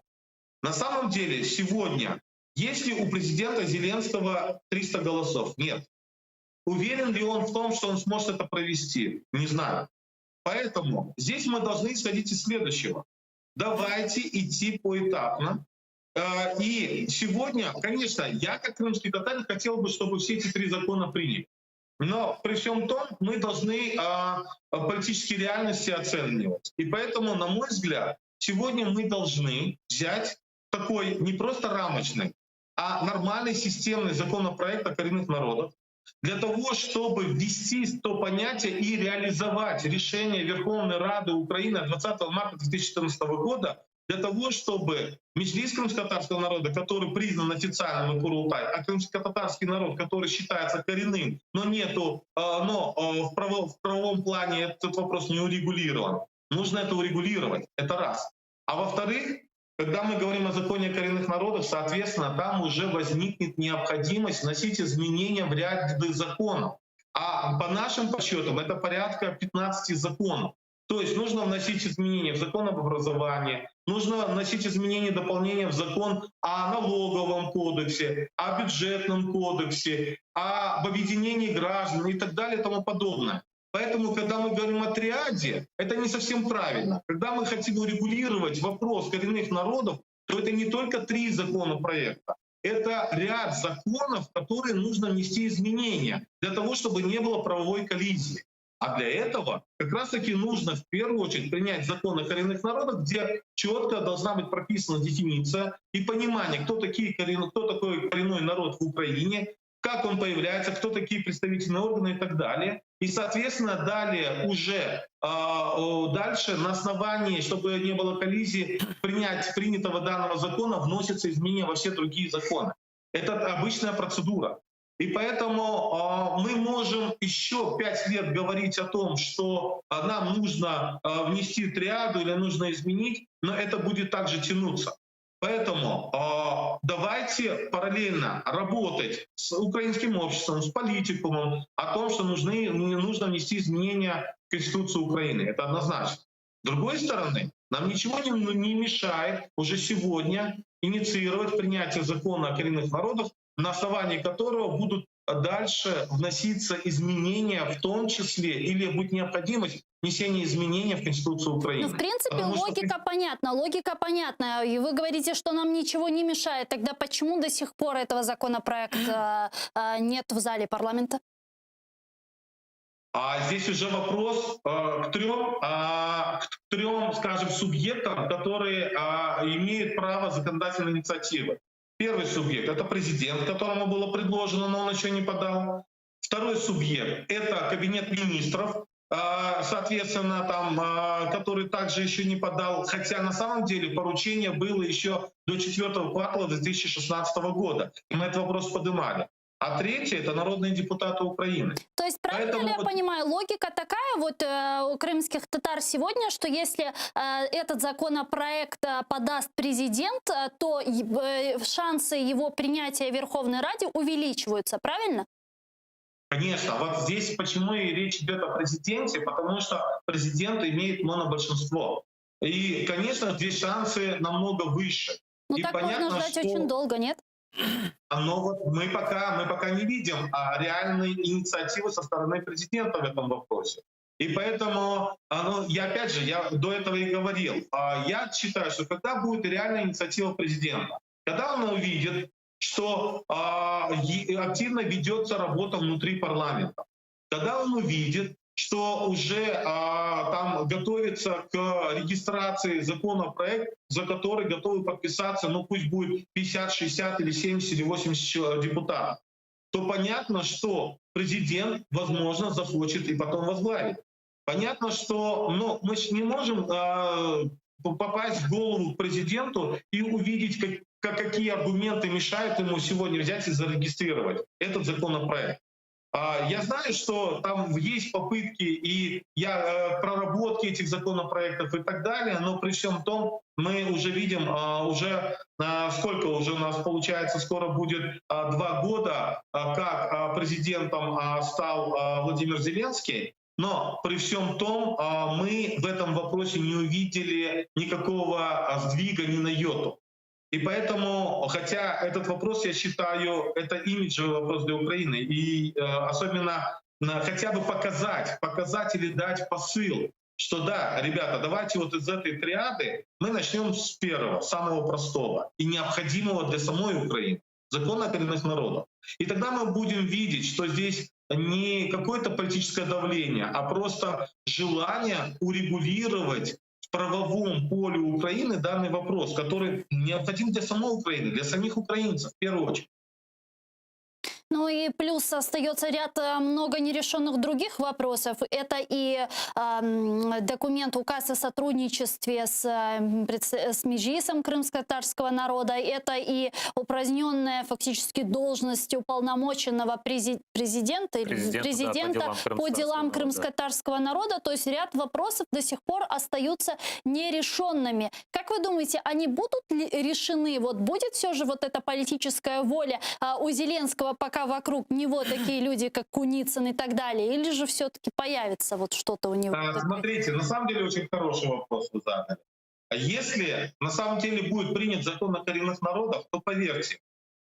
На самом деле сегодня, Есть ли у президента Зеленского 300 голосов? Нет. Уверен ли он в том, что он сможет это провести? Не знаю. Поэтому здесь мы должны исходить из следующего. Давайте идти поэтапно. И сегодня, конечно, я как крымский татарин хотел бы, чтобы все эти 3 закона приняли. Но при всем том мы должны политические реальности оценивать. И поэтому, на мой взгляд, сегодня мы должны взять такой не просто рамочный, а нормальный системный законопроект о коренных народах для того, чтобы ввести то понятие и реализовать решение Верховной Рады Украины 20 марта 2014 года, для того, чтобы Меджлис крымско-татарского народа, который признан официальным Курултай, а крымско-татарский народ, который считается коренным, но в правовом плане этот вопрос не урегулирован. Нужно это урегулировать, это раз. А во-вторых, когда мы говорим о законе о коренных народах, соответственно, там уже возникнет необходимость вносить изменения в ряд законов. А по нашим подсчетам это порядка 15 законов. То есть нужно вносить изменения в закон об образовании, нужно вносить изменения и дополнения в закон о налоговом кодексе, о бюджетном кодексе, об объединении граждан и так далее и тому подобное. Поэтому, когда мы говорим о триаде, это не совсем правильно. Когда мы хотим урегулировать вопрос коренных народов, то это не только 3 законопроекта. Это ряд законов, в которые нужно внести изменения для того, чтобы не было правовой коллизии. А для этого как раз-таки нужно в первую очередь принять закон о коренных народах, где четко должна быть прописана дефиниция и понимание, кто такой коренной народ в Украине, как он появляется, кто такие представительные органы и так далее. И, соответственно, далее уже дальше на основании, чтобы не было коллизии, принятого данного закона вносятся изменения во все другие законы. Это обычная процедура. И поэтому мы можем еще 5 лет говорить о том, что нам нужно внести триаду или нужно изменить, но это будет также тянуться. Поэтому давайте параллельно работать с украинским обществом, с политикумом о том, что нужно внести изменения в Конституцию Украины. Это однозначно. С другой стороны, нам ничего не мешает уже сегодня инициировать принятие закона о коренных народах, на основании которого будут дальше вноситься изменения, в том числе, или будет необходимость внесения изменений в Конституцию Украины. Ну, в принципе, логика понятна. И вы говорите, что нам ничего не мешает. Тогда почему до сих пор этого законопроекта нет в зале парламента? А здесь уже вопрос к трем, скажем, субъектам, которые имеют право законодательной инициативы. Первый субъект — это президент, которому было предложено, но он еще не подал. Второй субъект — это кабинет министров, соответственно, который также еще не подал, хотя на самом деле поручение было еще до 4-го квартала 2016 года. И мы этот вопрос поднимали. А третье — это народные депутаты Украины. То есть правильно ли я понимаю, логика такая у крымских татар сегодня, что если этот законопроект подаст президент, то шансы его принятия в Верховной Раде увеличиваются, правильно? Конечно. Вот здесь почему и речь идет о президенте, потому что президент имеет монобольшинство. И, конечно, здесь шансы намного выше. Ну так можно ждать очень долго, нет? Но вот мы пока не видим реальной инициативы со стороны президента в этом вопросе. И поэтому, я до этого и говорил, я считаю, что когда будет реальная инициатива президента, когда он увидит, что активно ведется работа внутри парламента, когда он увидит, что уже там готовится к регистрации законопроект, за который готовы подписаться, пусть будет 50, 60 или 70 или 80 депутатов, то понятно, что президент, возможно, захочет и потом возглавить. Понятно, что мы не можем попасть в голову президенту и увидеть, какие аргументы мешают ему сегодня взять и зарегистрировать этот законопроект. Я знаю, что там есть попытки и проработки этих законопроектов и так далее, но при всем том мы уже видим, сколько уже у нас получается, скоро будет 2 года, как президентом стал Владимир Зеленский, но при всем том мы в этом вопросе не увидели никакого сдвига ни на йоту. И поэтому, хотя этот вопрос, я считаю, это имиджевый вопрос для Украины, и особенно хотя бы показать или дать посыл, что да, ребята, давайте вот из этой триады мы начнем с первого, самого простого и необходимого для самой Украины — закона о коренных народах. И тогда мы будем видеть, что здесь не какое-то политическое давление, а просто желание урегулировать в правовом поле Украины данный вопрос, который необходим для самой Украины, для самих украинцев в первую очередь. Ну и плюс остается ряд много нерешенных других вопросов. Это и документ, указ о сотрудничестве с Меджлисом крымско-татарского народа. Это и упраздненная фактически должность уполномоченного президента по делам крымско-татарского народа. То есть ряд вопросов до сих пор остаются нерешенными. Как вы думаете, они будут ли решены? Вот будет все же вот эта политическая воля у Зеленского, пока вокруг него такие люди, как Куницын и так далее? Или же все-таки появится вот что-то у него? Смотрите, на самом деле очень хороший вопрос вы задали. Если на самом деле будет принят закон о коренных народах, то поверьте,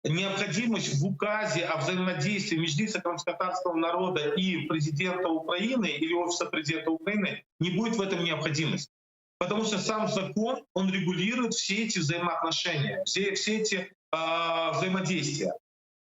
необходимость в указе о взаимодействии Меджлиса крымско-татарского народа и президента Украины или офиса президента Украины не будет в этом необходимости. Потому что сам закон, он регулирует все эти взаимоотношения, все эти взаимодействия.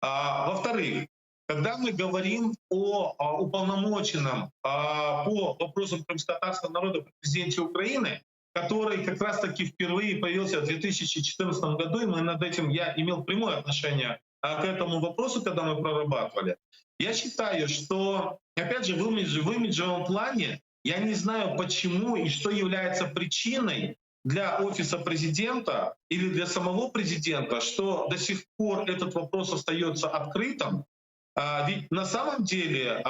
Во-вторых, когда мы говорим о уполномоченном по вопросам крымско-татарского народа при президенте Украины, который как раз-таки впервые появился в 2014 году, и мы над этим, я имел прямое отношение к этому вопросу, когда мы прорабатывали. Я считаю, что, опять же, в имиджевом плане я не знаю, почему и что является причиной для офиса президента или для самого президента, что до сих пор этот вопрос остается открытым. Ведь на самом деле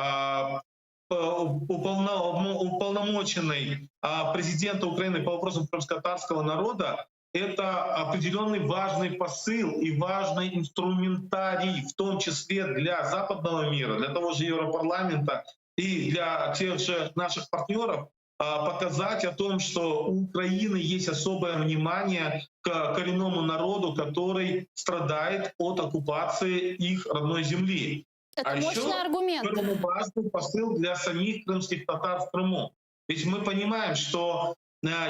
уполномоченный президента Украины по вопросам крымско-татарского народа — это определенный важный посыл и важный инструментарий, в том числе для западного мира, для того же Европарламента и для тех же наших партнеров, показать о том, что у Украины есть особое внимание к коренному народу, который страдает от оккупации их родной земли. Это мощный аргумент. Это важный посыл для самих крымских татар в Крыму. Ведь мы понимаем, что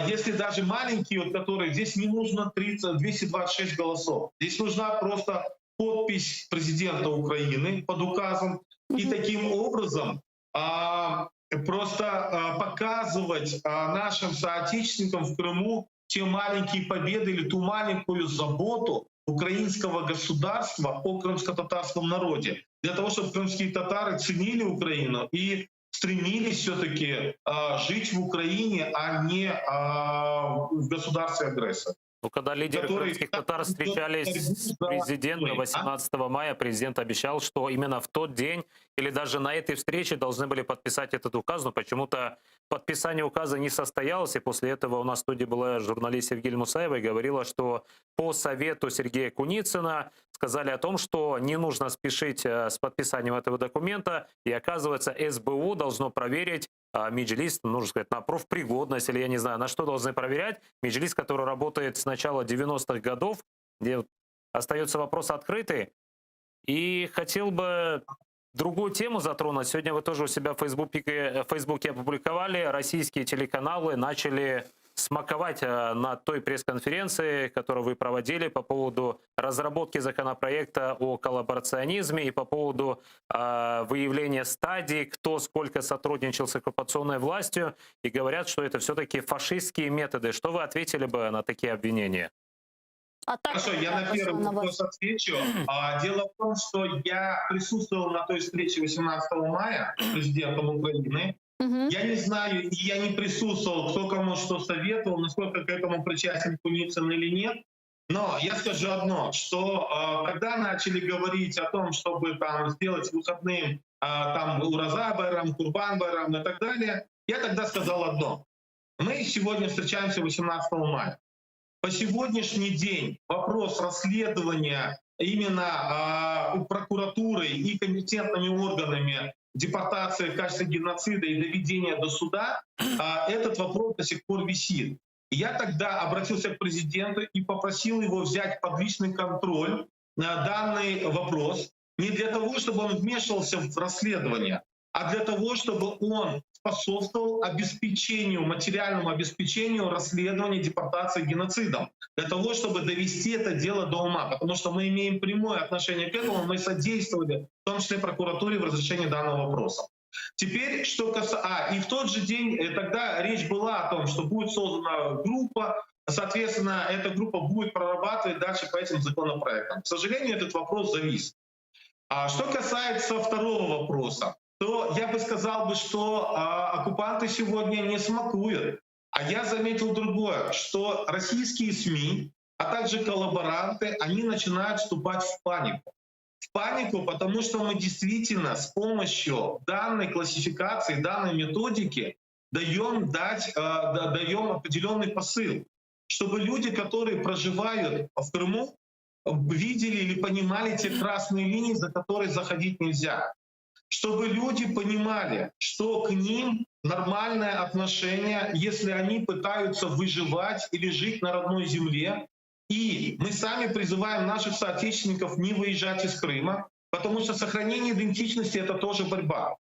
если даже маленькие, вот, которые здесь не нужно 226 голосов, здесь нужна просто подпись президента Украины под указом, и таким образом просто показывать нашим соотечественникам в Крыму те маленькие победы или ту маленькую заботу украинского государства о крымско-татарском народе, для того, чтобы крымские татары ценили Украину и стремились все-таки жить в Украине, а не в государстве-агрессоре. Ну, когда лидеры крымских татар встречались с президентом 18 мая, президент обещал, что именно в тот день или даже на этой встрече должны были подписать этот указ, но почему-то подписание указа не состоялось, и после этого у нас в студии была журналист Евгения Мусаева и говорила, что по совету Сергея Куницына сказали о том, что не нужно спешить с подписанием этого документа, и оказывается, СБУ должно проверить Меджлис, нужно сказать, на профпригодность, или я не знаю, на что должны проверять. Меджлис, который работает с начала 90-х годов, где остается вопрос открытый. И хотел бы другую тему затронуть. Сегодня вы тоже у себя в Фейсбуке опубликовали. Российские телеканалы начали смаковать на той пресс-конференции, которую вы проводили по поводу разработки законопроекта о коллаборационизме и по поводу выявления стадий, кто сколько сотрудничал с оккупационной властью, и говорят, что это все-таки фашистские методы. Что вы ответили бы на такие обвинения? Хорошо, я на первый вопрос отвечу. Дело в том, что я присутствовал на той встрече 18 мая с президентом Украины. Я не знаю, и я не присутствовал, кто кому что советовал, насколько к этому причастен Куницын или нет. Но я скажу одно, что когда начали говорить о том, чтобы там сделать выходным там Ураза Байрам, Курбан Байрам и так далее, я тогда сказал одно. Мы сегодня встречаемся 18 мая. По сегодняшний день вопрос расследования именно прокуратурой и компетентными органами депортации в качестве геноцида и доведения до суда, этот вопрос до сих пор висит. И я тогда обратился к президенту и попросил его взять под личный контроль данный вопрос не для того, чтобы он вмешивался в расследование, а для того, чтобы он способствовал обеспечению, материальному обеспечению расследования депортации геноцидом, для того, чтобы довести это дело до ума, потому что мы имеем прямое отношение к этому, мы содействовали, в том числе прокуратуре, в разрешении данного вопроса. Теперь, что касается... и в тот же день тогда речь была о том, что будет создана группа, соответственно, эта группа будет прорабатывать дальше по этим законопроектам. К сожалению, этот вопрос завис. А что касается второго вопроса, то я бы сказал, что оккупанты сегодня не смакуют. А я заметил другое, что российские СМИ, а также коллаборанты, они начинают вступать в панику. В панику, потому что мы действительно с помощью данной классификации, данной методики даем определенный посыл, чтобы люди, которые проживают в Крыму, видели или понимали те красные линии, за которые заходить нельзя. Чтобы люди понимали, что к ним нормальное отношение, если они пытаются выживать или жить на родной земле. И мы сами призываем наших соотечественников не выезжать из Крыма, потому что сохранение идентичности — это тоже борьба.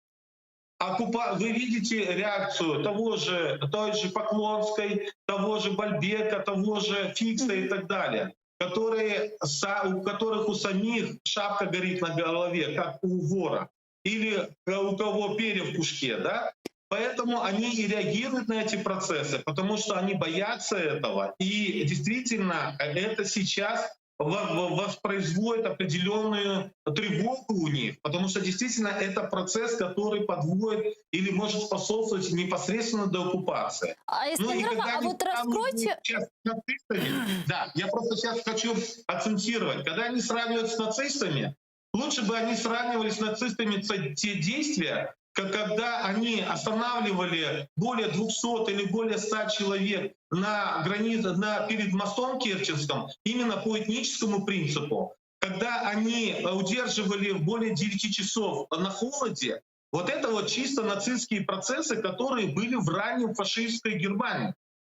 Вы видите реакцию той же Поклонской, того же Бальбека, того же Фикса и так далее, у которых у самих шапка горит на голове, как у вора, или у кого перья в пушке, да? Поэтому они и реагируют на эти процессы, потому что они боятся этого. И действительно, это сейчас воспроизводит определенную тревогу у них, потому что действительно это процесс, который подводит или может способствовать непосредственно до оккупации. А вот раскройте... Да, я просто сейчас хочу акцентировать. Когда они сравнивают с нацистами, лучше бы они сравнивали с нацистами те действия, когда они останавливали более 200 или более 100 человек на границе, перед мостом Керченским, именно по этническому принципу, когда они удерживали более 9 часов на холоде, вот это вот чисто нацистские процессы, которые были в раннем фашистской Германии.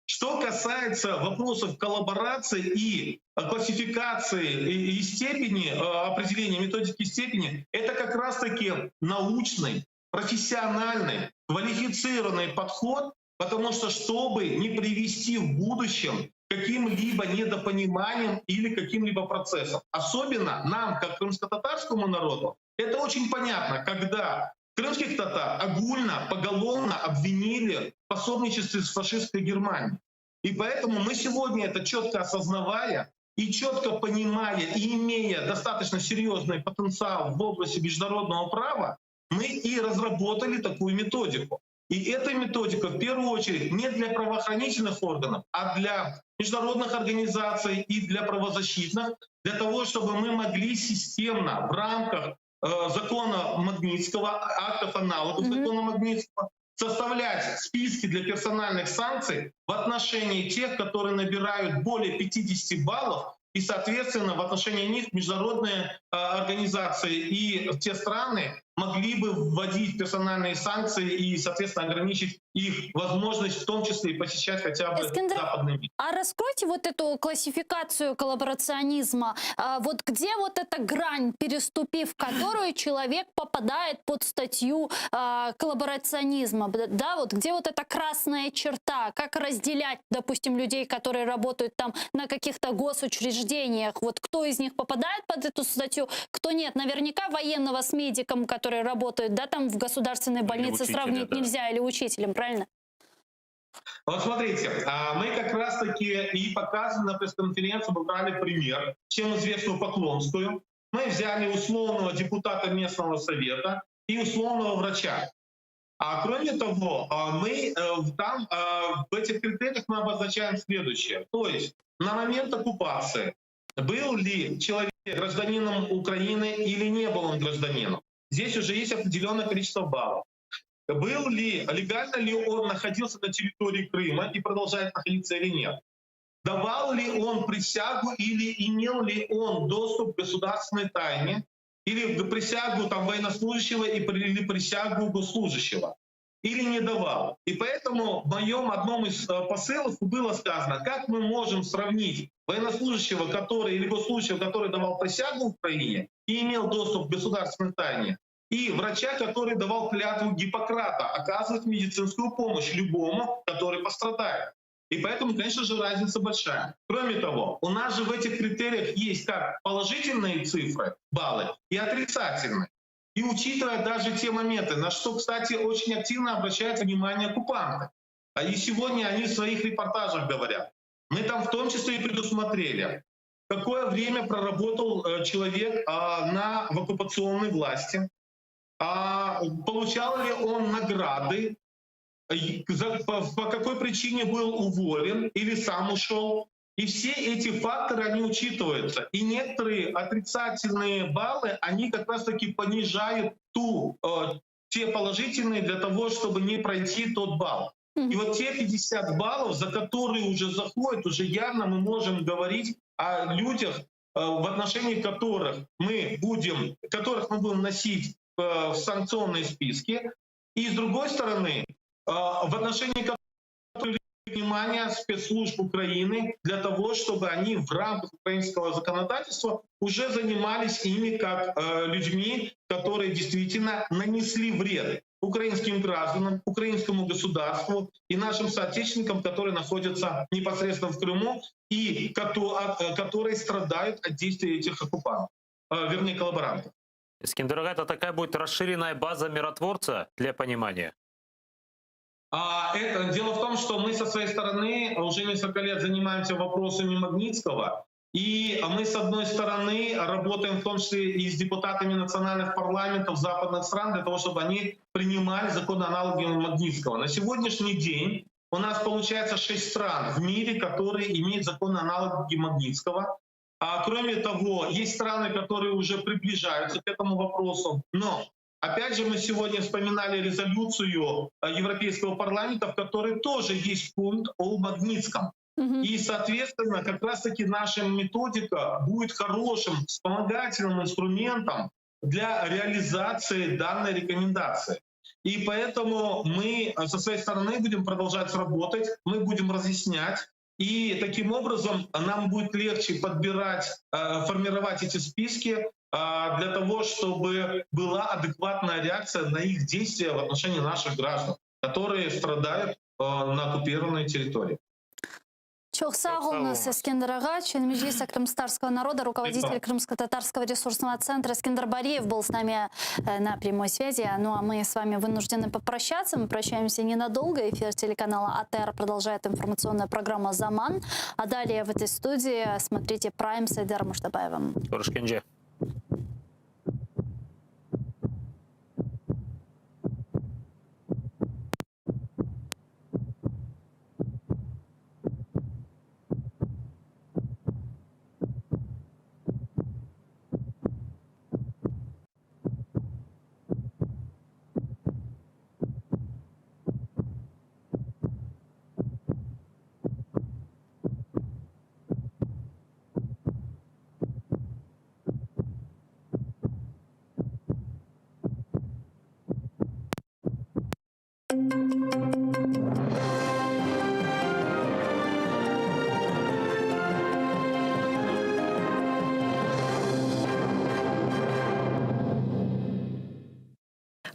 Что касается вопросов коллаборации и классификации и степени, определения методики степени, это как раз-таки научный, профессиональный, квалифицированный подход, потому что чтобы не привести в будущем к каким-либо недопониманиям или каким-либо процессам. Особенно нам, как крымско-татарскому народу, это очень понятно, когда крымских татар огульно, поголовно обвинили в пособничестве с фашистской Германией. И поэтому мы сегодня это четко осознавая и четко понимая и имея достаточно серьезный потенциал в области международного права, мы и разработали такую методику. И эта методика в первую очередь не для правоохранительных органов, а для международных организаций и для правозащитных, для того, чтобы мы могли системно в рамках закона Магнитского, актов аналогов закона Магнитского, составлять списки для персональных санкций в отношении тех, которые набирают более 50 баллов, и, соответственно, в отношении них международные организации и те страны могли бы вводить персональные санкции и, соответственно, ограничить их возможность, в том числе и посещать хотя бы западный мир. А раскройте вот эту классификацию коллаборационизма. Вот где вот эта грань, переступив которую человек попадает под статью коллаборационизма? Да, вот где вот эта красная черта? Как разделять, допустим, людей, которые работают там на каких-то госучреждениях? Вот кто из них попадает под эту статью, кто нет? Наверняка военного с медиком, которые работают, да, там в государственной больнице, сравнить нельзя, или учителем, правильно? Вот смотрите, мы как раз-таки и показывали на пресс-конференции, мы брали пример, всем известную Поклонскую. Мы взяли условного депутата местного совета и условного врача. А кроме того, мы там в этих критериях мы обозначаем следующее. То есть на момент оккупации был ли человек гражданином Украины или не был он гражданином. Здесь уже есть определенное количество баллов. Легально ли он находился на территории Крыма и продолжает находиться или нет? Давал ли он присягу или имел ли он доступ к государственной тайне? Или присягу там, военнослужащего или присягу госслужащего? или не давал. И поэтому в моем одном из посылов было сказано, как мы можем сравнить военнослужащего, который, или госслужащего, который давал присягу в Украине и имел доступ к государственной тайне, и врача, который давал клятву Гиппократа оказывать медицинскую помощь любому, который пострадает. И поэтому, конечно же, разница большая. Кроме того, у нас же в этих критериях есть как положительные цифры, баллы, и отрицательные. И учитывая даже те моменты, на что, кстати, очень активно обращают внимание оккупанты. И сегодня они в своих репортажах говорят. Мы там в том числе и предусмотрели, какое время проработал человек в оккупационной власти, получал ли он награды, по какой причине был уволен или сам ушел. И все эти факторы, они учитываются. И некоторые отрицательные баллы, они как раз-таки понижают те положительные для того, чтобы не пройти тот балл. И вот те 50 баллов, за которые уже заходят, уже явно мы можем говорить о людях, в отношении которых мы будем носить в санкционные списки. И с другой стороны, в отношении которых внимание спецслужб Украины для того, чтобы они в рамках украинского законодательства уже занимались ими как людьми, которые действительно нанесли вред украинским гражданам, украинскому государству и нашим соотечественникам, которые находятся непосредственно в Крыму и которые страдают от действий этих оккупантов, вернее, коллаборантов. Искандер Ага, это такая будет расширенная база миротворца для понимания? Дело в том, что мы со своей стороны уже несколько лет занимаемся вопросами Магнитского. И мы, с одной стороны, работаем в том числе и с депутатами национальных парламентов западных стран для того, чтобы они принимали законы аналоги Магнитского. На сегодняшний день у нас получается 6 стран в мире, которые имеют законы аналоги Магнитского. Кроме того, есть страны, которые уже приближаются к этому вопросу. Но опять же, мы сегодня вспоминали резолюцию Европейского парламента, в которой тоже есть пункт о Магнитском. И, соответственно, как раз-таки наша методика будет хорошим вспомогательным инструментом для реализации данной рекомендации. И поэтому мы со своей стороны будем продолжать работать, мы будем разъяснять. И таким образом нам будет легче подбирать, формировать эти списки для того, чтобы была адекватная реакция на их действия в отношении наших граждан, которые страдают на оккупированной территории. Çok sağ olun, Искандер Ага, член Меджлиса крымстарского народа, руководитель Крымско-татарского ресурсного центра. Искандер Бариев был с нами на прямой связи. Ну а мы с вами вынуждены попрощаться. Мы прощаемся ненадолго. Эфир телеканала АТР продолжает информационная программа «Заман». А далее в этой студии смотрите «Прайм» с Айдаром Муштабаевым. Турышкенже.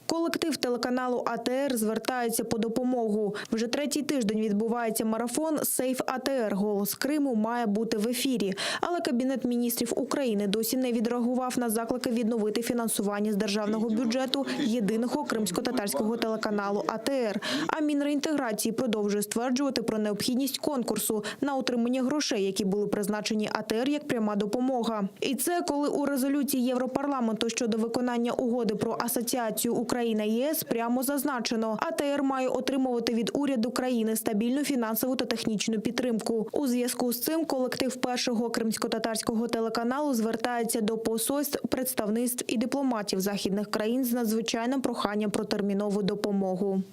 Колектив телеканалу АТР звертається по допомогу. Вже третій тиждень відбувається марафон «Сейф АТР. Голос Криму» має бути в ефірі. Але Кабінет міністрів України досі не відреагував на заклики відновити фінансування з державного бюджету єдиного кримсько-татарського телеканалу АТР. А Мінреінтеграції продовжує стверджувати про необхідність конкурсу на отримання грошей, які були призначені АТР як пряма допомога. І це коли у резолюції Європарламенту щодо виконання угоди про асоціацію Україна-ЄС прямо зазначено, АТР має отримувати від уряду країни стабільну фінансову та технічну підтримку. У зв'язку з цим колектив першого кримсько-татарського телеканалу звертається до посольств, представництв і дипломатів західних країн з надзвичайним проханням про термінову допомогу.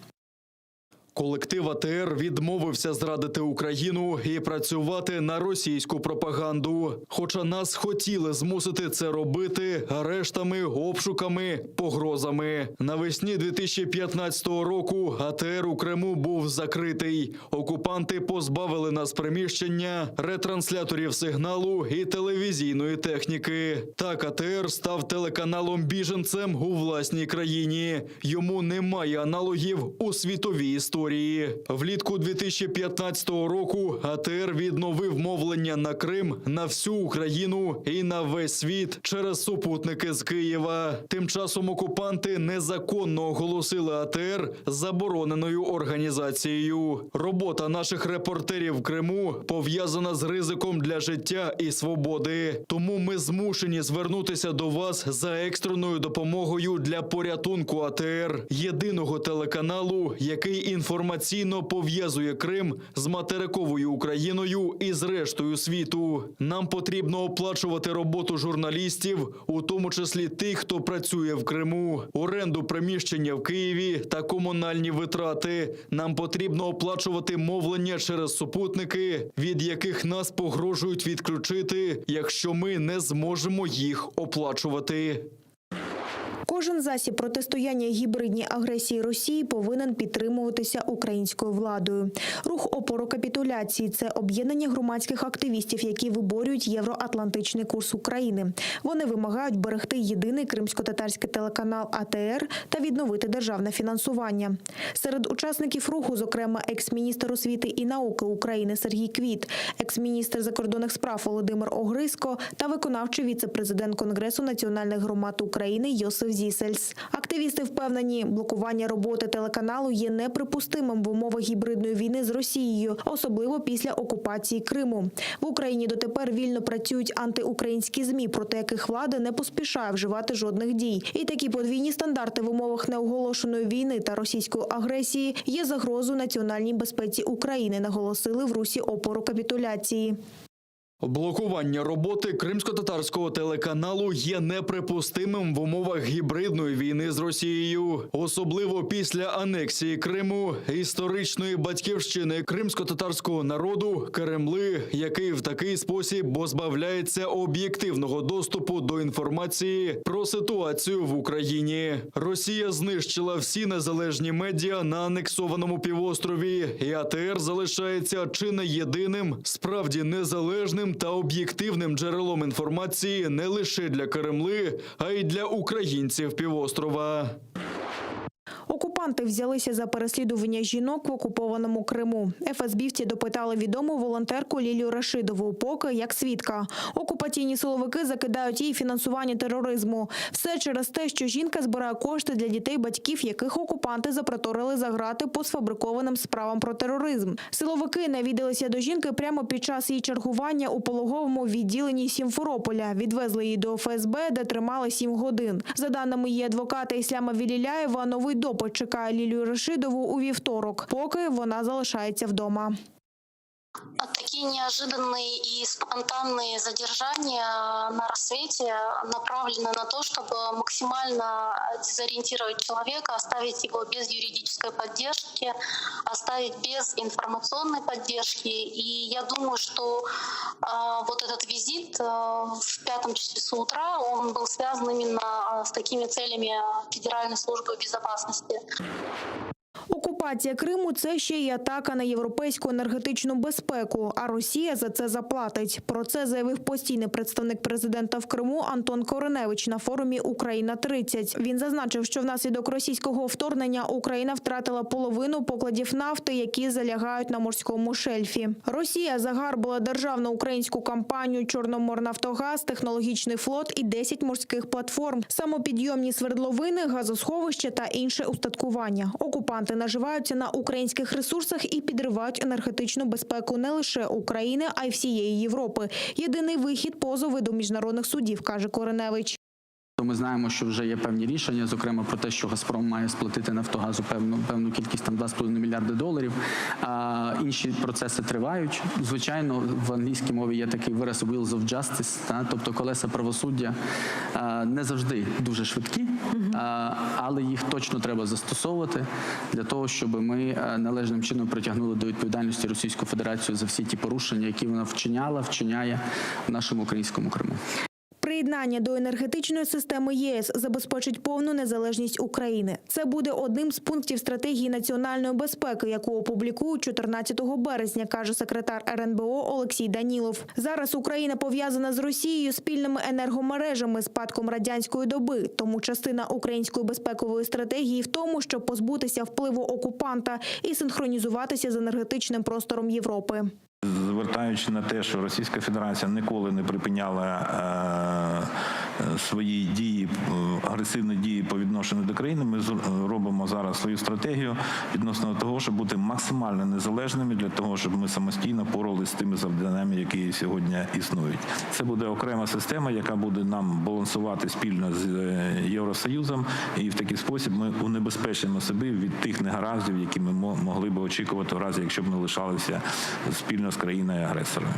Колектив АТР відмовився зрадити Україну і працювати на російську пропаганду. Хоча нас хотіли змусити це робити арештами, обшуками, погрозами. Навесні 2015 року АТР у Криму був закритий. Окупанти позбавили нас приміщення, ретрансляторів сигналу і телевізійної техніки. Так АТР став телеканалом-біженцем у власній країні. Йому немає аналогів у світовій історії. Влітку 2015 року АТР відновив мовлення на Крим, на всю Україну і на весь світ через супутники з Києва. Тим часом окупанти незаконно оголосили АТР забороненою організацією. Робота наших репортерів в Криму пов'язана з ризиком для життя і свободи. Тому ми змушені звернутися до вас за екстреною допомогою для порятунку АТР, єдиного телеканалу, який інформаційно пов'язує Крим з материковою Україною і з рештою світу. Нам потрібно оплачувати роботу журналістів, у тому числі тих, хто працює в Криму, оренду приміщення в Києві та комунальні витрати. Нам потрібно оплачувати мовлення через супутники, від яких нас погрожують відключити, якщо ми не зможемо їх оплачувати. Кожен засіб протистояння гібридній агресії Росії повинен підтримуватися українською владою. Рух опору капітуляції – це об'єднання громадських активістів, які виборюють євроатлантичний курс України. Вони вимагають берегти єдиний кримсько-татарський телеканал АТР та відновити державне фінансування. Серед учасників руху, зокрема, екс-міністр освіти і науки України Сергій Квіт, екс-міністр закордонних справ Володимир Огризко та виконавчий віце-президент Конгресу національних громад України Йосиф Зісельс. Активісти впевнені, блокування роботи телеканалу є неприпустимим в умовах гібридної війни з Росією, особливо після окупації Криму. В Україні дотепер вільно працюють антиукраїнські ЗМІ, проти яких влада не поспішає вживати жодних дій. І такі подвійні стандарти в умовах неоголошеної війни та російської агресії є загрозою національній безпеці України, наголосили в русі опору капітуляції. Блокування роботи кримсько-татарського телеканалу є неприпустимим в умовах гібридної війни з Росією. Особливо після анексії Криму, історичної батьківщини кримсько-татарського народу, Кремли, який в такий спосіб позбавляється об'єктивного доступу до інформації про ситуацію в Україні. Росія знищила всі незалежні медіа на анексованому півострові, і АТР залишається чи не єдиним, справді незалежним та об'єктивним джерелом інформації не лише для Кремли, а й для українців півострова. Окупанти взялися за переслідування жінок в окупованому Криму. ФСБівці допитали відому волонтерку Лілію Рашидову, поки як свідка. Окупаційні силовики закидають їй фінансування тероризму. Все через те, що жінка збирає кошти для дітей батьків, яких окупанти запроторили за грати по сфабрикованим справам про тероризм. Силовики навідалися до жінки прямо під час її чергування у пологовому відділенні Сімферополя. Відвезли її до ФСБ, де тримали 7 годин. За даними її адвоката Ісляма Віліляєва, новий допит чекає Лілію Рашидову у вівторок, поки вона залишається вдома. Такие неожиданные и спонтанные задержания на рассвете направлены на то, чтобы максимально дезориентировать человека, оставить его без юридической поддержки, оставить без информационной поддержки. И я думаю, что вот этот визит в 5 числе с утра, он был связан именно с такими целями Федеральной службы безопасности. Окупація Криму – це ще й атака на європейську енергетичну безпеку, а Росія за це заплатить. Про це заявив постійний представник президента в Криму Антон Кореневич на форумі «Україна-30». Він зазначив, що внаслідок російського вторгнення Україна втратила половину покладів нафти, які залягають на морському шельфі. Росія загарбала державну українську компанію «Чорноморнафтогаз», технологічний флот і 10 морських платформ, самопідйомні свердловини, газосховища та інше устаткування. Окупанти наживаються на українських ресурсах і підривають енергетичну безпеку не лише України, а й всієї Європи. Єдиний вихід – позови до міжнародних судів, каже Кореневич. то ми знаємо, що вже є певні рішення, зокрема про те, що «Газпром» має сплатити «Нафтогазу» певну кількість, там $2,5 мільярди. Інші процеси тривають. Звичайно, в англійській мові є такий вираз «wheels of justice», тобто колеса правосуддя не завжди дуже швидкі, але їх точно треба застосовувати для того, щоб ми належним чином притягнули до відповідальності Російську Федерацію за всі ті порушення, які вона вчиняє в нашому українському Криму. Приєднання до енергетичної системи ЄС забезпечить повну незалежність України. Це буде одним з пунктів стратегії національної безпеки, яку опублікують 14 березня, каже секретар РНБО Олексій Данілов. Зараз Україна пов'язана з Росією спільними енергомережами, спадком радянської доби. Тому частина української безпекової стратегії в тому, щоб позбутися впливу окупанта і синхронізуватися з енергетичним простором Європи. Звертаючи на те, що Російська Федерація ніколи не припиняла свої дії, агресивні дії по відношенню до країни, ми робимо зараз свою стратегію відносно того, щоб бути максимально незалежними для того, щоб ми самостійно поралися з тими завданнями, які сьогодні існують. Це буде окрема система, яка буде нам балансувати спільно з Євросоюзом, і в такий спосіб ми унебезпечимо себе від тих негараздів, які ми могли б очікувати в разі, якщо б ми лишалися спільно з країною-агресором.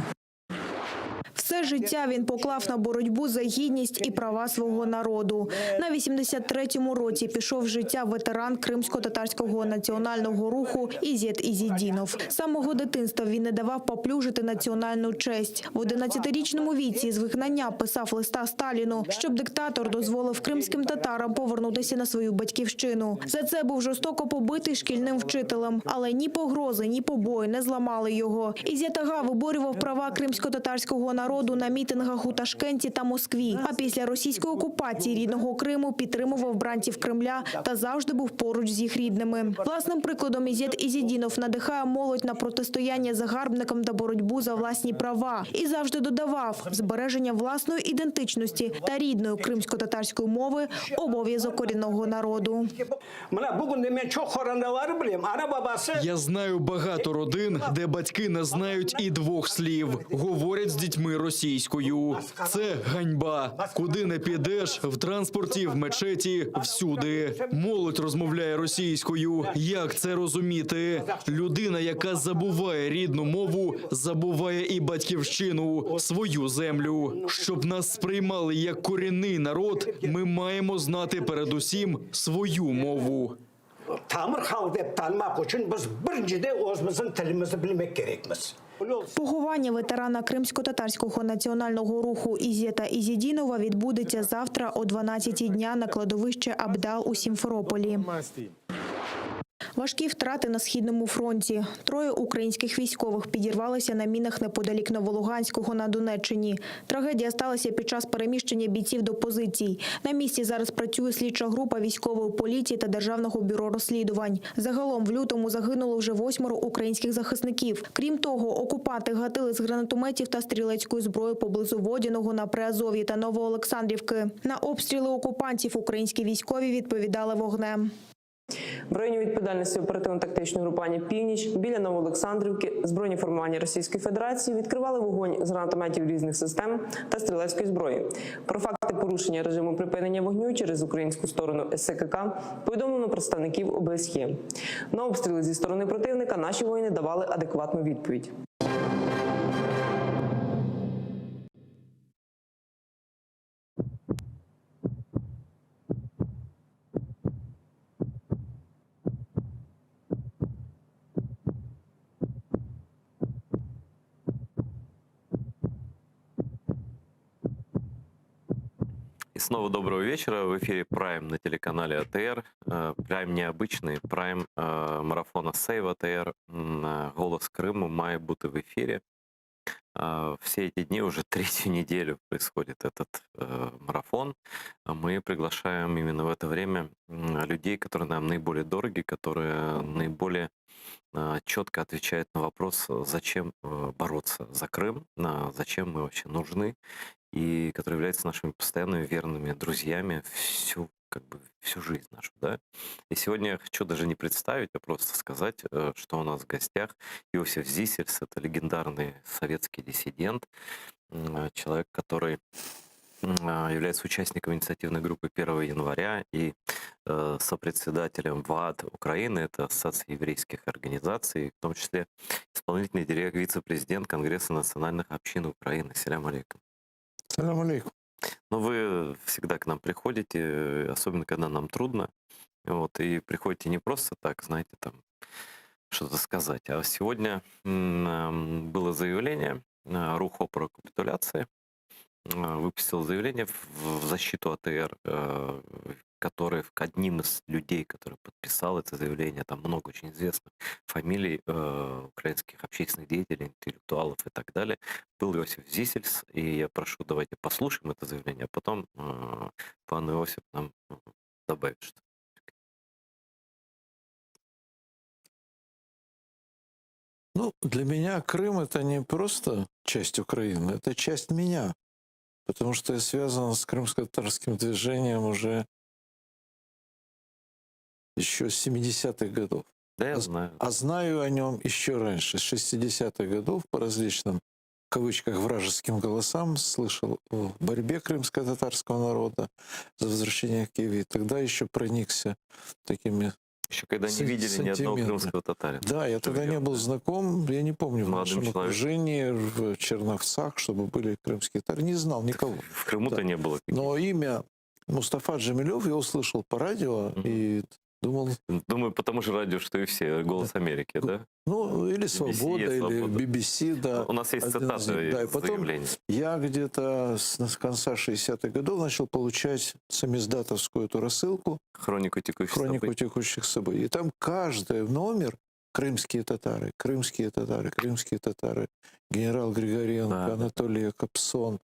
Все життя він поклав на боротьбу за гідність і права свого народу. На 83-му році пішов з життя ветеран кримсько-татарського національного руху Ізет Ізетдінов. З самого дитинства він не давав поплюжити національну честь. В 11-річному віці з вигнання писав листа Сталіну, щоб диктатор дозволив кримським татарам повернутися на свою батьківщину. За це був жорстоко побитий шкільним вчителем. Але ні погрози, ні побої не зламали його. Ізет Ага виборював права кримсько-татарського народу на мітингах у Ташкенті та Москві. А після російської окупації рідного Криму підтримував бранців Кремля та завжди був поруч з їх рідними. Власним прикладом Ізет Ізетдінов надихає молодь на протистояння загарбникам та боротьбу за власні права. І завжди додавав, збереження власної ідентичності та рідної кримсько-татарської мови – обов'язок корінного народу. Я знаю багато родин, де батьки не знають і двох слів. Говорять з дітьми російською. Це ганьба. Куди не підеш, в транспорті, в мечеті, всюди. Молодь розмовляє російською. Як це розуміти? Людина, яка забуває рідну мову, забуває і батьківщину, свою землю. Щоб нас сприймали як корінний народ, ми маємо знати передусім свою мову. Тамыр халық деп танымақ үшін біз біріншіде өзіміздің тілімізді білмек керекміз. Поховання ветерана кримсько-татарського національного руху Ізета Ізетдінова відбудеться завтра о 12-й дня на кладовище Абдал у Сімферополі. Важкі втрати на Східному фронті. 3 українських військових підірвалися на мінах неподалік Новолуганського на Донеччині. Трагедія сталася під час переміщення бійців до позицій. На місці зараз працює слідча група військової поліції та Державного бюро розслідувань. Загалом в лютому загинуло вже 8 українських захисників. Крім того, окупанти гатили з гранатометів та стрілецької зброї поблизу Водяного на Приазов'ї та Новоолександрівки. На обстріли окупантів українські військові відповідали вогнем. В районі відповідальності оперативно-тактичної групування «Північ» біля Новоолександрівки збройні формування Російської Федерації відкривали вогонь з гранатометів різних систем та стрілецької зброї. Про факти порушення режиму припинення вогню через українську сторону СКК повідомлено представників ОБСЄ. На обстріли зі сторони противника наші воїни давали адекватну відповідь. И снова доброго вечера. В эфире Прайм на телеканале АТР. Прайм необычный. Прайм марафона Сейв АТР. Голос Крыма має бути в эфире. Все эти дни, уже 3-ю неделю происходит этот марафон. Мы приглашаем именно в это время людей, которые нам наиболее дороги, которые наиболее четко отвечают на вопрос, зачем бороться за Крым, зачем мы вообще нужны, и которые являются нашими постоянными верными друзьями всю жизнь нашу, да. И сегодня я хочу даже не представить, а просто сказать, что у нас в гостях Иосиф Зисельс, это легендарный советский диссидент, человек, который является участником инициативной группы 1 января и сопредседателем ВАД Украины, это Ассоциация еврейских организаций, в том числе исполнительный директор, вице-президент Конгресса национальных общин Украины. Селям алейкум. Салям алейкум. Ну, вы всегда к нам приходите, особенно когда нам трудно, вот, и приходите не просто так, знаете, там, что-то сказать. А сегодня было заявление, рух опора капитуляции выпустил заявление в защиту АТР, который одним из людей, который подписал это заявление, там много очень известных фамилий украинских общественных деятелей, интеллектуалов и так далее, был Иосиф Зисельс. И я прошу, давайте послушаем это заявление, а потом пан Иосиф нам добавит что-то. Ну, для меня Крым — это не просто часть Украины, это часть меня. Потому что я связан с крымско-татарским движением уже еще с 70-х годов. Да, я знаю. А знаю о нем еще раньше, с 60-х годов, по различным, в кавычках, вражеским голосам, слышал о борьбе крымско-татарского народа за возвращение в Киев. И тогда еще проникся такими... Еще когда не видели ни одного крымского татарина. Да, я тогда не был знаком, я не помню в Молодым нашем окружении, в Черновцах, чтобы были крымские татары. Не знал никого. В Крыму-то не было. Но имя Мустафа Джамилев я услышал по радио и думал... Думаю, потому же радио, что и все, «Голос Америки», да? Ну, или «Свобода», или BBC, да. У нас есть цитаты да, и потом заявлений. я где-то с конца 60-х годов начал получать самиздатовскую эту рассылку. Хронику текущих событий. И там каждый номер крымские татары, генерал Григоренко, Анатолий Капсон.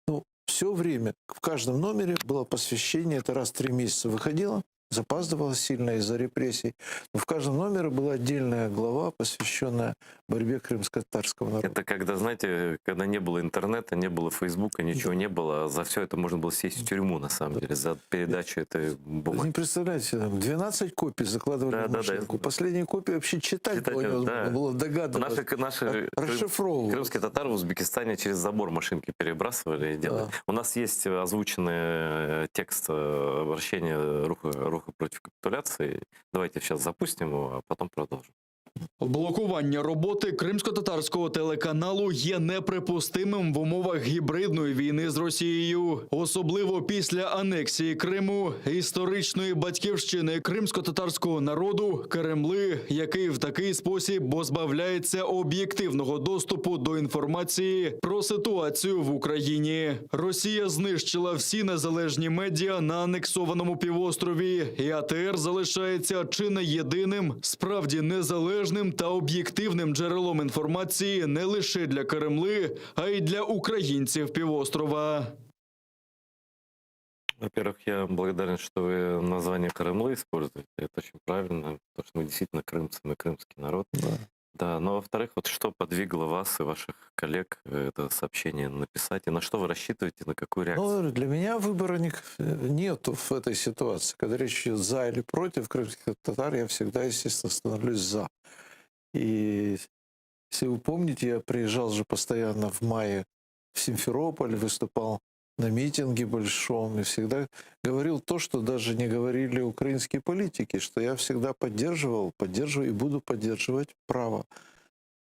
Ну, все время, в каждом номере было посвящение, это раз в 3 месяца выходило, запаздывало сильно из-за репрессий. Но в каждом номере была отдельная глава, посвященная борьбе крымско-татарского народа. Это когда, знаете, когда не было интернета, не было Фейсбука, ничего не было, за все это можно было сесть в тюрьму, на самом деле, за передачу этой бумаги. Вы не представляете, 12 копий закладывали в машинку. Последние копии вообще читать было невозможно, было догадываться. Наши расшифровывать. Крымские татары в Узбекистане через забор машинки перебрасывали и делали. У нас есть озвученный текст обращения Руха против капитуляции. Давайте сейчас запустим его, а потом продолжим. Блокування роботи кримсько-татарського телеканалу є неприпустимим в умовах гібридної війни з Росією. Особливо після анексії Криму, історичної батьківщини кримсько-татарського народу, Кремли, який в такий спосіб позбавляється об'єктивного доступу до інформації про ситуацію в Україні. Росія знищила всі незалежні медіа на анексованому півострові, і АТР залишається чи не єдиним, справді незалежним та об'єктивним джерелом інформації не лише для Кремли, а й для українців півострова. Во-первых, я благодарен, что вы название Кремлы используете. Это очень правильно, потому что мы действительно крымцы, мы крымский народ. Да, но во-вторых, вот что подвигло вас и ваших коллег это сообщение написать, и на что вы рассчитываете, на какую реакцию? Ну, для меня выбора нету в этой ситуации. Когда речь идет за или против крымских татар, я всегда, естественно, становлюсь за. И если вы помните, я приезжал же постоянно в мае в Симферополь, выступал на митинге большом и всегда говорил то, что даже не говорили украинские политики, что я всегда поддерживаю и буду поддерживать право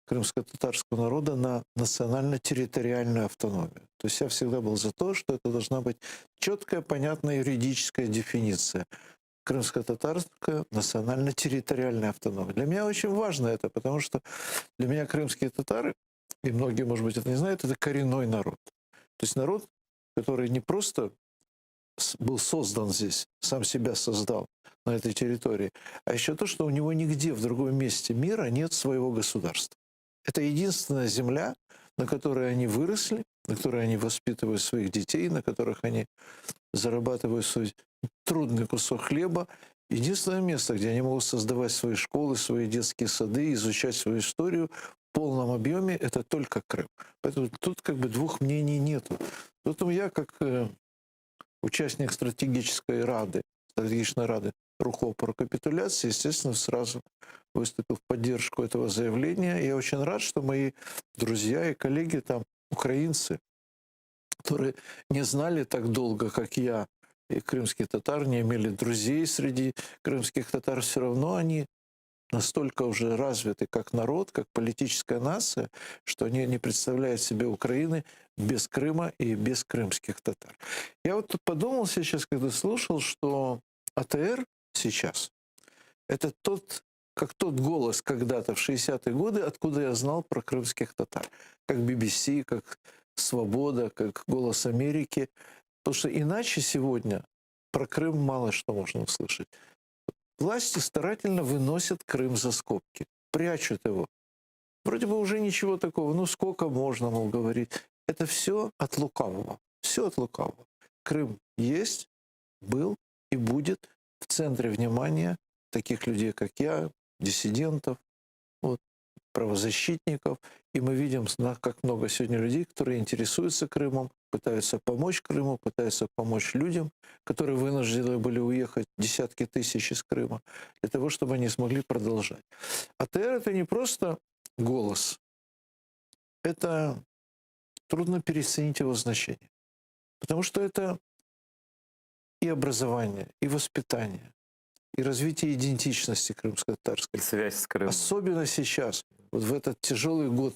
крымско-татарского народа на национально-территориальную автономию. То есть я всегда был за то, что это должна быть четкая, понятная юридическая дефиниция. Крымско-татарская национально-территориальная автономия. Для меня очень важно это, потому что для меня крымские татары, и многие, может быть, это не знают, это коренной народ. То есть народ, который не просто был создан здесь, сам себя создал на этой территории, а еще то, что у него нигде в другом месте мира нет своего государства. Это единственная земля, на которой они выросли, на которой они воспитывают своих детей, на которых они зарабатывают свой трудный кусок хлеба. Единственное место, где они могут создавать свои школы, свои детские сады, изучать свою историю в полном объеме, это только Крым. Поэтому тут как бы двух мнений нету. Поэтому я, как участник стратегической рады Руха опора капитуляции, естественно, сразу выступил в поддержку этого заявления. Я очень рад, что мои друзья и коллеги там, украинцы, которые не знали так долго, как я, и крымские татары, не имели друзей среди крымских татар, все равно они настолько уже развиты как народ, как политическая нация, что они не представляют себе Украины без Крыма и без крымских татар. Я вот тут подумал сейчас, когда слушал, что АТР сейчас — это как тот голос когда-то в 60-е годы, откуда я знал про крымских татар. Как BBC, как «Свобода», как «Голос Америки». Потому что иначе сегодня про Крым мало что можно услышать. Власти старательно выносят Крым за скобки, прячут его. Вроде бы уже ничего такого, ну сколько можно, мол, говорить. Это все от лукавого. Все от лукавого. Крым есть, был и будет в центре внимания таких людей, как я, диссидентов, вот, правозащитников. И мы видим, как много сегодня людей, которые интересуются Крымом, пытаются помочь Крыму, пытаются помочь людям, которые вынуждены были уехать десятки тысяч из Крыма, для того, чтобы они смогли продолжать. АТР — это не просто голос, это трудно переоценить его значение. Потому что это и образование, и воспитание, и развитие идентичности крымско-татарской. И связь с Крымом. Особенно сейчас, вот в этот тяжелый год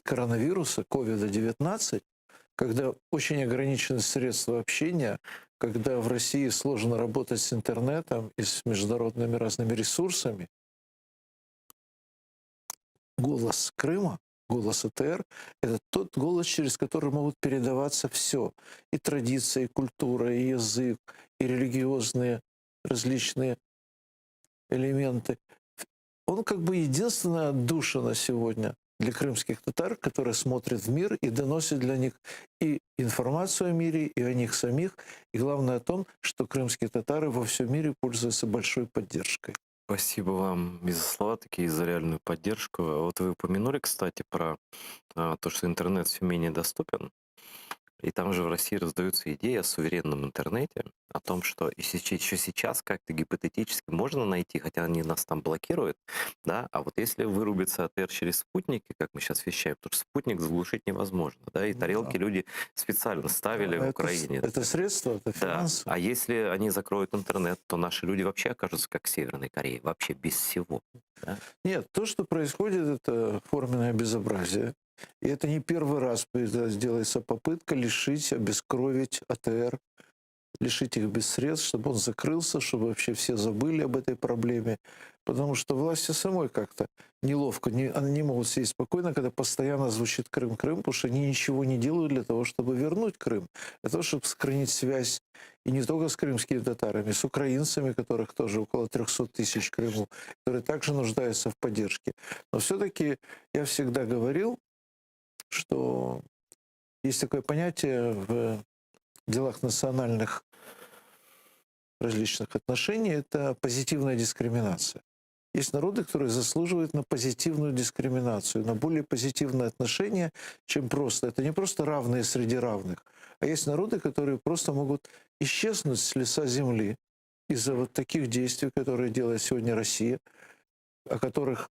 коронавируса, COVID-19, когда очень ограничены средства общения, когда в России сложно работать с интернетом и с международными разными ресурсами, голос Крыма, голос АТР — это тот голос, через который могут передаваться все. И традиция, и культура, и язык, и религиозные различные элементы. Он как бы единственная отдушина сегодня для крымских татар, которые смотрят в мир и доносят для них и информацию о мире, и о них самих, и главное о том, что крымские татары во всем мире пользуются большой поддержкой. Спасибо вам и за слова такие, и за реальную поддержку. Вот вы упомянули, кстати, про то, что интернет все менее доступен. И там же в России раздаются идеи о суверенном интернете, о том, что еще сейчас как-то гипотетически можно найти, хотя они нас там блокируют, да, а вот если вырубится АТР через спутники, как мы сейчас вещаем, потому что спутник заглушить невозможно, да, и тарелки люди специально ставили в Украине. Это средство, это финансы. Да. А если они закроют интернет, то наши люди вообще окажутся как в Северной Корее, вообще без всего. Да? Нет, то, что происходит, это форменное безобразие. И это не первый раз делается попытка лишить, обескровить АТР, лишить их без средств, чтобы он закрылся, чтобы вообще все забыли об этой проблеме. Потому что власти самой как-то неловко, они не могут сидеть спокойно, когда постоянно звучит Крым, Крым, потому что они ничего не делают для того, чтобы вернуть Крым, для того, чтобы сохранить связь и не только с крымскими татарами, с украинцами, которых тоже около 300 тысяч в Крыму, которые также нуждаются в поддержке. Но все-таки я всегда говорил, что есть такое понятие в делах национальных различных отношений — это позитивная дискриминация. Есть народы, которые заслуживают на позитивную дискриминацию, на более позитивное отношение, чем просто. Это не просто равные среди равных, а есть народы, которые просто могут исчезнуть с лица земли из-за вот таких действий, которые делает сегодня Россия, о которых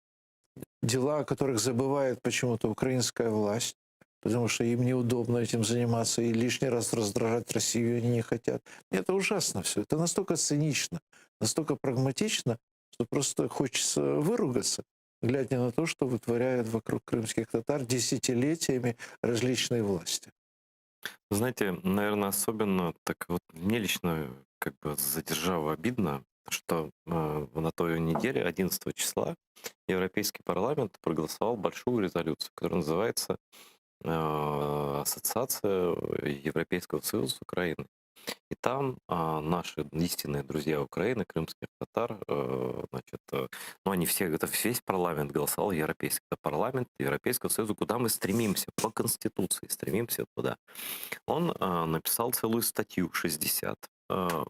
забывает почему-то украинская власть, потому что им неудобно этим заниматься и лишний раз раздражать Россию они не хотят. Это ужасно все. Это настолько цинично, настолько прагматично, что просто хочется выругаться, глядя на то, что вытворяют вокруг крымских татар десятилетиями различные власти. Знаете, наверное, особенно так вот мне лично как бы за державу обидно, что на той неделе, 11 числа, Европейский парламент проголосовал большую резолюцию, которая называется «Ассоциация Европейского Союза с Украиной». И там наши истинные друзья Украины, крымских татар, значит, ну они все, это весь парламент голосовал, Европейский парламент Европейского Союза, куда мы стремимся, по Конституции стремимся туда. Он написал целую статью 60,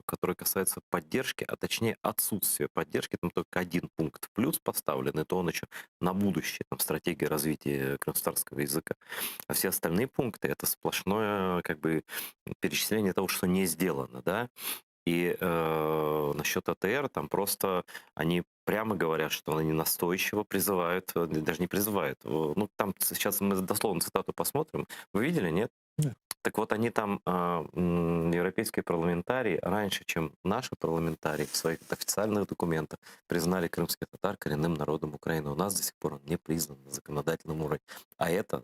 которая касается поддержки, а точнее отсутствия поддержки. Там только один пункт плюс поставлен, и то он еще на будущее, там стратегия развития крымстарского языка. А все остальные пункты — это сплошное как бы перечисление того, что не сделано, да. И насчет АТР, там просто они прямо говорят, что они настойчиво призывают, даже не призывают. Ну, там сейчас мы дословно цитату посмотрим. Вы видели, нет? Так вот, они там, европейские парламентарии, раньше, чем наши парламентарии, в своих официальных документах признали крымских татар коренным народом Украины. У нас до сих пор он не признан на законодательном уровне. А это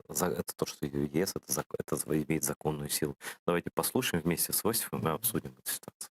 то, что ЕС, это имеет законную силу. Давайте послушаем вместе с Осипом и обсудим эту ситуацию.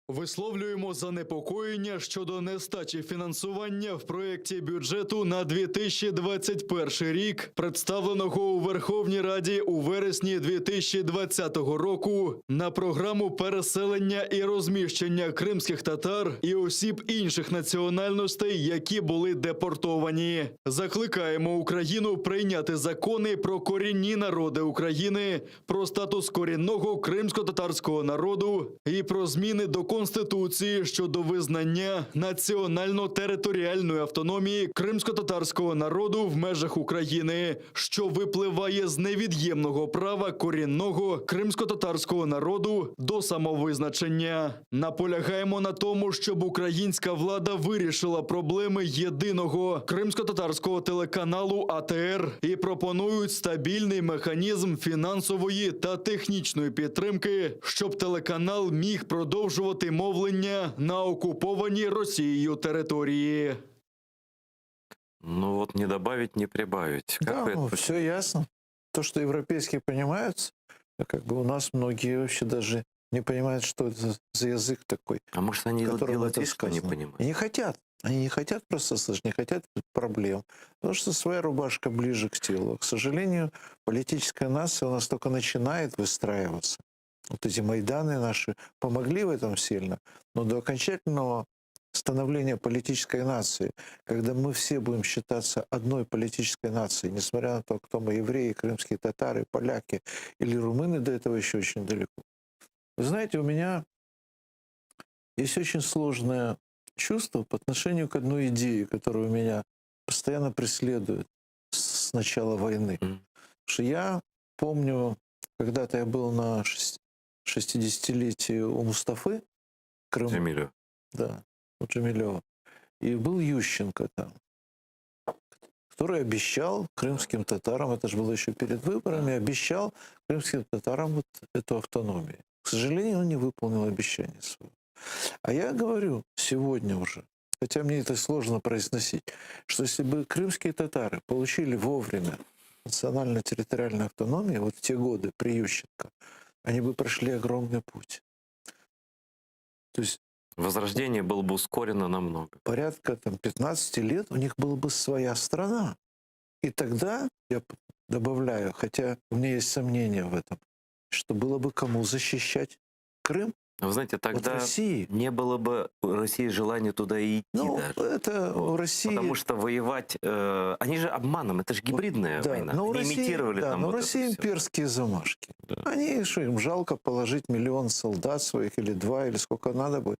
Висловлюємо занепокоєння щодо нестачі фінансування в проєкті бюджету на 2021 рік, представленого у Верховній Раді у вересні 2020 року на програму переселення і розміщення кримських татар і осіб інших національностей, які були депортовані. Закликаємо Україну прийняти закони про корінні народи України, про статус корінного кримсько-татарського народу і про зміни до Конституції щодо визнання національно-територіальної автономії кримсько-татарського народу в межах України, що випливає з невід'ємного права корінного кримсько-татарського народу до самовизначення. Наполягаємо на тому, щоб українська влада вирішила проблеми єдиного кримсько-татарського телеканалу АТР і пропонують стабільний механізм фінансової та технічної підтримки, щоб телеканал міг продовжувати мовлення на окупованій Росією території. Ну вот не добавить, не прибавить. Как Да, вы это все ясно. То, что европейские понимают, как бы у нас многие вообще даже не понимают, что это за язык такой. А может, они которым делают это вид, что не сказано. понимают? И не хотят. Они не хотят просто слышать, не хотят проблем. Потому что своя рубашка ближе к телу. К сожалению, политическая нация у нас только начинает выстраиваться. Вот эти Майданы наши помогли в этом сильно, но до окончательного становления политической нации, когда мы все будем считаться одной политической нацией, несмотря на то, кто мы, евреи, крымские татары, поляки или румыны, до этого еще очень далеко. Вы знаете, у меня есть очень сложное чувство по отношению к одной идее, которая меня постоянно преследует с начала войны. Потому что я помню, когда-то я был на 60-летии у Мустафы в Крыму. Джемилева. Да, у Джемилева. И был Ющенко там, который обещал крымским татарам, это же было еще перед выборами, обещал крымским татарам вот эту автономию. К сожалению, он не выполнил обещание свое. А я говорю сегодня уже, хотя мне это сложно произносить, что если бы крымские татары получили вовремя национально-территориальную автономию, вот в те годы при Ющенко, они бы прошли огромный путь. То есть Возрождение было бы ускорено намного. порядка 15 лет у них была бы своя страна. И тогда, я добавляю, хотя у меня есть сомнения в этом, что было бы кому защищать Крым. Вы знаете, тогда России. не было бы у России желания туда и идти даже. Это у России... Потому что воевать... они же обманом, это же гибридная война. Но у Они России, имитировали там но у вот России это всё. имперские замашки. Они, что им жалко положить 1 миллион солдат своих, или 2, или сколько надо будет.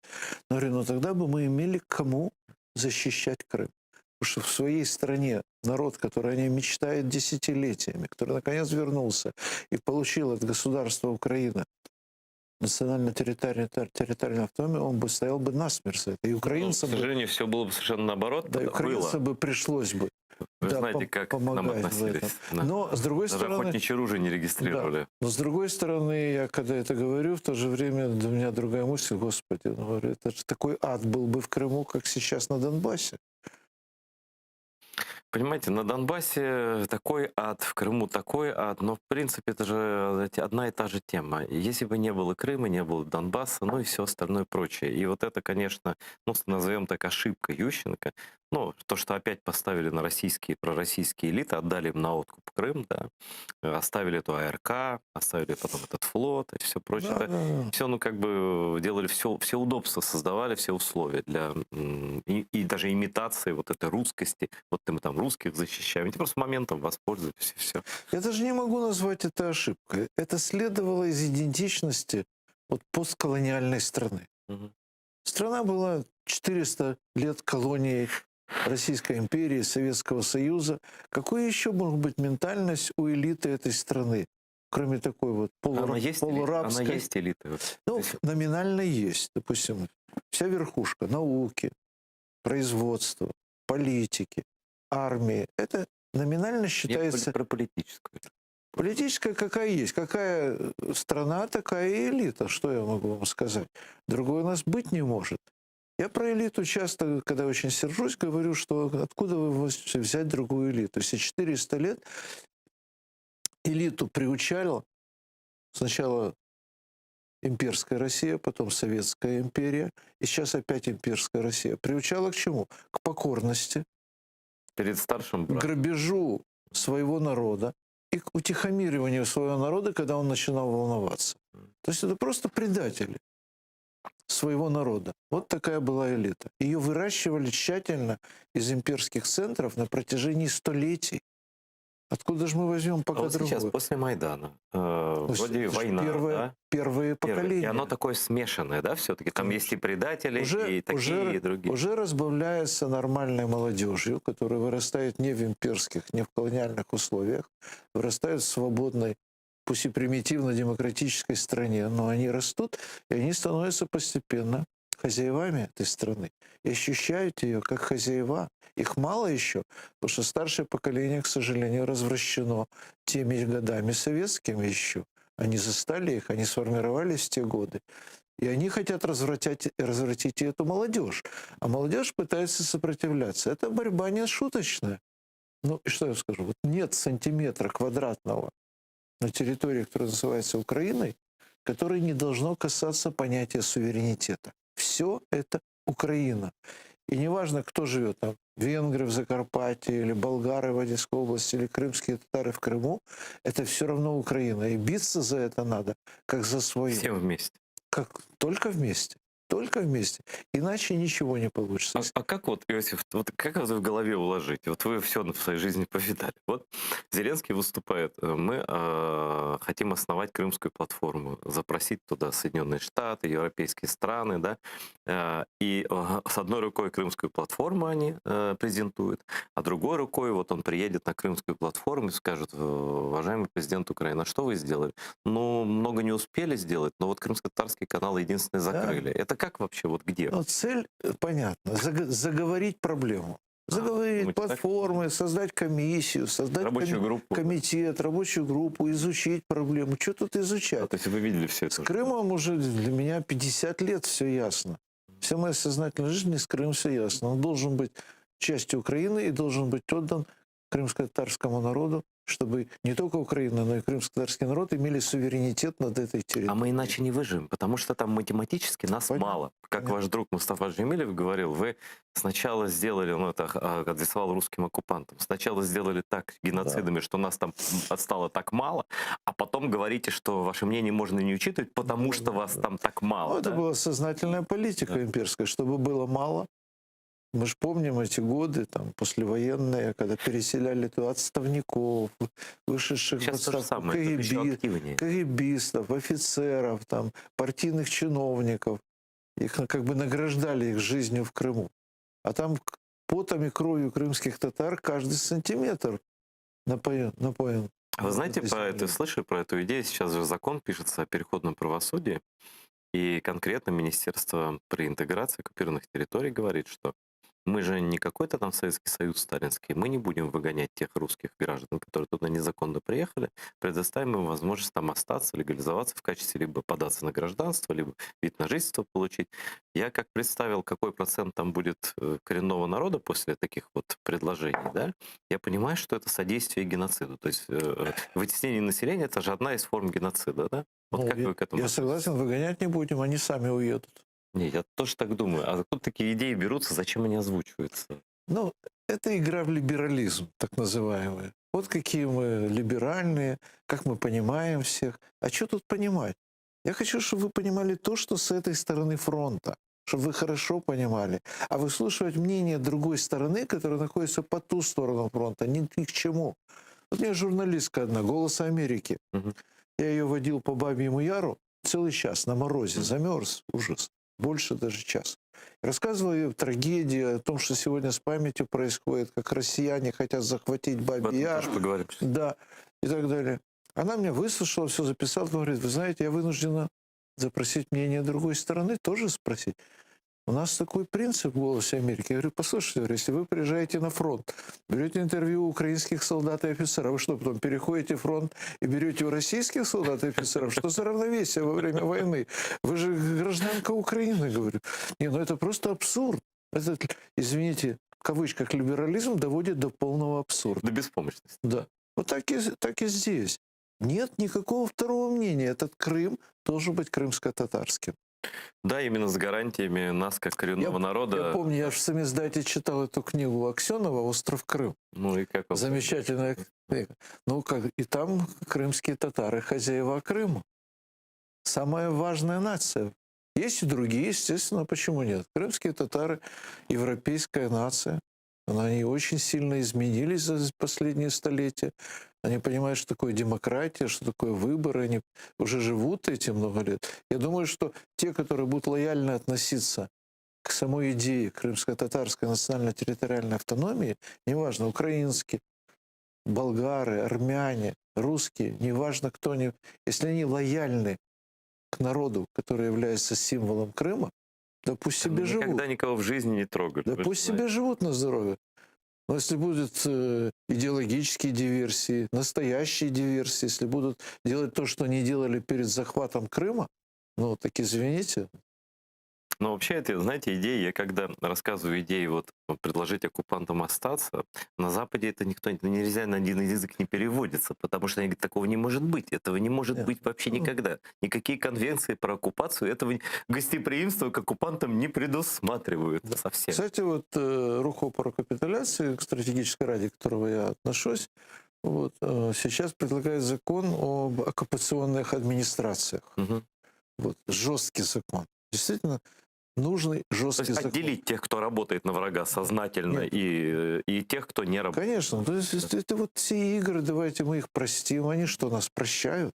Но говорю, ну тогда бы мы имели кому защищать Крым. Потому что в своей стране народ, который о ней мечтает десятилетиями, который наконец вернулся и получил от государства Украина национально-территориальную автономию, он бы стоял бы насмерть за это. И К украинцам сожалению, все было бы совершенно наоборот. да, и было. украинцам бы пришлось бы Вы знаете, как к нам помогать в относились. этом. Да. Но, с другой Даже стороны... охотничье оружие не регистрировали. Да. Но с другой стороны, я когда это говорю, в то же время для меня другая мысль, господи, ну, говорю, это же такой ад был бы в Крыму, как сейчас на Донбассе. Понимаете, на Донбассе такой ад, в Крыму такой ад, но в принципе это же знаете, одна и та же тема. Если бы не было Крыма, не было Донбасса, ну и все остальное прочее. И вот это, конечно, ну, назовем так, ошибка Ющенко. Ну, то, что опять поставили на российские, пророссийские элиты, отдали им на откуп Крым, да, оставили эту АРК, оставили потом этот флот и все прочее. Да, да. Все, ну, как бы делали все удобства, создавали все условия для и даже имитации вот этой русскости. Вот мы там русских защищаем. Эти просто моментом воспользуйтесь и все. Я даже не могу назвать это ошибкой. Это следовало из идентичности вот постколониальной страны. Страна была 400 лет колонией Российской империи, Советского Союза. Какой еще может быть ментальность у элиты этой страны? Кроме такой вот Она есть полурабской. Она есть элита. Ну, номинально есть. Допустим, вся верхушка науки, производства, политики, армии. Это номинально Я считается... про политическую. Политическая какая есть. Какая страна, такая и элита. Что я могу вам сказать? Другой у нас быть не может. Я про элиту часто, когда очень сержусь, говорю, что откуда вы можете взять другую элиту? Если 400 лет элиту приучала сначала имперская Россия, потом Советская империя, и сейчас опять имперская Россия. Приучала к чему? К покорности, Перед старшим к братом. грабежу своего народа и к утихомириванию своего народа, когда он начинал волноваться. То есть это просто предатели своего народа. Вот такая была элита. Ее выращивали тщательно из имперских центров на протяжении столетий. Откуда же мы возьмем пока Вот сейчас, другое? после Майдана, вроде Это ж война, да? Первые И поколения. оно такое смешанное, да, все-таки? Там есть и предатели, и такие, и другие. Уже разбавляется нормальной молодежью, которая вырастает не в имперских, не в колониальных условиях, вырастает в свободной, пусть и примитивно-демократической стране, но они растут, и они становятся постепенно хозяевами этой страны. И ощущают ее как хозяева. Их мало еще, потому что старшее поколение, к сожалению, развращено теми годами советскими еще. Они застали их, они сформировались в те годы. И они хотят развратить и эту молодежь. А молодежь пытается сопротивляться. Это борьба не шуточная. Ну, и что я скажу? Вот нет сантиметра квадратного на территории, которая называется Украиной, которой не должно касаться понятия суверенитета. Все это Украина. И неважно, кто живет там, венгры в Закарпатье, или болгары в Одесской области, или крымские татары в Крыму, это все равно Украина. И биться за это надо, как за свое. Всем вместе. Как только вместе. Только вместе. Иначе ничего не получится. А как вот, Иосиф, вот как это в голове уложить? Вот вы все в своей жизни повидали. Вот Зеленский выступает. Мы хотим основать Крымскую платформу, запросить туда Соединенные Штаты, европейские страны, да, и с одной рукой Крымскую платформу они презентуют, а другой рукой вот он приедет на Крымскую платформу и скажет: уважаемый президент Украины, а что вы сделали? Ну, много не успели сделать, но вот крымско-татарский канал единственный закрыли. Да. Это как вообще, вот где? Но цель понятна. Заговорить проблему. Заговорить платформы, создать комиссию, создать рабочую группу, комитет, рабочую группу, изучить проблему. Что тут изучать? То есть вы видели все это? С Крымом уже для меня 50 лет все ясно. Вся моя сознательная жизнь с Крымом все ясно. Он должен быть частью Украины и должен быть отдан крымско-татарскому народу, чтобы не только Украина, но и крымско-татарский народ имели суверенитет над этой территорией. А мы иначе не выживем, потому что там математически нас мало. Как ваш друг Мустафа Джемилев говорил, вы сначала сделали, ну это адресовал русским оккупантам, сначала сделали так геноцидами, что нас там стало так мало, а потом говорите, что ваше мнение можно не учитывать, потому что вас там так мало. Ну, да? это была сознательная политика имперская, чтобы было мало. Мы же помним эти годы, там, послевоенные, когда переселяли туда отставников, вышедших в отставку КГБистов, офицеров, там, партийных чиновников. Их как бы награждали их жизнью в Крыму. А там потом и кровью крымских татар каждый сантиметр напоен. А вы знаете, слышали про эту идею? Сейчас же закон пишется о переходном правосудии, и конкретно Министерство при интеграции оккупированных территорий говорит, что мы же не какой-то там Советский Союз сталинский, мы не будем выгонять тех русских граждан, которые туда незаконно приехали, предоставим им возможность там остаться, легализоваться в качестве либо податься на гражданство, либо вид на жительство получить. Я как представил, какой процент там будет коренного народа после таких вот предложений, да, я понимаю, что это содействие геноциду. То есть вытеснение населения — это же одна из форм геноцида, да? Вот как вы к этому? Я согласен, выгонять не будем, они сами уедут. Не, я тоже так думаю. А откуда такие идеи берутся, зачем они озвучиваются? Ну, это игра в либерализм, так называемый. Вот какие мы либеральные, как мы понимаем всех. А что тут понимать? Я хочу, чтобы вы понимали то, что с этой стороны фронта, чтобы вы хорошо понимали. А выслушивать мнение другой стороны, которая находится по ту сторону фронта, ни к чему. Вот у меня журналистка одна, «Голос Америки». Я ее водил по Бабьему Яру целый час на морозе, замерз, ужас. Больше даже час. Рассказывал ей трагедии, о том, что сегодня с памятью происходит, как россияне хотят захватить Бабий Яр. Да, и так далее. Она меня выслушала, все записала, говорит: вы знаете, я вынуждена запросить мнение другой стороны, тоже спросить. У нас такой принцип в «Голосе Америки». Я говорю, послушайте, если вы приезжаете на фронт, берете интервью у украинских солдат и офицеров, вы что, потом переходите фронт и берете у российских солдат и офицеров? Что за равновесие во время войны? Вы же гражданка Украины, говорю. Не, ну это просто абсурд. Это, извините, в кавычках, либерализм доводит до полного абсурда. До беспомощности. Да. Вот так и здесь. Нет никакого второго мнения. Этот Крым должен быть крымско-татарским. Да, именно с гарантиями нас, как коренного народа. Я помню, я же в самиздате читал эту книгу Аксенова «Остров Крым». Ну и как вам? Замечательная книга. Ну как, и там крымские татары хозяева Крыма. Самая важная нация. Есть и другие, естественно, почему нет? Крымские татары – европейская нация. Они очень сильно изменились за последние столетия. Они понимают, что такое демократия, что такое выборы. Они уже живут эти много лет. Я думаю, что те, которые будут лояльно относиться к самой идее крымско-татарской национально-территориальной автономии, неважно, украинские, болгары, армяне, русские, неважно кто они, если они лояльны к народу, который является символом Крыма, да пусть себе живут. Никогда никого в жизни не трогали. Да пусть себе живут на здоровье. Но если будут идеологические диверсии, настоящие диверсии, если будут делать то, что они делали перед захватом Крыма, ну, так извините. Но вообще, это, знаете, идея, я когда рассказываю идеи, вот, предложить оккупантам остаться, на Западе это нельзя на один язык не переводится, потому что они говорят, такого не может быть, этого не может быть вообще никогда. Никакие конвенции про оккупацию этого гостеприимства к оккупантам не предусматривают совсем. Кстати, вот рух опора капитуляции, к стратегической раде, к которого я отношусь, вот, сейчас предлагает закон об оккупационных администрациях. Вот, жесткий закон. Действительно, нужный жесткий закон. Отделить тех, кто работает на врага сознательно, и тех, кто не работает. Конечно. То есть это вот все игры, давайте мы их простим. Они что, нас прощают?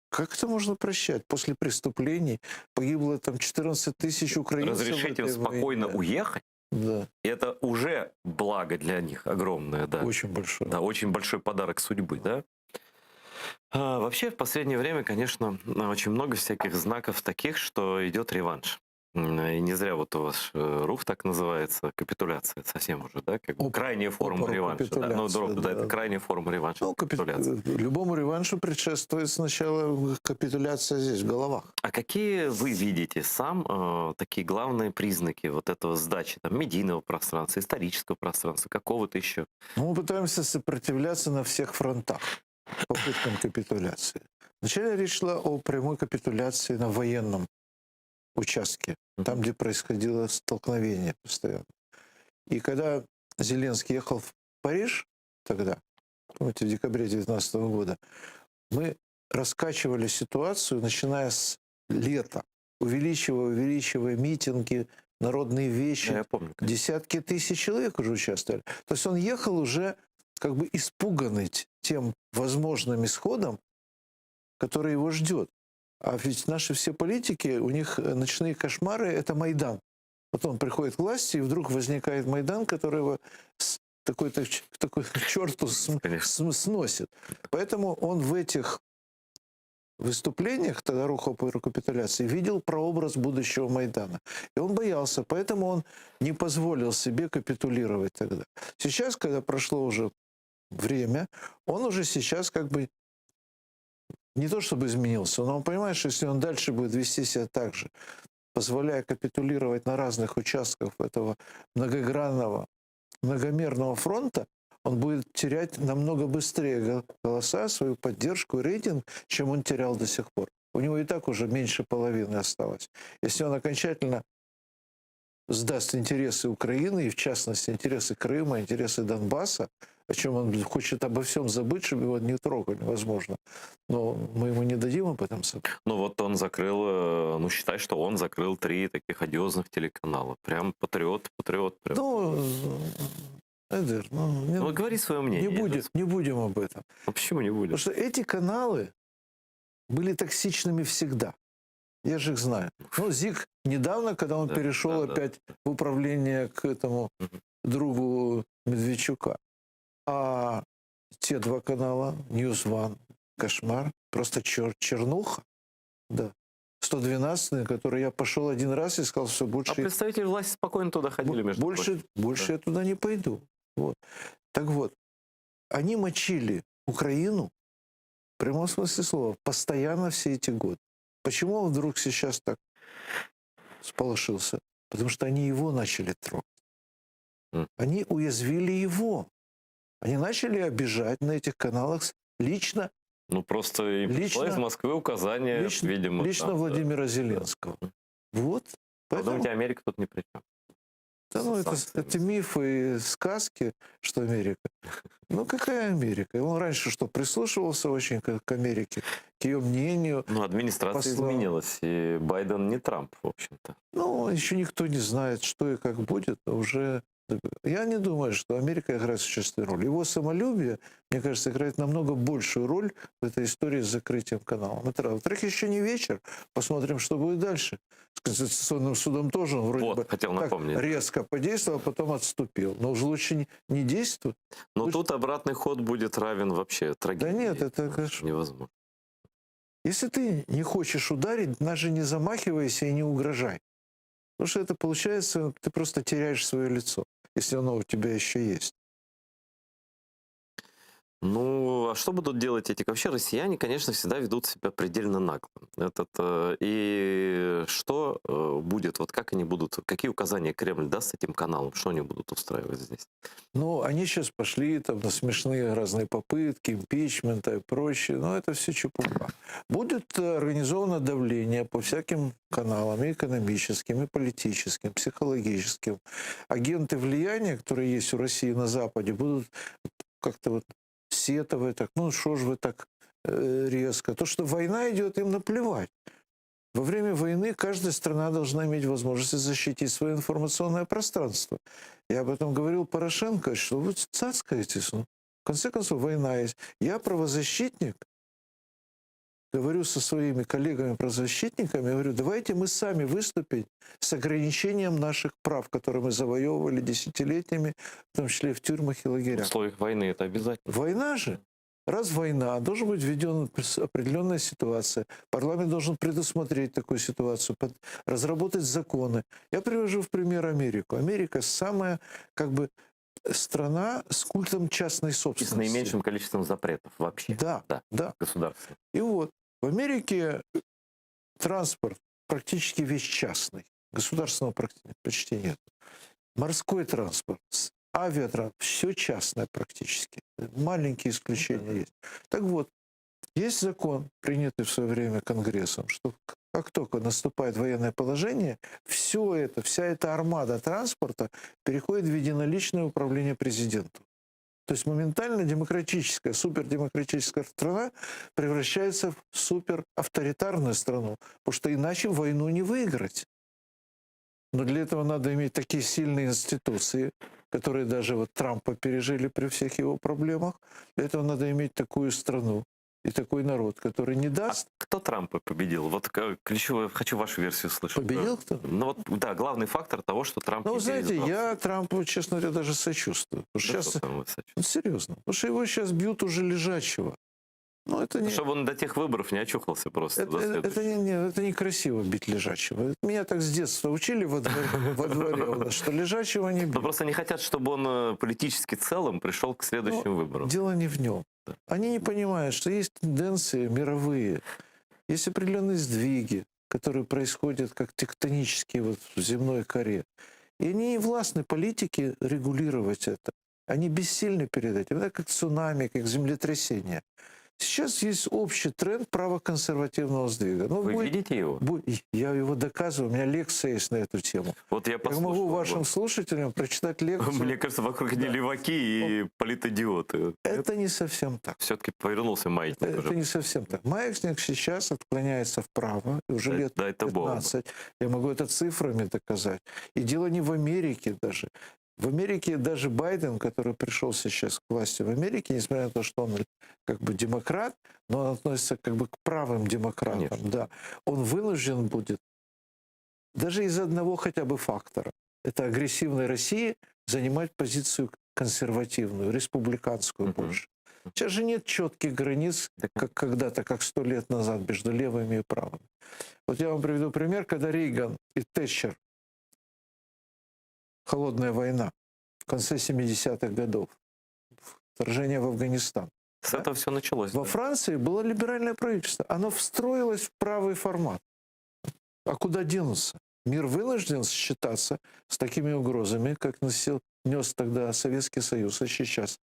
Как это можно прощать? После преступлений погибло там 14 тысяч украинцев. Разрешить им спокойно уехать? Да. Это уже благо для них огромное, да. Очень большое. Да, очень большой подарок судьбы, да. Вообще, в последнее время, конечно, очень много всяких знаков таких, что идет реванш. И не зря вот у вас рух так называется, капитуляция совсем уже, да? Как бы крайняя форма реванша. Да? Ну, да, это крайняя форма реванша. Ну, любому реваншу предшествует сначала капитуляция здесь, в головах. А какие вы видите сам такие главные признаки вот этого сдачи там, медийного пространства, исторического пространства, какого-то еще? Мы пытаемся сопротивляться на всех фронтах попыткам капитуляции. Вначале речь шла о прямой капитуляции на военном участке, там, где происходило столкновение постоянно. И когда Зеленский ехал в Париж тогда, помните, в декабре 2019 года, мы раскачивали ситуацию, начиная с лета, увеличивая митинги, народные вещи. Я помню, десятки тысяч человек уже участвовали. То есть он ехал уже как бы испуганный тем возможным исходом, который его ждет. А ведь наши все политики, у них ночные кошмары – это Майдан. Потом приходит к власти, и вдруг возникает Майдан, который его такой черту сносит. Поэтому он в этих выступлениях, тогда рух опора капитуляции, видел прообраз будущего Майдана. И он боялся, поэтому он не позволил себе капитулировать тогда. Сейчас, когда прошло уже время, он уже сейчас как бы не то чтобы изменился, но он понимает, что если он дальше будет вести себя так же, позволяя капитулировать на разных участках этого многогранного, многомерного фронта, он будет терять намного быстрее голоса, свою поддержку и рейтинг, чем он терял до сих пор. У него и так уже меньше половины осталось. Если он окончательно сдаст интересы Украины, и в частности интересы Крыма, интересы Донбасса, о чем он хочет обо всем забыть, чтобы его не трогали, возможно. Но мы ему не дадим об этом забыть. Ну вот он закрыл, ну считай, что он закрыл 3 таких одиозных телеканала. Прям патриот. Прям. Ну, Эдер, ну говори свое мнение. Не будем об этом. Ну, почему не будем? Потому что эти каналы были токсичными всегда. Я же их знаю. Ну, ЗИК недавно, когда он перешел опять в управление к этому другу Медведчука. А те 2 канала, News One, кошмар, просто чернуха. Да. 112, на который я пошел один раз и сказал, что больше... А представители власти спокойно туда ходили, между прочим. Больше я туда не пойду. Вот. Так вот, они мочили Украину, в прямом смысле слова, постоянно все эти годы. Почему он вдруг сейчас так сполошился? Потому что они его начали трогать. Они уязвили его. Они начали обижать на этих каналах лично. Ну, просто им пришло из Москвы указание, видимо. Лично там, Владимира Зеленского. Вот. Поэтому... Думаете, Америка тут ни при чем? Да, ну, это мифы и сказки, что Америка. Ну, какая Америка? Он раньше что, прислушивался очень к Америке, к ее мнению. Ну, администрация изменилась, и Байден не Трамп, в общем-то. Ну, еще никто не знает, что и как будет, а уже... Я не думаю, что Америка играет существенную роль. Его самолюбие, мне кажется, играет намного большую роль в этой истории с закрытием канала. Во-вторых, еще не вечер. Посмотрим, что будет дальше. С Конституционным судом тоже он вроде бы хотел напомнить. Так резко подействовал, а потом отступил. Но уже лучше не действовать. Но лучше... тут обратный ход будет равен вообще трагедии. Да нет, это невозможно. Если ты не хочешь ударить, даже не замахивайся и не угрожай. Потому что это получается, ты просто теряешь свое лицо, если оно у тебя еще есть. Ну, а что будут делать эти? Вообще россияне, конечно, всегда ведут себя предельно нагло. И что будет, вот как они будут, какие указания Кремль даст этим каналам, что они будут устраивать здесь? Ну, они сейчас пошли там на смешные разные попытки, импичмента и прочее, но это все чепуха. Будет организовано давление по всяким каналам, и экономическим, и политическим, психологическим. Агенты влияния, которые есть у России на Западе, будут как-то вот сетовать, так, ну что ж вы так резко. То, что война идет, им наплевать. Во время войны каждая страна должна иметь возможность защитить свое информационное пространство. Я об этом говорил Порошенко, что вы цацкаетесь. Ну, в конце концов, война есть. Я правозащитник, говорю со своими коллегами-правозащитниками, говорю, давайте мы сами выступим с ограничением наших прав, которые мы завоевывали десятилетиями, в том числе в тюрьмах и лагерях. В условиях войны это обязательно. Война же. Раз война, должен быть введена определенная ситуация. Парламент должен предусмотреть такую ситуацию, разработать законы. Я привожу в пример Америку. Америка самая, как бы, страна с культом частной собственности. И с наименьшим количеством запретов вообще. Да. Государство. И вот, в Америке транспорт практически весь частный. Государственного почти нет. Морской транспорт, авиатранспорт, все частное практически. Маленькие исключения есть. Так вот, есть закон, принятый в свое время Конгрессом, что как только наступает военное положение, все это, вся эта армада транспорта переходит в единоличное управление президентом. То есть моментально демократическая, супердемократическая страна превращается в суперавторитарную страну, потому что иначе войну не выиграть. Но для этого надо иметь такие сильные институции, которые даже вот Трампа пережили при всех его проблемах. Для этого надо иметь такую страну и такой народ, который не даст... А кто Трампа победил? Вот ключевое, хочу вашу версию слышать. Победил кто? Ну вот, да, главный фактор того, что Трамп... Ну, знаете, я Трампу, честно говоря, даже сочувствую. Потому что сейчас... Ну, серьезно. Потому что его сейчас бьют уже лежачего. Ну, это не... Чтобы он до тех выборов не очухался просто. Это некрасиво бить лежачего. Меня так с детства учили во дворе, что лежачего не бьют. Но просто не хотят, чтобы он политически целым пришел к следующим выборам. Дело не в нем. Они не понимают, что есть тенденции мировые, есть определенные сдвиги, которые происходят как тектонические вот в земной коре. И они не властны политики регулировать это. Они бессильны перед этим. Это как цунами, как землетрясение. Сейчас есть общий тренд правоконсервативного сдвига. Ну, Вы видите его? Я его доказываю. У меня лекция есть на эту тему. Вот я могу вашим слушателям прочитать лекцию. Мне кажется, вокруг не леваки и политидиоты. Это не совсем так. Все-таки повернулся маятник. Это не совсем так. Маятник сейчас отклоняется вправо. Уже лет 15. Я могу это цифрами доказать. И дело не в Америке даже. В Америке даже Байден, который пришел сейчас к власти в Америке, несмотря на то, что он как бы демократ, но он относится как бы к правым демократам, да, он вынужден будет даже из одного хотя бы фактора, это агрессивной России, занимать позицию консервативную, республиканскую больше. Сейчас же нет четких границ, как когда-то, как 100 лет назад, между левыми и правыми. Вот я вам приведу пример, когда Рейган и Тэтчер, холодная война, в конце 70-х годов, вторжение в Афганистан. С этого все началось. Во Франции было либеральное правительство. Оно встроилось в правый формат. А куда денутся? Мир вынужден считаться с такими угрозами, как нес тогда Советский Союз, а сейчас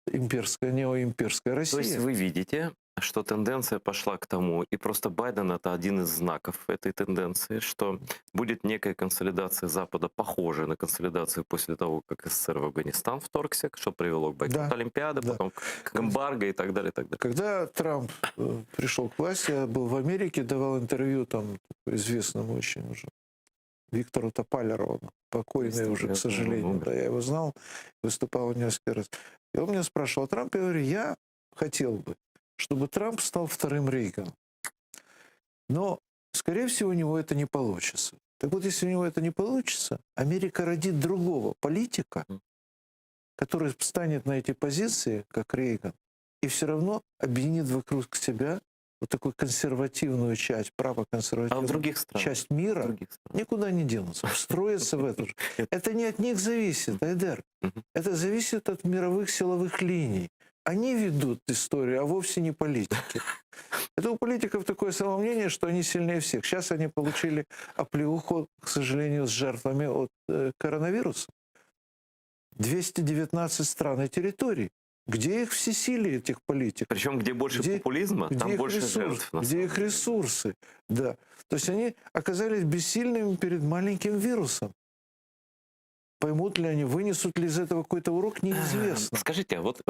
имперская, неоимперская Россия. То есть вы видите, что тенденция пошла к тому, и просто Байден — это один из знаков этой тенденции, что будет некая консолидация Запада, похожая на консолидацию после того, как СССР в Афганистан вторгся, что привело к бойкоту Олимпиады, потом к эмбарго и так далее, и так далее. Когда Трамп пришел к власти, я был в Америке, давал интервью там известному очень уже Виктору Топалерову, покойный уже, к сожалению. Да, я его знал, выступал несколько раз. И он меня спрашивал, Трамп, я говорю, я хотел бы, чтобы Трамп стал вторым Рейганом. Но, скорее всего, у него это не получится. Так вот, если у него это не получится, Америка родит другого политика, который встанет на эти позиции, как Рейган, и все равно объединит вокруг себя вот такую консервативную часть, правоконсервативную часть мира, никуда не денутся, встроятся в это же. Это не от них зависит, Айдар. Это зависит от мировых силовых линий. Они ведут историю, а вовсе не политики. Это у политиков такое самомнение, что они сильнее всех. Сейчас они получили оплеуху, к сожалению, с жертвами от коронавируса. 219 стран и территорий. Где их всесилие, этих политиков? Причем где больше популизма, там больше жертв. Где их ресурсы? Да. То есть они оказались бессильными перед маленьким вирусом. Поймут ли они, вынесут ли из этого какой-то урок, неизвестно. Скажите, а вот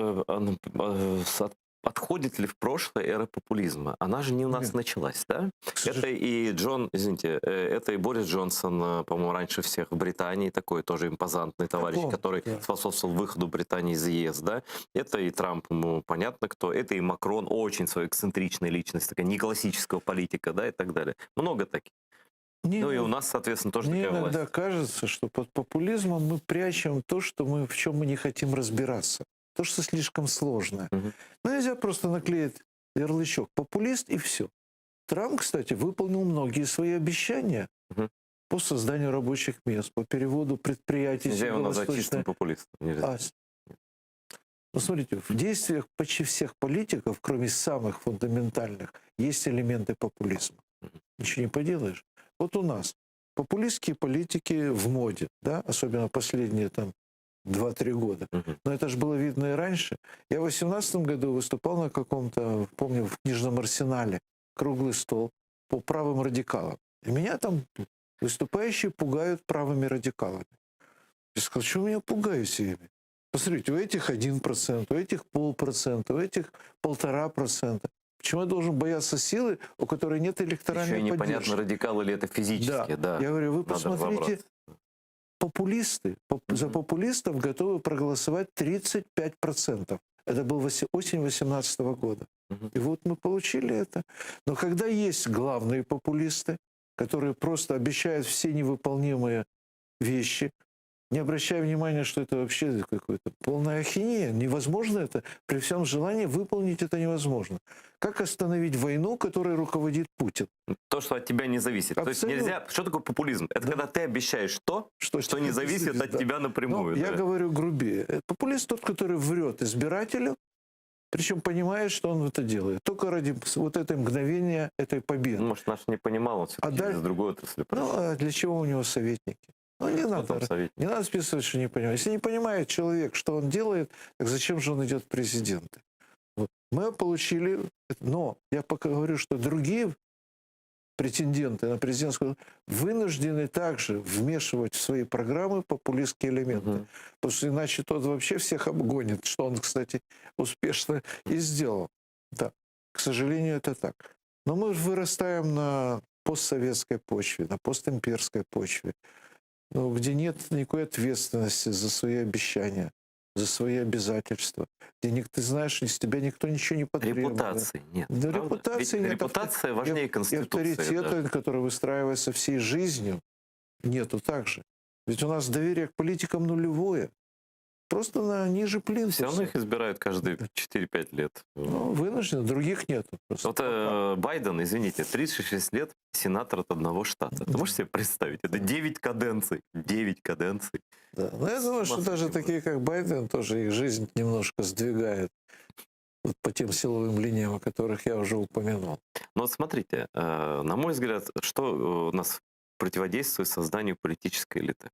отходит ли в прошлое эра популизма? Она же не у нас началась, да? Это и это и Борис Джонсон, по-моему, раньше всех в Британии, такой тоже импозантный товарищ, который способствовал выходу Британии из ЕС, да? Это и Трамп, понятно кто, это и Макрон, очень своя эксцентричная личность, такая не классического политика, да, и так далее. Много таких. Ну и у нас, соответственно, тоже такая власть. Мне иногда кажется, что под популизмом мы прячем то, в чем мы не хотим разбираться. То, что слишком сложное. Ну, нельзя просто наклеить ярлычок «популист» и все. Трамп, кстати, выполнил многие свои обещания по созданию рабочих мест, по переводу предприятий. Нельзя его назвать чистым популистом. Нельзя. Ну, смотрите, в действиях почти всех политиков, кроме самых фундаментальных, есть элементы популизма. Ничего не поделаешь. Вот у нас популистские политики в моде, да, особенно последние там 2-3 года. Но это же было видно и раньше. Я в 2018 году выступал на каком-то, помню, в книжном арсенале, круглый стол по правым радикалам. И меня там выступающие пугают правыми радикалами. Я сказал, что меня пугаете ими? Посмотрите, у этих 1%, у этих 0,5%, у этих 1,5%. Почему я должен бояться силы, у которой нет электоральной поддержки? Еще и непонятно, радикалы ли это физически. Да. Я говорю, вы посмотрите, популисты, за популистов готовы проголосовать 35%. Это был осень 2018 года. И вот мы получили это. Но когда есть главные популисты, которые просто обещают все невыполнимые вещи, не обращая внимания, что это вообще какое-то полная ахинея. Невозможно это. При всем желании выполнить это невозможно. Как остановить войну, которой руководит Путин? То, что от тебя не зависит. Абсолютно. То есть нельзя... Что такое популизм? Это когда ты обещаешь то, что не зависит от тебя напрямую. Я говорю грубее. Популист тот, который врет избирателю, причем понимает, что он это делает. Только ради вот этой мгновения, этой победы. Может, наш не понимал, он все-таки из другой отрасли. А для чего у него советники? Ну, не надо списывать, что не понимает. Если не понимает человек, что он делает, так зачем же он идет в президенты? Вот. Мы получили... Но я пока говорю, что другие претенденты на президентскую вынуждены также вмешивать в свои программы популистские элементы. Потому что иначе тот вообще всех обгонит, что он, кстати, успешно и сделал. Да, к сожалению, это так. Но мы вырастаем на постсоветской почве, на постимперской почве, где нет никакой ответственности за свои обещания, за свои обязательства. Где ты знаешь, из тебя никто ничего не потребует. Репутации нет. Да, репутации нет. Репутация важнее Конституции. И авторитета, который выстраивается всей жизнью, нету также. Ведь у нас доверие к политикам нулевое. просто на ниже плинтуса. Все равно их избирают каждые 4-5 лет. Ну, вынуждены, других нету. Просто. Вот Байден, извините, 36 лет сенатор от одного штата. Ты можешь себе представить? Это 9 каденций. 9 каденций. Да. Но я думаю, что даже такие, как Байден, тоже их жизнь немножко сдвигает вот по тем силовым линиям, о которых я уже упомянул. Но вот смотрите, на мой взгляд, что у нас противодействует созданию политической элиты?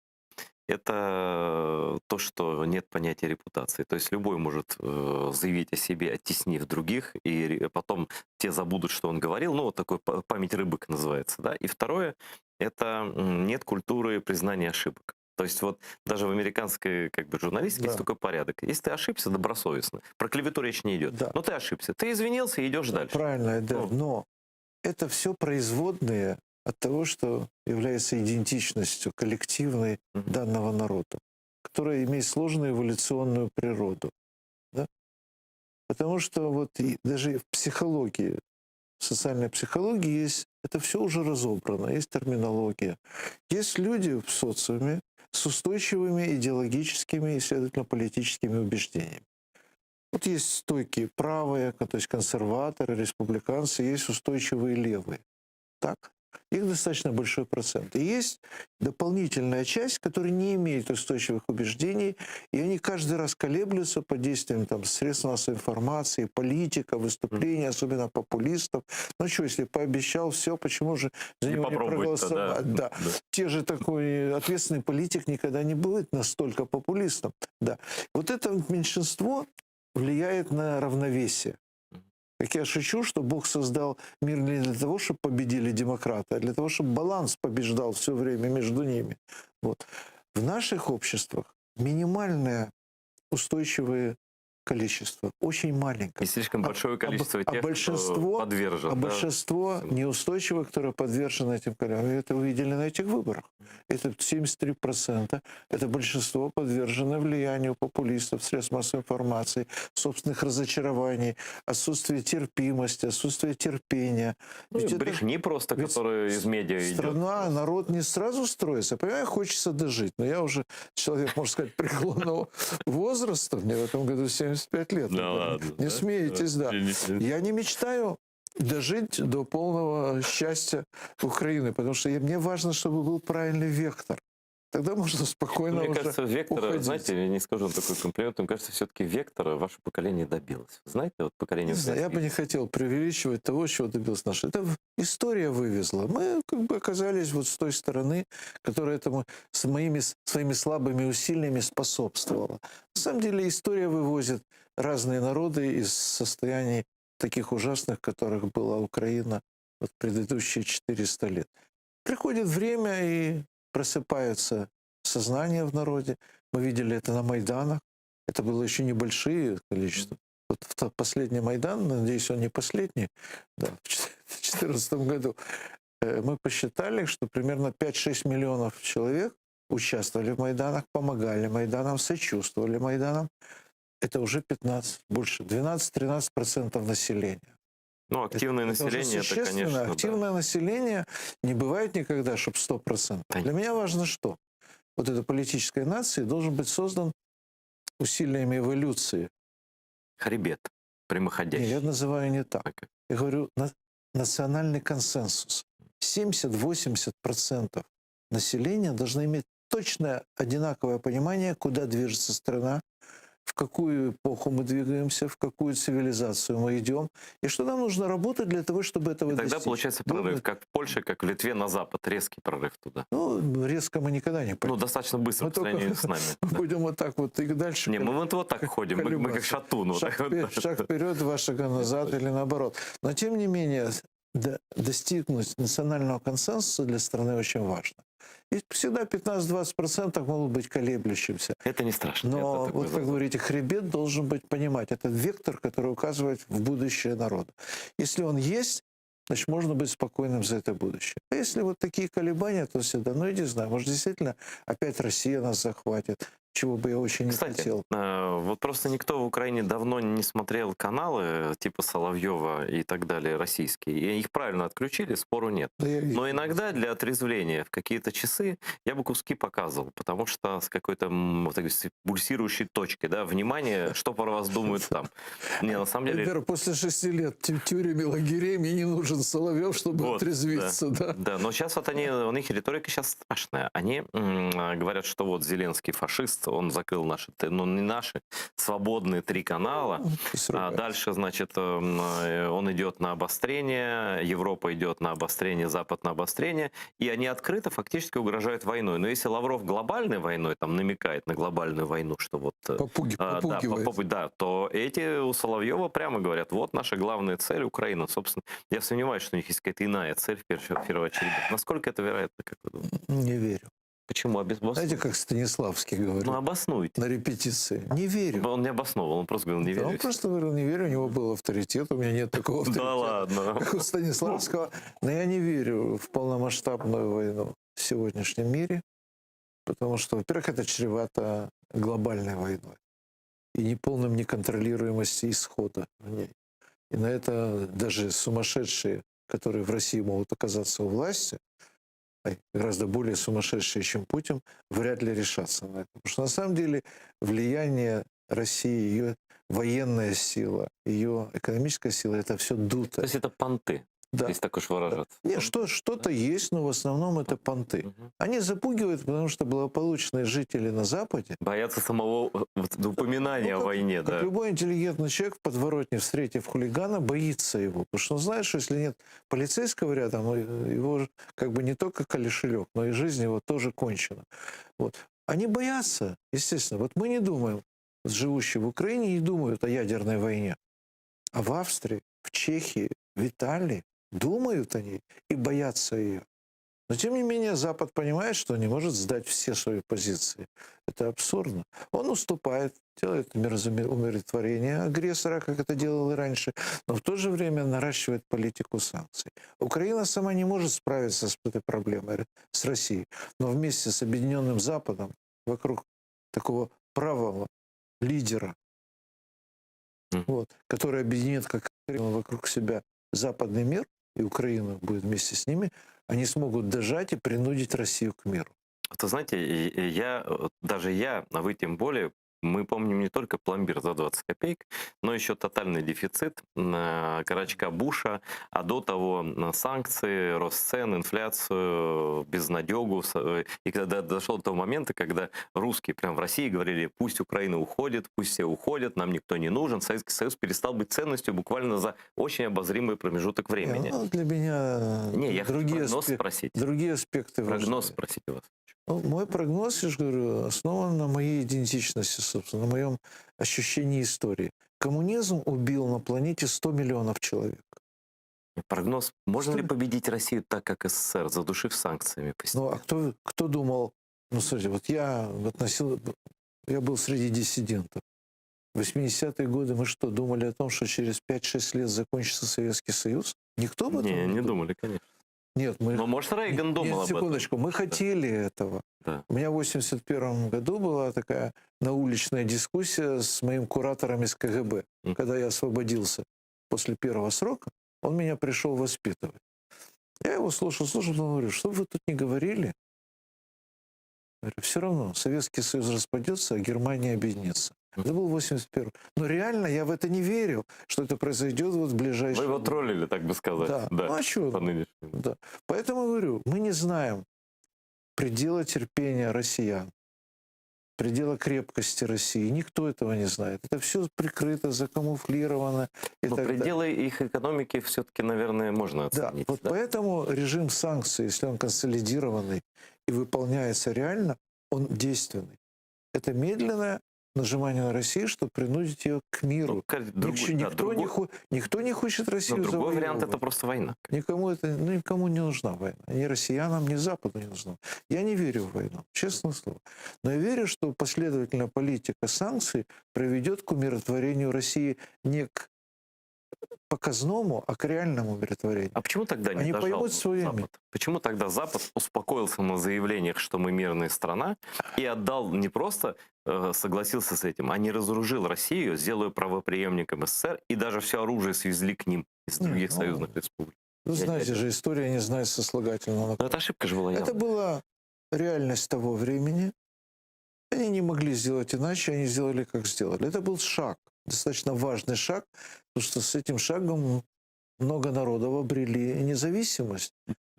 Это то, что нет понятия репутации. То есть любой может заявить о себе, оттеснив других, и потом те забудут, что он говорил. Ну, вот такой память рыбок называется. Да? И второе, это нет культуры признания ошибок. То есть вот даже в американской журналистике есть такой порядок. Если ты ошибся, добросовестно. Про клевету речь не идет. Да. Но ты ошибся. Ты извинился и идешь дальше. Правильно, да. Но это все производные от того, что является идентичностью коллективной данного народа, которая имеет сложную эволюционную природу. Да? Потому что вот даже в психологии, в социальной психологии есть, это все уже разобрано, есть терминология. Есть люди в социуме с устойчивыми идеологическими и, следовательно, политическими убеждениями. Вот есть стойкие правые, то есть консерваторы, республиканцы, есть устойчивые левые. Так? Их достаточно большой процент. И есть дополнительная часть, которая не имеет устойчивых убеждений, и они каждый раз колеблются под действием средств массовой информации, политика, выступлений, особенно популистов. Ну что, если пообещал все, почему же за него не проголосовать? Да. Те же такой ответственный политик никогда не будет настолько популистом. Да. Вот это меньшинство влияет на равновесие. Как я шучу, что Бог создал мир не для того, чтобы победили демократы, а для того, чтобы баланс побеждал все время между ними. Вот. В наших обществах минимальное устойчивое количество, очень маленькое. И слишком большое количество тех, большинство, кто подвержен. Большинство неустойчивых, которые подвержены этим количествам. Мы это увидели на этих выборах. Это 73%. Это большинство подвержено влиянию популистов, средств массовой информации, собственных разочарований, отсутствие терпимости, отсутствие терпения. Ну, брехни просто, которые из медиа идет. Страна, народ не сразу строится. Понимаешь, хочется дожить. Но я уже человек, можно сказать, преклонного возраста. Мне в этом году 75 лет. Да ладно, не смеетесь, да. Я не мечтаю дожить до полного счастья Украины, потому что мне важно, чтобы был правильный вектор. Тогда можно спокойно Мне кажется, вектора, уходить. знаете, я не скажу такой комплимент, мне кажется, все-таки вектора ваше поколение добилось. Знаете, вот поколение... Не знаю, я бы не хотел преувеличивать того, чего добилось наше. Это история вывезла. Мы оказались вот с той стороны, которая этому своими слабыми усилиями способствовала. На самом деле история вывозит разные народы из состояний таких ужасных, которых была Украина вот предыдущие 400 лет. Приходит время, и просыпается сознание в народе. Мы видели это на Майданах. Это было еще небольшие количества. Вот в последний Майдан, надеюсь, он не последний, да, в 2014 году, мы посчитали, что примерно 5-6 миллионов человек участвовали в Майданах, помогали Майданам, сочувствовали Майданам. Это уже 12-13% населения. Ну, активное население, это, конечно, активное население не бывает никогда, чтобы 100%. Для меня важно что? Вот эта политическая нация должен быть создан усилиями эволюции. Хребет прямоходящий. Нет, я называю не так. Я говорю национальный консенсус. 70-80% населения должны иметь точное одинаковое понимание, куда движется страна, в какую эпоху мы двигаемся, в какую цивилизацию мы идем, и что нам нужно работать для того, чтобы этого достичь. Тогда получается прорыв, как в Польше, как в Литве, на запад, резкий прорыв туда. Ну, резко мы никогда не пойдем. Ну, достаточно быстро по сравнению с нами. Будем вот так вот и дальше. Не, мы вот так ходим, мы как шатун. Шаг вперед, два шага назад или наоборот. Но тем не менее, достигнуть национального консенсуса для страны очень важно. И всегда 15-20% могут быть колеблющимся. Это не страшно. Но вот, как говорите, хребет должен быть понимать. Это вектор, который указывает в будущее народа. Если он есть, значит, можно быть спокойным за это будущее. А если вот такие колебания, то всегда, ну, я не знаю, может, действительно опять Россия нас захватит. чего бы я очень не Кстати, хотел. вот просто никто в Украине давно не смотрел каналы типа Соловьева и так далее, российские. И их правильно отключили, спору нет. Да я Но иногда для отрезвления в какие-то часы я бы куски показывал, потому что с какой-то вот такой пульсирующей точки, да, внимание, что про вас думают там. Не, на самом деле... Например, после 6 лет тюрем и лагерей мне не нужен Соловьев, чтобы Вот, отрезвиться. Да. Да, но сейчас вот у них риторика сейчас страшная. Они говорят, что вот Зеленский фашист, он закрыл наши, ну не наши, свободные 3 канала. А дальше, значит, он идет на обострение, Европа идет на обострение, Запад на обострение, и они открыто фактически угрожают войной. Но если Лавров глобальной войной там намекает на глобальную войну, что вот... Попугивает. Да, то эти у Соловьева прямо говорят, вот наша главная цель Украина. Собственно, я сомневаюсь, что у них есть какая-то иная цель в первую очередь. Насколько это вероятно, как вы думаете? Не верю. Почему? Знаете, как Станиславский говорит? Ну, обоснуйте. На репетиции. Не верю. Он не обосновал, он просто говорил, не Да, верю. он просто говорил, не верю, у него был авторитет, у меня нет такого авторитета. Да ладно. Как у Станиславского. Но я не верю в полномасштабную войну в сегодняшнем мире, потому что, во-первых, это чревато глобальной войной и неполным неконтролируемости исхода в ней. И на это даже сумасшедшие, которые в России могут оказаться у власти, гораздо более сумасшедшие, чем Путин, вряд ли решатся на это. Потому что на самом деле влияние России, ее военная сила, ее экономическая сила, это все дуто. То есть это понты, да. если так уж выражаться. Нет, что-то есть, но в основном это понты. Они запугивают, потому что благополучные жители на Западе боятся самого упоминания о войне. Как любой интеллигентный человек в подворотне, встретив хулигана, боится его. Потому что он знает, что если нет полицейского рядом, его как бы не только кошелек, но и жизнь его тоже кончена. Вот. Они боятся, естественно. Вот мы не думаем, живущие в Украине, не думают о ядерной войне. А в Австрии, в Чехии, в Италии думают о ней и боятся ее. Но, тем не менее, Запад понимает, что не может сдать все свои позиции. Это абсурдно. Он уступает, делает умиротворение агрессора, как это делал и раньше, но в то же время наращивает политику санкций. Украина сама не может справиться с этой проблемой, с Россией. Но вместе с Объединенным Западом, вокруг такого правого лидера, вот, который объединит как вокруг себя западный мир, и Украина будет вместе с ними, они смогут дожать и принудить Россию к миру. Это, знаете, даже я, а вы тем более, мы помним не только пломбир за 20 копеек, но еще тотальный дефицит, Карачка Буша, а до того санкции, рост цен, инфляцию, безнадегу. И когда дошел до того момента, когда русские прямо в России говорили, пусть Украина уходит, пусть все уходят, нам никто не нужен, Советский Союз перестал быть ценностью буквально за очень обозримый промежуток времени. Ну, для меня я другие другие аспекты прогноз спросить у вас. Ну, мой прогноз, я же говорю, основан на моей идентичности, собственно, на моем ощущении истории. Коммунизм убил на планете 100 миллионов человек. Прогноз. Можно ли победить Россию так, как СССР, задушив санкциями постепенно? Ну, а кто думал... Ну, смотрите, вот я был среди диссидентов. В 80-е годы мы что, думали о том, что через 5-6 лет закончится Советский Союз? Никто об этом не думали, конечно. Нет, мы... Но, может, Рейган думал об этом. Секундочку, мы хотели этого. Да. У меня в 81 году была такая науличная дискуссия с моим куратором из КГБ. Когда я освободился после первого срока, он меня пришел воспитывать. Я его слушал, он говорит, что вы тут не говорили? Я говорю, все равно, Советский Союз распадется, а Германия объединится. Это был 81. Но реально я в это не верил, что это произойдет вот в ближайшие... Вы его троллили, так бы сказать. Да. Ну, а что? Да. Поэтому говорю, мы не знаем предела терпения россиян, предела крепкости России. Никто этого не знает. Это все прикрыто, закамуфлировано. Но пределы их экономики все-таки, наверное, можно оценить. Да. Вот поэтому режим санкций, если он консолидированный и выполняется реально, он действенный. Это медленное нажимание на Россию, чтобы принудить ее к миру. Никто не хочет Россию завоевывать. Другой вариант — это просто война. Никому не нужна война. Ни россиянам, ни Западу не нужна. Я не верю в войну, честное слово. Но я верю, что последовательная политика санкций приведет к умиротворению России не к показному, а к реальному умиротворению. А почему тогда не Они дожал поймут свою Запад? Почему тогда Запад успокоился на заявлениях, что мы мирная страна, и отдал не просто согласился с этим, а не разоружил Россию, сделая правопреемником СССР, и даже все оружие свезли к ним из других союзных республик? Вы знаете же, история не знает сослагательного. Но это ошибка же была. Это была реальность того времени. Они не могли сделать иначе, они сделали, как сделали. Это был шаг, достаточно важный шаг, потому что с этим шагом много народов обрели независимость.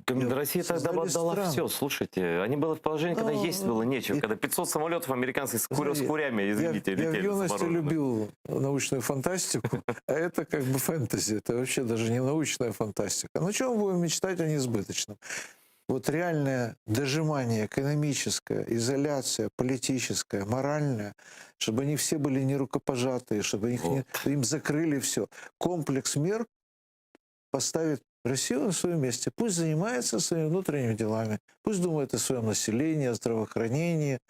Россия тогда бы отдала все, слушайте. Они были в положении, когда есть было нечего. Когда 500 самолетов американских с курями, извините, летели. Я в юности любил научную фантастику, а это как бы фэнтези. Это вообще даже не научная фантастика. Ну, чего мы будем мечтать о несбыточном? Вот реальное дожимание экономическое, изоляция политическая, моральная, чтобы они все были не рукопожатые, чтобы им закрыли все. Комплекс мер поставит Россию на своем месте. Пусть занимается своими внутренними делами, пусть думает о своем населении, о здравоохранении,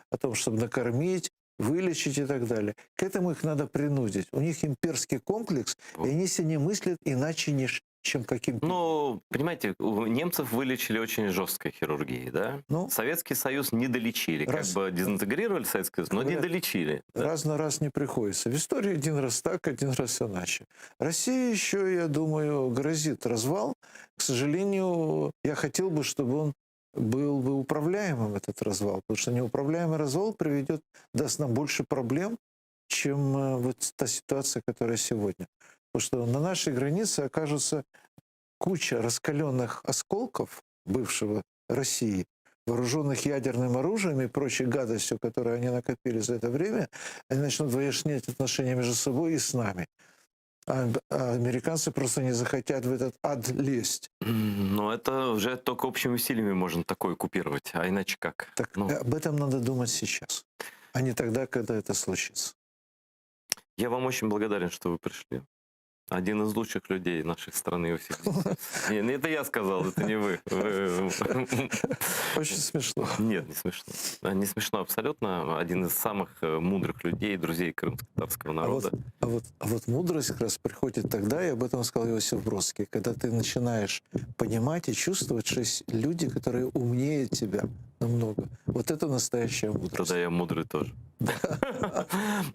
о том, чтобы накормить, вылечить и так далее. К этому их надо принудить. У них имперский комплекс, и они себе не мыслят иначе, чем каким-то... Ну, понимаете, у немцев вылечили очень жесткой хирургией, да? Советский Союз не долечили. Как бы дезинтегрировали Советский Союз, но не долечили. Раз на раз не приходится. В истории один раз так, один раз иначе. Россия еще, я думаю, грозит развал. К сожалению, я хотел бы, чтобы он был бы управляемым, этот развал. Потому что неуправляемый развал даст нам больше проблем, чем вот та ситуация, которая сегодня. Потому что на нашей границе окажется куча раскаленных осколков бывшего России, вооруженных ядерным оружием и прочей гадостью, которую они накопили за это время, они начнут выяснять отношения между собой и с нами. А американцы просто не захотят в этот ад лезть. Но это уже только общими усилиями можно такое купировать, а иначе как? Так, об этом надо думать сейчас, а не тогда, когда это случится. Я вам очень благодарен, что вы пришли. Один из лучших людей нашей страны. Это я сказал, это не вы. Очень смешно. Нет, не смешно. Не смешно абсолютно. Один из самых мудрых людей, друзей крымско-татарского народа. А вот мудрость как раз приходит тогда, и об этом сказал Иосиф Бродский, когда ты начинаешь понимать и чувствовать, что есть люди, которые умнее тебя намного. Вот это настоящая мудрость. Тогда я мудрый тоже.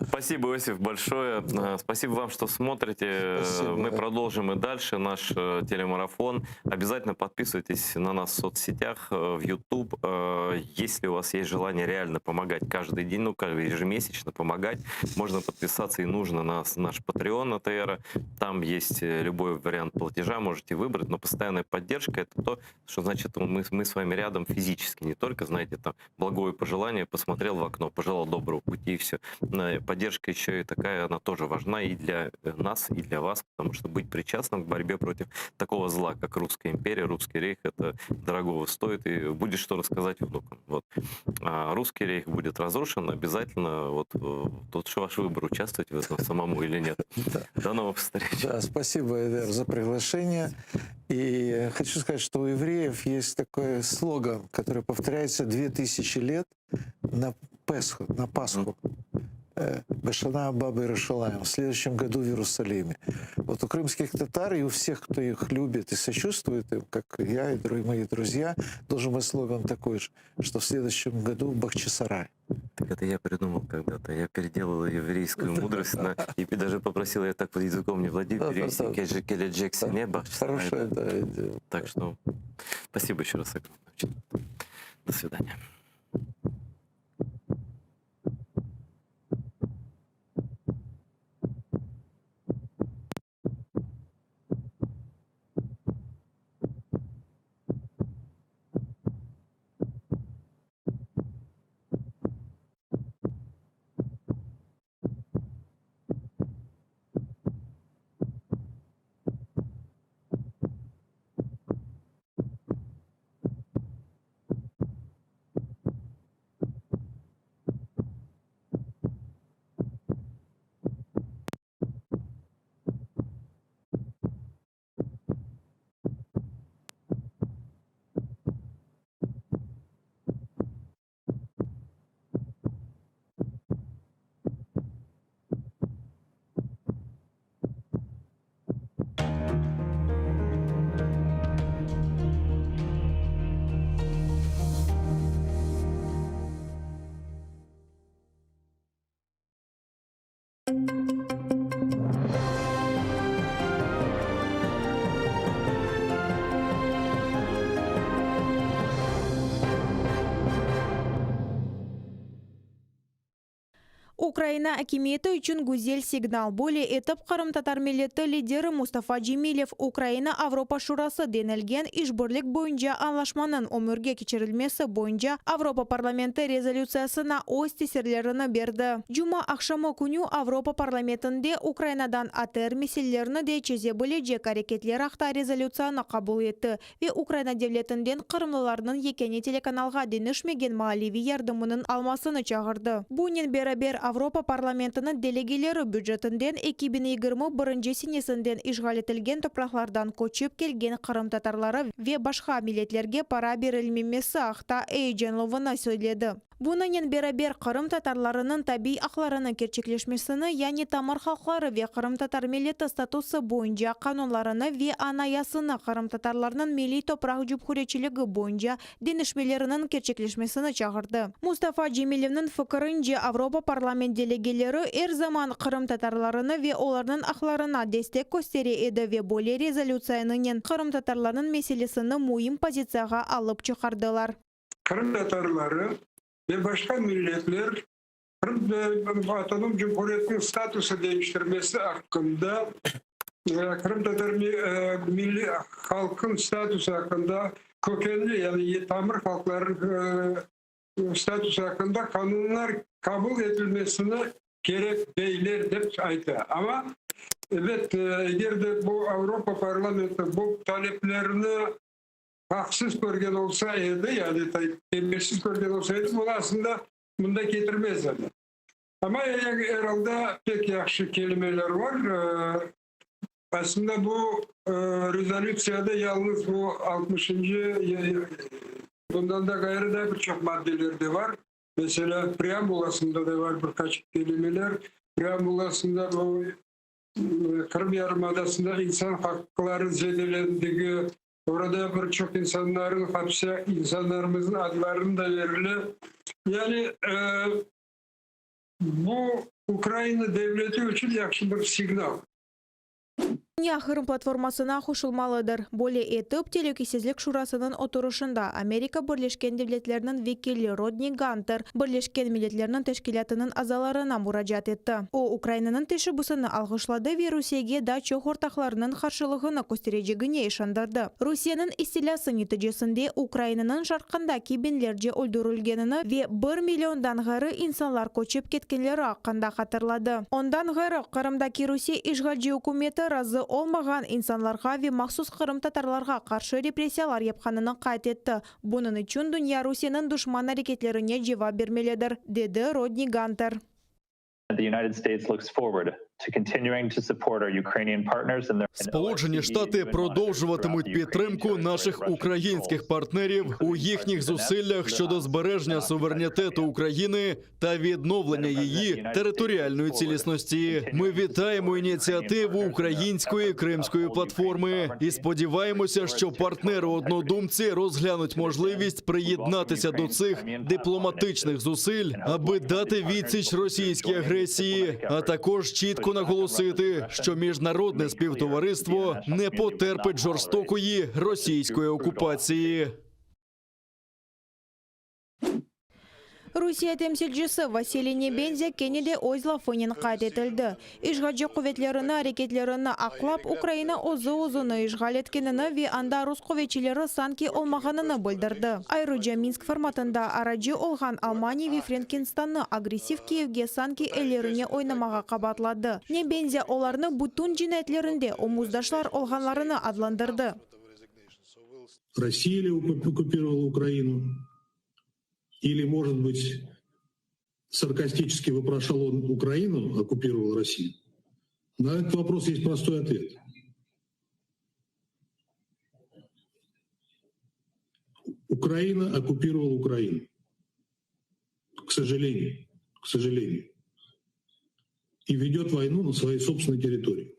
Спасибо, Иосиф, большое. Спасибо вам, что смотрите. Спасибо. Мы продолжим и дальше наш телемарафон. Обязательно подписывайтесь на нас в соцсетях, в YouTube. Если у вас есть желание реально помогать каждый день, ежемесячно помогать, можно подписаться и нужно на наш Patreon АТР. Там есть любой вариант платежа, можете выбрать, но постоянная поддержка — это то, что значит мы с вами рядом физически, не только, знаете, там благое пожелание, посмотрел в окно, пожелал доброго пути, и все. Поддержка еще и такая, она тоже важна и для нас, и для вас, потому что быть причастным к борьбе против такого зла, как Русская империя, Русский рейх, это дорогого стоит, и будет что рассказать внукам. Вот. А Русский рейх будет разрушен, обязательно, вот тут ваш выбор, участвовать в этом самому или нет. До новых встреч. Да, спасибо, Эдер, за приглашение. И хочу сказать, что у евреев есть такой слоган, который повторяется 2000 лет на Песху, на Пасху. Бешана Баба Иерушалаим, в следующем году в Иерусалиме. Вот у крымских татар и у всех, кто их любит и сочувствует им, как я и мои друзья, должен быть слоган такой же, что в следующем году Бахчисарай. Так это я придумал когда-то. Я переделал еврейскую мудрость и даже попросил, я так вот языком не владею, перевести Келли Джекси Хорошая идея. Так что спасибо еще раз огромное. До свидания. Украина акимиеты үчүн гүзел сигнал. Более этап Кырым-татар миллети лидери Мустафа Джемилев Украина Авропа Шурасы денелген ишбирлик боюнча анлашманын өмүргө кечирилмеси боюнча Авропа парламенти резолюциясына өз тесирлерин берди. Жума акшамы күнү Авропа парламентинде Украинадан АТР миссиялерини де чезе бележек аракетлер акта резолюцияны кабыл этти ve Украина devletinden Kırımlılarının yekeni telekanalga denişmegen malivi yardımının almasını çağırdı. Bunun beraber Avropa Parlamentinin delegeleri büdjetinden 2021 senesinden işgal etilgen topraklardan koçup kelgen Kırım tatarları ve başka milletlerge para verilmemesi akta heyecanlılığını söyledi. Bunun beraber Kırım tatarlarının tabi aklarının gerçekleşmesini yani tamar halkları ve Kırım tatar milleti statusu boyunca kanunlarını ve anayasını Kırım tatarlarının milli toprak cumhuriyetçiliği boyunca denişmelerinin gerçekleşmesini çağırdı. Mustafa Cemilev'nin fikrince Avropa Parlament delegeleri her zaman Kırım tatarlarını ve onların aklarına destek gösteriydi ve böyle rezolüsiyanın Kırım tatarlarının meselesini mühim pozisyaya alıp çıkardılar. Kırım tatarları ve başka milletler Kırım Otonom Cumhuriyeti'nin statüsü değiştirmesi hakkında Kırım Tatar milli halkın statüsü hakkında kökenli yani tamir halkların statüsü hakkında kanunlar kabul edilmesine gerek değiller deyip aytı. Ama evet eğer de bu Avrupa Parlamenti bu taleplerini haksız görgen olsaydı yani temelsiz görgen olsaydı bunu aslında bunda getirmezlerdi. Ama herhalde pek yaxşı kelimeler var. Aslında bu rezolüsyada yalnız bu 60. bundan da gayrı da birçok maddeler de var. Mesela preambulasında da var birkaç kelimeler. Preambulasında bu Kırım Yarımadası'nda insan hakları zedelendiği, orada birçok insanların hapse, insanlarımızın adlarını da verili. Yani bu Ukrayna devleti için yaxşı bir signal. Kırım platformasına koşulmalıdır. Böyle etip Tehlükesizlik Şurası'nın oturuşunda Amerika Birleşken Devletleri'nin vekili Rodney Gunter Birleşken Milletler'in teşkilatının azalarına müracaat etti. O Ukrayna'nın teşebbüsünü alkışladı ve Rusya'ya da çok ortaklarının karşılığını göstereceğine işandırdı. Rusya'nın istilası neticesinde Ukrayna'nın şarkındaki binlerce öldürülgenini ve 1 milyondan gayrı insanlar koçup ketkenleri hakkında hatırladı. Ondan gayrı Kırım'daki Rusya işgalci hükümeti razı olmagan insanlarga ve mahsus Kırım tatarlarga karşı repressiyalar yapkanını kayıt etti. Bunun için dünya Rusya'nın düşman hareketlerine cevap vermelidir, dedi Rodney Gunter. The United States looks forward to continuing to support our Ukrainian partners in their Сполучені Штати продовжуватимуть підтримку наших українських партнерів у їхніх зусиллях щодо збереження суверенітету України та відновлення її територіальної цілісності. Ми вітаємо ініціативу української Кримської платформи і сподіваємося, що партнери-однодумці розглянуть можливість приєднатися до цих дипломатичних зусиль, аби дати відсіч російській агресії, а також чітко наголосити, що міжнародне співтовариство не потерпить жорстокої російської окупації. Rusya temsilcisi Vasiliy Nebenzia Kenne'de öz lafının kaydetildi. İşgalci kuvvetlerini hareketlerini aklap Ukrayna uzunu işgal etkenini ve anda Rus kuvvetçileri sanki olmaganını bildirdi. Ayrıca Minsk formatında aracı olgan Almanya ve Frankenstein'ı agresif Kiev'ge sanki ellerini oynamağa kabatladı. Nebenzia onlarını bütün cinayetlerinde omuzdaşlar olganlarını adlandırdı. Россия ли оккупировала Украину? Или, может быть, саркастически вопрошал он, Украину оккупировала Россию? На этот вопрос есть простой ответ. Украина оккупировала Украину. К сожалению. К сожалению. И ведет войну на своей собственной территории.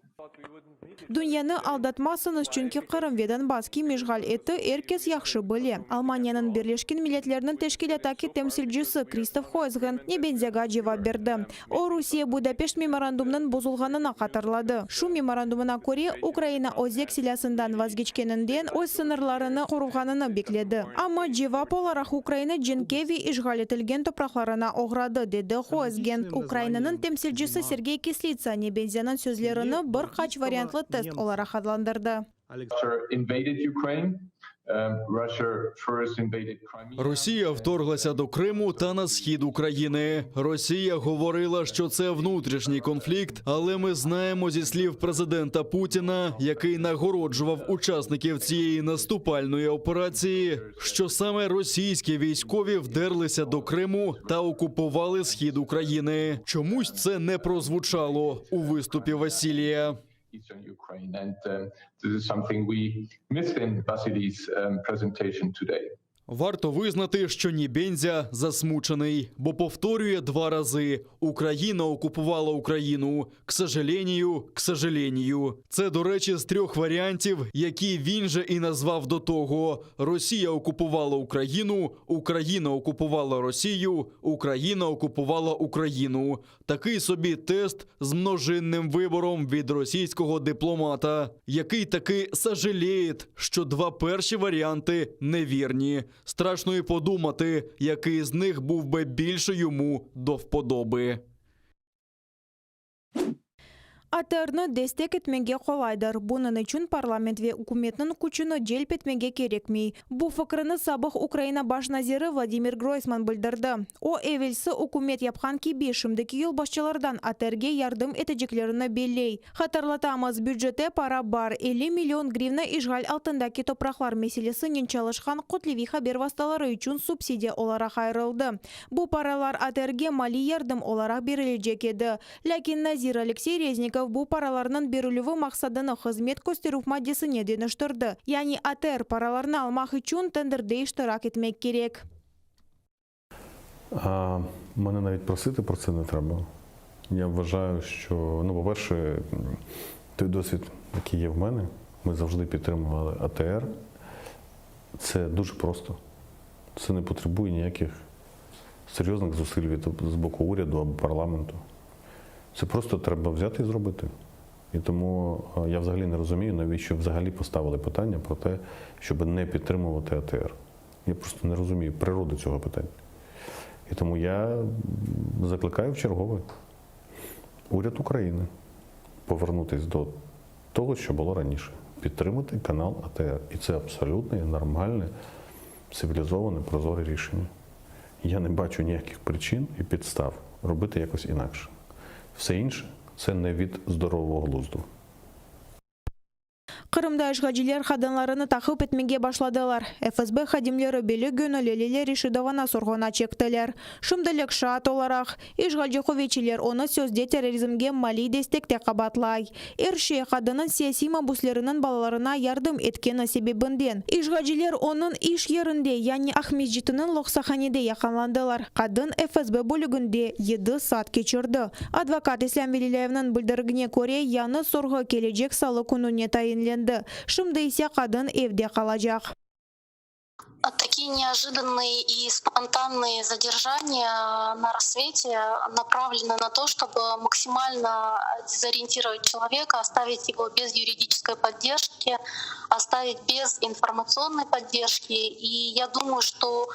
Дөньяны алдатмасыныз, чөнки Кырым ve Донбасс межгал эти эркес яхшы біле. Алманияның Берлешкен Милләтләрнең тәшкилатаки тәмсилчесе Кристоф Хойзген Небензяга җавап берде. О Русия Будапешт меморандумның бозулганына катарлады. Шу меморандумына күрә Украина Озек селясындан вазгечкенендән үз сыннарларыны коруганын бекледе. Амма җавап аларак Украина Дженкеви ишгал ителгән топракларына ограды, деде Хойзген. Украинаның тәмсилчесе Сергей Кислица Небензяның сүзләрен бер кач вариантлы тест оларак адландырды. Росія вторглася до Криму та на схід України. Росія говорила, що це внутрішній конфлікт, але ми знаємо зі слів президента Путіна, який нагороджував учасників цієї наступальної операції, що саме російські військові вдерлися до Криму та окупували схід України. Чомусь це не прозвучало у виступі Василія. Eastern Ukraine, and this is something we missed in Vasily's presentation today. Варто визнати, що Небензя засмучений, бо повторює 2 рази: Україна окупувала Україну. К сожалению. Це, до речі, з 3 варіантів, які він же і назвав до того. Росія окупувала Україну, Україна окупувала Росію, Україна окупувала Україну. Такий собі тест з множинним вибором від російського дипломата, який таки сожаліє, що 2 перші варіанти невірні. Страшно і подумати, який з них був би більше йому до вподоби. АТРны дестек etmege колайдыр. Bunun üçün парламент ve үкіметнің күчіні желп etmege керекмей. Бу фикріні сабық Украина баш назиры Владимир Гройсман білдірді. О эвелсі үкімет япқан кебе шымдыки ел башчылардан АТРге ярдым етежеклеріні белей. Хатарлатамыз, бюджеті пара бар. 50 миллион гривна ишғал алтындаки топрақлар меселесі ненчалышқан Құтлеви хабер васталары үшін субсидия оларақ айрылды. Бу паралар АТРге мали ярдым оларақ берілежек еді. Ләкин Назир Алексей Резников bu параларның берілуі мақсадыны қызмет көстеру маддесіне деніштірді. Яғни АТР параларны алмақ үшін тендерде іштирак етмек керек. Мене навіть просити про це не треба. Я вважаю, що, по-перше, той досвід, який є в мене, ми завжди підтримували АТР. Це дуже просто. Це не потребує ніяких серйозних зусиль з боку уряду або парламенту. Це просто треба взяти і зробити. І тому я взагалі не розумію, навіщо взагалі поставили питання про те, щоб не підтримувати АТР. Я просто не розумію природи цього питання. І тому я закликаю вчергове уряд України повернутися до того, що було раніше. Підтримати канал АТР. І це абсолютно нормальне, цивілізоване, прозоре рішення. Я не бачу ніяких причин і підстав робити якось інакше. Все інше – це не від здорового глузду. Кырымда ишгалчылар хаданларыны тахып этмеге башладылар. ФСБ хадимлері белі гөнөлелелер ишидована сорғана чектілер. Шымдылық шат оларақ, ишгалчы ховечилер оны сөзде терроризмге мали дестекте қабатлай. Эрше хадының сияси мабуслерінің балаларына ярдым еткені себебінден. Ишгалчылар оның иш ерінде, яғни Ахмеджитінің лоқсаханеде яқанландылар. Қадын ФСБ бөлігінде 7 сат кечірді. Адвокат Ислам Велилаевның білдіргіне көре, яны сорғы кележек салы күніне тайынленді. Шымды есе қадын евде қалажақ. Такие неожиданные и спонтанные задержания на рассвете направлены на то, чтобы максимально дезориентировать человека, оставить его без юридической поддержки, оставить без информационной поддержки. И я думаю, что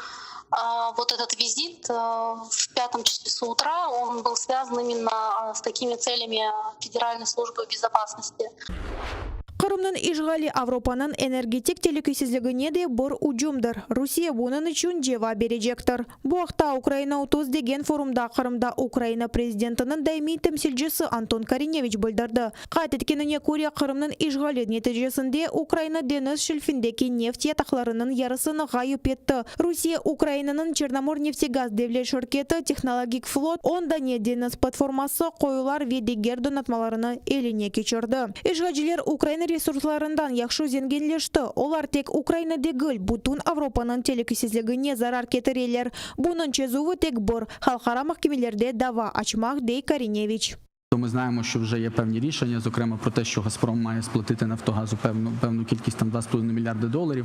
вот этот визит в 5 часу утра, он был связан именно с такими целями Федеральной службы безопасности. Кырымның ишгали Авропаның энергетик телекөйсізлігіне де бір уджумдыр. Русия бұның үшін жева бережектір. Бұл уақытта Украина 30 деген форумда Қырымда Украина президентінің даими темсилчisi Антон Кариневич білдірді. Қайт еткеніне көре Қырымның ишгали нәтижесінде Украина деңіз шельфіндегі нефть ятақларының ярысыны ғайып етті. Русия Украинаның Черномор нефтегаз девлет шirketi технологик флот онда не деңіз платформасы қойылар ве дегер донатмаларыны еліне кечірді. Ишгалчылар Украина ресурсларындан яхшы зенгенлешті. Олар тек Украина дегіл, бұтын Авропаның телекөйсізлігіне зарар кетірелер. Бұның чезуі тек бір халқара махкемелерде дава açmak дей Кариневич. То ми знаємо, що вже є певні рішення, зокрема про те, що «Газпром» має сплатити «Нафтогазу» певну кількість, там $2,5 мільярди.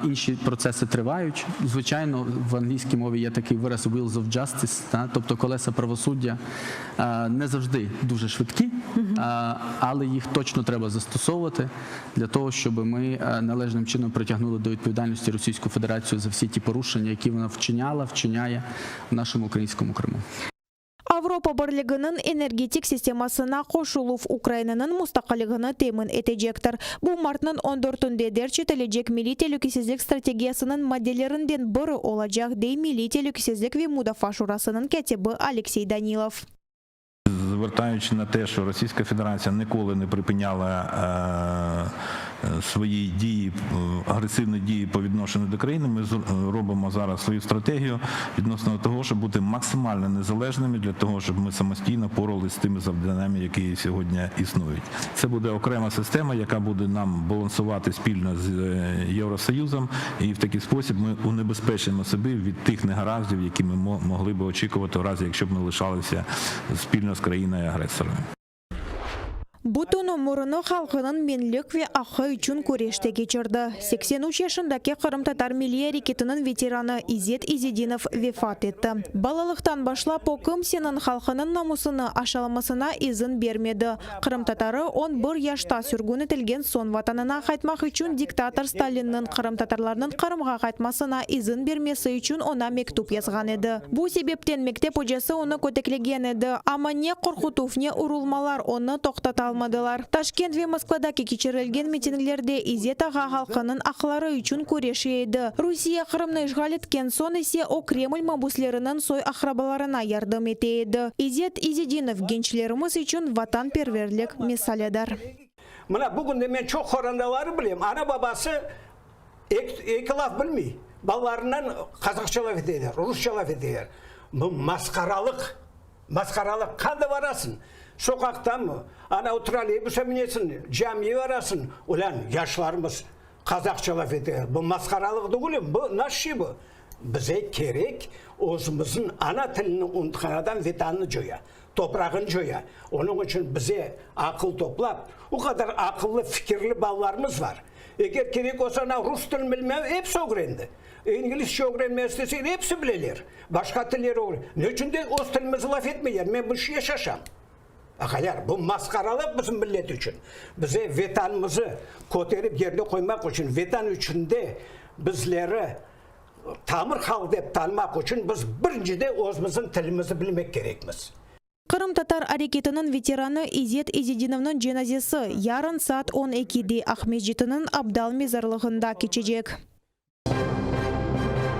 Інші процеси тривають. Звичайно, в англійській мові є такий вираз «wheels of justice», тобто колеса правосуддя не завжди дуже швидкі, але їх точно треба застосовувати для того, щоб ми належним чином притягнули до відповідальності Російську Федерацію за всі ті порушення, які вона вчиняє в нашому українському Криму. Авропа Бірлігінің энергетик системасына қошылув Украинаның мұстақылығыны темін етежектір. Бұл мартның 14-інде дерчі тележек милли тәлөкесізлік стратегиясының моделерінден бірі олacak дей милли тәлөкесізлік ве мудафа шурасының кәтебі Алексей Данилов. Звертаючи на те, що Російська Федерація ніколи не припиняла свої дії, агресивні дії по відношенню до країни, ми робимо зараз свою стратегію відносно того, щоб бути максимально незалежними для того, щоб ми самостійно поралися з тими завданнями, які сьогодні існують. Це буде окрема система, яка буде нам балансувати спільно з Євросоюзом, і в такий спосіб ми унебезпечимо себе від тих негараздів, які ми могли б очікувати в разі, якщо б ми лишалися спільно з країною-агресором. Бутуну мұрыны халқының менлік ве ақы үшін көреште кечірді. 83 yaşındaki Қырым татар милли әрекетінің ветераны Изет Изединов вефат етті. Балалықтан башлап окым сенің халқының намысыны ашалмасына изін бермеді. Қырым татары 11 яшта сүргін етілген сон ватанына қайтмақ үшін диктатор Сталиннің Қырым татарларының Қырымға қайтмасына изін бермесі үшін она мектуп yazған еді. Бұл себептен мектеп hocası оны көтеклеген еді. Ама не қорқытув, не ұрылмалар оны тоқтата алмадылар. Ташкент ве Москвадаки кечірілген митинглерде Изет аға халқының ақылары үшін көреші еді. Русия Қырымны işgal еткен сон есе о Кремль мабуслерінің сой ақрабаларына ярдым етеді. Изет Изединов gençlerimiz үшін ватан перверлік месаледар. Мына бүгінде мен çok хорандалары білем. Ана бабасы екі лaf білмей. Балаларынан қазақшалап етеді, русшалап етеді. Бұл масқаралық қанды барасың. Sokaktan ana o trolleybüse binesin, camiye varasın. Ulan yaşlarımız Kazakça laf ediyor. Bu maskaralık değil, bu nasıl bu? Bize gerek özümüzün ana tilini unutkandan vidanını joya, toprağını joya. Onun için bize akıl toplap, o kadar akıllı, fikirli ballarımız var. Eğer gerek olsa Rus dilini bilmem, hepsi öğrendi. İngilizce öğrenme istese hepsi bilir. Başka tilleri öğrenir. Ne için de o tilimizi laf etmeyer? Ben bu şey yaşasam. Akayar, bu maskaralık bizim millet için. Bize vetanımızı koterip yerde koymak için, vetan içinde bizleri tamir halk deyip tanımak için biz birinci de özümüzün tilimizi bilmek gerekmiz. Қырым татар әрекетінің ветераны Изет Изединовның женазесі ярын saat 12'de Ахмет Жетінің Абдал мезарлығында кечecek.